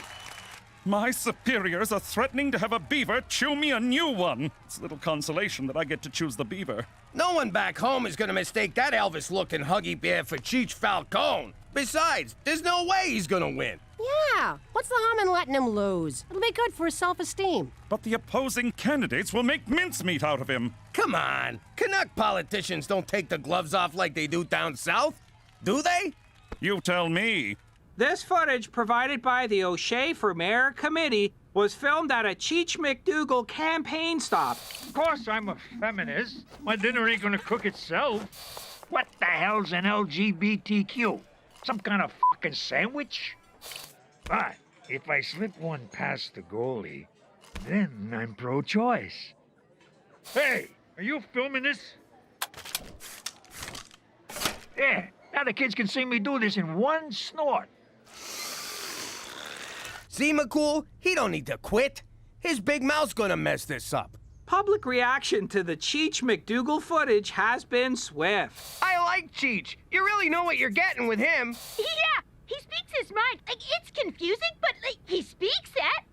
My superiors are threatening to have a beaver chew me a new one. It's little consolation that I get to choose the beaver. No one back home is gonna mistake that Elvis-looking Huggy Bear for Cheech Falcone. Besides, there's no way he's gonna win. Yeah, what's the harm in letting him lose? It'll be good for his self-esteem. But the opposing candidates will make mincemeat out of him. Come on, Canuck politicians don't take the gloves off like they do down south, do they? You tell me. This footage, provided by the O'Shea for Mayor Committee, was filmed at a Cheech McDougal campaign stop. Of course I'm a feminist. My dinner ain't gonna cook itself. What the hell's an LGBTQ? Some kind of fucking sandwich? But if I slip one past the goalie, then I'm pro-choice. Hey, are you filming this? Yeah, now the kids can see me do this in one snort. See, McCool? He don't need to quit. His big mouth's gonna mess this up. Public reaction to the Cheech McDougal footage has been swift. I like Cheech. You really know what you're getting with him. Yeah, he speaks his mind. It's confusing, but he speaks it.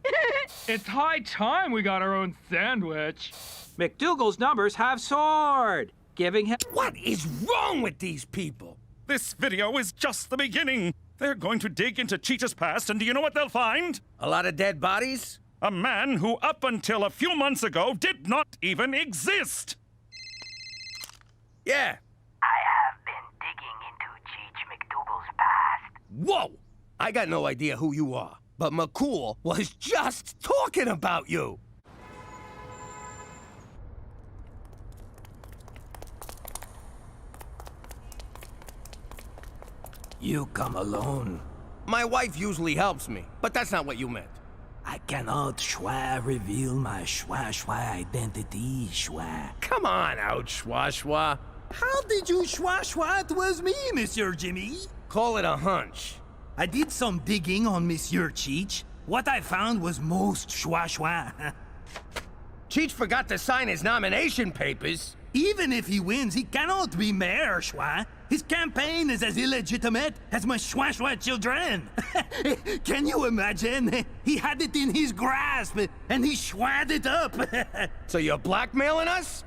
It's high time we got our own sandwich. McDougal's numbers have soared, giving him... What is wrong with these people? This video is just the beginning. They're going to dig into Cheech's past, and do you know what they'll find? A lot of dead bodies? A man who, up until a few months ago, did not even exist. Yeah. I have been digging into Cheech McDougal's past. Whoa! I got no idea who you are, but McCool was just talking about you. You come alone. My wife usually helps me, but that's not what you meant. I cannot reveal my schwa identity, schwa. Come on out, schwa. How did you schwa it was me, Monsieur Jimmy? Call it a hunch. I did some digging on Monsieur Cheech. What I found was most schwa. Cheech forgot to sign his nomination papers. Even if he wins, he cannot be mayor, schwa. His campaign is as illegitimate as my schwa children. Can you imagine? He had it in his grasp, and he schwad it up. So you're blackmailing us?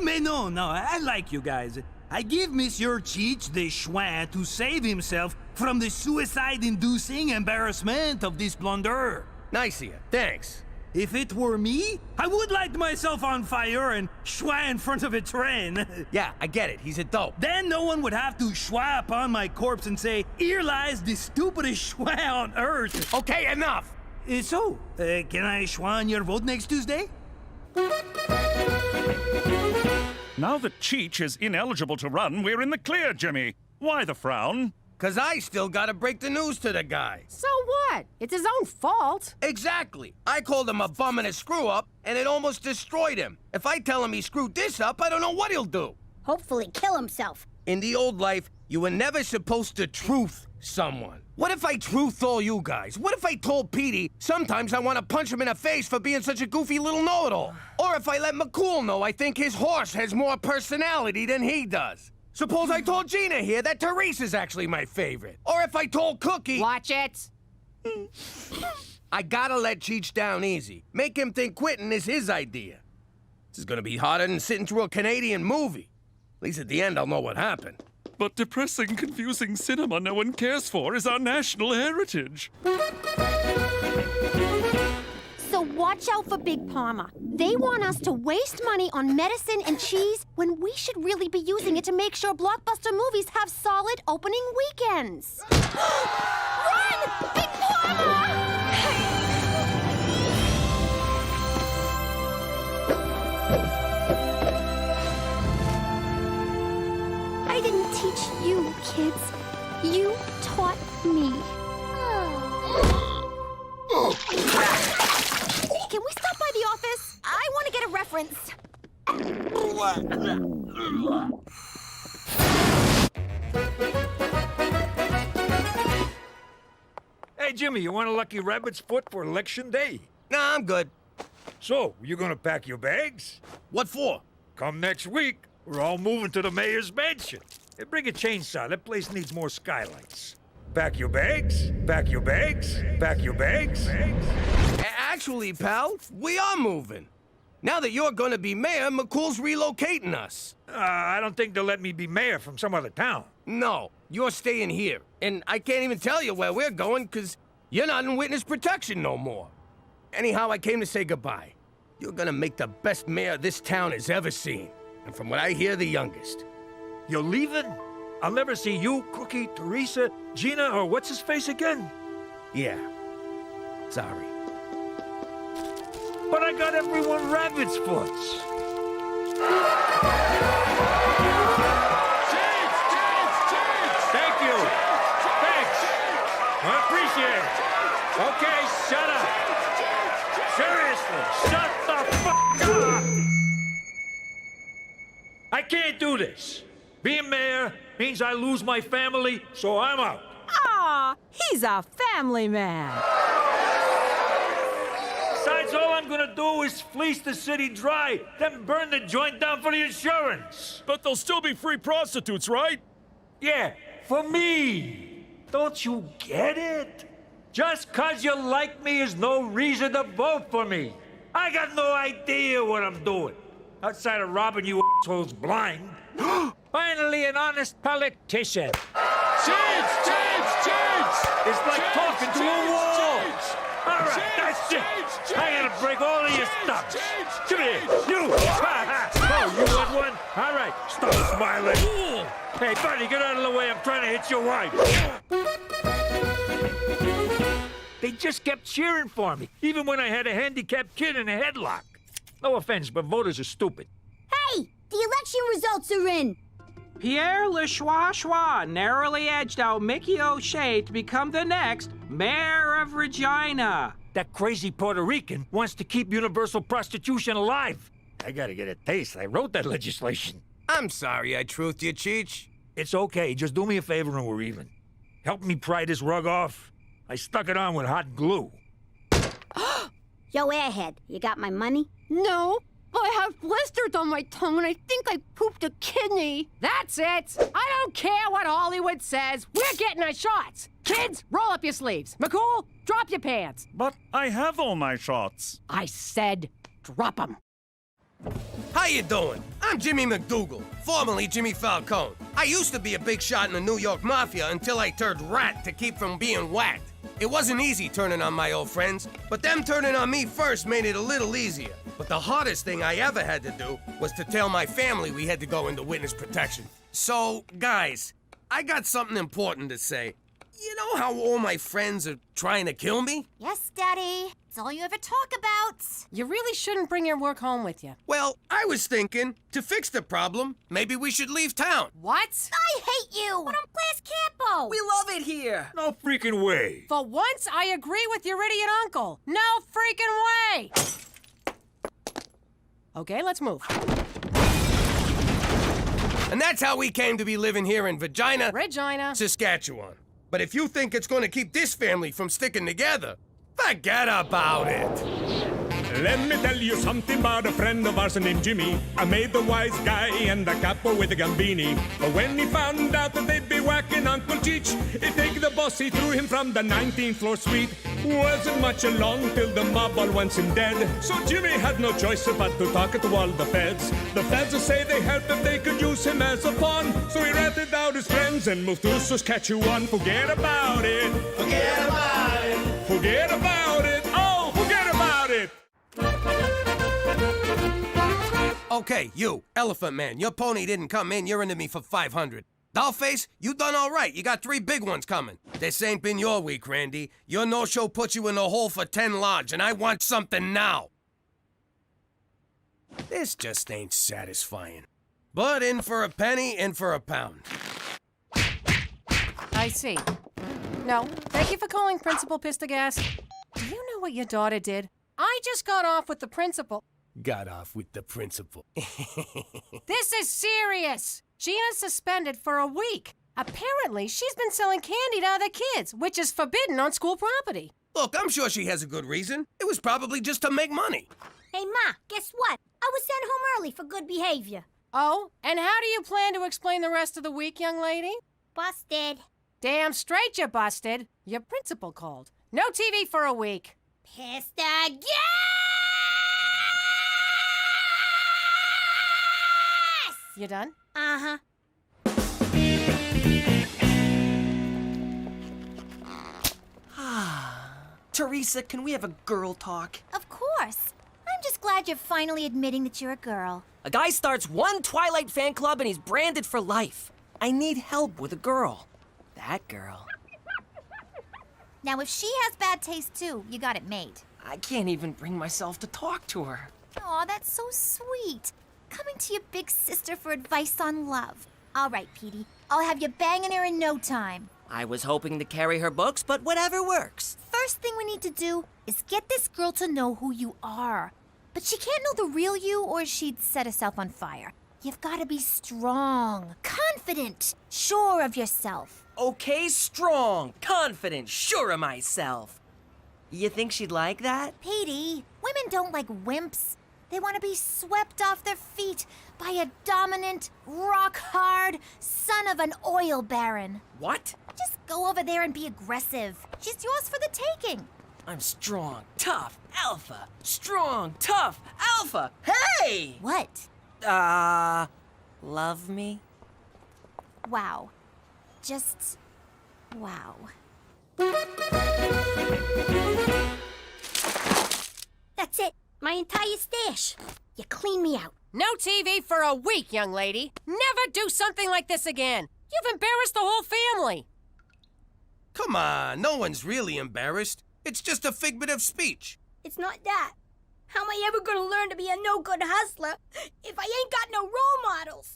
Mais no, I like you guys. I give Monsieur Cheech the schwa to save himself from the suicide-inducing embarrassment of this blunder. Nice of you, thanks. If it were me, I would light myself on fire and schwa in front of a train. Yeah, I get it. He's a dope. Then no one would have to schwa upon my corpse and say, "Here lies the stupidest schwa on earth." Okay, enough. So, can I schwa on your vote next Tuesday? Now that Cheech is ineligible to run, we're in the clear, Jimmy. Why the frown? 'Cause I still gotta break the news to the guy. So what? It's his own fault. Exactly. I called him a bum and a screw-up, and it almost destroyed him. If I tell him he screwed this up, I don't know what he'll do. Hopefully kill himself. In the old life, you were never supposed to truth someone. What if I truthed all you guys? What if I told Petey sometimes I want to punch him in the face for being such a goofy little know-it-all? Or if I let McCool know I think his horse has more personality than he does? Suppose I told Gina here that Teresa's actually my favorite. Or if I told Cookie... Watch it. I gotta let Cheech down easy. Make him think quitting is his idea. This is gonna be harder than sitting through a Canadian movie. At least at the end I'll know what happened. But depressing, confusing cinema no one cares for is our national heritage. So watch out for Big Pharma. They want us to waste money on medicine and cheese when we should really be using it to make sure blockbuster movies have solid opening weekends. Run! Big Pharma! I didn't teach you, kids. You taught me. Can we stop by the office? I want to get a reference. Hey, Jimmy, you want a lucky rabbit's foot for election day? Nah, I'm good. So, you gonna pack your bags? What for? Come next week, we're all moving to the mayor's mansion. Hey, bring a chainsaw. That place needs more skylights. Pack your bags, pack your bags, pack your bags. Actually, pal, we are moving. Now that you're gonna be mayor, McCool's relocating us. I don't think they'll let me be mayor from some other town. No, you're staying here. And I can't even tell you where we're going, because you're not in witness protection no more. Anyhow, I came to say goodbye. You're gonna make the best mayor this town has ever seen. And from what I hear, the youngest. You're leaving? I'll never see you, Cookie, Teresa, Gina, or what's-his-face again? Yeah. Sorry. But I got everyone rabbit's foots. Thank you. Thanks. I appreciate it. Okay, shut up. Seriously, shut the fuck up. I can't do this. Being mayor means I lose my family, so I'm out. Ah, he's a family man. Besides, all I'm gonna do is fleece the city dry, then burn the joint down for the insurance. But there'll still be free prostitutes, right? Yeah, for me. Don't you get it? Just 'cause you like me is no reason to vote for me. I got no idea what I'm doing. Outside of robbing you assholes blind. Finally, an honest politician. Cheats! It's like talking to a wall. All right, that's it. I gotta break all of your stuff. Come here, you. Oh, you want one? All right, stop smiling. Hey, buddy, get out of the way. I'm trying to hit your wife. They just kept cheering for me, even when I had a handicapped kid in a headlock. No offense, but voters are stupid. Hey, the election results are in. Pierre Le Schwa narrowly edged out Mickey O'Shea to become the next mayor of Regina. That crazy Puerto Rican wants to keep universal prostitution alive. I gotta get a taste. I wrote that legislation. I'm sorry I truthed you, Cheech. It's okay. Just do me a favor and we're even. Help me pry this rug off. I stuck it on with hot glue. Yo, airhead, you got my money? No, I have blisters on my tongue and I think I pooped a kidney. That's it. I don't care what Hollywood says. We're getting our shots. Kids, roll up your sleeves. McCool, drop your pants. But I have all my shots. I said drop them. How you doing? I'm Jimmy McDougal, formerly Jimmy Falcone. I used to be a big shot in the New York Mafia until I turned rat to keep from being whacked. It wasn't easy turning on my old friends, but them turning on me first made it a little easier. But the hardest thing I ever had to do was to tell my family we had to go into witness protection. So, guys, I got something important to say. You know how all my friends are trying to kill me? Yes, Daddy. It's all you ever talk about. You really shouldn't bring your work home with you. Well, I was thinking, to fix the problem, maybe we should leave town. What? I hate you. But I'm Class Campo. We love it here. No freaking way. For once, I agree with your idiot uncle. No freaking way. Okay, let's move. And that's how we came to be living here in Regina, Saskatchewan. But if you think it's gonna keep this family from sticking together, forget about it. Let me tell you something about a friend of ours named Jimmy. I made the wise guy and the capo with the gambini. But when he found out that they'd be whacking Uncle Cheech, he'd take the boss, he threw him from the 19th floor suite. Wasn't much along till the mob all wants him dead. So Jimmy had no choice but to talk to all the feds. The feds will say they help if they could use him as a pawn. So he ratted out his friends and moved to Saskatchewan. Forget about it. Forget about it. Forget about it. Oh, forget about it. Okay, you, Elephant Man, your pony didn't come in, you're into me for 500. Dollface, you done all right. You got 3 big ones coming. This ain't been your week, Randy. Your no-show puts you in the hole for 10 large, and I want something now. This just ain't satisfying. But in for a penny, in for a pound. I see. No, thank you for calling Principal Pistagast. Do you know what your daughter did? I just got off with the principal. Got off with the principal. This is serious. Gina's suspended for a week. Apparently, she's been selling candy to other kids, which is forbidden on school property. Look, I'm sure she has a good reason. It was probably just to make money. Hey, Ma, guess what? I was sent home early for good behavior. Oh, and how do you plan to explain the rest of the week, young lady? Busted. Damn straight you busted. Your principal called. No TV for a week. Pistagast! You done? Uh-huh. Teresa, can we have a girl talk? Of course. I'm just glad you're finally admitting that you're a girl. A guy starts one Twilight fan club and he's branded for life. I need help with a girl. That girl. Now, if she has bad taste too, you got it made. I can't even bring myself to talk to her. Aw, that's so sweet. Coming to your big sister for advice on love. All right, Petey. I'll have you banging her in no time. I was hoping to carry her books, but whatever works. First thing we need to do is get this girl to know who you are. But she can't know the real you or she'd set herself on fire. You've got to be strong, confident, sure of yourself. Okay, strong, confident, sure of myself. You think she'd like that? Petey, women don't like wimps. They want to be swept off their feet by a dominant, rock-hard son of an oil baron. What? Just go over there and be aggressive. She's yours for the taking. I'm strong, tough, alpha. Strong, tough, alpha. Hey! What? Love me? Wow. Just wow. That's it. My entire stash. You clean me out. No TV for a week, young lady. Never do something like this again. You've embarrassed the whole family. Come on, no one's really embarrassed. It's just a figment of speech. It's not that. How am I ever gonna learn to be a no-good hustler if I ain't got no role models?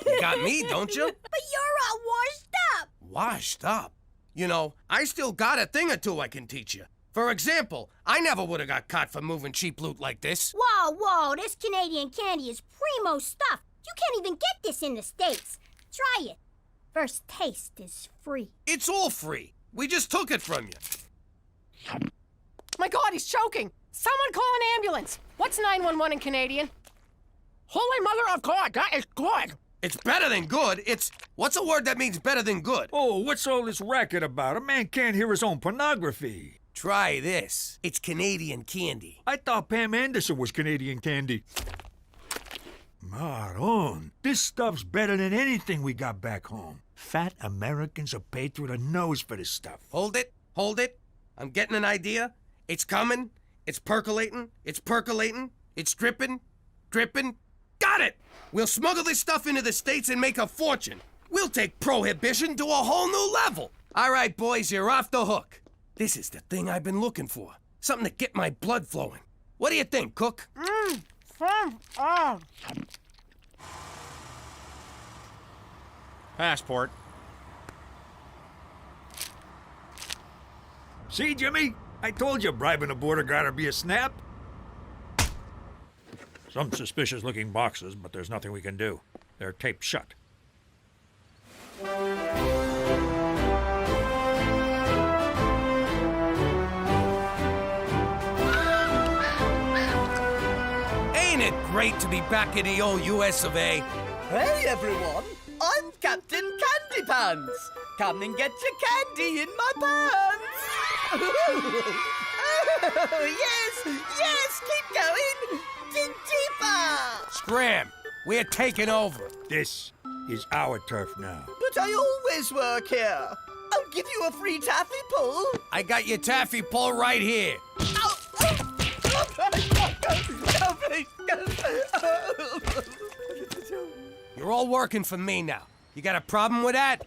You got me, don't you? But you're all washed up. Washed up? You know, I still got a thing or two I can teach you. For example, I never would have got caught for moving cheap loot like this. Whoa, this Canadian candy is primo stuff. You can't even get this in the States. Try it. First taste is free. It's all free. We just took it from you. My God, he's choking. Someone call an ambulance. What's 911 in Canadian? Holy Mother of God, that is good. It's better than good. What's a word that means better than good? Oh, what's all this racket about? A man can't hear his own pornography. Try this. It's Canadian candy. I thought Pam Anderson was Canadian candy. Maron, this stuff's better than anything we got back home. Fat Americans are paid through the nose for this stuff. Hold it. I'm getting an idea. It's coming. It's percolating. It's dripping. Got it! We'll smuggle this stuff into the States and make a fortune. We'll take prohibition to a whole new level. All right, boys, you're off the hook. This is the thing I've been looking for. Something to get my blood flowing. What do you think, Cook? Passport. See, Jimmy? I told you bribing a border guard would be a snap. Some suspicious-looking boxes, but there's nothing we can do. They're taped shut. Ain't it great to be back in the old US of A? Hey, everyone. I'm Captain Candy Pants. Come and get your candy in my pants. Oh, yes, keep going. Dig deeper. Scram! We're taking over. This is our turf now. But I always work here. I'll give you a free taffy pull. I got your taffy pull right here. You're all working for me now. You got a problem with that?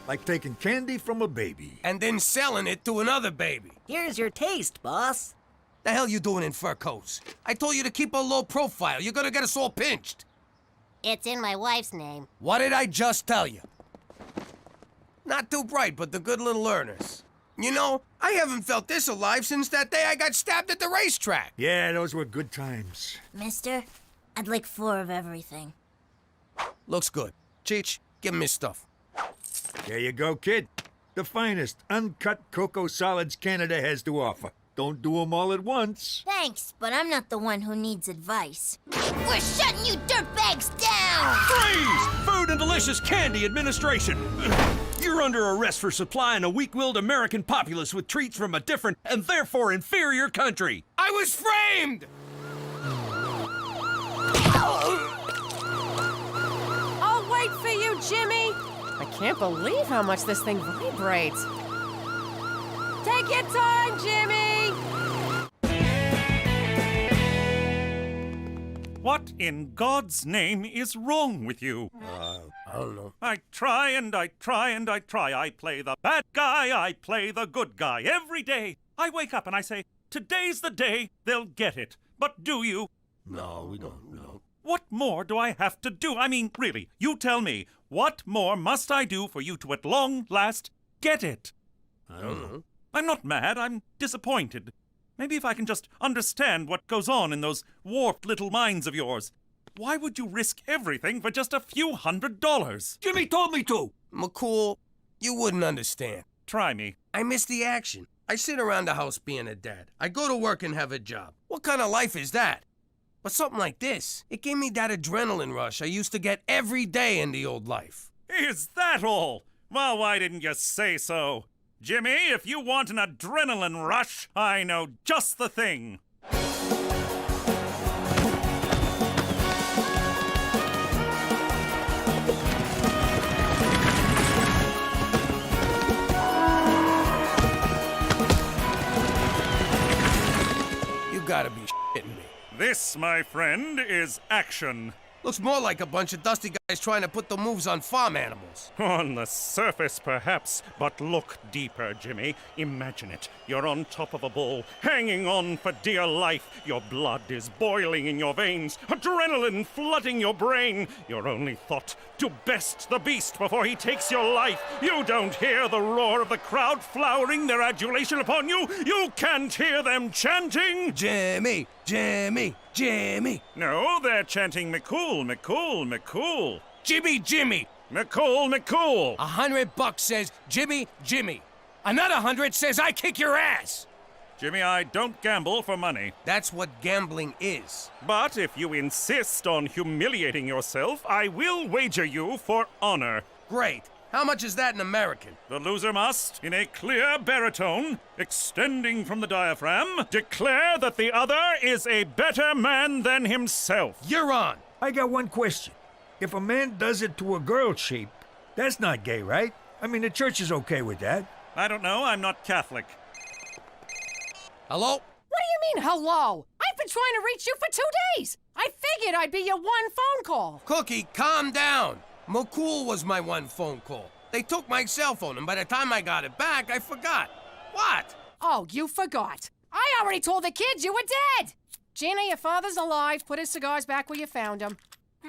Like taking candy from a baby. And then selling it to another baby. Here's your taste, boss. The hell you doing in fur coats? I told you to keep a low profile. You're gonna get us all pinched. It's in my wife's name. What did I just tell you? Not too bright, but the good little learners. You know, I haven't felt this alive since that day I got stabbed at the racetrack. Yeah, those were good times. Mister, I'd like 4 of everything. Looks good. Cheech, give him his stuff. There you go, kid. The finest uncut cocoa solids Canada has to offer. Don't do them all at once. Thanks, but I'm not the one who needs advice. We're shutting you dirtbags down! Freeze! Food and Delicious Candy Administration! You're under arrest for supplying a weak-willed American populace with treats from a different and therefore inferior country. I was framed! I'll wait for you, Jimmy. I can't believe how much this thing vibrates. Take your time, Jimmy! What in God's name is wrong with you? I don't know. I try and I try and I try. I play the bad guy, I play the good guy every day. I wake up and I say, today's the day they'll get it. But do you? No, we don't know. What more do I have to do? I mean, really, you tell me, what more must I do for you to at long last get it? I don't know. I'm not mad, I'm disappointed. Maybe if I can just understand what goes on in those warped little minds of yours. Why would you risk everything for just a few $100? Jimmy told me to. McCool, you wouldn't understand. Try me. I miss the action. I sit around the house being a dad. I go to work and have a job. What kind of life is that? But something like this, it gave me that adrenaline rush I used to get every day in the old life. Is that all? Well, why didn't you say so? Jimmy, if you want an adrenaline rush, I know just the thing. You gotta be shitting me. This, my friend, is action. Looks more like a bunch of dusty guys trying to put the moves on farm animals. On the surface, perhaps, but look deeper, Jimmy. Imagine it. You're on top of a bull, hanging on for dear life. Your blood is boiling in your veins, adrenaline flooding your brain. Your only thought, to best the beast before he takes your life. You don't hear the roar of the crowd flowering their adulation upon you. You can't hear them chanting, Jimmy, Jimmy, Jimmy. No, they're chanting McCool, McCool, McCool. Jimmy, Jimmy. McCool, McCool. $100 says Jimmy, Jimmy. Another 100 says I kick your ass. Jimmy, I don't gamble for money. That's what gambling is. But if you insist on humiliating yourself, I will wager you for honor. Great. How much is that in American? The loser must, in a clear baritone, extending from the diaphragm, declare that the other is a better man than himself. You're on. I got one question. If a man does it to a girl sheep, that's not gay, right? I mean, the church is okay with that. I don't know. I'm not Catholic. Hello? What do you mean, hello? I've been trying to reach you for 2 days. I figured I'd be your one phone call. Cookie, calm down. McCool was my one phone call. They took my cell phone, and by the time I got it back, I forgot. What? Oh, you forgot. I already told the kids you were dead. Gina, your father's alive. Put his cigars back where you found them.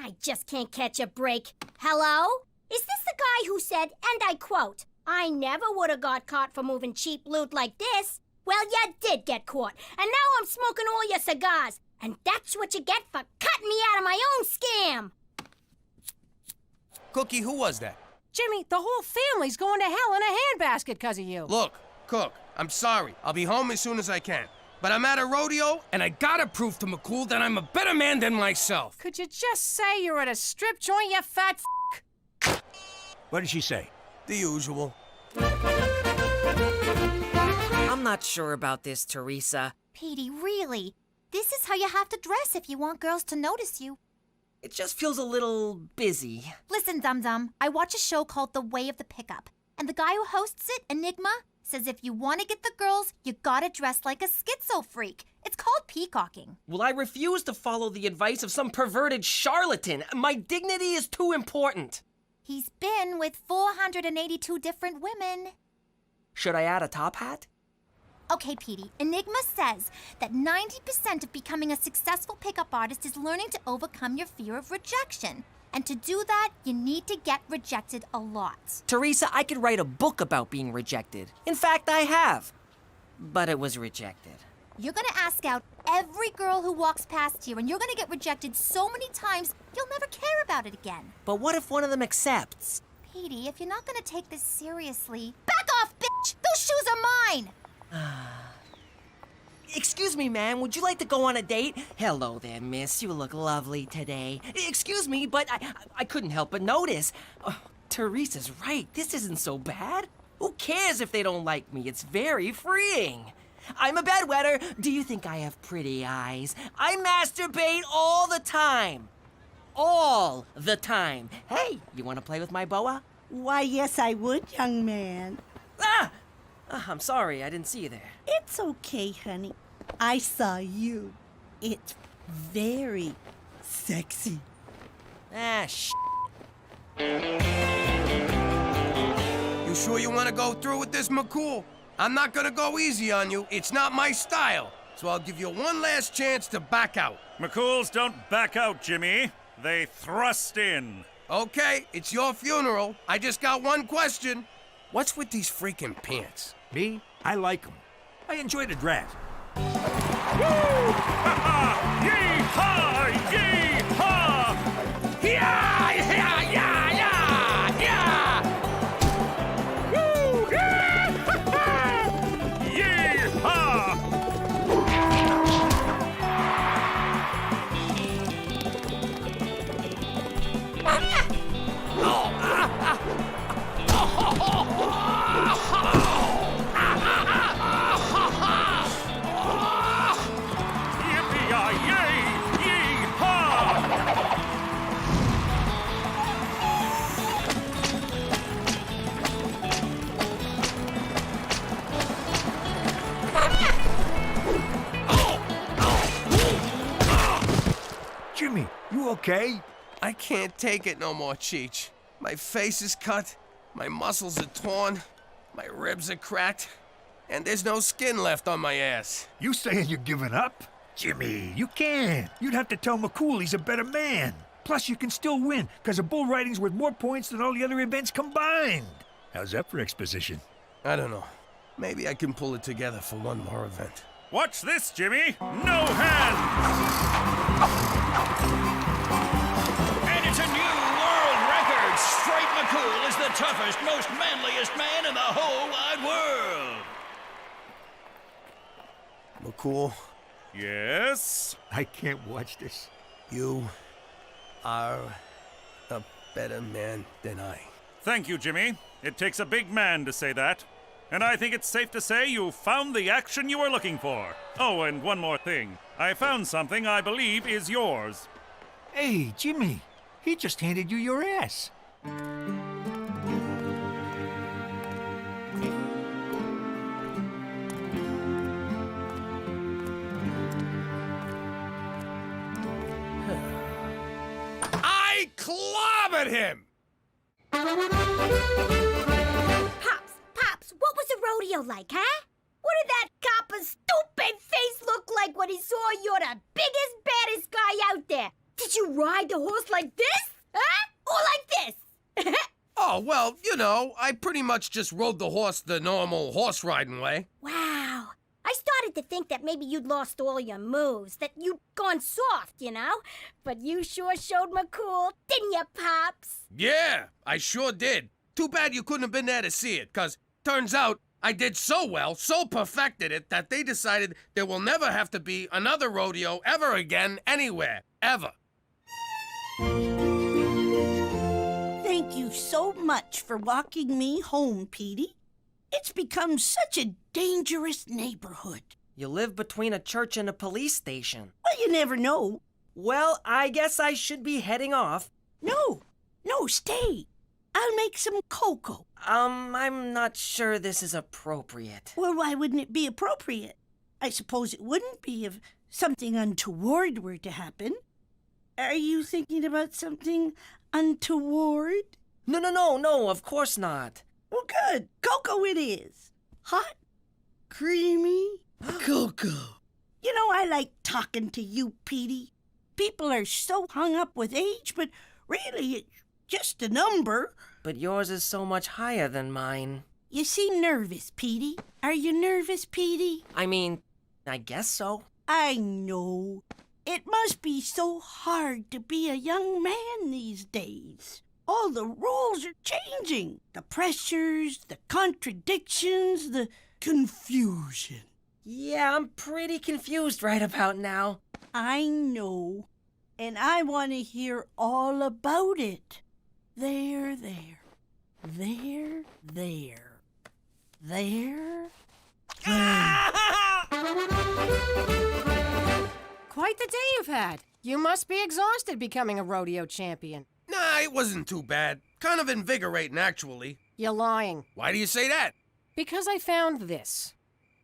I just can't catch a break. Hello? Is this the guy who said, and I quote, "I never would have got caught for moving cheap loot like this"? Well, you did get caught, and now I'm smoking all your cigars. And that's what you get for cutting me out of my own scam. Cookie, who was that? Jimmy, the whole family's going to hell in a handbasket because of you. Look, Cook, I'm sorry. I'll be home as soon as I can. But I'm at a rodeo, and I gotta prove to McCool that I'm a better man than myself. Could you just say you're at a strip joint, you fat f***? What did she say? The usual. I'm not sure about this, Teresa. Petey, really? This is how you have to dress if you want girls to notice you. It just feels a little busy. Listen, Dum-Dum, I watch a show called The Way of the Pickup. And the guy who hosts it, Enigma, says if you want to get the girls, you gotta dress like a schizo freak. It's called peacocking. Well, I refuse to follow the advice of some perverted charlatan. My dignity is too important. He's been with 482 different women. Should I add a top hat? Okay, Petey, Enigma says that 90% of becoming a successful pickup artist is learning to overcome your fear of rejection. And to do that, you need to get rejected a lot. Teresa, I could write a book about being rejected. In fact, I have. But it was rejected. You're gonna ask out every girl who walks past here, and you're gonna get rejected so many times, you'll never care about it again. But what if one of them accepts? Petey, if you're not gonna take this seriously, back off, bitch! Those shoes are mine! Excuse me, ma'am, would you like to go on a date? Hello there, miss. You look lovely today. Excuse me, but I couldn't help but notice. Oh, Teresa's right. This isn't so bad. Who cares if they don't like me? It's very freeing. I'm a bedwetter. Do you think I have pretty eyes? I masturbate all the time. All the time. Hey, you want to play with my boa? Why, yes, I would, young man. Ah! I'm sorry, I didn't see you there. It's okay, honey. I saw you. It's very sexy. You sure you want to go through with this, McCool? I'm not gonna go easy on you. It's not my style. So I'll give you one last chance to back out. McCools don't back out, Jimmy. They thrust in. Okay, it's your funeral. I just got one question. What's with these freaking pants? Me? I like them. I enjoy the draft. Woo! Ha-ha! Yee-haw! Yee-haw! Yeah! Yeah! Yeah! Yeah! Yeah! Woo! Yeah! Ha-ha! Yee-haw! Jimmy, you okay? I can't take it no more, Cheech. My face is cut, my muscles are torn, my ribs are cracked, and there's no skin left on my ass. You saying you're giving up? Jimmy, you can't. You'd have to tell McCool he's a better man. Plus, you can still win, because a bull riding's worth more points than all the other events combined. How's that for exposition? I don't know. Maybe I can pull it together for one more event. Watch this, Jimmy! No hands! And it's a new world record! Straight McCool is the toughest, most manliest man in the whole wide world! McCool? Yes? I can't watch this. You are a better man than I. Thank you, Jimmy. It takes a big man to say that. And I think it's safe to say you found the action you were looking for. Oh, and one more thing. I found something I believe is yours. Hey, Jimmy, he just handed you your ass. I clobbered him! Pops, what was the rodeo like, huh? What did that copper's stupid face look like when he saw you're the biggest, baddest guy out there? Did you ride the horse like this? Huh? Or like this? Oh, well, you know, I pretty much just rode the horse the normal horse riding way. Wow. I started to think that maybe you'd lost all your moves, that you'd gone soft, you know? But you sure showed me cool, didn't you, Pops? Yeah, I sure did. Too bad you couldn't have been there to see it, 'cause turns out I did so well, so perfected it, that they decided there will never have to be another rodeo ever again, anywhere, ever. Thank you so much for walking me home, Petey. It's become such a dangerous neighborhood. You live between a church and a police station. Well, you never know. Well, I guess I should be heading off. No, stay. I'll make some cocoa. I'm not sure this is appropriate. Well, why wouldn't it be appropriate? I suppose it wouldn't be if something untoward were to happen. Are you thinking about something untoward? No, of course not. Well, good. Cocoa it is. Hot, creamy cocoa. You know, I like talking to you, Petey. People are so hung up with age, but really, it's just a number. But yours is so much higher than mine. You seem nervous, Petey. Are you nervous, Petey? I mean, I guess so. I know. It must be so hard to be a young man these days. All the rules are changing. The pressures, the contradictions, the confusion. Yeah, I'm pretty confused right about now. I know. And I want to hear all about it. There. Quite the day you've had. You must be exhausted becoming a rodeo champion. Nah, it wasn't too bad. Kind of invigorating, actually. You're lying. Why do you say that? Because I found this.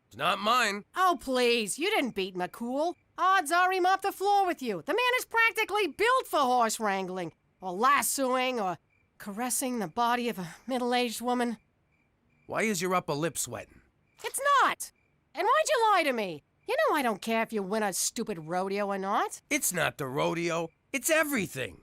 It's not mine. Oh, please. You didn't beat McCool. Odds are he mopped the floor with you. The man is practically built for horse wrangling, or lassoing, or caressing the body of a middle-aged woman. Why is your upper lip sweating? It's not. And why'd you lie to me? You know I don't care if you win a stupid rodeo or not. It's not the rodeo. It's everything.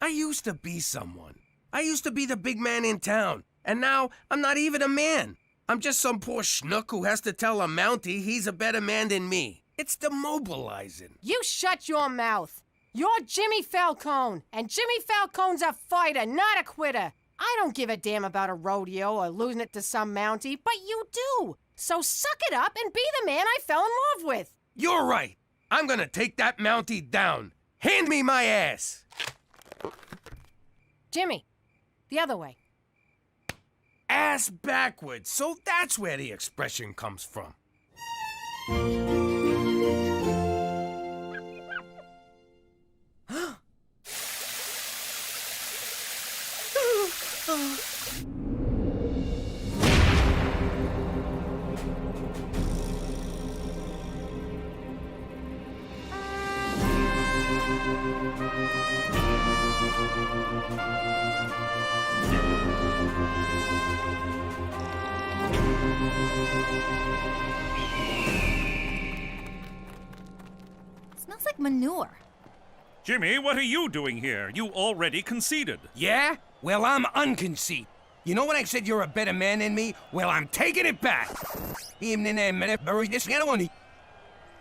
I used to be someone. I used to be the big man in town. And now I'm not even a man. I'm just some poor schnook who has to tell a Mountie he's a better man than me. It's demobilizing. You shut your mouth. You're Jimmy Falcone, and Jimmy Falcone's a fighter, not a quitter. I don't give a damn about a rodeo or losing it to some Mountie, but you do. So suck it up and be the man I fell in love with. You're right. I'm gonna take that Mountie down. Hand me my ass. Jimmy, the other way. Ass backwards. So that's where the expression comes from. Smells like manure. Jimmy, what are you doing here? You already conceded. Yeah? Well, I'm unconceited. You know when I said you're a better man than me? Well, I'm taking it back.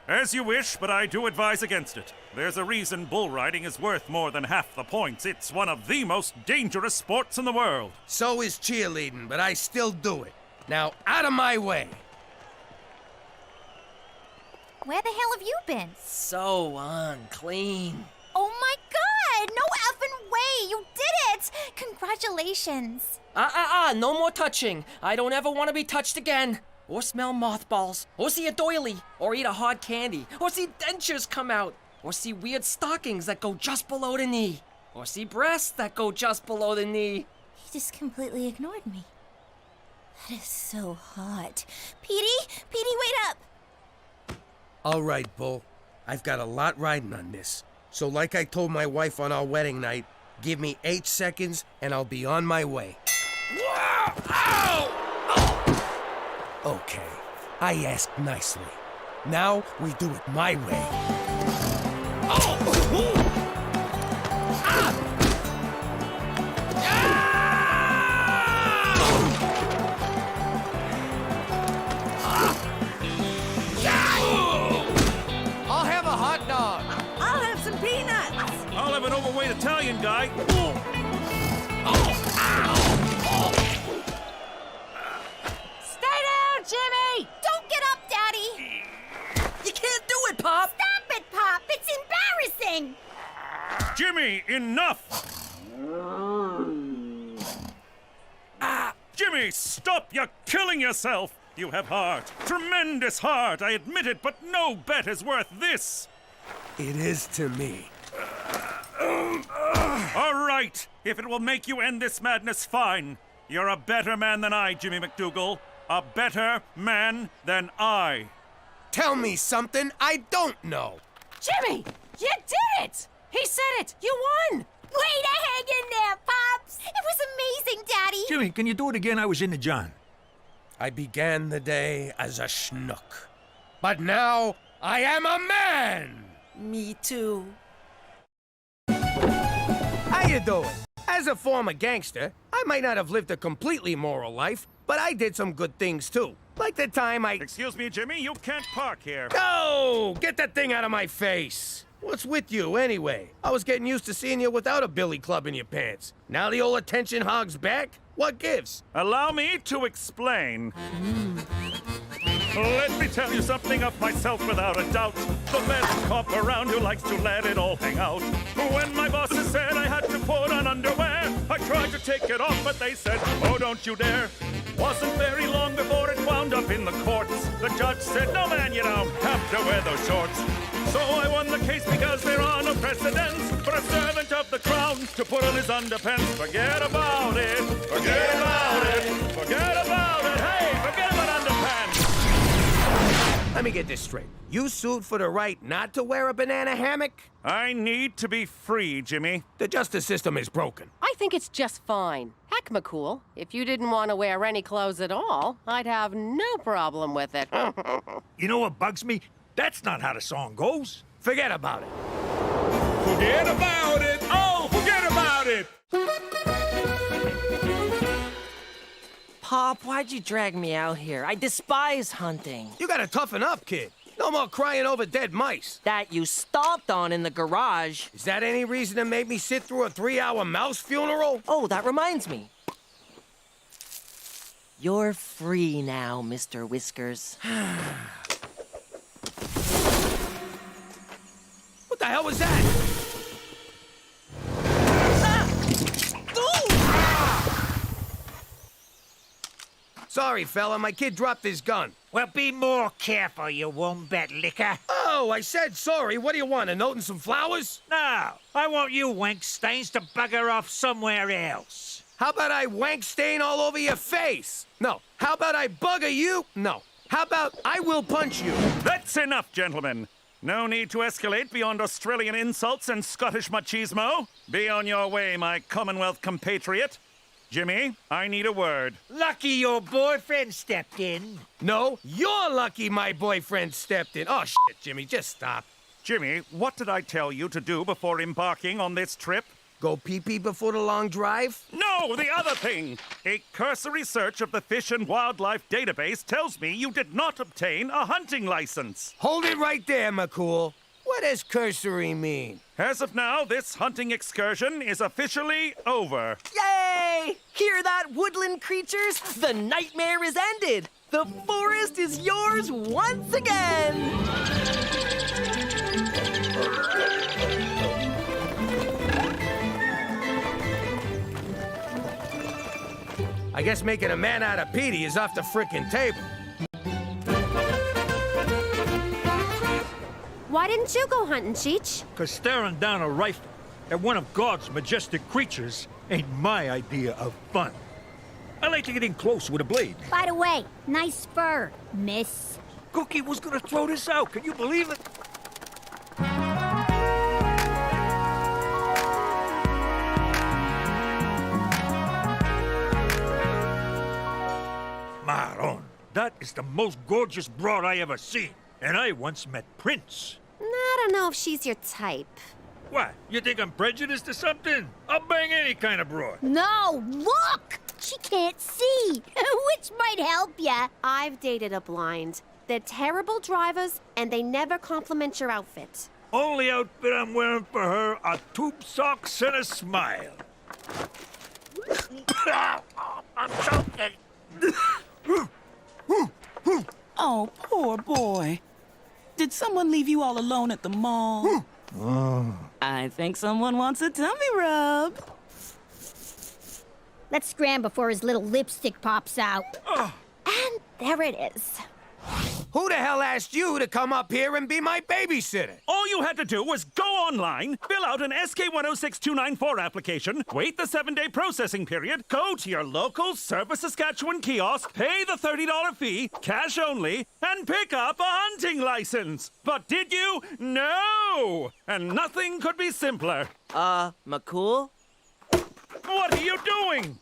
As you wish, but I do advise against it. There's a reason bull riding is worth more than half the points. It's one of the most dangerous sports in the world. So is cheerleading, but I still do it. Now, out of my way. Where the hell have you been? So unclean. Oh my god! No effing way! You did it! Congratulations! No more touching. I don't ever want to be touched again. Or smell mothballs. Or see a doily. Or eat a hard candy. Or see dentures come out. Or see weird stockings that go just below the knee. Or see breasts that go just below the knee. He just completely ignored me. That is so hot. Petey, wait up! All right, Bull. I've got a lot riding on this. So like I told my wife on our wedding night, give me 8 seconds and I'll be on my way. Whoa! Ow! Oh! Okay, I asked nicely. Now we do it my way. Oh! overweight Italian guy. Stay down, Jimmy! Don't get up, Daddy! You can't do it, Pop! Stop it, Pop! It's embarrassing! Jimmy, enough! Jimmy, stop! You're killing yourself! You have heart. Tremendous heart, I admit it, but no bet is worth this! It is to me. All right. If it will make you end this madness, fine. You're a better man than I, Jimmy McDougal. A better man than I. Tell me something I don't know. Jimmy, you did it! He said it! You won! Way to hang in there, Pops! It was amazing, Daddy! Jimmy, can you do it again? I was in the John. I began the day as a schnook, but now I am a man! Me too. How you doing? As a former gangster, I might not have lived a completely moral life, but I did some good things too. Like the time I... Excuse me, Jimmy, you can't park here. Go! Get that thing out of my face! What's with you, anyway? I was getting used to seeing you without a billy club in your pants. Now the old attention hog's back? What gives? Allow me to explain. Let me tell you something of myself without a doubt. The best cop around who likes to let it all hang out. When my bosses said I had to put on underwear, I tried to take it off, but they said, oh, don't you dare. Wasn't very long before it wound up in the courts. The judge said, no, man, you don't have to wear those shorts. So I won the case because there are no precedents for a servant of the crown to put on his underpants. Forget about it. Forget about it. Forget about it. Hey, forget about underpants. Let me get this straight. You sued for the right not to wear a banana hammock? I need to be free, Jimmy. The justice system is broken. I think it's just fine. Heck, McCool, if you didn't want to wear any clothes at all, I'd have no problem with it. You know what bugs me? That's not how the song goes. Forget about it. Forget about it! Oh, forget about it! Pop, why'd you drag me out here? I despise hunting. You gotta toughen up, kid. No more crying over dead mice. That you stomped on in the garage. Is that any reason to make me sit through a 3-hour mouse funeral? Oh, that reminds me. You're free now, Mr. Whiskers. What the hell was that? Sorry, fella, my kid dropped his gun. Well, be more careful, you wombat licker. Oh, I said sorry. What do you want, a note and some flowers? No, I want you wank stains to bugger off somewhere else. How about I wank stain all over your face? No. How about I bugger you? No. How about I will punch you? That's enough, gentlemen. No need to escalate beyond Australian insults and Scottish machismo. Be on your way, my Commonwealth compatriot. Jimmy, I need a word. Lucky your boyfriend stepped in. No, you're lucky my boyfriend stepped in. Oh, shit, Jimmy, just stop. Jimmy, what did I tell you to do before embarking on this trip? Go pee-pee before the long drive? No, the other thing. A cursory search of the Fish and Wildlife database tells me you did not obtain a hunting license. Hold it right there, McCool. What does cursory mean? As of now, this hunting excursion is officially over. Yay! Hear that, woodland creatures? The nightmare is ended. The forest is yours once again. I guess making a man out of Petey is off the frickin' table. Why didn't you go hunting, Cheech? 'Cause staring down a rifle at one of God's majestic creatures ain't my idea of fun. I like to get in close with a blade. By the way, nice fur, miss. Cookie was gonna throw this out, can you believe it? Maron, that is the most gorgeous broad I ever seen. And I once met Prince. I don't know if she's your type. What, you think I'm prejudiced or something? I'll bang any kind of broad. No, look! She can't see, which might help ya. I've dated a blind. They're terrible drivers, and they never compliment your outfit. Only outfit I'm wearing for her are tube socks and a smile. I'm choking. Oh, poor boy. Did someone leave you all alone at the mall? I think someone wants a tummy rub. Let's scram before his little lipstick pops out. And there it is. Who the hell asked you to come up here and be my babysitter? All you had to do was go online, fill out an SK106294 application, wait the 7-day processing period, go to your local Service Saskatchewan kiosk, pay the $30 fee, cash only, and pick up a hunting license. But did you? No! And nothing could be simpler. McCool? What are you doing?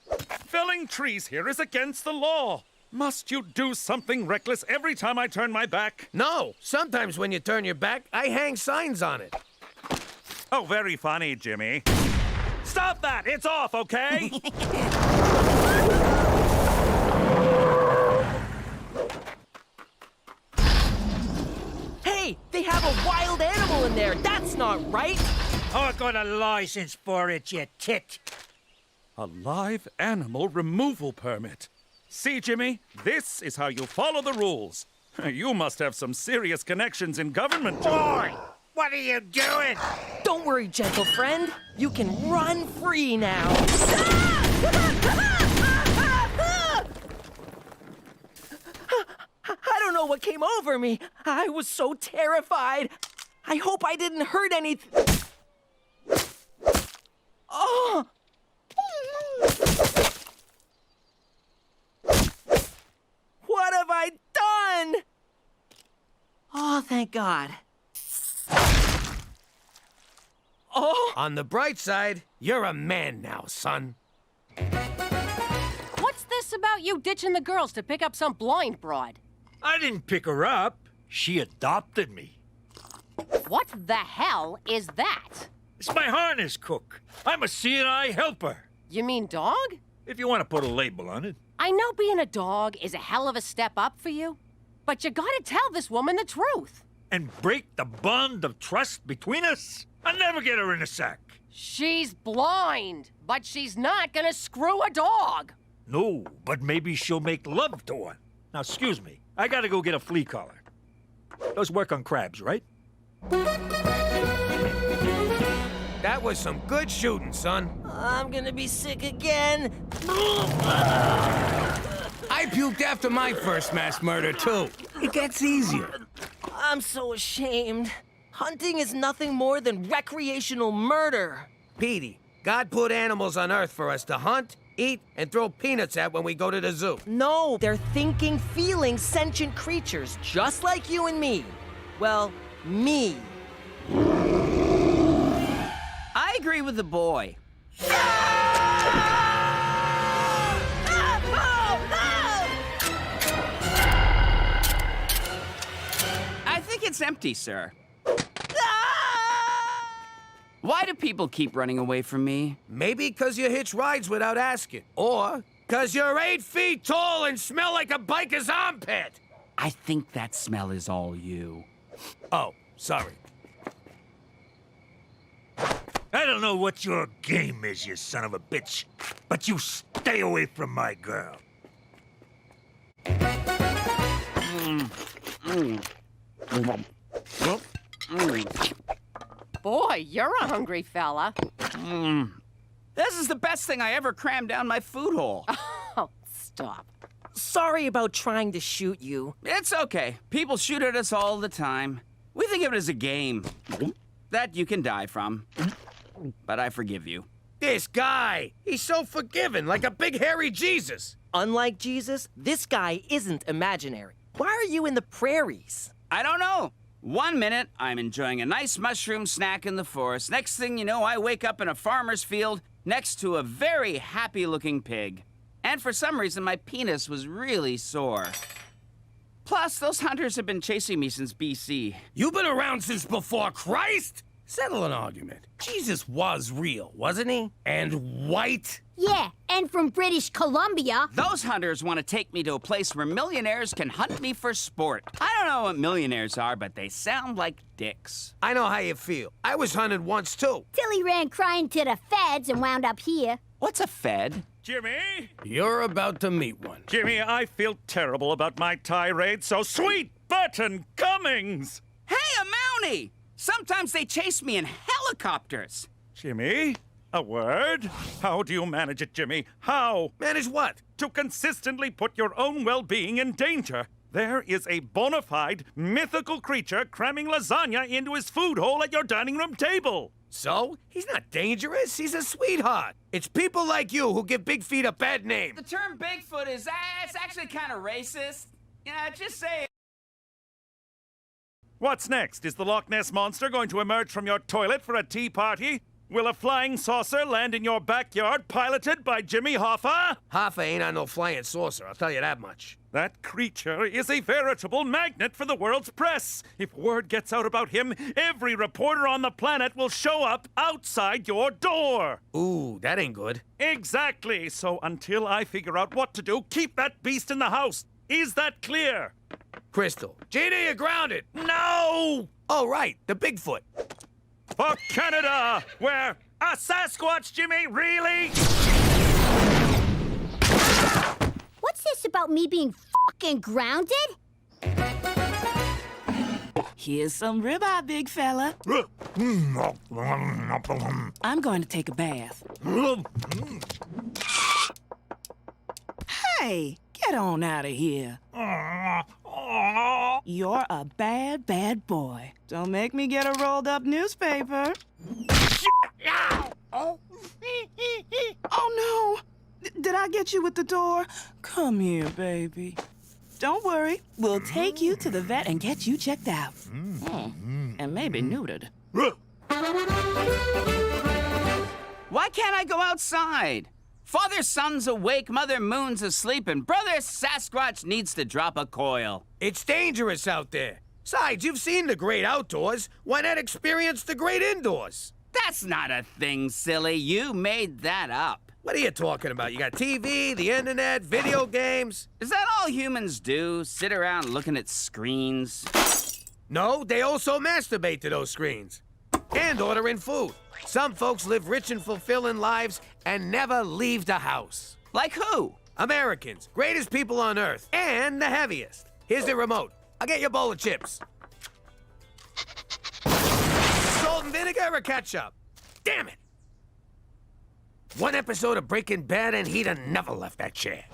Felling trees here is against the law. Must you do something reckless every time I turn my back? No. Sometimes when you turn your back, I hang signs on it. Oh, very funny, Jimmy. Stop that! It's off, okay? Hey, they have a wild animal in there. That's not right. I got a license for it, you tit. A live animal removal permit. See, Jimmy, this is how you follow the rules. You must have some serious connections in government. Boy, what are you doing? Don't worry, gentle friend. You can run free now. I don't know what came over me. I was so terrified. I hope I didn't hurt anything. Oh! What have I done? Oh, thank God. Oh! On the bright side, you're a man now, son. What's this about you ditching the girls to pick up some blind broad? I didn't pick her up. She adopted me. What the hell is that? It's my harness cook. I'm a CNI helper. You mean dog? If you want to put a label on it. I know being a dog is a hell of a step up for you, but you gotta tell this woman the truth. And break the bond of trust between us? I'll never get her in a sack. She's blind, but she's not gonna screw a dog. No, but maybe she'll make love to one. Now, excuse me. I gotta go get a flea collar. Those work on crabs, right? That was some good shooting, son. I'm gonna be sick again. I puked after my first mass murder, too. It gets easier. I'm so ashamed. Hunting is nothing more than recreational murder. Petey, God put animals on Earth for us to hunt, eat, and throw peanuts at when we go to the zoo. No, they're thinking, feeling, sentient creatures, just like you and me. Well, me. I agree with the boy. I think it's empty, sir. Why do people keep running away from me? Maybe because you hitch rides without asking. Or because you're 8 feet tall and smell like a biker's armpit. I think that smell is all you. Oh, sorry. I don't know what your game is, you son of a bitch, but you stay away from my girl. Boy, you're a hungry fella. This is the best thing I ever crammed down my food hole. Oh, stop. Sorry about trying to shoot you. It's okay. People shoot at us all the time. We think of it as a game that you can die from. But I forgive you. This guy, he's so forgiving, like a big hairy Jesus. Unlike Jesus, this guy isn't imaginary. Why are you in the prairies? I don't know. 1 minute, I'm enjoying a nice mushroom snack in the forest. Next thing you know, I wake up in a farmer's field next to a very happy-looking pig. And for some reason, my penis was really sore. Plus, those hunters have been chasing me since BC. You've been around since before Christ? Settle an argument. Jesus was real, wasn't he? And white? Yeah, and from British Columbia. Those hunters want to take me to a place where millionaires can hunt me for sport. I don't know what millionaires are, but they sound like dicks. I know how you feel. I was hunted once, too. Till he ran crying to the feds and wound up here. What's a fed? Jimmy? You're about to meet one. Jimmy, I feel terrible about my tirade, so sweet Button Cummings! Hey, a Mountie! Sometimes they chase me in helicopters. Jimmy, a word? How do you manage it, Jimmy? How? Manage what? To consistently put your own well-being in danger. There is a bona fide, mythical creature cramming lasagna into his food hole at your dining room table. So? He's not dangerous. He's a sweetheart. It's people like you who give Big Feet a bad name. The term Bigfoot is it's actually kind of racist. Yeah, just say it. What's next? Is the Loch Ness Monster going to emerge from your toilet for a tea party? Will a flying saucer land in your backyard piloted by Jimmy Hoffa? Hoffa ain't on no flying saucer, I'll tell you that much. That creature is a veritable magnet for the world's press. If word gets out about him, every reporter on the planet will show up outside your door. Ooh, that ain't good. Exactly. So until I figure out what to do, keep that beast in the house. Is that clear? Crystal. JD, you're grounded. No! Oh, right, the Bigfoot. For Canada, where a Sasquatch, Jimmy, really? What's this about me being fucking grounded? Here's some ribeye, big fella. I'm going to take a bath. Hey, get on out of here. You're a bad, bad boy. Don't make me get a rolled up newspaper. Oh no! Did I get you with the door? Come here, baby. Don't worry. We'll take you to the vet and get you checked out. And maybe neutered. Why can't I go outside? Father Sun's awake, Mother Moon's asleep, and Brother Sasquatch needs to drop a coil. It's dangerous out there. Besides, you've seen the great outdoors. Why not experience the great indoors? That's not a thing, silly. You made that up. What are you talking about? You got TV, the internet, video games. Is that all humans do? Sit around looking at screens? No, they also masturbate to those screens. And order in food. Some folks live rich and fulfilling lives and never leave the house. Like who? Americans. Greatest people on earth. And the heaviest. Here's the remote. I'll get you a bowl of chips. Salt and vinegar or ketchup? Damn it! One episode of Breaking Bad and he'd have never left that chair.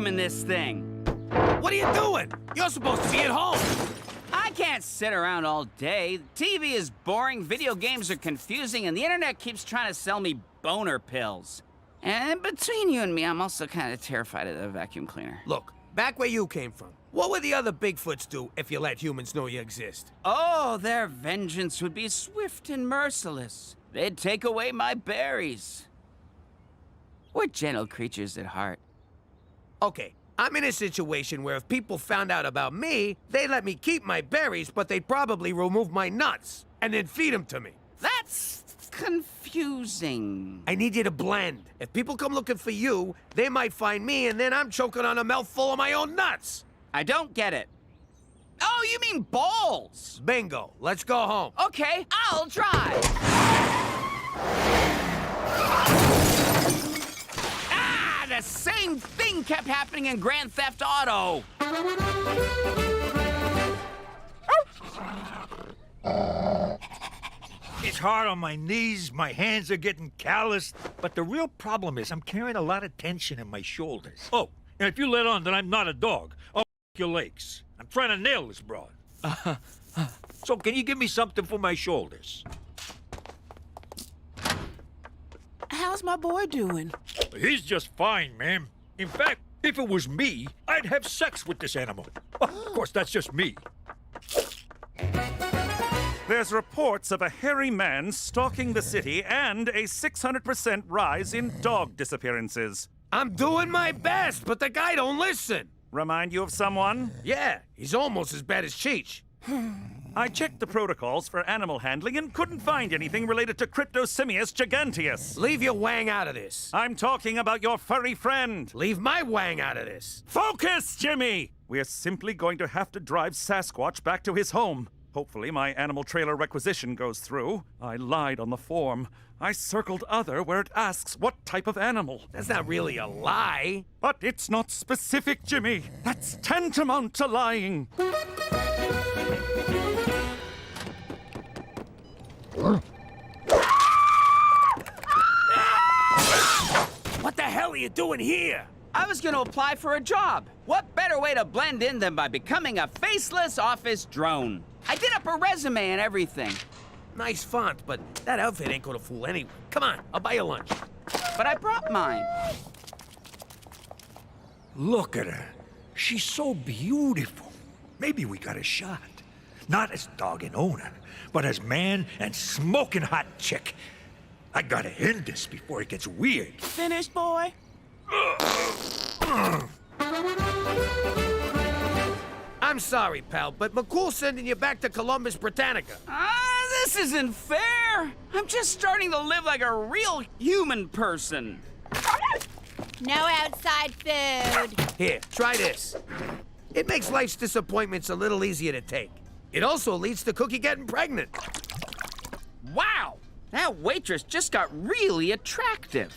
In this thing. What are you doing? You're supposed to be at home. I can't sit around all day. TV is boring, video games are confusing, and the internet keeps trying to sell me boner pills. And between you and me, I'm also kind of terrified of the vacuum cleaner. Look, back where you came from, what would the other Bigfoots do if you let humans know you exist? Oh, their vengeance would be swift and merciless. They'd take away my berries. We're gentle creatures at heart. Okay, I'm in a situation where if people found out about me, they'd let me keep my berries, but they'd probably remove my nuts and then feed them to me. That's confusing. I need you to blend. If people come looking for you, they might find me, and then I'm choking on a mouthful of my own nuts. I don't get it. Oh, you mean balls? Bingo. Let's go home. Okay, I'll drive. The same thing kept happening in Grand Theft Auto. It's hard on my knees, my hands are getting calloused. But the real problem is I'm carrying a lot of tension in my shoulders. Oh, and if you let on that I'm not a dog, I'll your legs. I'm trying to nail this broad. So can you give me something for my shoulders? How's my boy doing? He's just fine, ma'am. In fact, if it was me, I'd have sex with this animal. Of course, that's just me. There's reports of a hairy man stalking the city and a 600% rise in dog disappearances. I'm doing my best, but the guy don't listen. Remind you of someone? Yeah, he's almost as bad as Cheech. I checked the protocols for animal handling and couldn't find anything related to Cryptosimius giganteus. Leave your wang out of this. I'm talking about your furry friend. Leave my wang out of this. Focus, Jimmy! We're simply going to have to drive Sasquatch back to his home. Hopefully my animal trailer requisition goes through. I lied on the form. I circled other where it asks what type of animal. That's not really a lie. But it's not specific, Jimmy. That's tantamount to lying. What the hell are you doing here? I was going to apply for a job. What better way to blend in than by becoming a faceless office drone? I did up a resume and everything. Nice font, but that outfit ain't gonna fool anyone. Come on, I'll buy you lunch. But I brought mine. Look at her. She's so beautiful. Maybe we got a shot. Not as dog and owner, but as man and smoking hot chick. I gotta end this before it gets weird. Finished, boy? I'm sorry, pal, but McCool's sending you back to Columbus Britannica. This isn't fair. I'm just starting to live like a real human person. No outside food. Here, try this. It makes life's disappointments a little easier to take. It also leads to Cookie getting pregnant. Wow, that waitress just got really attractive.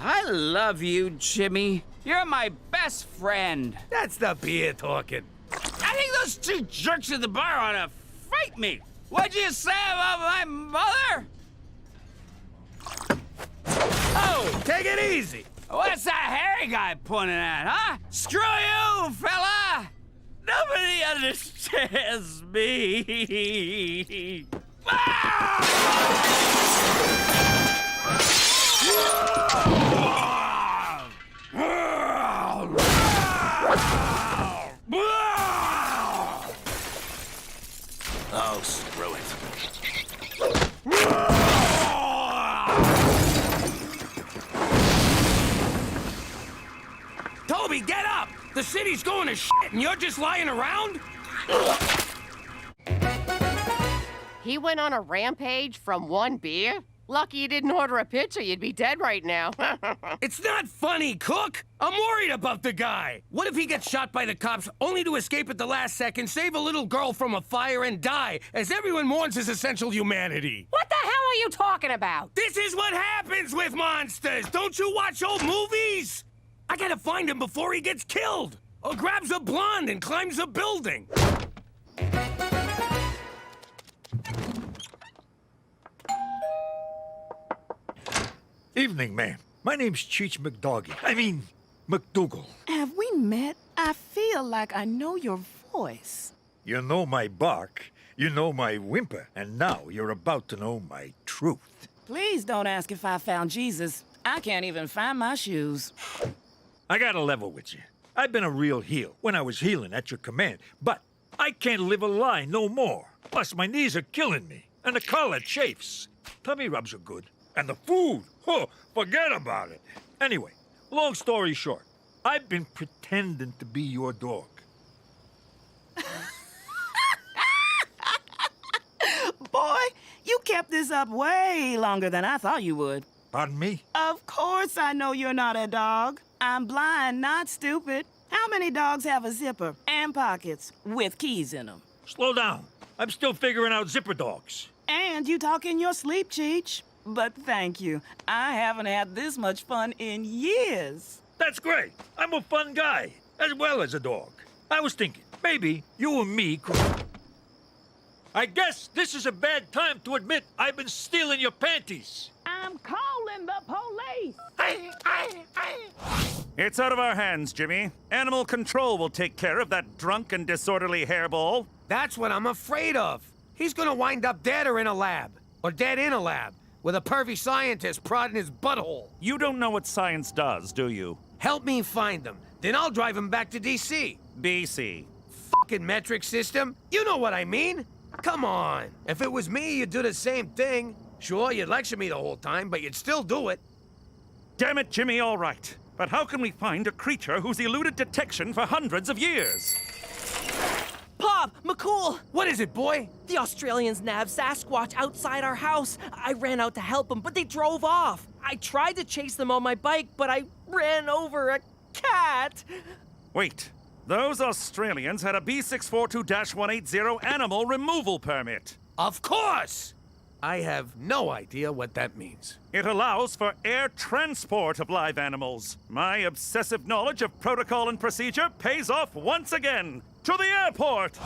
I love you, Jimmy. You're my best friend. That's the beer talking. I think those two jerks at the bar ought to fight me. What'd you say about my mother? Oh, take it easy. What's that hairy guy pointing at, huh? Screw you, fella! Nobody understands me. Oh, screw it. Toby, get up! The city's going to shit and you're just lying around? He went on a rampage from one beer? Lucky you didn't order a pizza, you'd be dead right now. It's not funny, Cook! I'm worried about the guy! What if he gets shot by the cops only to escape at the last second, save a little girl from a fire, and die as everyone mourns his essential humanity? What the hell are you talking about? This is what happens with monsters! Don't you watch old movies? I gotta find him before he gets killed! Or grabs a blonde and climbs a building! Evening, ma'am. My name's Cheech McDoggy. McDougal. Have we met? I feel like I know your voice. You know my bark, you know my whimper, and now you're about to know my truth. Please don't ask if I found Jesus. I can't even find my shoes. I gotta level with you. I've been a real heel when I was healing at your command, but I can't live a lie no more. Plus, my knees are killing me, and the collar chafes. Tummy rubs are good. And the food, forget about it. Anyway, long story short, I've been pretending to be your dog. Boy, you kept this up way longer than I thought you would. Pardon me? Of course I know you're not a dog. I'm blind, not stupid. How many dogs have a zipper and pockets with keys in them? Slow down. I'm still figuring out zipper dogs. And you talk in your sleep, Cheech. But thank you. I haven't had this much fun in years. That's great. I'm a fun guy, as well as a dog. I was thinking, maybe you and me could... I guess this is a bad time to admit I've been stealing your panties. I'm calling the police. It's out of our hands, Jimmy. Animal control will take care of that drunk and disorderly hairball. That's what I'm afraid of. He's gonna wind up dead or in a lab. Or dead in a lab, with a pervy scientist prodding his butthole. You don't know what science does, do you? Help me find him. Then I'll drive him back to D.C. BC. Fucking metric system. You know what I mean. Come on. If it was me, you'd do the same thing. Sure, you'd lecture me the whole time, but you'd still do it. Damn it, Jimmy, all right. But how can we find a creature who's eluded detection for hundreds of years? Pop! McCool! What is it, boy? The Australians nabbed Sasquatch outside our house. I ran out to help them, but they drove off. I tried to chase them on my bike, but I ran over a cat. Wait. Those Australians had a B642-180 animal removal permit. Of course! I have no idea what that means. It allows for air transport of live animals. My obsessive knowledge of protocol and procedure pays off once again. To the airport!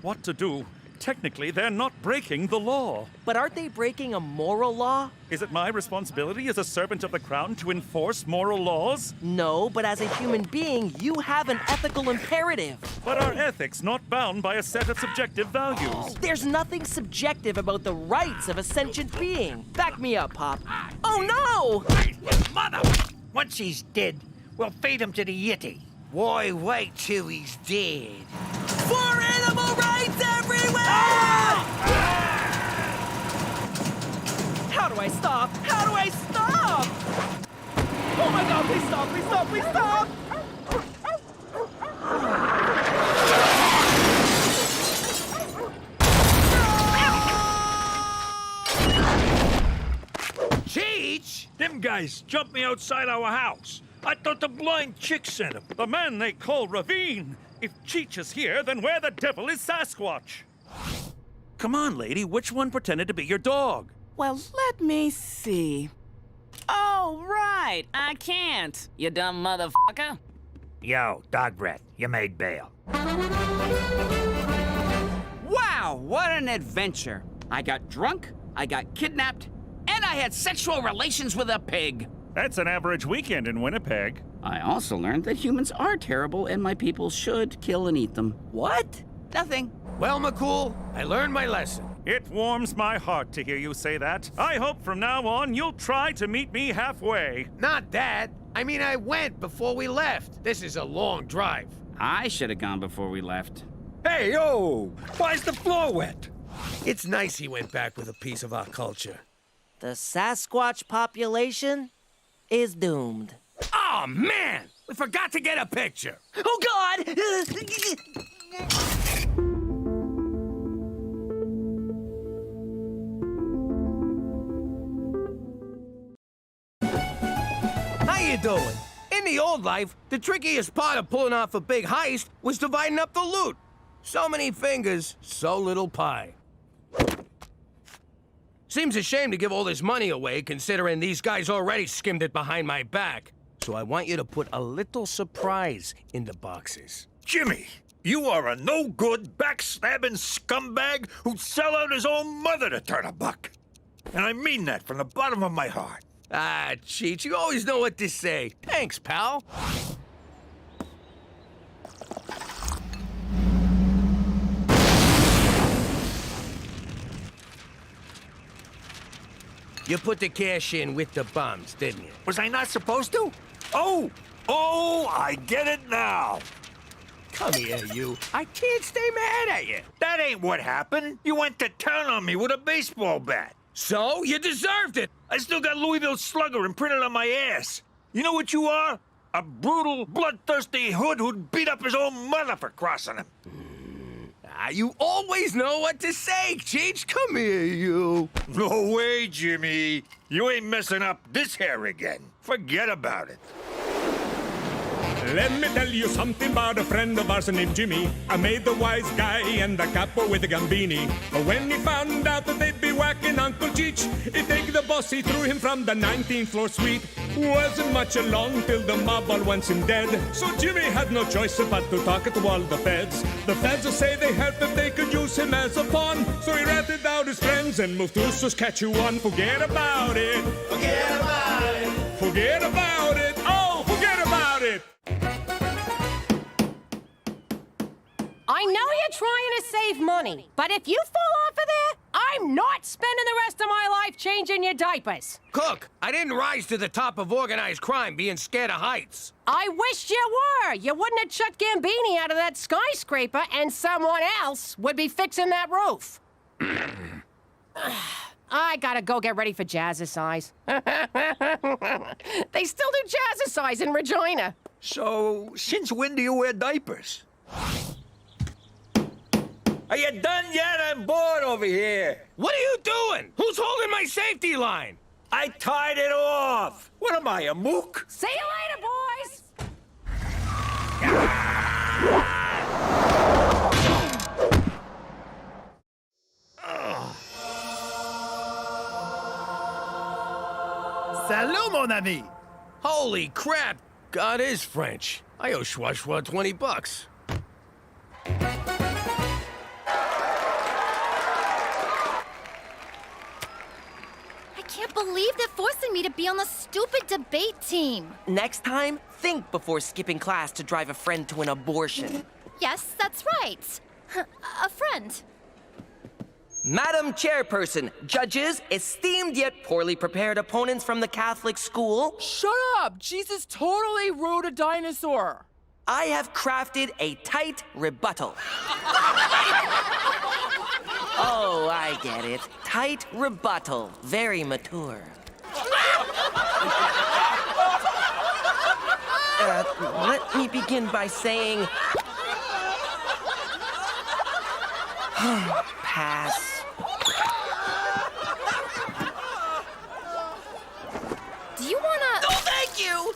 What to do? Technically, they're not breaking the law. But aren't they breaking a moral law? Is it my responsibility as a servant of the crown to enforce moral laws? No, but as a human being, you have an ethical imperative. But are ethics not bound by a set of subjective values? There's nothing subjective about the rights of a sentient being. Back me up, Pop. Oh, no! Mother! Once he's dead, we'll feed him to the Yeti. Why wait till he's dead? For animal rights everywhere! How do I stop? How do I stop? Oh my God, please stop, please stop, please stop! Cheech! Them guys jumped me outside our house. I thought the blind chick sent him. The man they call Ravine. If Cheech is here, then where the devil is Sasquatch? Come on, lady, which one pretended to be your dog? Well, let me see. Oh, right. I can't, you dumb motherfucker. Yo, dog breath, you made bail. Wow, what an adventure. I got drunk, I got kidnapped, and I had sexual relations with a pig. That's an average weekend in Winnipeg. I also learned that humans are terrible and my people should kill and eat them. What? Nothing. Well, McCool, I learned my lesson. It warms my heart to hear you say that. I hope from now on you'll try to meet me halfway. Not that. I mean, I went before we left. This is a long drive. I should have gone before we left. Hey, yo! Why's the floor wet? It's nice he went back with a piece of our culture. The Sasquatch population is doomed. Oh, man! We forgot to get a picture. Oh, God! How you doing? In the old life, the trickiest part of pulling off a big heist was dividing up the loot. So many fingers, so little pie. Seems a shame to give all this money away, considering these guys already skimmed it behind my back. So I want you to put a little surprise in the boxes. Jimmy, you are a no-good, backstabbing scumbag who'd sell out his own mother to turn a buck. And I mean that from the bottom of my heart. Ah, Cheech, you always know what to say. Thanks, pal. You put the cash in with the bums, didn't you? Was I not supposed to? Oh, I get it now. Come here, you. I can't stay mad at you. That ain't what happened. You went to town on me with a baseball bat. So? You deserved it. I still got Louisville Slugger imprinted on my ass. You know what you are? A brutal, bloodthirsty hood who'd beat up his own mother for crossing him. You always know what to say, Cheech. Come here, you. No way, Jimmy. You ain't messing up this hair again. Forget about it. Let me tell you something about a friend of ours named Jimmy. I made the wise guy and the capo with the gambini. But when he found out that they'd be whacking Uncle Cheech, he take the boss, he threw him from the 19th floor suite. Wasn't much along till the mob all wants him dead. So Jimmy had no choice but to talk to all the feds. The feds say they help if they could use him as a pawn. So he ratted out his friends and moved to Saskatchewan. Forget about it. Forget about it. Forget about it. Oh, forget about it. I know you're trying to save money, but if you fall off of there, I'm not spending the rest of my life changing your diapers. Cook, I didn't rise to the top of organized crime being scared of heights. I wish you were. You wouldn't have chucked Gambini out of that skyscraper, and someone else would be fixing that roof. I gotta go get ready for Jazzercise. They still do Jazzercise in Regina. So, since when do you wear diapers? Are you done yet? I'm bored over here. What are you doing? Who's holding my safety line? I tied it off. What am I, a mook? See you later, boys. Salut, mon ami. Holy crap. God is French. I owe Schwa 20 bucks. I can't believe they're forcing me to be on the stupid debate team. Next time, think before skipping class to drive a friend to an abortion. Yes, that's right. A friend. Madam Chairperson, judges, esteemed yet poorly prepared opponents from the Catholic school. Shut up! Jesus totally rode a dinosaur. I have crafted a tight rebuttal. Oh, I get it. Tight rebuttal. Very mature. Let me begin by saying... Pass. Do you wanna... No, thank you!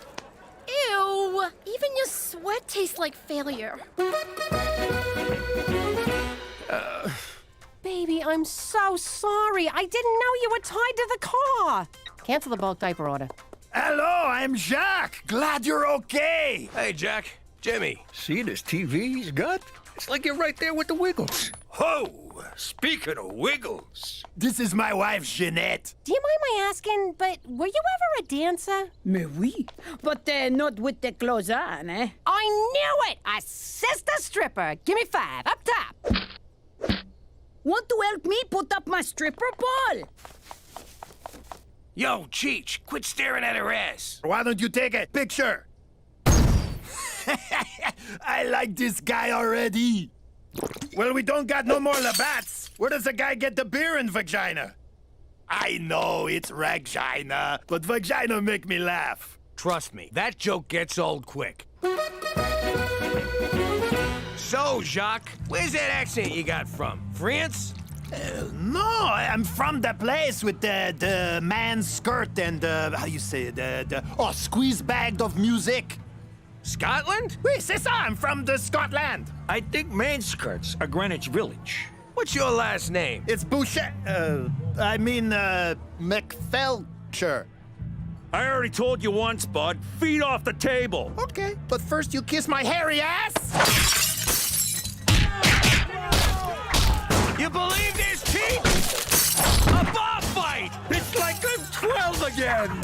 Ew! Even your sweat tastes like failure. Baby, I'm so sorry. I didn't know you were tied to the car. Cancel the bulk diaper order. Hello, I'm Jacques. Glad you're okay. Hey, Jack. Jimmy. See this TV he's got? It's like you're right there with the Wiggles. Oh, speaking of Wiggles. This is my wife, Jeanette. Do you mind my asking, but were you ever a dancer? Mais oui, but not with the clothes on, eh? I knew it! A sister stripper. Give me 5, up top. Want to help me put up my stripper ball? Yo, Cheech, quit staring at her ass. Why don't you take a picture? I like this guy already. Well, we don't got no more Labatt's. Where does the guy get the beer in vagina? I know, it's Ragina, but vagina make me laugh. Trust me, that joke gets old quick. So, Jacques, where's that accent you got from? France? No, I'm from the place with the man's skirt and how you say it, squeeze bagged of music. Scotland? Oui, c'est ça, I'm from the Scotland. I think man's skirts are Greenwich Village. What's your last name? It's Boucher. McFelcher. I already told you once, bud. Feet off the table. Okay, but first you kiss my hairy ass. You believe this, Pete? A bar fight! It's like I'm 12 again!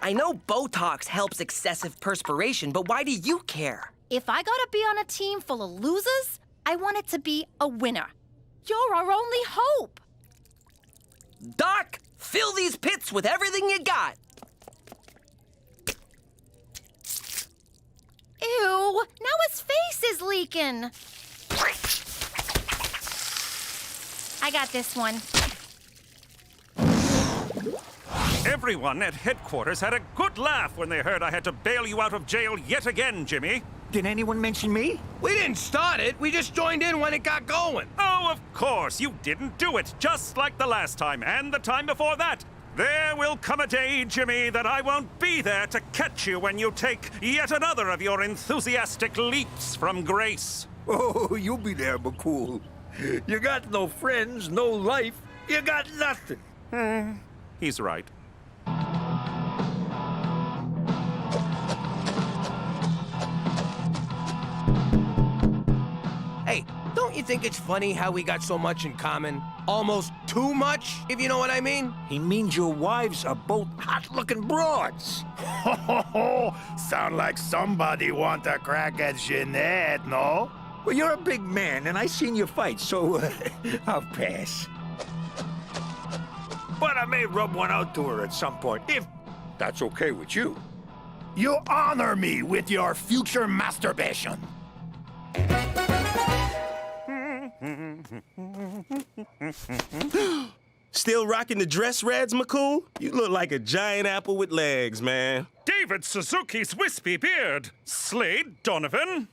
I know Botox helps excessive perspiration, but why do you care? If I gotta be on a team full of losers, I want it to be a winner. You're our only hope. Doc, fill these pits with everything you got. Ew, now his face is leaking. I got this one. Everyone at headquarters had a good laugh when they heard I had to bail you out of jail yet again, Jimmy. Did anyone mention me? We didn't start it. We just joined in when it got going. Oh, of course. You didn't do it, just like the last time and the time before that. There will come a day, Jimmy, that I won't be there to catch you when you take yet another of your enthusiastic leaps from grace. Oh, you'll be there, McCool. You got no friends, no life. You got nothing. He's right. Hey, don't you think it's funny how we got so much in common? Almost too much, if you know what I mean? He means your wives are both hot-looking broads. Sound like somebody want a crack at Jeanette, no? Well, you're a big man, and I seen you fight, so I'll pass. But I may rub one out to her at some point, if that's okay with you. You honor me with your future masturbation. Still rocking the dress reds, McCool? You look like a giant apple with legs, man. David Suzuki's wispy beard. Slade Donovan.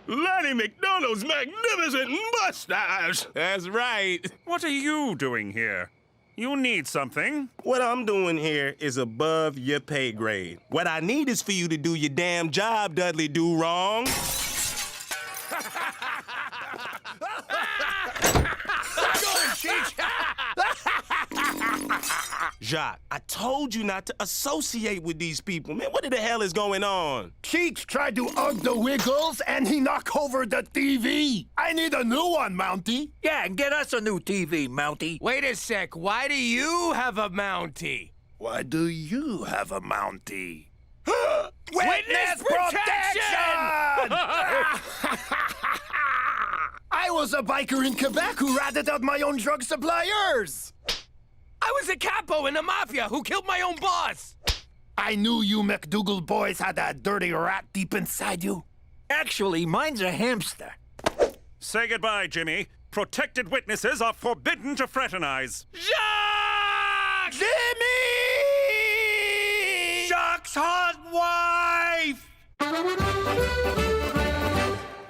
Lanny McDonald's magnificent mustache! That's right. What are you doing here? You need something. What I'm doing here is above your pay grade. What I need is for you to do your damn job, Dudley Do-Wrong. Jacques, I told you not to associate with these people. Man, what the hell is going on? Cheech tried to hug the Wiggles and he knocked over the TV. I need a new one, Mountie. Yeah, and get us a new TV, Mountie. Wait a sec, why do you have a Mountie? Why do you have a Mountie? Witness protection! I was a biker in Quebec who ratted out my own drug suppliers. I was a capo in the mafia who killed my own boss. I knew you McDougal boys had that dirty rat deep inside you. Actually, mine's a hamster. Say goodbye, Jimmy. Protected witnesses are forbidden to fraternize. Jacques! Jimmy! Jacques' hot wife!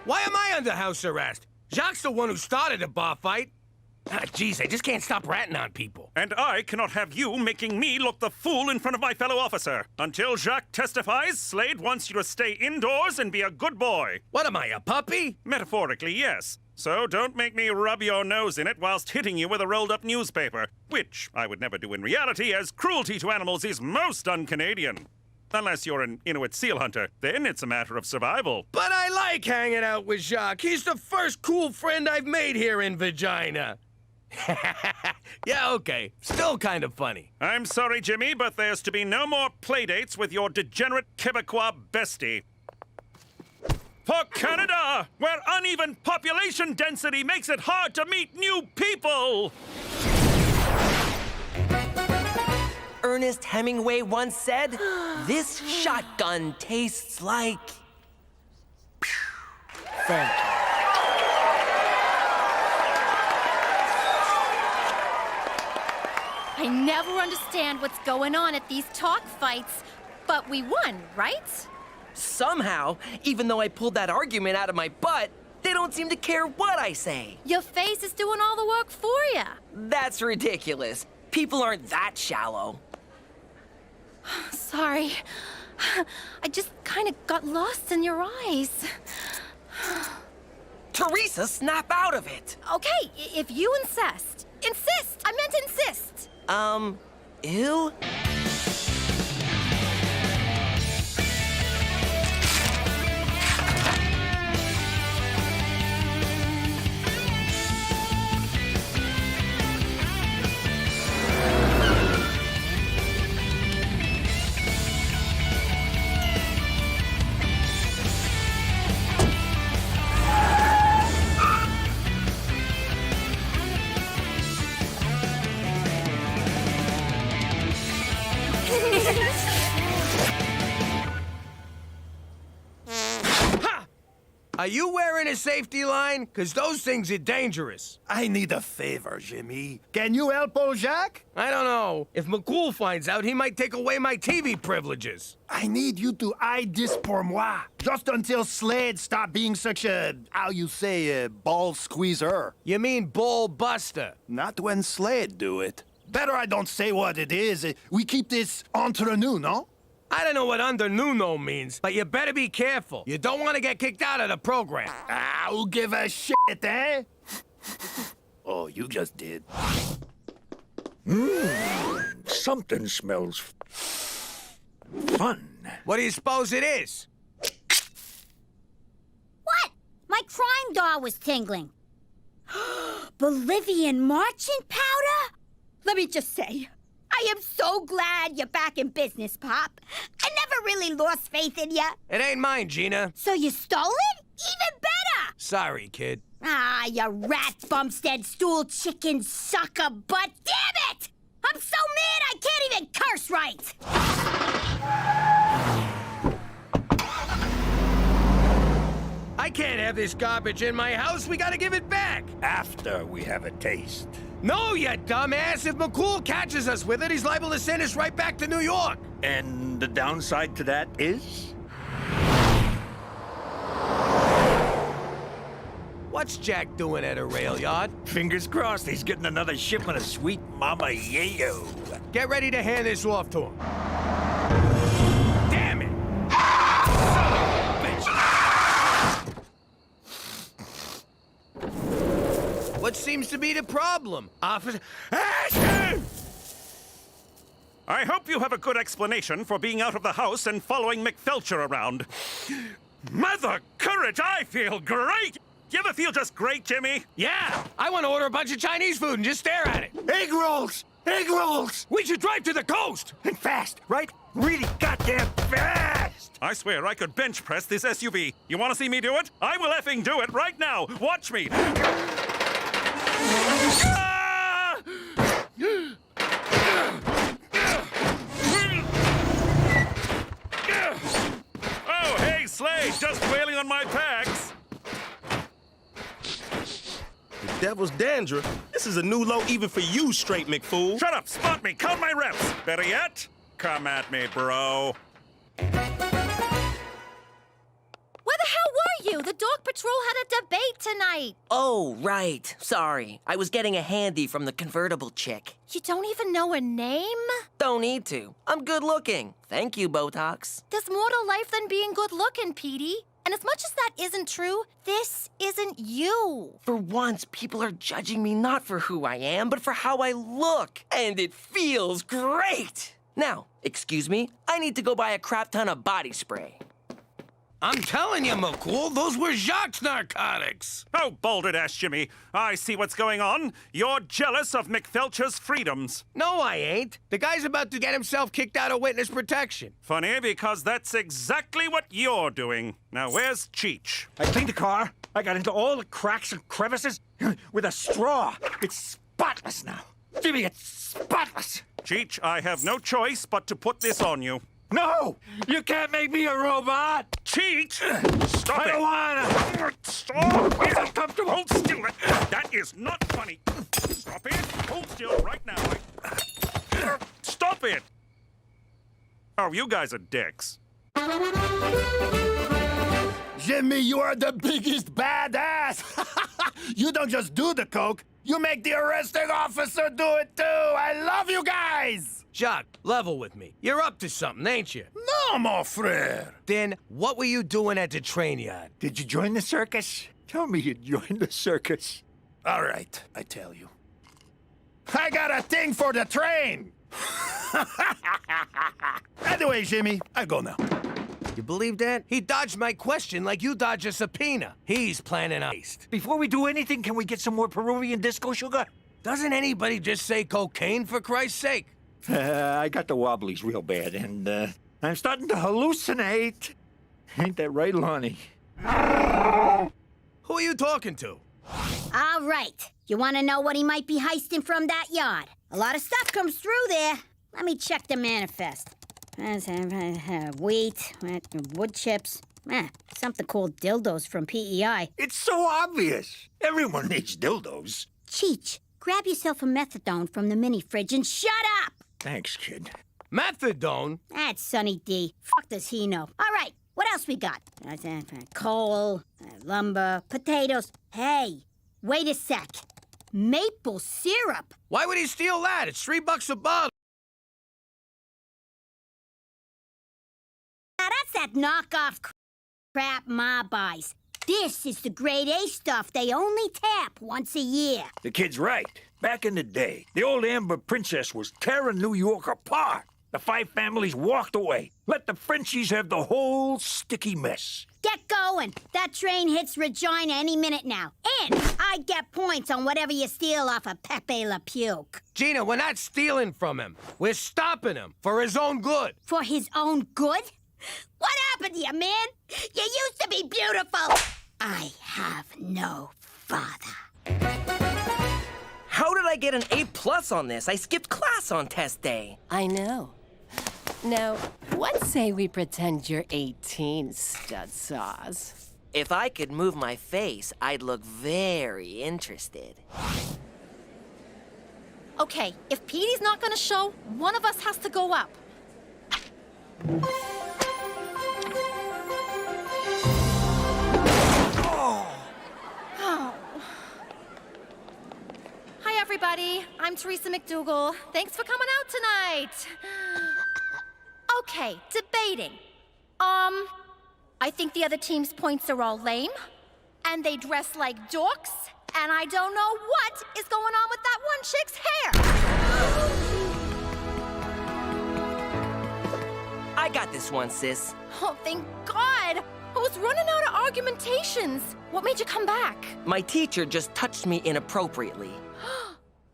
Why am I under house arrest? Jacques' the one who started the bar fight. Ah, geez, I just can't stop ratting on people. And I cannot have you making me look the fool in front of my fellow officer. Until Jacques testifies, Slade wants you to stay indoors and be a good boy. What am I, a puppy? Metaphorically, yes. So don't make me rub your nose in it whilst hitting you with a rolled-up newspaper, which I would never do in reality, as cruelty to animals is most un-Canadian. Unless you're an Inuit seal hunter, then it's a matter of survival. But I like hanging out with Jacques. He's the first cool friend I've made here in Vagina. Yeah, okay. Still kind of funny. I'm sorry, Jimmy, but there's to be no more playdates with your degenerate Quebecois bestie. For Canada, where uneven population density makes it hard to meet new people! Ernest Hemingway once said, "This shotgun tastes like..." Thank you. I never understand what's going on at these talk fights, but we won, right? Somehow, even though I pulled that argument out of my butt, they don't seem to care what I say. Your face is doing all the work for you. That's ridiculous. People aren't that shallow. Sorry. I just kind of got lost in your eyes. Teresa, snap out of it. Okay, if you insist. Insist! I meant insist! Ew? Are you wearing a safety line? Because those things are dangerous. I need a favor, Jimmy. Can you help old Jacques? I don't know. If McCool finds out, he might take away my TV privileges. I need you to hide this pour moi. Just until Slade stop being such a, how you say, a ball squeezer. You mean ball buster? Not when Slade do it. Better I don't say what it is. We keep this entre nous, no? I don't know what under Nuno means, but you better be careful. You don't want to get kicked out of the program. Ah, who give a shit, eh? Oh, you just did. Something smells fun. What do you suppose it is? What? My crime doll was tingling. Bolivian marching powder? Let me just say, I am so glad you're back in business, Pop. I never really lost faith in you. It ain't mine, Gina. So you stole it? Even better! Sorry, kid. Ah, you rat bumpstead stool chicken sucker butt. Damn it! I'm so mad I can't even curse right! I can't have this garbage in my house. We gotta give it back. After we have a taste. No, you dumbass. If McCool catches us with it, he's liable to send us right back to New York. And the downside to that is? What's Jack doing at a rail yard? Fingers crossed he's getting another shipment of sweet Mama Yayo. Get ready to hand this off to him. Damn it! What seems to be the problem, officer? I hope you have a good explanation for being out of the house and following McFelcher around. Mother courage, I feel great! You ever feel just great, Jimmy? Yeah! I want to order a bunch of Chinese food and just stare at it. Egg rolls! Egg rolls! We should drive to the coast! And fast, right? Really goddamn fast! I swear I could bench press this SUV. You want to see me do it? I will effing do it right now. Watch me. Oh, hey, Slade, just wailing on my packs. The devil's dandruff. This is a new low even for you, straight McFool. Shut up, spot me, count my reps. Better yet, come at me, bro. Where the hell were you? The dog patrol had a debate tonight. Oh, right. Sorry. I was getting a handy from the convertible chick. You don't even know her name? Don't need to. I'm good looking. Thank you, Botox. There's more to life than being good looking, Petey. And as much as that isn't true, this isn't you. For once, people are judging me not for who I am, but for how I look. And it feels great. Now, excuse me, I need to go buy a crap ton of body spray. I'm telling you, McCool, those were Jacques' narcotics. Oh, bolded-ass Jimmy. I see what's going on. You're jealous of McFelcher's freedoms. No, I ain't. The guy's about to get himself kicked out of witness protection. Funny, because that's exactly what you're doing. Now, where's Cheech? I cleaned the car. I got into all the cracks and crevices with a straw. It's spotless now. Jimmy, it's spotless. Cheech, I have no choice but to put this on you. No! You can't make me a robot! Cheech! Stop it! I don't wanna! Stop! It's uncomfortable! Hold still! That is not funny! Stop it! Hold still right now! Stop it! Oh, you guys are dicks. Jimmy, you are the biggest badass! You don't just do the coke, you make the arresting officer do it too! I love you guys! Jacques, level with me. You're up to something, ain't you? No, mon frère! Then, what were you doing at the train yard? Did you join the circus? Tell me you joined the circus. All right, I tell you. I got a thing for the train! Anyway, Jimmy, I go now. You believe that? He dodged my question like you dodge a subpoena. He's planning a heist. Before we do anything, can we get some more Peruvian disco sugar? Doesn't anybody just say cocaine, for Christ's sake? I got the wobblies real bad, and I'm starting to hallucinate. Ain't that right, Lonnie? Who are you talking to? All right. You want to know what he might be heisting from that yard? A lot of stuff comes through there. Let me check the manifest. Wheat, wood chips. Something called dildos from PEI. It's so obvious. Everyone needs dildos. Cheech, grab yourself a methadone from the mini fridge and shut up! Thanks, kid. Methadone? That's Sonny D. Fuck does he know? All right, what else we got? Coal, lumber, potatoes. Hey, wait a sec. Maple syrup. Why would he steal that? It's $3 a bottle. Now that's that knockoff crap Ma buys. This is the grade A stuff they only tap once a year. The kid's right. Back in the day, the old Amber Princess was tearing New York apart. The 5 families walked away. Let the Frenchies have the whole sticky mess. Get going. That train hits Regina any minute now. And I get points on whatever you steal off of Pepe Le Pew. Gina, we're not stealing from him. We're stopping him for his own good. For his own good? What happened to you, man? You used to be beautiful. I have no father. How did I get an A+ on this? I skipped class on test day. I know. Now, what say we pretend you're 18, stud sauce? If I could move my face, I'd look very interested. Okay, if Petey's not gonna show, one of us has to go up. Hi, everybody. I'm Teresa McDougal. Thanks for coming out tonight. Okay, debating. I think the other team's points are all lame, and they dress like dorks, and I don't know what is going on with that one chick's hair. I got this one, sis. Oh, thank God. I was running out of argumentations. What made you come back? My teacher just touched me inappropriately.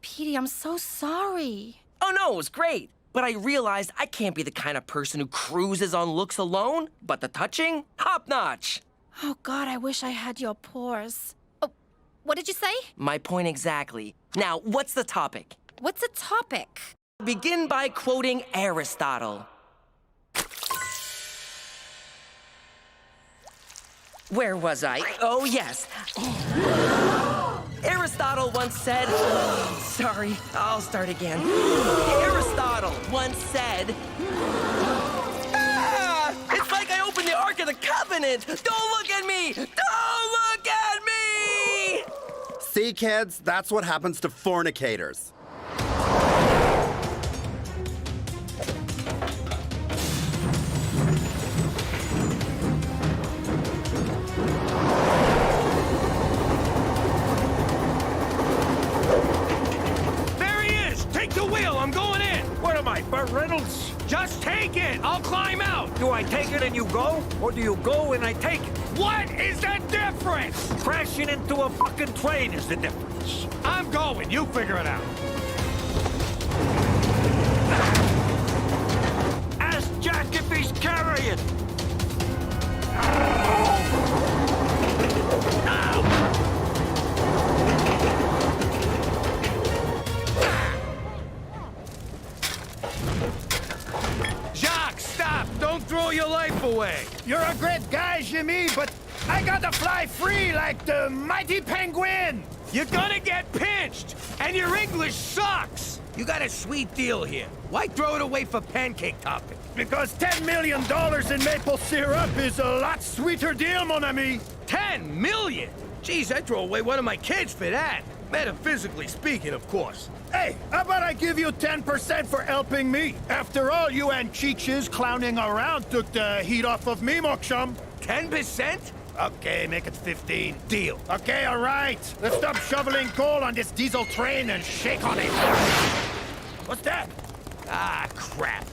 Petey, I'm so sorry. Oh, no, it was great. But I realized I can't be the kind of person who cruises on looks alone. But the touching? Top-notch. Oh, God, I wish I had your pores. Oh, what did you say? My point exactly. Now, what's the topic? What's the topic? Begin by quoting Aristotle. Where was I? Oh, yes. Aristotle once said... Sorry, I'll start again. Aristotle once said... It's like I opened the Ark of the Covenant! Don't look at me! Don't look at me! See, kids? That's what happens to fornicators. I'm going in. What am I, Burt Reynolds? Just take it. I'll climb out. Do I take it and you go? Or do you go and I take it? What is the difference? Crashing into a fucking train is the difference. I'm going. You figure it out. Ask Jack if he's carrying. Jacques, stop! Don't throw your life away. You're a great guy, Jimmy, but I gotta fly free like the mighty penguin. You're gonna get pinched, and your English sucks. You got a sweet deal here. Why throw it away for pancake topping? Because $10 million in maple syrup is a lot sweeter deal, mon ami. 10 million? Geez, I'd throw away one of my kids for that. Metaphysically speaking, of course. Hey, how about I give you 10% for helping me? After all, you and Cheech's clowning around took the heat off of me, Mooksham. 10%? Okay, make it 15. Deal. Okay, all right. Let's stop shoveling coal on this diesel train and shake on it. What's that? Ah, crap.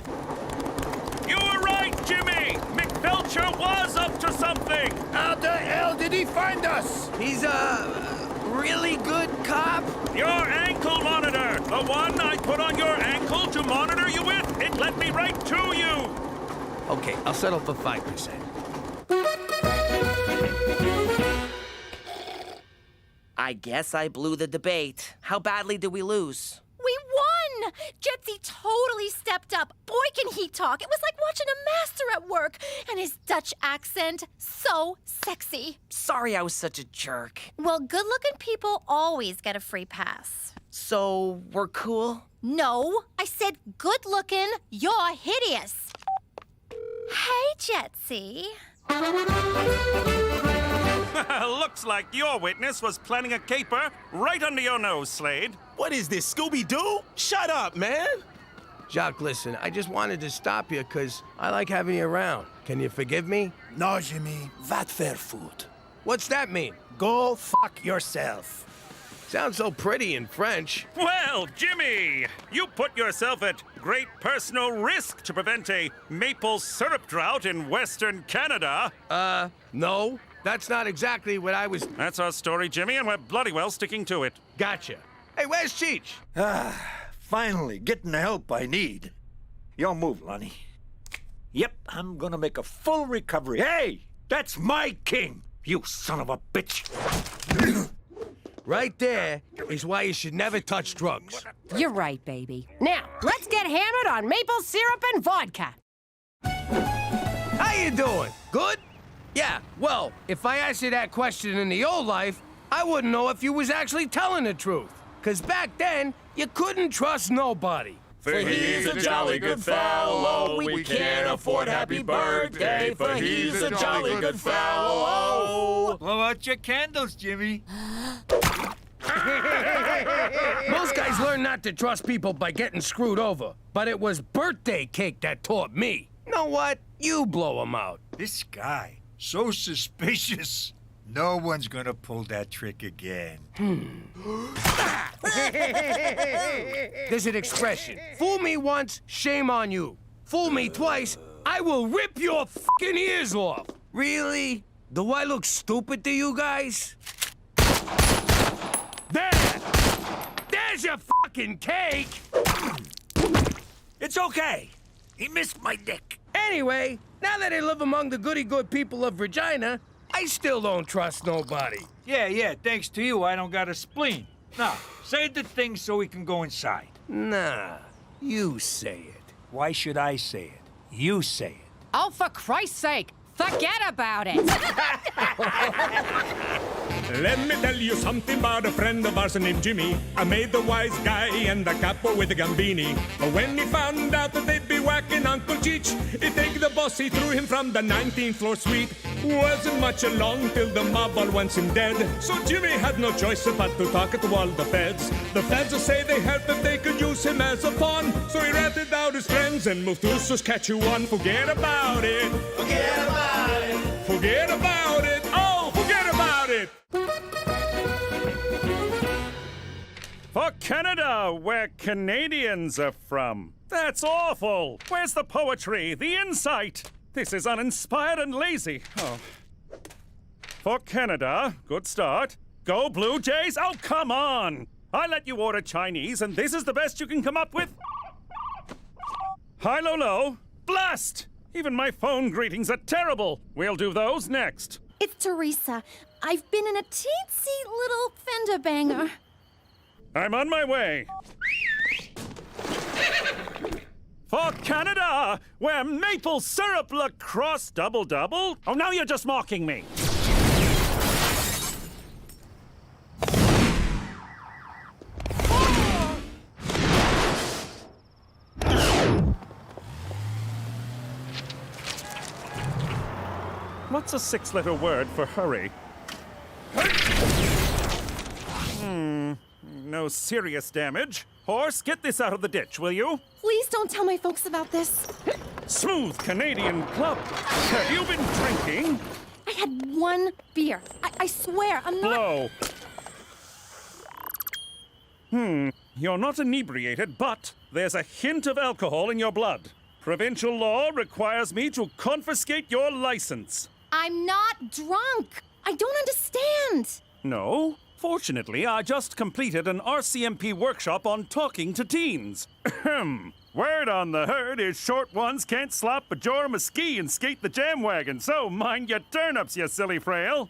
You were right, Jimmy! McFelcher was up to something! How the hell did he find us? He's a really good cop. Your ankle monitor! The one I put on your ankle to monitor you with! It led me right to you! Okay, I'll settle for 5%. I guess I blew the debate. How badly did we lose? We won! Jetsy totally stepped up. Boy, can he talk. It was like watching a master at work. And his Dutch accent, so sexy. Sorry I was such a jerk. Well, good-looking people always get a free pass. So, we're cool? No, I said good-looking. You're hideous. Hey, Jetsy. Looks like your witness was planning a caper right under your nose, Slade. What is this, Scooby-Doo? Shut up, man! Jacques, listen, I just wanted to stop you because I like having you around. Can you forgive me? No, Jimmy, that fair food. What's that mean? Go fuck yourself. Sounds so pretty in French. Well, Jimmy, you put yourself at great personal risk to prevent a maple syrup drought in Western Canada. No. That's not exactly what I was... That's our story, Jimmy, and we're bloody well sticking to it. Gotcha. Hey, where's Cheech? Finally, getting the help I need. Your move, Lonnie. Yep, I'm gonna make a full recovery. Hey, that's my king, you son of a bitch. Right there is why you should never touch drugs. You're right, baby. Now, let's get hammered on maple syrup and vodka. How you doing? Good? Yeah, well, if I asked you that question in the old life, I wouldn't know if you was actually telling the truth. 'Cause back then, you couldn't trust nobody. For he's a jolly good fellow, we can't afford happy birthday, for he's a jolly good fellow. Blow out your candles, Jimmy. Most guys learn not to trust people by getting screwed over, but it was birthday cake that taught me. You know what? You blow him out. This guy, so suspicious. No one's gonna pull that trick again. There's an expression. Fool me once, shame on you. Fool me twice, I will rip your fucking ears off. Really? Do I look stupid to you guys? There! There's your fucking cake! It's okay. He missed my dick. Anyway, now that I live among the goody-good people of Regina, I still don't trust nobody. Yeah, thanks to you, I don't got a spleen. Now, say the thing so we can go inside. Nah, you say it. Why should I say it? You say it. Oh, for Christ's sake, forget about it. Let me tell you something about a friend of ours named Jimmy. I made the wise guy and the capo with the gambini. When he found out that they'd be whacking Uncle Cheech, he take the boss, he threw him from the 19th floor suite. Wasn't much along till the mob all wants him dead. So Jimmy had no choice but to talk to all the feds. The feds say they heard that they could use him as a pawn. So he ratted out his friends and moved to Saskatchewan. Forget about it. Forget about it. Forget about it. Oh, forget about it. For Canada, where Canadians are from. That's awful. Where's the poetry, the insight? This is uninspired and lazy. Oh. For Canada, good start. Go Blue Jays. Oh, come on. I let you order Chinese, and this is the best you can come up with? High, low, low. Blast! Even my phone greetings are terrible. We'll do those next. It's Teresa. I've been in a teensy little fender banger. I'm on my way. For Canada, where maple syrup lacrosse double-double? Oh, now you're just mocking me. What's a 6-letter word for hurry? No serious damage. Horse, get this out of the ditch, will you? Please don't tell my folks about this. Smooth Canadian club. Have you been drinking? I had one beer. I swear, I'm not... Blow. You're not inebriated, but there's a hint of alcohol in your blood. Provincial law requires me to confiscate your license. I'm not drunk. I don't understand. No. Fortunately, I just completed an RCMP workshop on talking to teens. Word on the herd is short ones can't slap a jorm a ski and skate the jam wagon, so mind your turnips, you silly frail.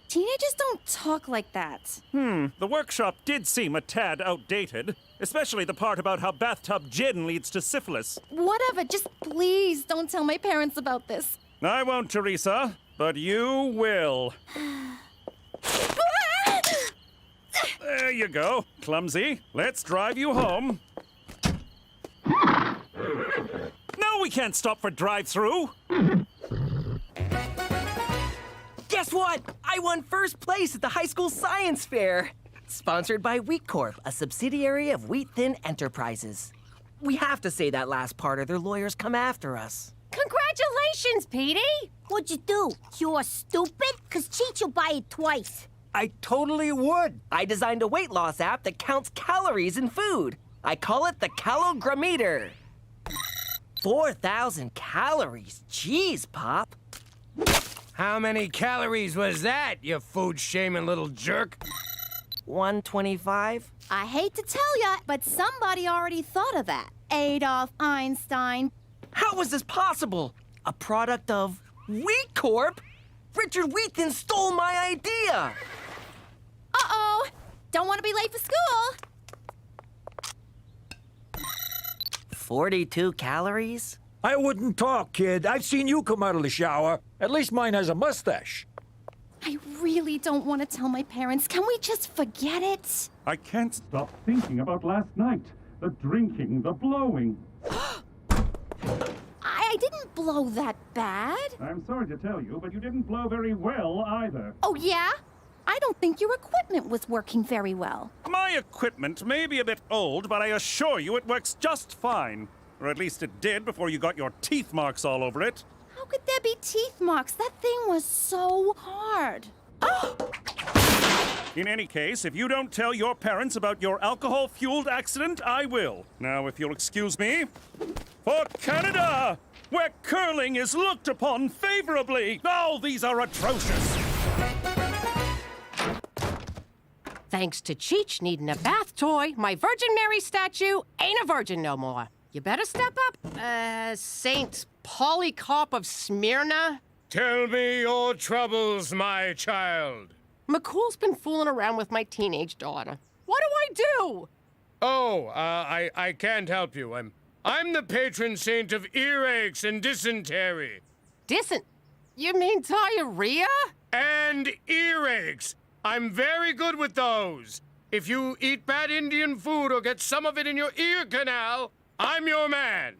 Teenagers don't talk like that. The workshop did seem a tad outdated, especially the part about how bathtub gin leads to syphilis. Whatever, just please don't tell my parents about this. I won't, Teresa, but you will. There you go, clumsy. Let's drive you home. No, we can't stop for drive-through. Guess what? I won first place at the high school science fair. Sponsored by Wheat Corp, a subsidiary of Wheat Thin Enterprises. We have to say that last part or their lawyers come after us. Congratulations, Petey! What'd you do? You're stupid? Cause Cheech will buy it twice. I totally would. I designed a weight loss app that counts calories in food. I call it the Calogrammeter. 4,000 calories. Jeez, Pop. How many calories was that, you food-shaming little jerk? 125? I hate to tell ya, but somebody already thought of that. Adolf Einstein. How was this possible? A product of Wheat Corp? Richard Wheaton stole my idea! Uh-oh! Don't want to be late for school! 42 calories? I wouldn't talk, kid. I've seen you come out of the shower. At least mine has a mustache. I really don't want to tell my parents. Can we just forget it? I can't stop thinking about last night. The drinking, the blowing. I didn't blow that bad. I'm sorry to tell you, but you didn't blow very well either. Oh, yeah? I don't think your equipment was working very well. My equipment may be a bit old, but I assure you it works just fine. Or at least it did before you got your teeth marks all over it. How could there be teeth marks? That thing was so hard. Oh! In any case, if you don't tell your parents about your alcohol-fueled accident, I will. Now, if you'll excuse me. For Canada, where curling is looked upon favorably. Oh, these are atrocious. Thanks to Cheech needing a bath toy, my Virgin Mary statue ain't a virgin no more. You better step up, Saint Polycarp of Smyrna. Tell me your troubles, my child. McCool's been fooling around with my teenage daughter. What do I do? Oh, I can't help you. I'm the patron saint of earaches and dysentery. You mean diarrhea? And earaches. I'm very good with those. If you eat bad Indian food or get some of it in your ear canal, I'm your man.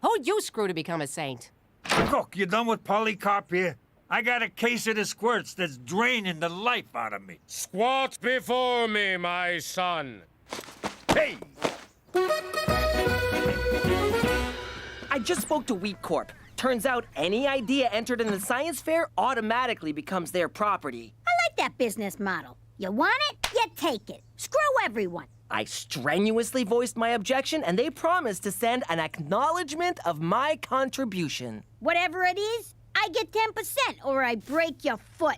Who'd you screw to become a saint? Cook, you done with Polycarp here? I got a case of the squirts that's draining the life out of me. Squat before me, my son. Hey! I just spoke to Wheat Corp. Turns out any idea entered in the science fair automatically becomes their property. I like that business model. You want it, you take it. Screw everyone. I strenuously voiced my objection, and they promised to send an acknowledgement of my contribution. Whatever it is, I get 10% or I break your foot.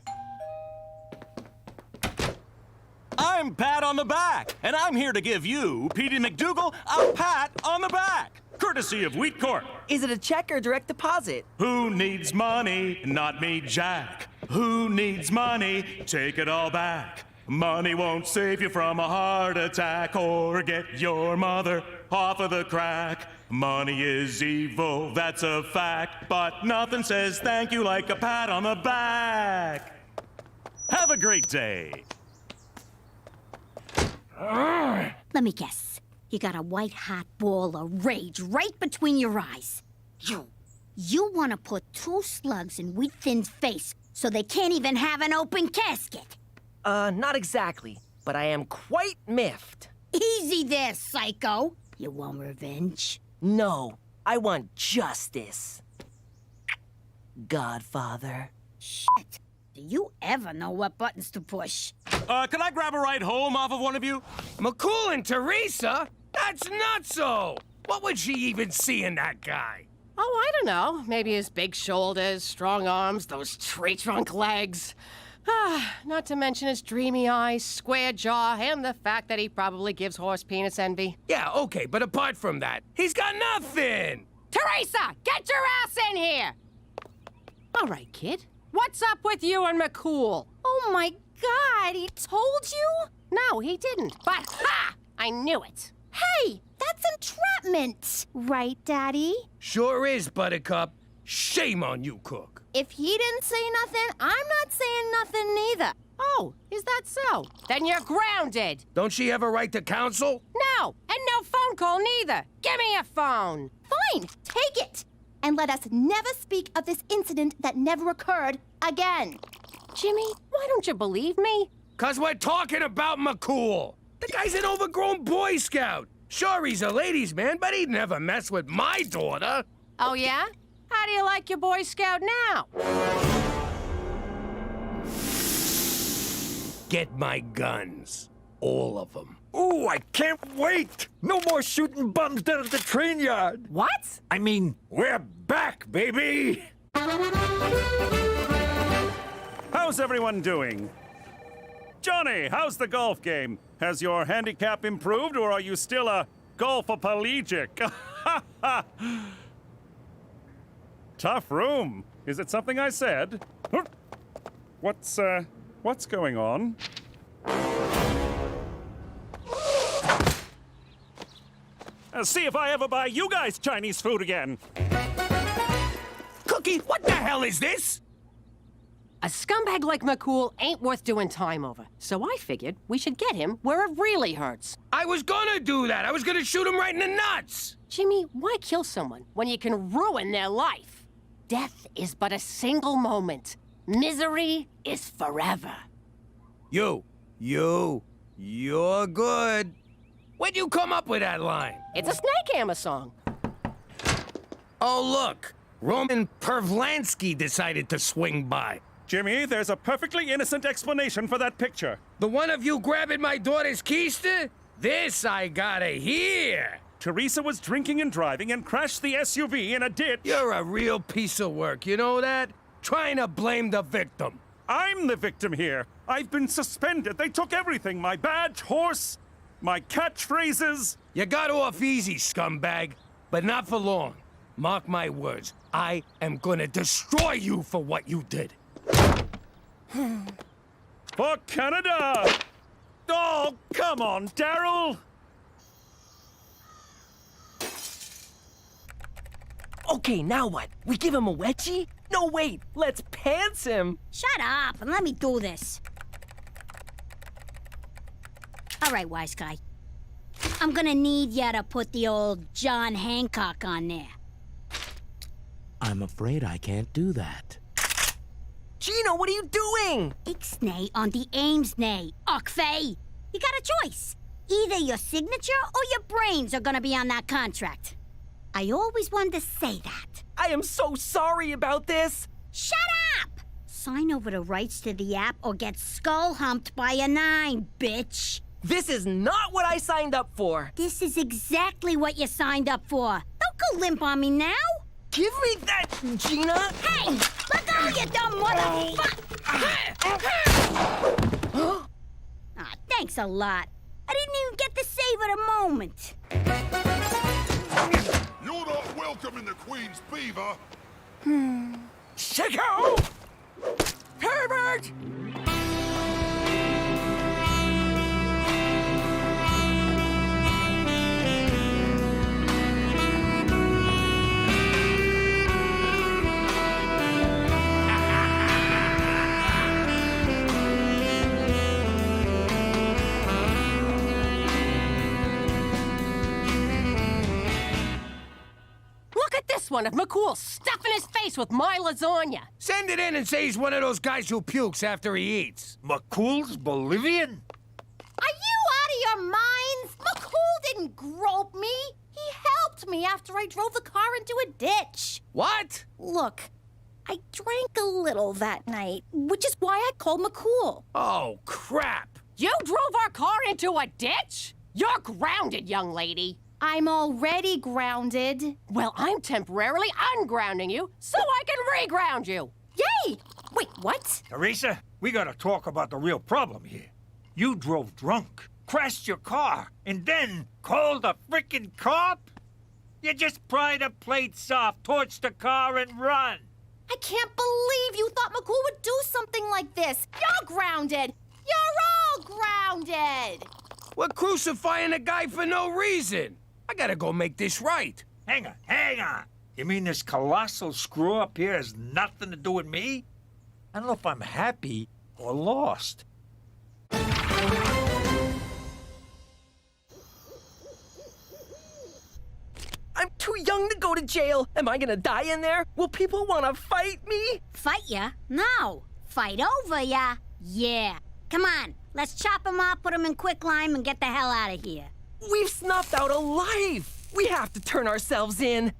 I'm Pat on the Back, and I'm here to give you, Petey McDougal, a pat on the back. Courtesy of Wheat Corp. Is it a check or direct deposit? Who needs money? Not me, Jack. Who needs money? Take it all back. Money won't save you from a heart attack or get your mother off of the crack. Money is evil, that's a fact, but nothing says thank you like a pat on the back. Have a great day. Let me guess. You got a white-hot ball of rage right between your eyes. You want to put 2 slugs in Wheat Thin's face so they can't even have an open casket. Not exactly, but I am quite miffed. Easy there, psycho. You want revenge? No, I want justice. Godfather. Shit. Do you ever know what buttons to push? Can I grab a ride home off of one of you? McCool and Teresa? That's nutso! What would she even see in that guy? Oh, I don't know. Maybe his big shoulders, strong arms, those tree-trunk legs. Not to mention his dreamy eyes, square jaw, and the fact that he probably gives horse penis envy. Yeah, okay, but apart from that, he's got nothing! Teresa, get your ass in here! All right, kid. What's up with you and McCool? Oh my God, he told you? No, he didn't. But ha! I knew it. Hey, that's entrapment. Right, Daddy? Sure is, Buttercup. Shame on you, Cook. If he didn't say nothing, I'm not saying nothing neither. Oh, is that so? Then you're grounded. Don't she have a right to counsel? No, and no phone call neither. Give me a phone. Fine, take it. And let us never speak of this incident that never occurred again. Jimmy, why don't you believe me? 'Cause we're talking about McCool. The guy's an overgrown Boy Scout. Sure, he's a ladies' man, but he'd never mess with my daughter. Oh, yeah? How do you like your Boy Scout now? Get my guns. All of them. Ooh, I can't wait! No more shooting bums down at the train yard. What? I mean, we're back, baby! How's everyone doing? Johnny, how's the golf game? Has your handicap improved, or are you still a golfoplegic? Tough room. Is it something I said? What's going on? See if I ever buy you guys Chinese food again. Cookie, what the hell is this? A scumbag like McCool ain't worth doing time over. So I figured we should get him where it really hurts. I was gonna do that. I was gonna shoot him right in the nuts. Jimmy, why kill someone when you can ruin their life? Death is but a single moment. Misery is forever. You're good. Where'd you come up with that line? It's a Snake Hammer song. Oh, look. Roman Pervlansky decided to swing by. Jimmy, there's a perfectly innocent explanation for that picture. The one of you grabbing my daughter's keister? This I gotta hear. Teresa was drinking and driving and crashed the SUV in a ditch. You're a real piece of work, you know that? Trying to blame the victim. I'm the victim here. I've been suspended. They took everything. My badge, horse, my catchphrases. You got off easy, scumbag, but not for long. Mark my words. I am gonna destroy you for what you did. For Canada! Oh, come on, Daryl! Okay, now what? We give him a wedgie? No, wait, let's pants him. Shut up and let me do this. All right, wise guy. I'm gonna need ya to put the old John Hancock on there. I'm afraid I can't do that. Gino, what are you doing? Ixnay on the Amesnay, Ockfey. You got a choice. Either your signature or your brains are gonna be on that contract. I always wanted to say that. I am so sorry about this. Shut up! Sign over the rights to the app or get skull humped by a 9, bitch. This is not what I signed up for. This is exactly what you signed up for. Don't go limp on me now. Give me that, Gina! Hey! Let go, you dumb motherfucker! Ah, thanks a lot. I didn't even get to savor the moment. You're not welcome in the Queen's Beaver. Sicko! Herbert! One of McCool stuffing his face with my lasagna. Send it in and say he's one of those guys who pukes after he eats. McCool's Bolivian? Are you out of your minds? McCool didn't grope me. He helped me after I drove the car into a ditch. What? Look, I drank a little that night, which is why I called McCool. Oh, crap. You drove our car into a ditch? You're grounded, young lady. I'm already grounded. Well, I'm temporarily ungrounding you so I can reground you. Yay! Wait, what? Teresa, we gotta talk about the real problem here. You drove drunk, crashed your car, and then called a frickin' cop? You just pry the plates off, torch the car, and run. I can't believe you thought McCool would do something like this. You're grounded. You're all grounded. We're crucifying a guy for no reason. I gotta go make this right. Hang on. You mean this colossal screw-up here has nothing to do with me? I don't know if I'm happy or lost. I'm too young to go to jail. Am I gonna die in there? Will people wanna fight me? Fight ya? No. Fight over ya? Yeah. Come on, let's chop him off, put him in quicklime, and get the hell out of here. We've snuffed out a life. We have to turn ourselves in.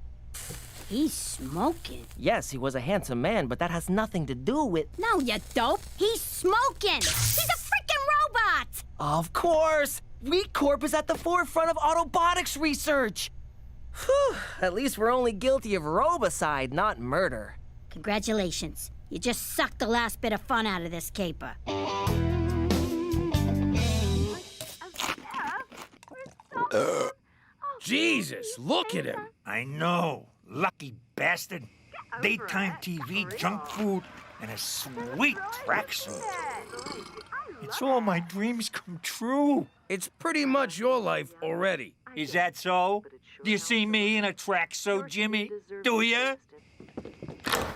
He's smoking. Yes, he was a handsome man, but that has nothing to do with... No, you dope. He's smoking. He's a freaking robot. Of course. Wheat Corp is at the forefront of autobotics research. Whew, at least we're only guilty of robicide, not murder. Congratulations. You just sucked the last bit of fun out of this caper. Jesus, look at him. I know. Lucky bastard. Daytime TV, junk food, and a sweet tracksuit. It's all my dreams come true. It's pretty much your life already. Is that so? Do you see me in a tracksuit, Jimmy? Do you?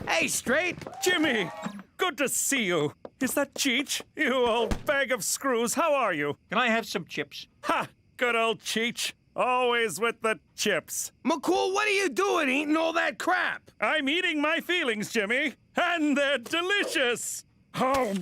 Hey, Straight. Jimmy, good to see you. Is that Cheech? You old bag of screws, how are you? Can I have some chips? Ha! Good old Cheech. Always with the chips. McCool, what are you doing eating all that crap? I'm eating my feelings, Jimmy, and they're delicious. Oh.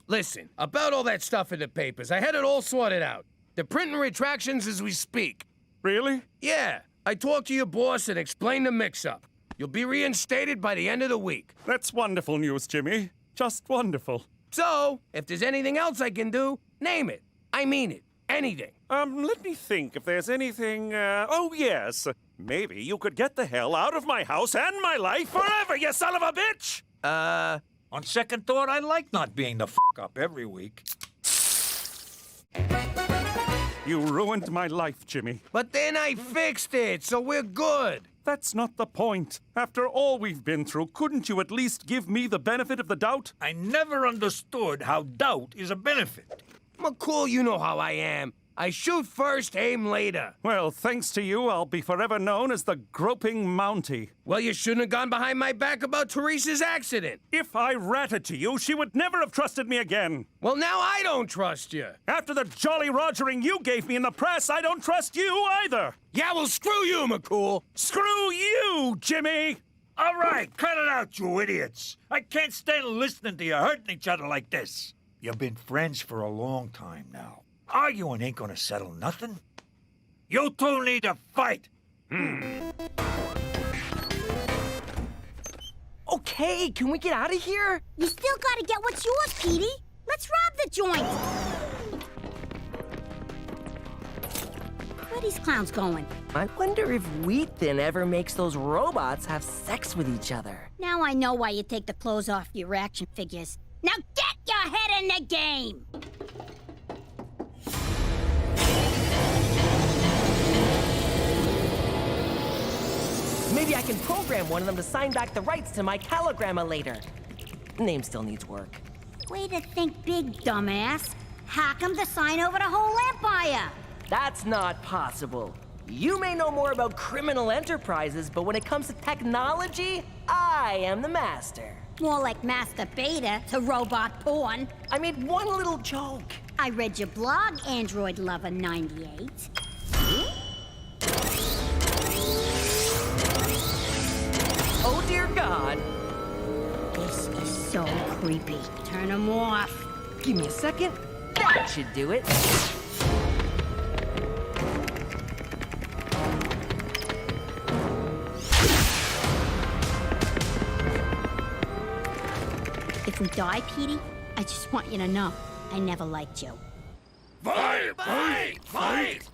Listen, about all that stuff in the papers, I had it all sorted out. They're printing retractions as we speak. Really? Yeah. I talked to your boss and explained the mix-up. You'll be reinstated by the end of the week. That's wonderful news, Jimmy. Just wonderful. So, if there's anything else I can do, name it. I mean it. Anything. Let me think if there's anything, oh yes. Maybe you could get the hell out of my house and my life forever, you son of a bitch! On second thought, I like not being the up every week. You ruined my life, Jimmy. But then I fixed it, so we're good. That's not the point. After all we've been through, couldn't you at least give me the benefit of the doubt? I never understood how doubt is a benefit. McCool, you know how I am. I shoot first, aim later. Well, thanks to you, I'll be forever known as the groping Mountie. Well, you shouldn't have gone behind my back about Teresa's accident. If I ratted to you, she would never have trusted me again. Well, now I don't trust you. After the jolly rogering you gave me in the press, I don't trust you either. Yeah, well, screw you, McCool. Screw you, Jimmy. All right, cut it out, you idiots. I can't stand listening to you hurting each other like this. You've been friends for a long time now. Arguing ain't gonna settle nothing. You two need to fight. Okay, can we get out of here? You still gotta get what's yours, Petey. Let's rob the joint. Where these clowns going? I wonder if Wheat Thin ever makes those robots have sex with each other. Now I know why you take the clothes off your action figures. Now get your head in the game! Maybe I can program one of them to sign back the rights to my calogramma later. Name still needs work. Way to think big, dumbass. Hack 'em to sign over the whole empire. That's not possible. You may know more about criminal enterprises, but when it comes to technology, I am the master. More like Master Beta to robot porn. I made one little joke. I read your blog, Android Lover 98. Oh, dear God. This is so creepy. Turn them off. Give me a second. That should do it. If we die, Petey, I just want you to know I never liked you. Fight! Fight! Fight!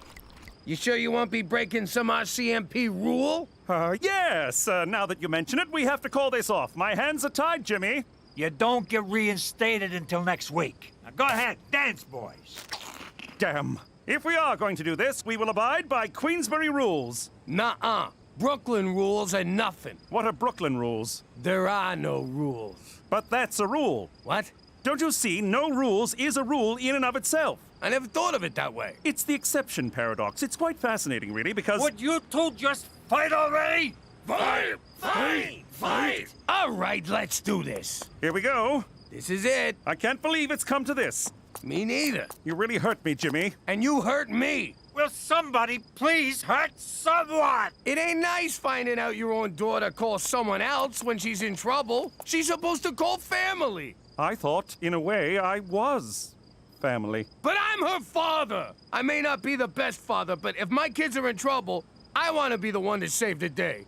You sure you won't be breaking some RCMP rule? Yes. Now that you mention it, we have to call this off. My hands are tied, Jimmy. You don't get reinstated until next week. Now go ahead, dance, boys. Damn. If we are going to do this, we will abide by Queensberry rules. Nuh-uh. Brooklyn rules are nothing. What are Brooklyn rules? There are no rules. But that's a rule. What? Don't you see, no rules is a rule in and of itself. I never thought of it that way. It's the exception paradox. It's quite fascinating, really, because... Would you two just fight already? Fight! Fight! Fight! All right, let's do this. Here we go. This is it. I can't believe it's come to this. Me neither. You really hurt me, Jimmy. And you hurt me. Will somebody please hurt someone? It ain't nice finding out your own daughter calls someone else when she's in trouble. She's supposed to call family. I thought, in a way, I was family. But I'm her father. I may not be the best father, but if my kids are in trouble, I want to be the one to save the day.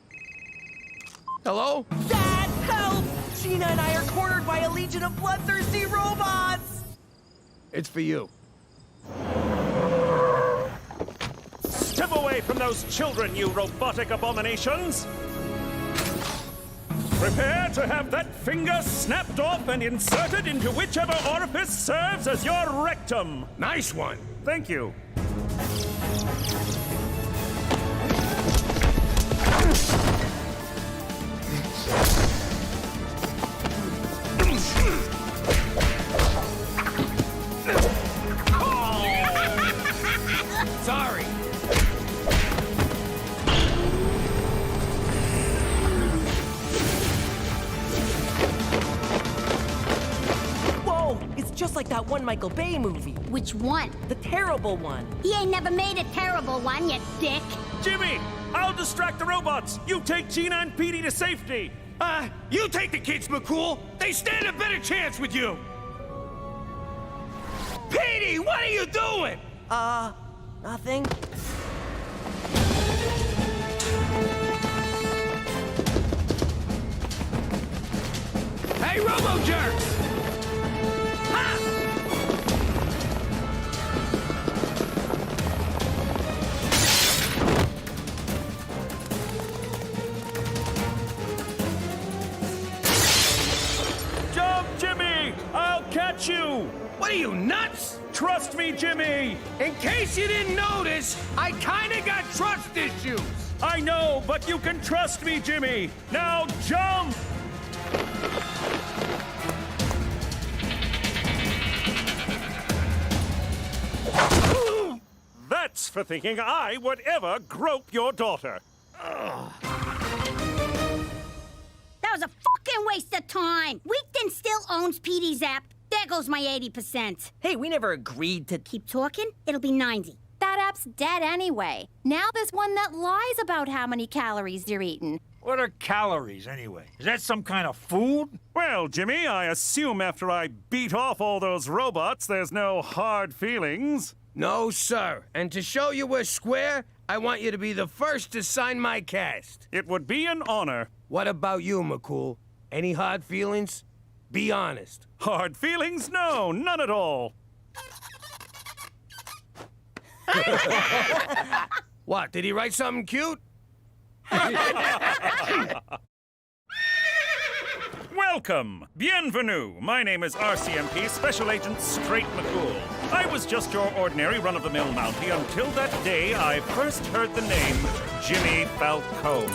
Hello? Dad, help! Gina and I are cornered by a legion of bloodthirsty robots! It's for you. Step away from those children, you robotic abominations! Prepare to have that finger snapped off and inserted into whichever orifice serves as your rectum. Nice one. Thank you. Sorry. Whoa, it's just like that one Michael Bay movie. Which one? The terrible one. He ain't never made a terrible one, you dick. Jimmy, I'll distract the robots. You take Gina and Petey to safety. You take the kids, McCool. They stand a better chance with you. Petey, what are you doing? Nothing. Hey, Robo-Jerks! Ha! Jump, Jimmy! I'll catch you! What are you, nuts? Trust me, Jimmy! In case you didn't notice, I kinda got trust issues. I know, but you can trust me, Jimmy! Now jump! That's for thinking I would ever grope your daughter. That was a fucking waste of time. Weekden still owns Petey's app. There goes my 80%. Hey, we never agreed to... Keep talking, it'll be 90. That app's dead anyway. Now there's one that lies about how many calories you're eating. What are calories, anyway? Is that some kind of food? Well, Jimmy, I assume after I beat off all those robots, there's no hard feelings. No, sir. And to show you we're square, I want you to be the first to sign my cast. It would be an honor. What about you, McCool? Any hard feelings? Be honest. Hard feelings? No, none at all. What, did he write something cute? Welcome! Bienvenue! My name is RCMP Special Agent Straight McCool. I was just your ordinary run-of-the-mill Mountie until that day I first heard the name Jimmy Falcone.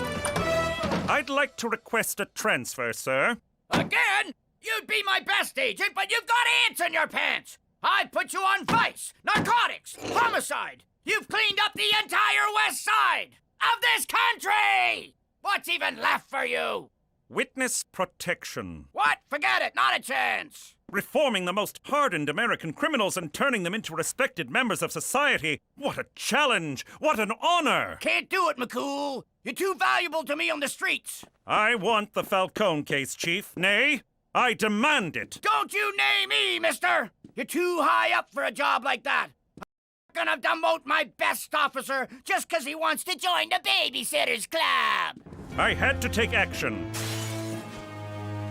I'd like to request a transfer, sir. Again? You'd be my best agent, but you've got ants in your pants! I'd put you on vice, narcotics, homicide! You've cleaned up the entire west side of this country! What's even left for you? Witness protection. What? Forget it, not a chance! Reforming the most hardened American criminals and turning them into respected members of society. What a challenge! What an honor! Can't do it, McCool. You're too valuable to me on the streets. I want the Falcone case, Chief. Nay, I demand it. Don't you name me, mister! You're too high up for a job like that. I'm gonna demote my best officer just 'cause he wants to join the Babysitters Club. I had to take action.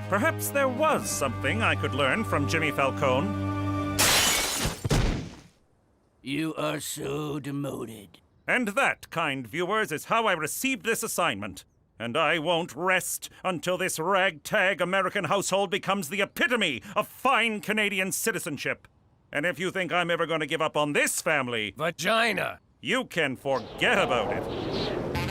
Perhaps there was something I could learn from Jimmy Falcone. You are so demoted. And that, kind viewers, is how I received this assignment. And I won't rest until this ragtag American household becomes the epitome of fine Canadian citizenship. And if you think I'm ever going to give up on this family... Vagina! You can forget about it.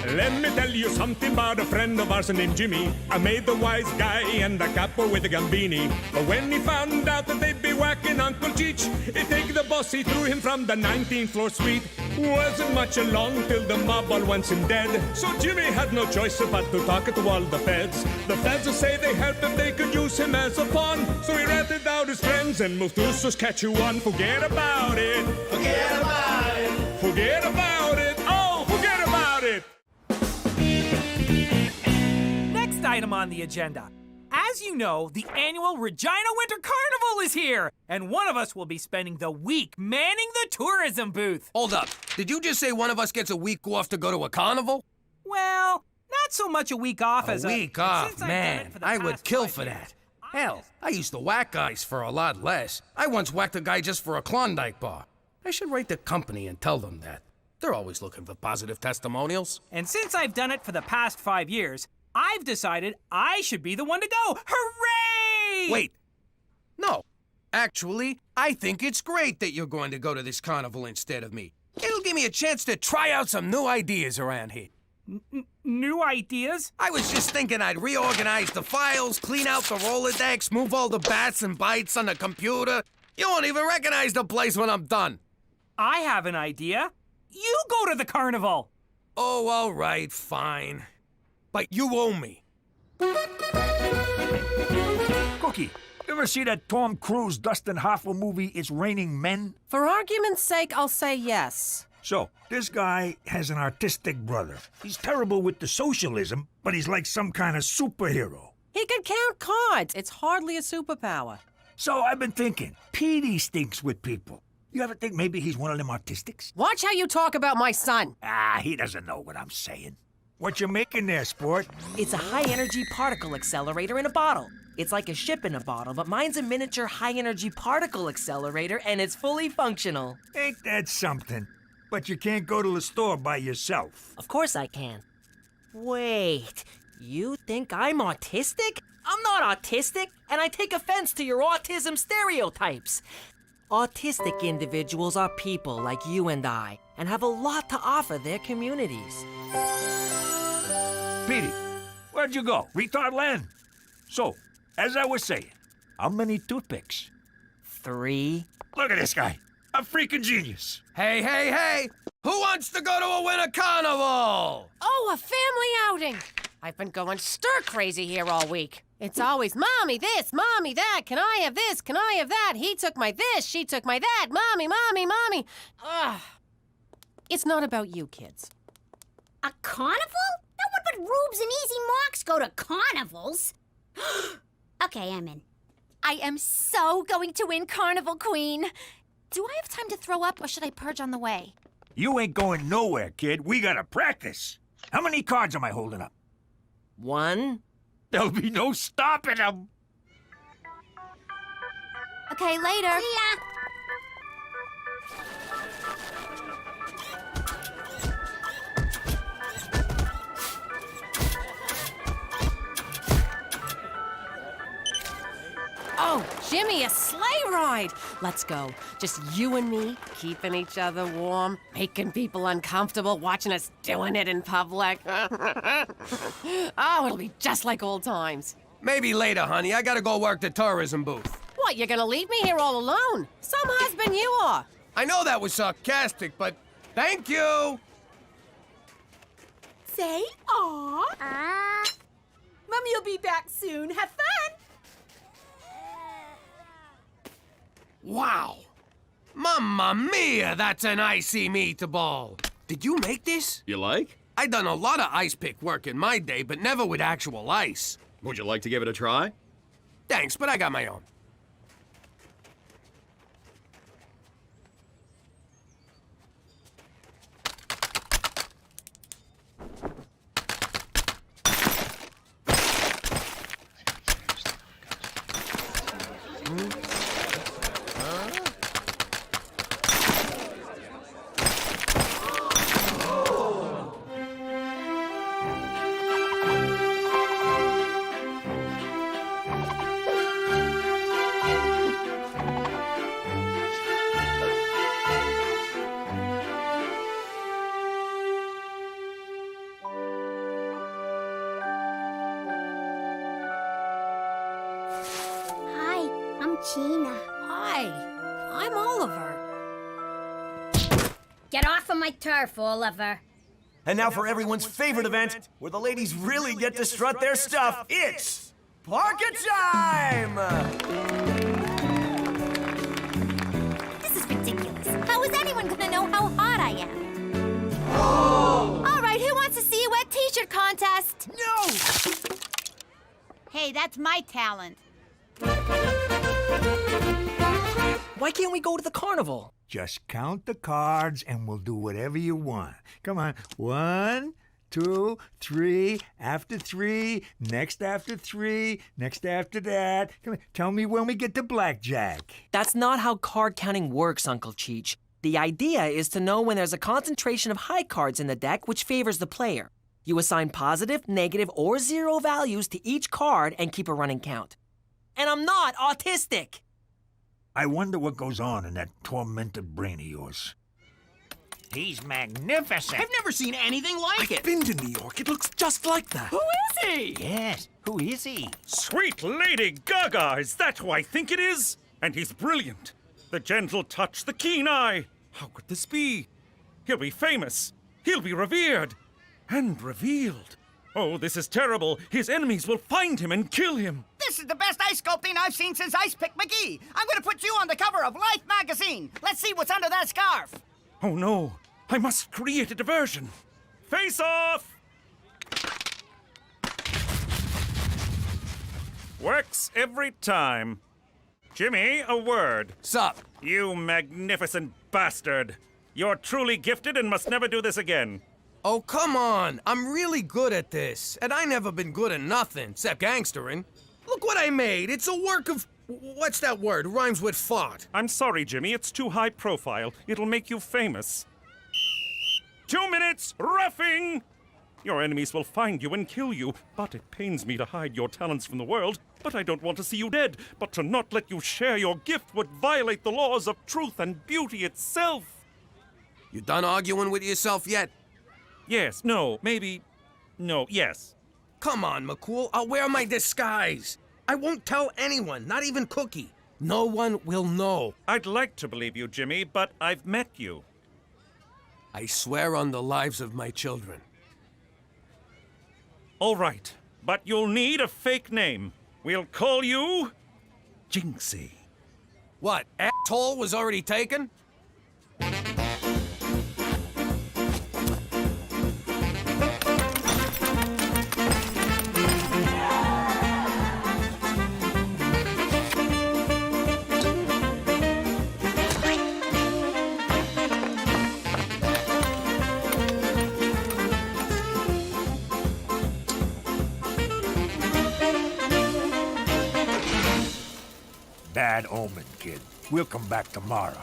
Let me tell you something about a friend of ours named Jimmy. I made the wise guy and the capo with the gambini. But when he found out that they'd be whacking Uncle Cheech, he take the boss, he threw him from the 19th floor suite. Wasn't much along till the mob all wants him dead. So Jimmy had no choice but to talk to all the feds. The feds will say they helped him, they could use him as a pawn. So he ratted out his friends and moved to Saskatchewan. Forget about it. Forget about it. Forget about it. Oh, forget about it. Next item on the agenda. As you know, the annual Regina Winter Carnival is here, and one of us will be spending the week manning the tourism booth. Hold up. Did you just say one of us gets a week off to go to a carnival? Well, not so much a week off as a week off, since I've done man. it for the I would past kill 5 for years, that. Hell, I used to whack guys for a lot less. I once whacked a guy just for a Klondike bar. I should write the company and tell them that. They're always looking for positive testimonials. And since I've done it for the past 5 years, I've decided I should be the one to go. Hooray! Wait. No. Actually, I think it's great that you're going to go to this carnival instead of me. It'll give me a chance to try out some new ideas around here. New ideas? I was just thinking I'd reorganize the files, clean out the Rolodex, move all the bats and bytes on the computer. You won't even recognize the place when I'm done. I have an idea. You go to the carnival. Oh, all right, fine. But you owe me. Cookie, you ever see that Tom Cruise, Dustin Hoffman movie, It's Raining Men? For argument's sake, I'll say yes. So, this guy has an artistic brother. He's terrible with the socialism, but he's like some kind of superhero. He can count cards. It's hardly a superpower. So I've been thinking, Petey stinks with people. You ever think maybe he's one of them artistics? Watch how you talk about my son. Ah, he doesn't know what I'm saying. What you making there, sport? It's a high-energy particle accelerator in a bottle. It's like a ship in a bottle, but mine's a miniature high-energy particle accelerator, and it's fully functional. Ain't that something? But you can't go to the store by yourself. Of course I can. Wait, you think I'm autistic? I'm not autistic, and I take offense to your autism stereotypes. Autistic individuals are people like you and I, and have a lot to offer their communities. Petey, where'd you go? Retard land? So, as I was saying, how many toothpicks? 3. Look at this guy. A freaking genius. Hey, hey, hey! Who wants to go to a winter carnival? Oh, a family outing. I've been going stir-crazy here all week. It's always, Mommy this, Mommy that, can I have this, can I have that? He took my this, she took my that, Mommy, Mommy, Mommy. Ugh. It's not about you, kids. A carnival? No one but Rubes and Easy Marks go to carnivals. Okay, I'm in. I am so going to win Carnival Queen. Do I have time to throw up, or should I purge on the way? You ain't going nowhere, kid. We gotta practice. How many cards am I holding up? 1. There'll be no stopping them. Okay, later. See ya. Oh, Jimmy, a sleigh ride. Let's go. Just you and me, keeping each other warm, making people uncomfortable, watching us doing it in public. Oh, it'll be just like old times. Maybe later, honey. I gotta go work the tourism booth. What, you're gonna leave me here all alone? Some husband you are. I know that was sarcastic, but thank you. Say aw. Mommy'll be back soon. Have fun. Wow. Mamma mia, that's an icy meatball. Did you make this? You like? I done a lot of ice pick work in my day, but never with actual ice. Would you like to give it a try? Thanks, but I got my own. Tina. Hi, I'm Oliver. Get off of my turf, Oliver. And now for everyone's favorite event, where the ladies really get to strut their stuff. It's Parka time! This is ridiculous. How is anyone gonna know how hot I am? All right, who wants to see a wet t-shirt contest? No! Hey, that's my talent. Why can't we go to the carnival? Just count the cards and we'll do whatever you want. Come on. 1, 2, 3, after 3, next after 3, next after that. Come on. Tell me when we get to blackjack. That's not how card counting works, Uncle Cheech. The idea is to know when there's a concentration of high cards in the deck which favors the player. You assign positive, negative, or 0 values to each card and keep a running count. And I'm not autistic! I wonder what goes on in that tormented brain of yours. He's magnificent. I've never seen anything like it. I've been to New York. It looks just like that. Who is he? Yes, who is he? Sweet Lady Gaga, is that who I think it is? And he's brilliant. The gentle touch, the keen eye. How could this be? He'll be famous. He'll be revered. And revealed. Oh, this is terrible. His enemies will find him and kill him. This is the best ice sculpting I've seen since Ice Pick McGee. I'm gonna put you on the cover of Life magazine. Let's see what's under that scarf. Oh no, I must create a diversion. Face off! Works every time. Jimmy, a word. Sup? You magnificent bastard. You're truly gifted and must never do this again. Oh, come on. I'm really good at this. And I never been good at nothing, except gangstering. Look what I made. It's a work of... What's that word? Rhymes with fart. I'm sorry, Jimmy. It's too high profile. It'll make you famous. 2 minutes, roughing! Your enemies will find you and kill you, but it pains me to hide your talents from the world. But I don't want to see you dead. But to not let you share your gift would violate the laws of truth and beauty itself. You done arguing with yourself yet? Yes, no, maybe... No, yes. Come on, McCool. I'll wear my disguise. I won't tell anyone, not even Cookie. No one will know. I'd like to believe you, Jimmy, but I've met you. I swear on the lives of my children. All right, but you'll need a fake name. We'll call you... Jinxie. What, asshole was already taken? Bad omen, kid. We'll come back tomorrow.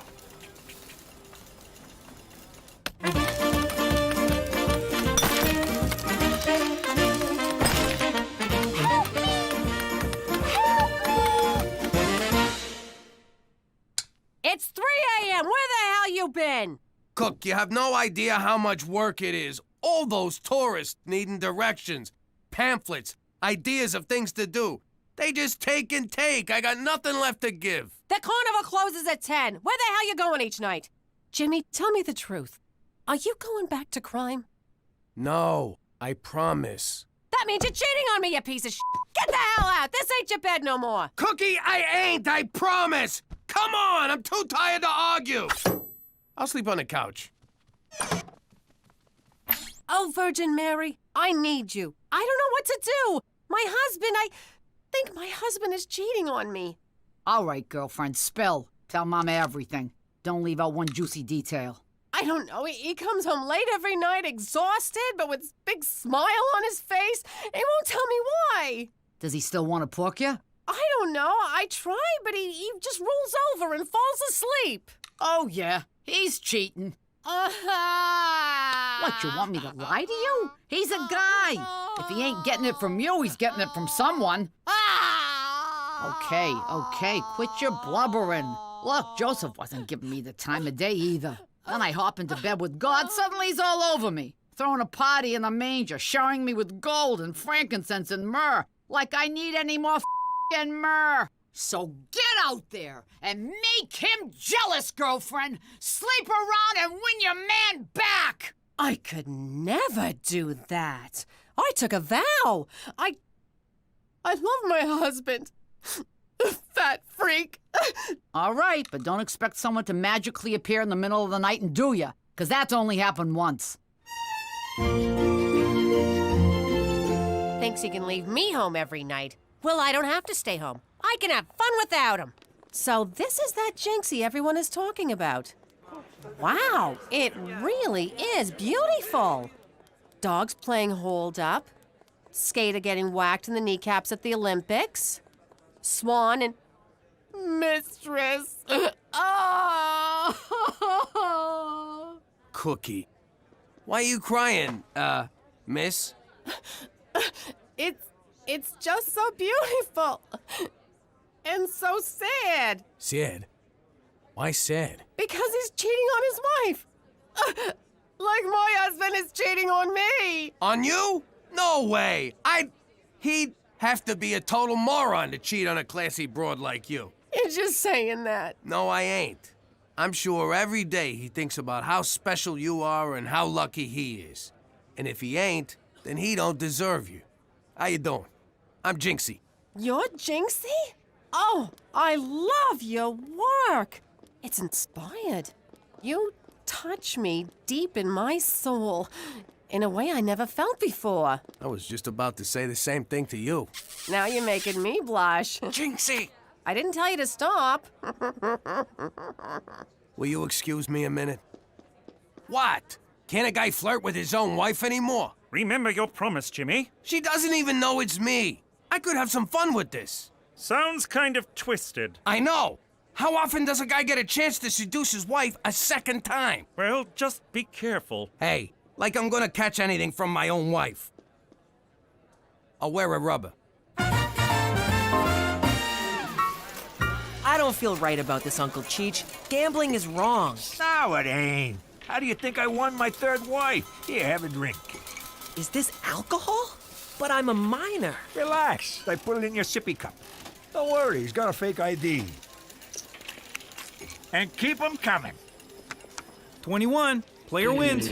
It's 3 a.m. Where the hell you been? Cook, you have no idea how much work it is. All those tourists needing directions, pamphlets, ideas of things to do. They just take and take. I got nothing left to give. The carnival closes at 10. Where the hell you going each night? Jimmy, tell me the truth. Are you going back to crime? No, I promise. That means you're cheating on me, you piece of shit. Get the hell out. This ain't your bed no more. Cookie, I ain't. I promise. Come on. I'm too tired to argue. I'll sleep on the couch. Oh, Virgin Mary, I need you. I don't know what to do. My husband, I think my husband is cheating on me. All right, girlfriend, spill. Tell Mama everything. Don't leave out one juicy detail. I don't know. He comes home late every night, exhausted, but with a big smile on his face. He won't tell me why. Does he still want to pork you? I don't know. I try, but he just rolls over and falls asleep. Oh, yeah. He's cheating. What, you want me to lie to you? He's a guy. If he ain't getting it from you, he's getting it from someone. Okay, quit your blubbering. Look, Joseph wasn't giving me the time of day either. Then I hop into bed with God, suddenly he's all over me. Throwing a party in the manger, showering me with gold and frankincense and myrrh. Like I need any more f***ing myrrh. So get out there and make him jealous, girlfriend. Sleep around and win your man back. I could never do that. I took a vow. I love my husband. Fat freak. All right, but don't expect someone to magically appear in the middle of the night and do ya, because that's only happened once. Thinks he can leave me home every night. Well, I don't have to stay home. I can have fun without him. So this is that Jinxie everyone is talking about. Wow, it really is beautiful. Dogs playing hold up. Skater getting whacked in the kneecaps at the Olympics. Swan and Mistress. Oh! Cookie. Why are you crying, miss? It's just so beautiful. And so sad. Sad? Why sad? Because he's cheating on his wife. Like my husband is cheating on me. On you? No way. He'd have to be a total moron to cheat on a classy broad like you. You're just saying that. No, I ain't. I'm sure every day he thinks about how special you are and how lucky he is. And if he ain't, then he don't deserve you. How you doing? I'm Jinxie. You're Jinxie? Oh, I love your work. It's inspired. You touch me deep in my soul in a way I never felt before. I was just about to say the same thing to you. Now you're making me blush. Jinxie! I didn't tell you to stop. Will you excuse me a minute? What? Can't a guy flirt with his own wife anymore? Remember your promise, Jimmy. She doesn't even know it's me. I could have some fun with this. Sounds kind of twisted. I know. How often does a guy get a chance to seduce his wife a second time? Well, just be careful. Hey, like I'm gonna catch anything from my own wife. I'll wear a rubber. I don't feel right about this, Uncle Cheech. Gambling is wrong. No, it ain't. How do you think I won my third wife? Here, have a drink. Is this alcohol? But I'm a minor. Relax. I put it in your sippy cup. Don't worry, he's got a fake ID. And keep them coming. 21. Player wins.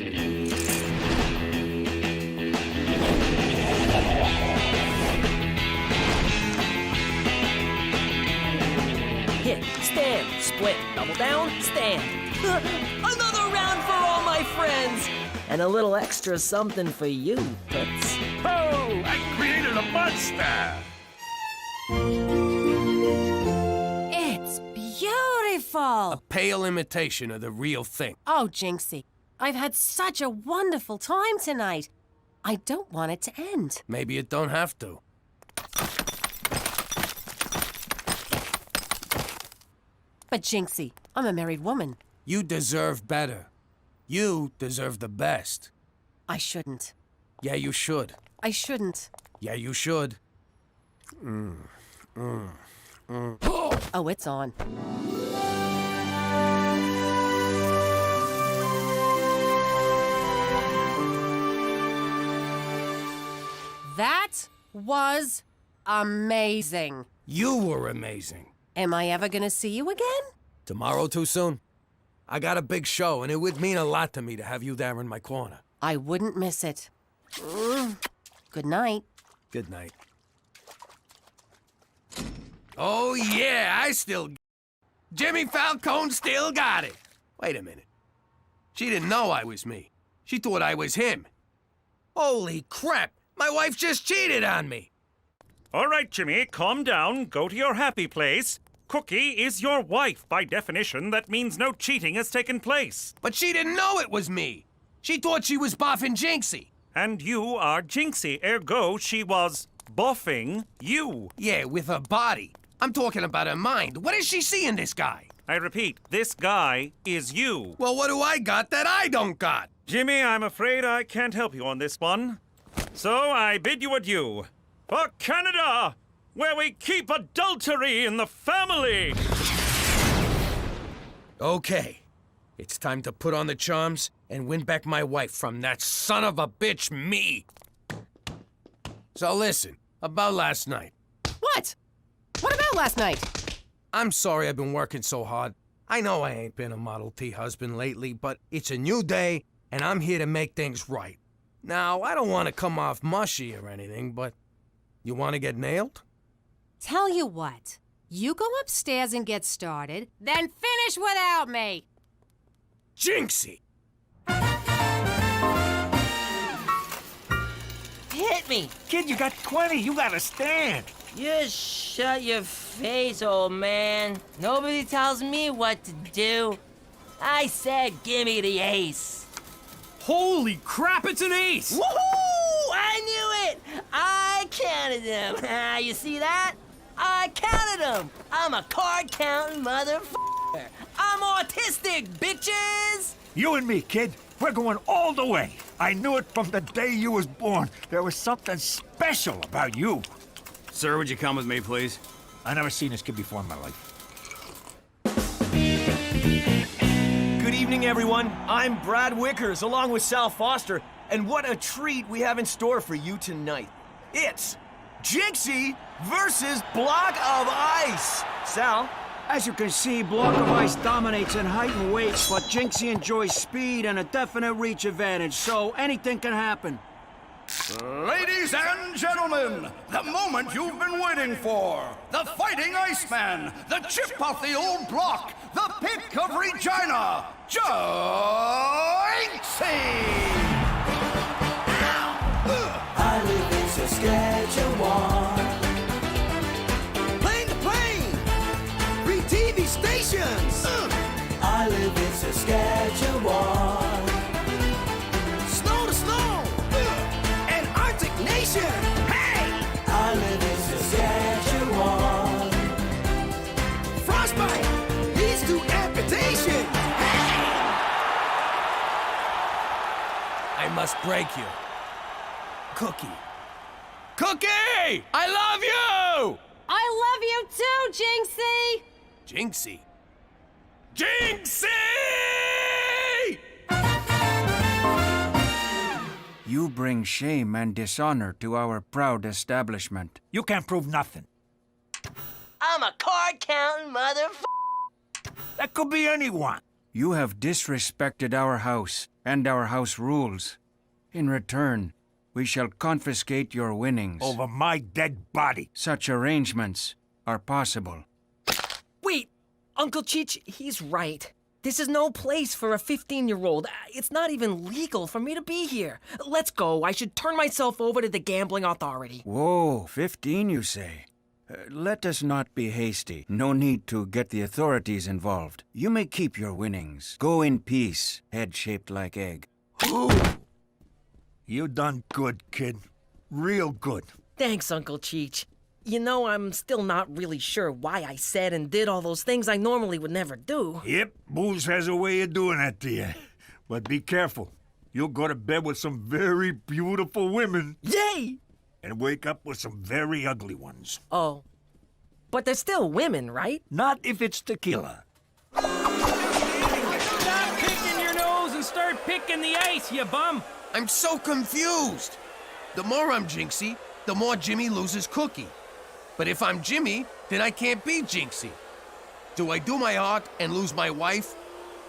Hit, stand, split, double down, stand. Another round for all my friends! And a little extra something for you, Toots. Oh, I created a monster! It's beautiful. A pale imitation of the real thing. Oh, Jinxie, I've had such a wonderful time tonight. I don't want it to end. Maybe it don't have to. But Jinxie, I'm a married woman. You deserve better. You deserve the best. I shouldn't. Yeah, you should. I shouldn't. Yeah, you should. Oh, it's on. That was amazing. You were amazing. Am I ever gonna see you again? Tomorrow too soon? I got a big show, and it would mean a lot to me to have you there in my corner. I wouldn't miss it. Good night. Good night. Oh, yeah, Jimmy Falcone still got it. Wait a minute. She didn't know I was me. She thought I was him. Holy crap! My wife just cheated on me! All right, Jimmy, calm down. Go to your happy place. Cookie is your wife. By definition, that means no cheating has taken place. But she didn't know it was me. She thought she was boffing Jinxie. And you are Jinxie, ergo she was boffing you. Yeah, with her body. I'm talking about her mind. What does she see in this guy? I repeat, this guy is you. Well, what do I got that I don't got? Jimmy, I'm afraid I can't help you on this one. So I bid you adieu. For Canada, where we keep adultery in the family. Okay. It's time to put on the charms and win back my wife from that son of a bitch, me. So listen, about last night. What? What about last night? I'm sorry I've been working so hard. I know I ain't been a Model T husband lately, but it's a new day, and I'm here to make things right. Now, I don't want to come off mushy or anything, but you want to get nailed? Tell you what, you go upstairs and get started, then finish without me. Jinxie! Hit me! Kid, you got 20. You gotta stand. You shut your face, old man. Nobody tells me what to do. I said gimme the ace. Holy crap, it's an ace! Woohoo! I knew it! I counted them. You see that? I counted them. I'm a card-counting motherfucker. I'm autistic, bitches! You and me, kid. We're going all the way. I knew it from the day you was born. There was something special about you. Sir, would you come with me, please? I never seen this kid before in my life. Good evening, everyone. I'm Brad Wickers, along with Sal Foster, and what a treat we have in store for you tonight. It's Jinxie versus Block of Ice. Sal? As you can see, Block of Ice dominates in height and weight, but Jinxie enjoys speed and a definite reach advantage, so anything can happen. Ladies and gentlemen, the moment you've been waiting for. The Fighting Iceman, the chip off the old block, the pick of Regina, Jinxie! I live in Saskatchewan. Plane to plane, 3 TV stations. I live in Saskatchewan. Snow to snow, and Arctic Nation. Hey! I live in Saskatchewan. Frostbite leads to amputation. Hey! I must break you. Cookie. Cookie! I love you! I love you too, Jinxie! Jinxie? Jinxie! You bring shame and dishonor to our proud establishment. You can't prove nothing. I'm a card-counting motherfucker. That could be anyone. You have disrespected our house and our house rules. In return, we shall confiscate your winnings. Over my dead body. Such arrangements are possible. Wait, Uncle Cheech, he's right. This is no place for a 15-year-old. It's not even legal for me to be here. Let's go. I should turn myself over to the gambling authority. Whoa, 15 you say? Let us not be hasty. No need to get the authorities involved. You may keep your winnings. Go in peace, head shaped like egg. You done good, kid. Real good. Thanks, Uncle Cheech. You know, I'm still not really sure why I said and did all those things I normally would never do. Yep, booze has a way of doing that to you. But be careful. You'll go to bed with some very beautiful women. Yay! And wake up with some very ugly ones. Oh. But they're still women, right? Not if it's tequila. Stop picking your nose and start picking the ice, you bum! I'm so confused. The more I'm Jinxie, the more Jimmy loses Cookie. But if I'm Jimmy, then I can't be Jinxie. Do I do my art and lose my wife?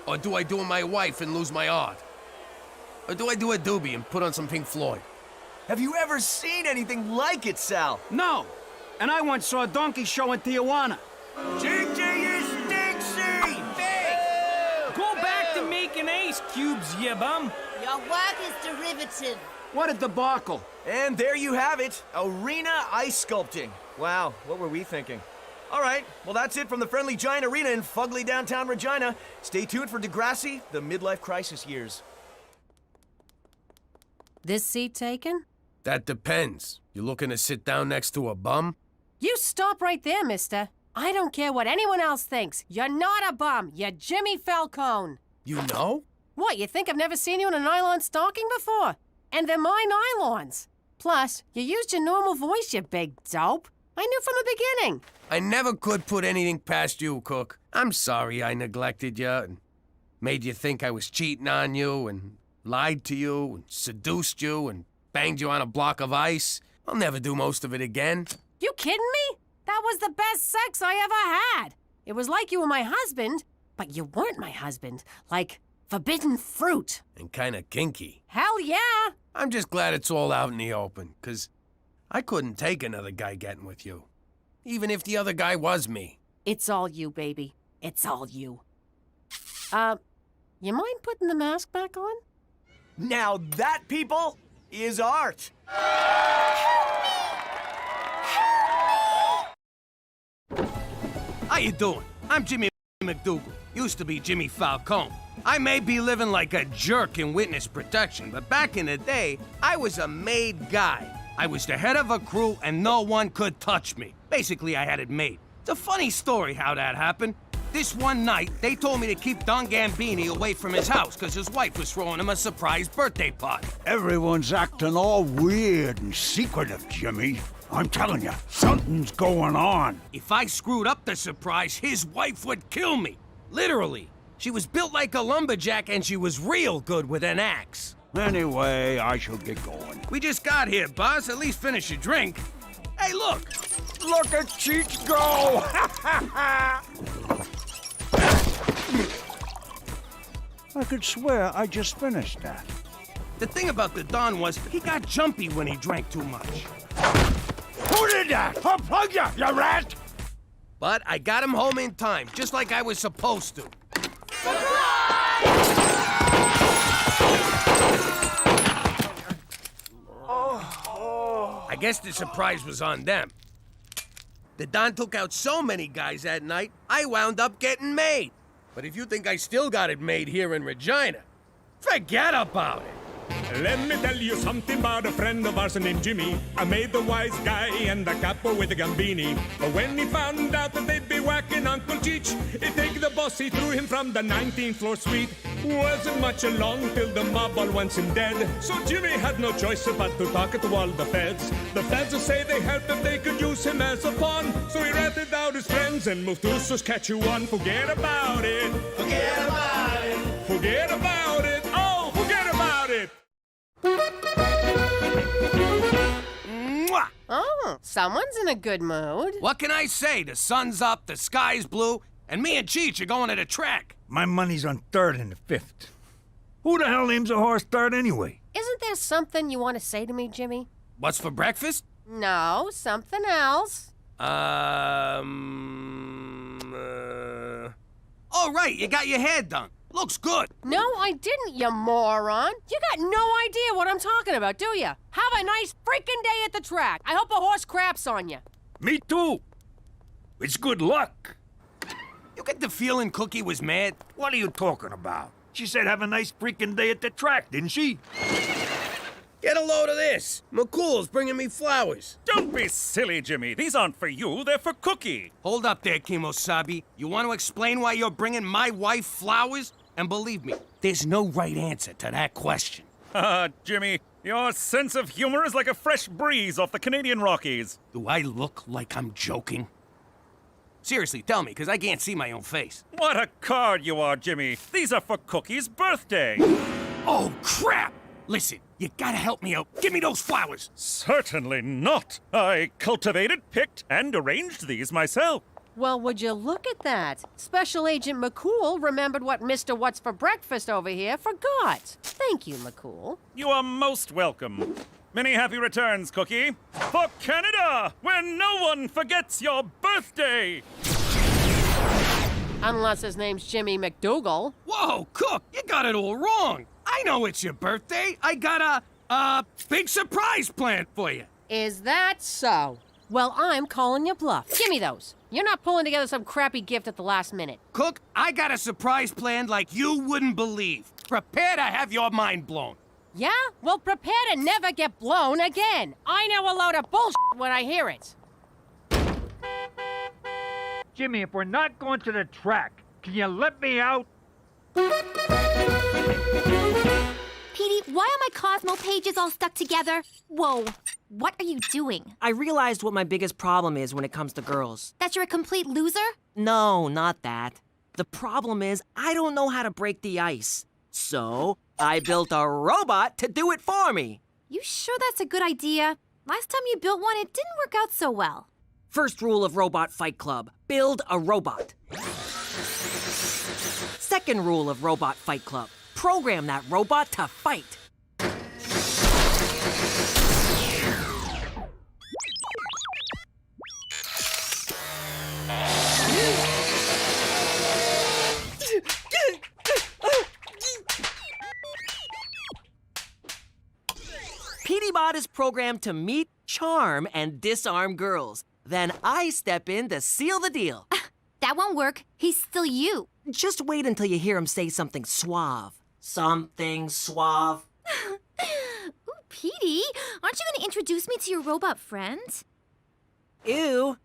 Or do I do my wife and lose my art? Or do I do a doobie and put on some Pink Floyd? Have you ever seen anything like it, Sal? No! And I once saw a donkey show in Tijuana. Jinxie is Dixie! Go back to making ice cubes, you bum! Your work is derivative. What a debacle. And there you have it, arena ice sculpting. Wow, what were we thinking? All right, well that's it from the Friendly Giant Arena in Fugly, downtown Regina. Stay tuned for Degrassi, the midlife crisis years. This seat taken? That depends. You looking to sit down next to a bum? You stop right there, mister. I don't care what anyone else thinks. You're not a bum. You're Jimmy Falcone. You know? What, you think I've never seen you in a nylon stocking before? And they're my nylons. Plus, you used your normal voice, you big dope. I knew from the beginning. I never could put anything past you, Cook. I'm sorry I neglected you and made you think I was cheating on you and lied to you and seduced you and banged you on a block of ice. I'll never do most of it again. You kidding me? That was the best sex I ever had. It was like you were my husband, but you weren't my husband. Like forbidden fruit. And kinda kinky. Hell yeah! I'm just glad it's all out in the open, 'cause I couldn't take another guy getting with you. Even if the other guy was me. It's all you, baby. It's all you. You mind putting the mask back on? Now that, people, is art. How you doing? I'm Jimmy McDougal. Used to be Jimmy Falcone. I may be living like a jerk in witness protection, but back in the day, I was a made guy. I was the head of a crew and no one could touch me. Basically, I had it made. It's a funny story how that happened. This one night, they told me to keep Don Gambini away from his house because his wife was throwing him a surprise birthday party. Everyone's acting all weird and secretive, Jimmy. I'm telling you, something's going on. If I screwed up the surprise, his wife would kill me. Literally. She was built like a lumberjack and she was real good with an axe. Anyway, I shall get going. We just got here, boss. At least finish your drink. Hey, look! Look at Cheech go! I could swear I just finished that. The thing about the Don was he got jumpy when he drank too much. Who did that? Unplug you, you rat! But I got him home in time, just like I was supposed to. I guess the surprise was on them. The Don took out so many guys that night, I wound up getting made. But if you think I still got it made here in Regina, forget about it. Let me tell you something about a friend of ours named Jimmy. I made the wise guy and the capo with the gambini. But when he found out that they'd be whacking Uncle Cheech, he take the boss, he threw him from the 19th floor suite. Wasn't much along till the mob all wants him dead. So Jimmy had no choice but to talk to all the feds. The feds will say they helped if they could use him as a pawn. So he ratted out his friends and moved to Saskatchewan. Forget about it. Forget about it. Forget about it. Oh, forget about it. Mwah! Oh, someone's in a good mood. What can I say? The sun's up, the sky's blue, and me and Cheech are going to the track. My money's on third and the fifth. Who the hell names a horse third anyway? Isn't there something you want to say to me, Jimmy? What's for breakfast? No, something else. Oh, right, you got your hair done. Looks good. No, I didn't, you moron. You got no idea what I'm talking about, do you? Have a nice freaking day at the track. I hope a horse craps on you. Me too. It's good luck. You get the feeling Cookie was mad? What are you talking about? She said have a nice freaking day at the track, didn't she? Get a load of this. McCool's bringing me flowers. Don't be silly, Jimmy. These aren't for you, they're for Cookie. Hold up there, Kimosabi. You want to explain why you're bringing my wife flowers? And believe me, there's no right answer to that question. Jimmy, your sense of humor is like a fresh breeze off the Canadian Rockies. Do I look like I'm joking? Seriously, tell me, because I can't see my own face. What a card you are, Jimmy. These are for Cookie's birthday. Oh, crap! Listen, you gotta help me out. Give me those flowers. Certainly not. I cultivated, picked, and arranged these myself. Well, would you look at that? Special Agent McCool remembered what Mr. What's for Breakfast over here forgot. Thank you, McCool. You are most welcome. Many happy returns, Cookie. For Canada, where no one forgets your birthday. Unless his name's Jimmy McDougal. Whoa, Cook, you got it all wrong. I know it's your birthday. I got a big surprise planned for you. Is that so? Well, I'm calling you bluff. Give me those. You're not pulling together some crappy gift at the last minute. Cook, I got a surprise planned like you wouldn't believe. Prepare to have your mind blown. Yeah? Well, prepare to never get blown again. I know a load of bullshit when I hear it. Jimmy, if we're not going to the track, can you let me out? Petey, why are my Cosmo pages all stuck together? Whoa, what are you doing? I realized what my biggest problem is when it comes to girls. That you're a complete loser? No, not that. The problem is I don't know how to break the ice. So I built a robot to do it for me. You sure that's a good idea? Last time you built one, it didn't work out so well. First rule of Robot Fight Club, build a robot. Second rule of Robot Fight Club, program that robot to fight. PDBot is programmed to meet, charm, and disarm girls. Then I step in to seal the deal. That won't work. He's still you. Just wait until you hear him say something suave. Something suave. Ooh, Petey, aren't you going to introduce me to your robot friend? Ew.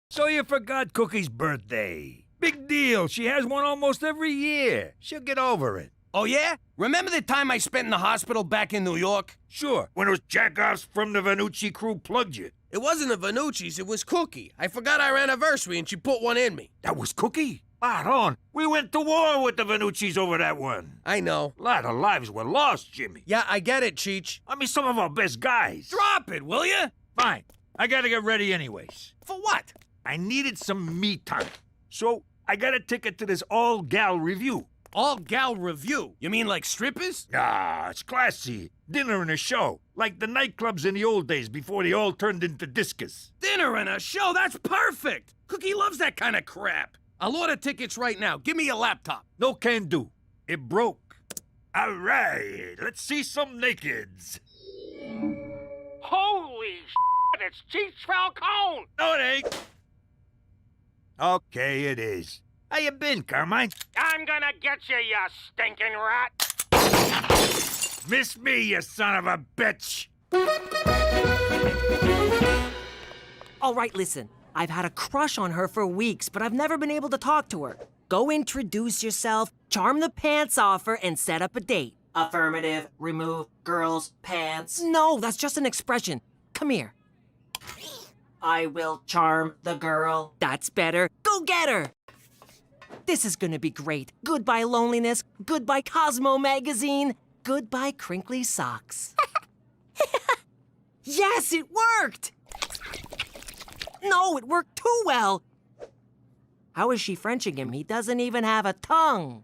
So you forgot Cookie's birthday. Big deal. She has one almost every year. She'll get over it. Oh, yeah? Remember the time I spent in the hospital back in New York? Sure, when it was jackoffs from the Vanucci crew plugged you. It wasn't the Vanucci's, it was Cookie. I forgot our anniversary and she put one in me. That was Cookie? Pardon. We went to war with the Vanucci's over that one. I know. A lot of lives were lost, Jimmy. Yeah, I get it, Cheech. I mean, some of our best guys. Drop it, will you? Fine. I gotta get ready anyways. For what? I needed some me time. So I got a ticket to this all-gal review. All-gal review? You mean like strippers? Nah, it's classy. Dinner and a show. Like the nightclubs in the old days before they all turned into discos. Dinner and a show? That's perfect! Cookie loves that kind of crap. I'll order tickets right now. Give me your laptop. No can do. It broke. All right, let's see some nakeds. Holy shit, it's Cheech Falcone! No, it ain't. Okay, it is. How you been, Carmine? I'm gonna get you, you stinking rat! Miss me, you son of a bitch! All right, listen. I've had a crush on her for weeks, but I've never been able to talk to her. Go introduce yourself, charm the pants off her, and set up a date. Affirmative. Remove girls' pants. No, that's just an expression. Come here. I will charm the girl. That's better. Go get her! This is gonna be great. Goodbye loneliness. Goodbye Cosmo magazine. Goodbye crinkly socks. Yes, it worked! No, it worked too well. How is she Frenching him? He doesn't even have a tongue.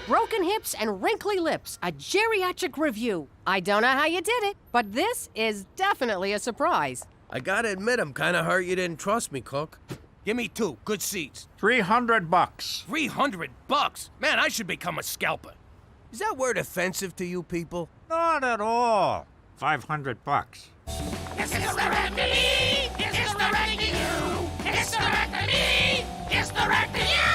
Broken hips and wrinkly lips, a geriatric review. I don't know how you did it, but this is definitely a surprise. I gotta admit, I'm kinda hurt you didn't trust me, Cook. Give me 2 good seats. $300. $300? Man, I should become a scalper. Is that word offensive to you people? Not at all. $500. It's the wreck to me! It's the wreck to you! It's the wreck to me! It's the wreck to you!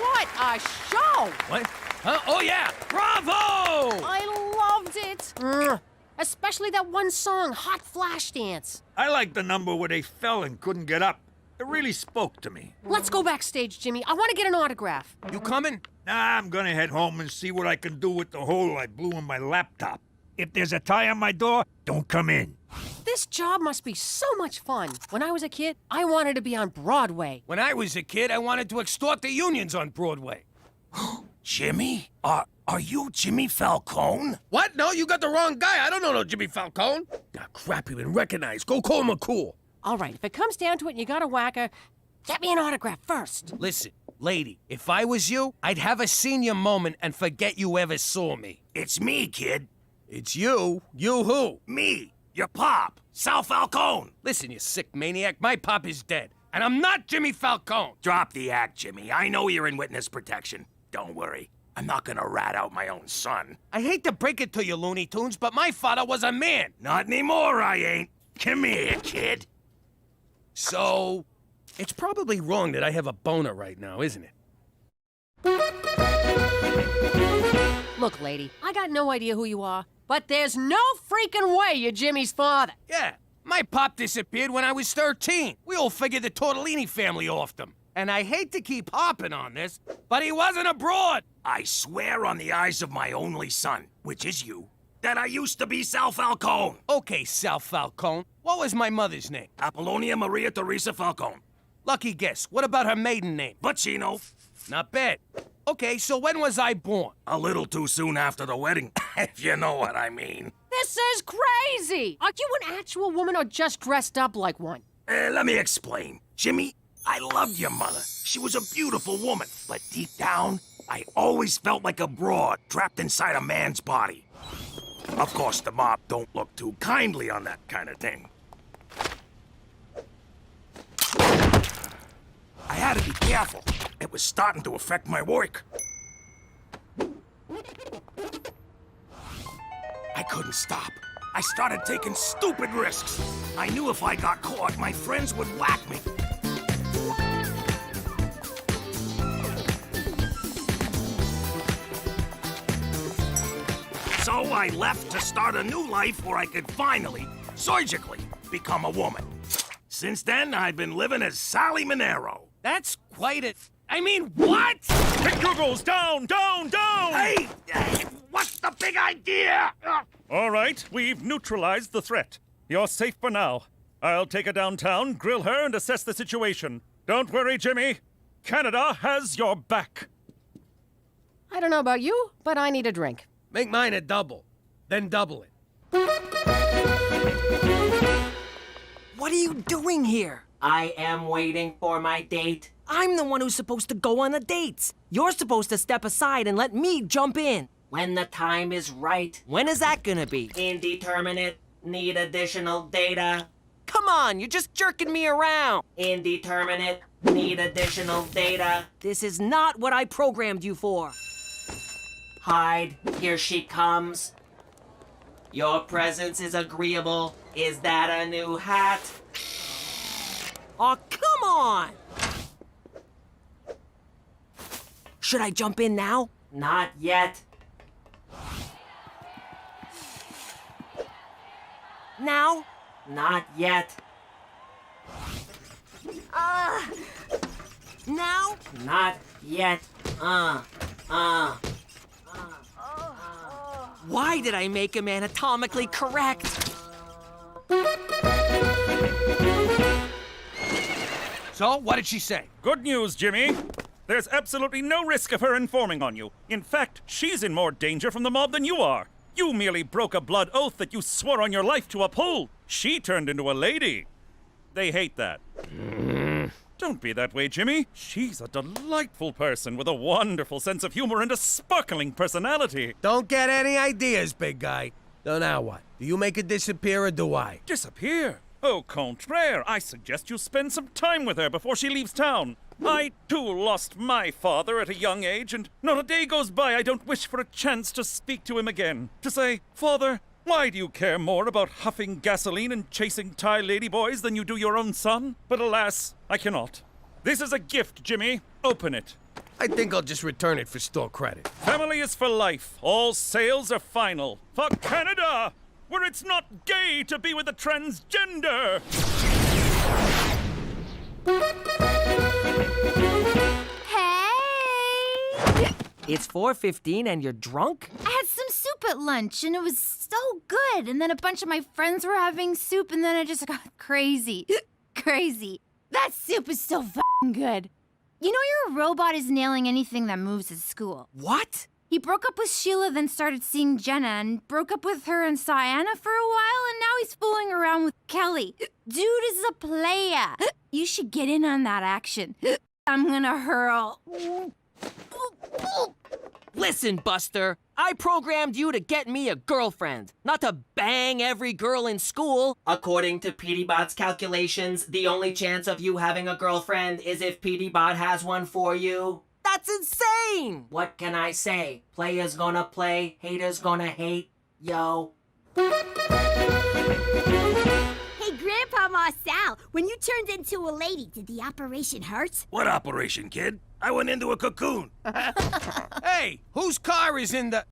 What a show! What? Huh? Oh, yeah! Bravo! I loved it. Especially that one song, Hot Flash Dance. I like the number where they fell and couldn't get up. It really spoke to me. Let's go backstage, Jimmy. I want to get an autograph. You coming? Nah, I'm gonna head home and see what I can do with the hole I blew in my laptop. If there's a tie on my door, don't come in. This job must be so much fun. When I was a kid, I wanted to be on Broadway. When I was a kid, I wanted to extort the unions on Broadway. Jimmy? Are you Jimmy Falcone? What? No, you got the wrong guy. I don't know no Jimmy Falcone. Ah, crap, you been recognized. Go call McCool. All right, if it comes down to it and you got a whacker, get me an autograph first. Listen, lady, if I was you, I'd have a senior moment and forget you ever saw me. It's me, kid. It's you? You who? Me, your pop, Sal Falcone. Listen, you sick maniac, my pop is dead. And I'm not Jimmy Falcone. Drop the act, Jimmy. I know you're in witness protection. Don't worry. I'm not gonna rat out my own son. I hate to break it to you, Looney Tunes, but my father was a man. Not anymore, I ain't. Come here, kid. So, it's probably wrong that I have a boner right now, isn't it? Look, lady, I got no idea who you are, but there's no freaking way you're Jimmy's father. Yeah, my pop disappeared when I was 13. We all figured the Tortellini family offed him. And I hate to keep harping on this, but he wasn't abroad. I swear on the eyes of my only son, which is you, that I used to be Sal Falcone. Okay, Sal Falcone. What was my mother's name? Apollonia Maria Teresa Falcone. Lucky guess. What about her maiden name? Bacino. Not bad. Okay, so when was I born? A little too soon after the wedding, if you know what I mean. This is crazy! Are you an actual woman or just dressed up like one? Let me explain. Jimmy, I loved your mother. She was a beautiful woman. But deep down, I always felt like a broad trapped inside a man's body. Of course, the mob don't look too kindly on that kind of thing. I had to be careful. It was starting to affect my work. I couldn't stop. I started taking stupid risks. I knew if I got caught, my friends would whack me. So I left to start a new life where I could finally, surgically, become a woman. Since then, I've been living as Sally Monero. That's quite a... I mean, what? McDougal's down, down, down! Hey, what's the big idea? All right, we've neutralized the threat. You're safe for now. I'll take her downtown, grill her, and assess the situation. Don't worry, Jimmy. Canada has your back. I don't know about you, but I need a drink. Make mine a double, then double it. What are you doing here? I am waiting for my date. I'm the one who's supposed to go on the dates. You're supposed to step aside and let me jump in. When the time is right. When is that gonna be? Indeterminate. Need additional data. Come on, you're just jerking me around. Indeterminate. Need additional data. This is not what I programmed you for. Hide. Here she comes. Your presence is agreeable. Is that a new hat? Oh, come on! Should I jump in now? Not yet. Now? Not yet. Now? Not yet. Why did I make him anatomically correct? So, what did she say? Good news, Jimmy. There's absolutely no risk of her informing on you. In fact, she's in more danger from the mob than you are. You merely broke a blood oath that you swore on your life to uphold. She turned into a lady. They hate that. Don't be that way, Jimmy. She's a delightful person with a wonderful sense of humor and a sparkling personality. Don't get any ideas, big guy. So now what? Do you make her disappear or do I? Disappear? Au contraire, I suggest you spend some time with her before she leaves town. I, too, lost my father at a young age, and not a day goes by I don't wish for a chance to speak to him again. To say, Father, why do you care more about huffing gasoline and chasing Thai ladyboys than you do your own son? But alas, I cannot. This is a gift, Jimmy. Open it. I think I'll just return it for store credit. Family is for life. All sales are final. For Canada, where it's not gay to be with a transgender. Hey! It's 4:15 and you're drunk? I had some soup at lunch and it was so good. And then a bunch of my friends were having soup and then I just got crazy. Crazy. That soup is so f***ing good. You know your robot is nailing anything that moves at school. What? He broke up with Sheila, then started seeing Jenna, and broke up with her and saw Anna for a while, and now he's fooling around with Kelly. Dude is a player. You should get in on that action. I'm gonna hurl. Listen, Buster, I programmed you to get me a girlfriend, not to bang every girl in school. According to PDBot's calculations, the only chance of you having a girlfriend is if PDBot has one for you. That's insane! What can I say? Players gonna play, haters gonna hate. Yo. Hey, Grandpa Marcel, when you turned into a lady, did the operation hurt? What operation, kid? I went into a cocoon. Hey, whose car is in the...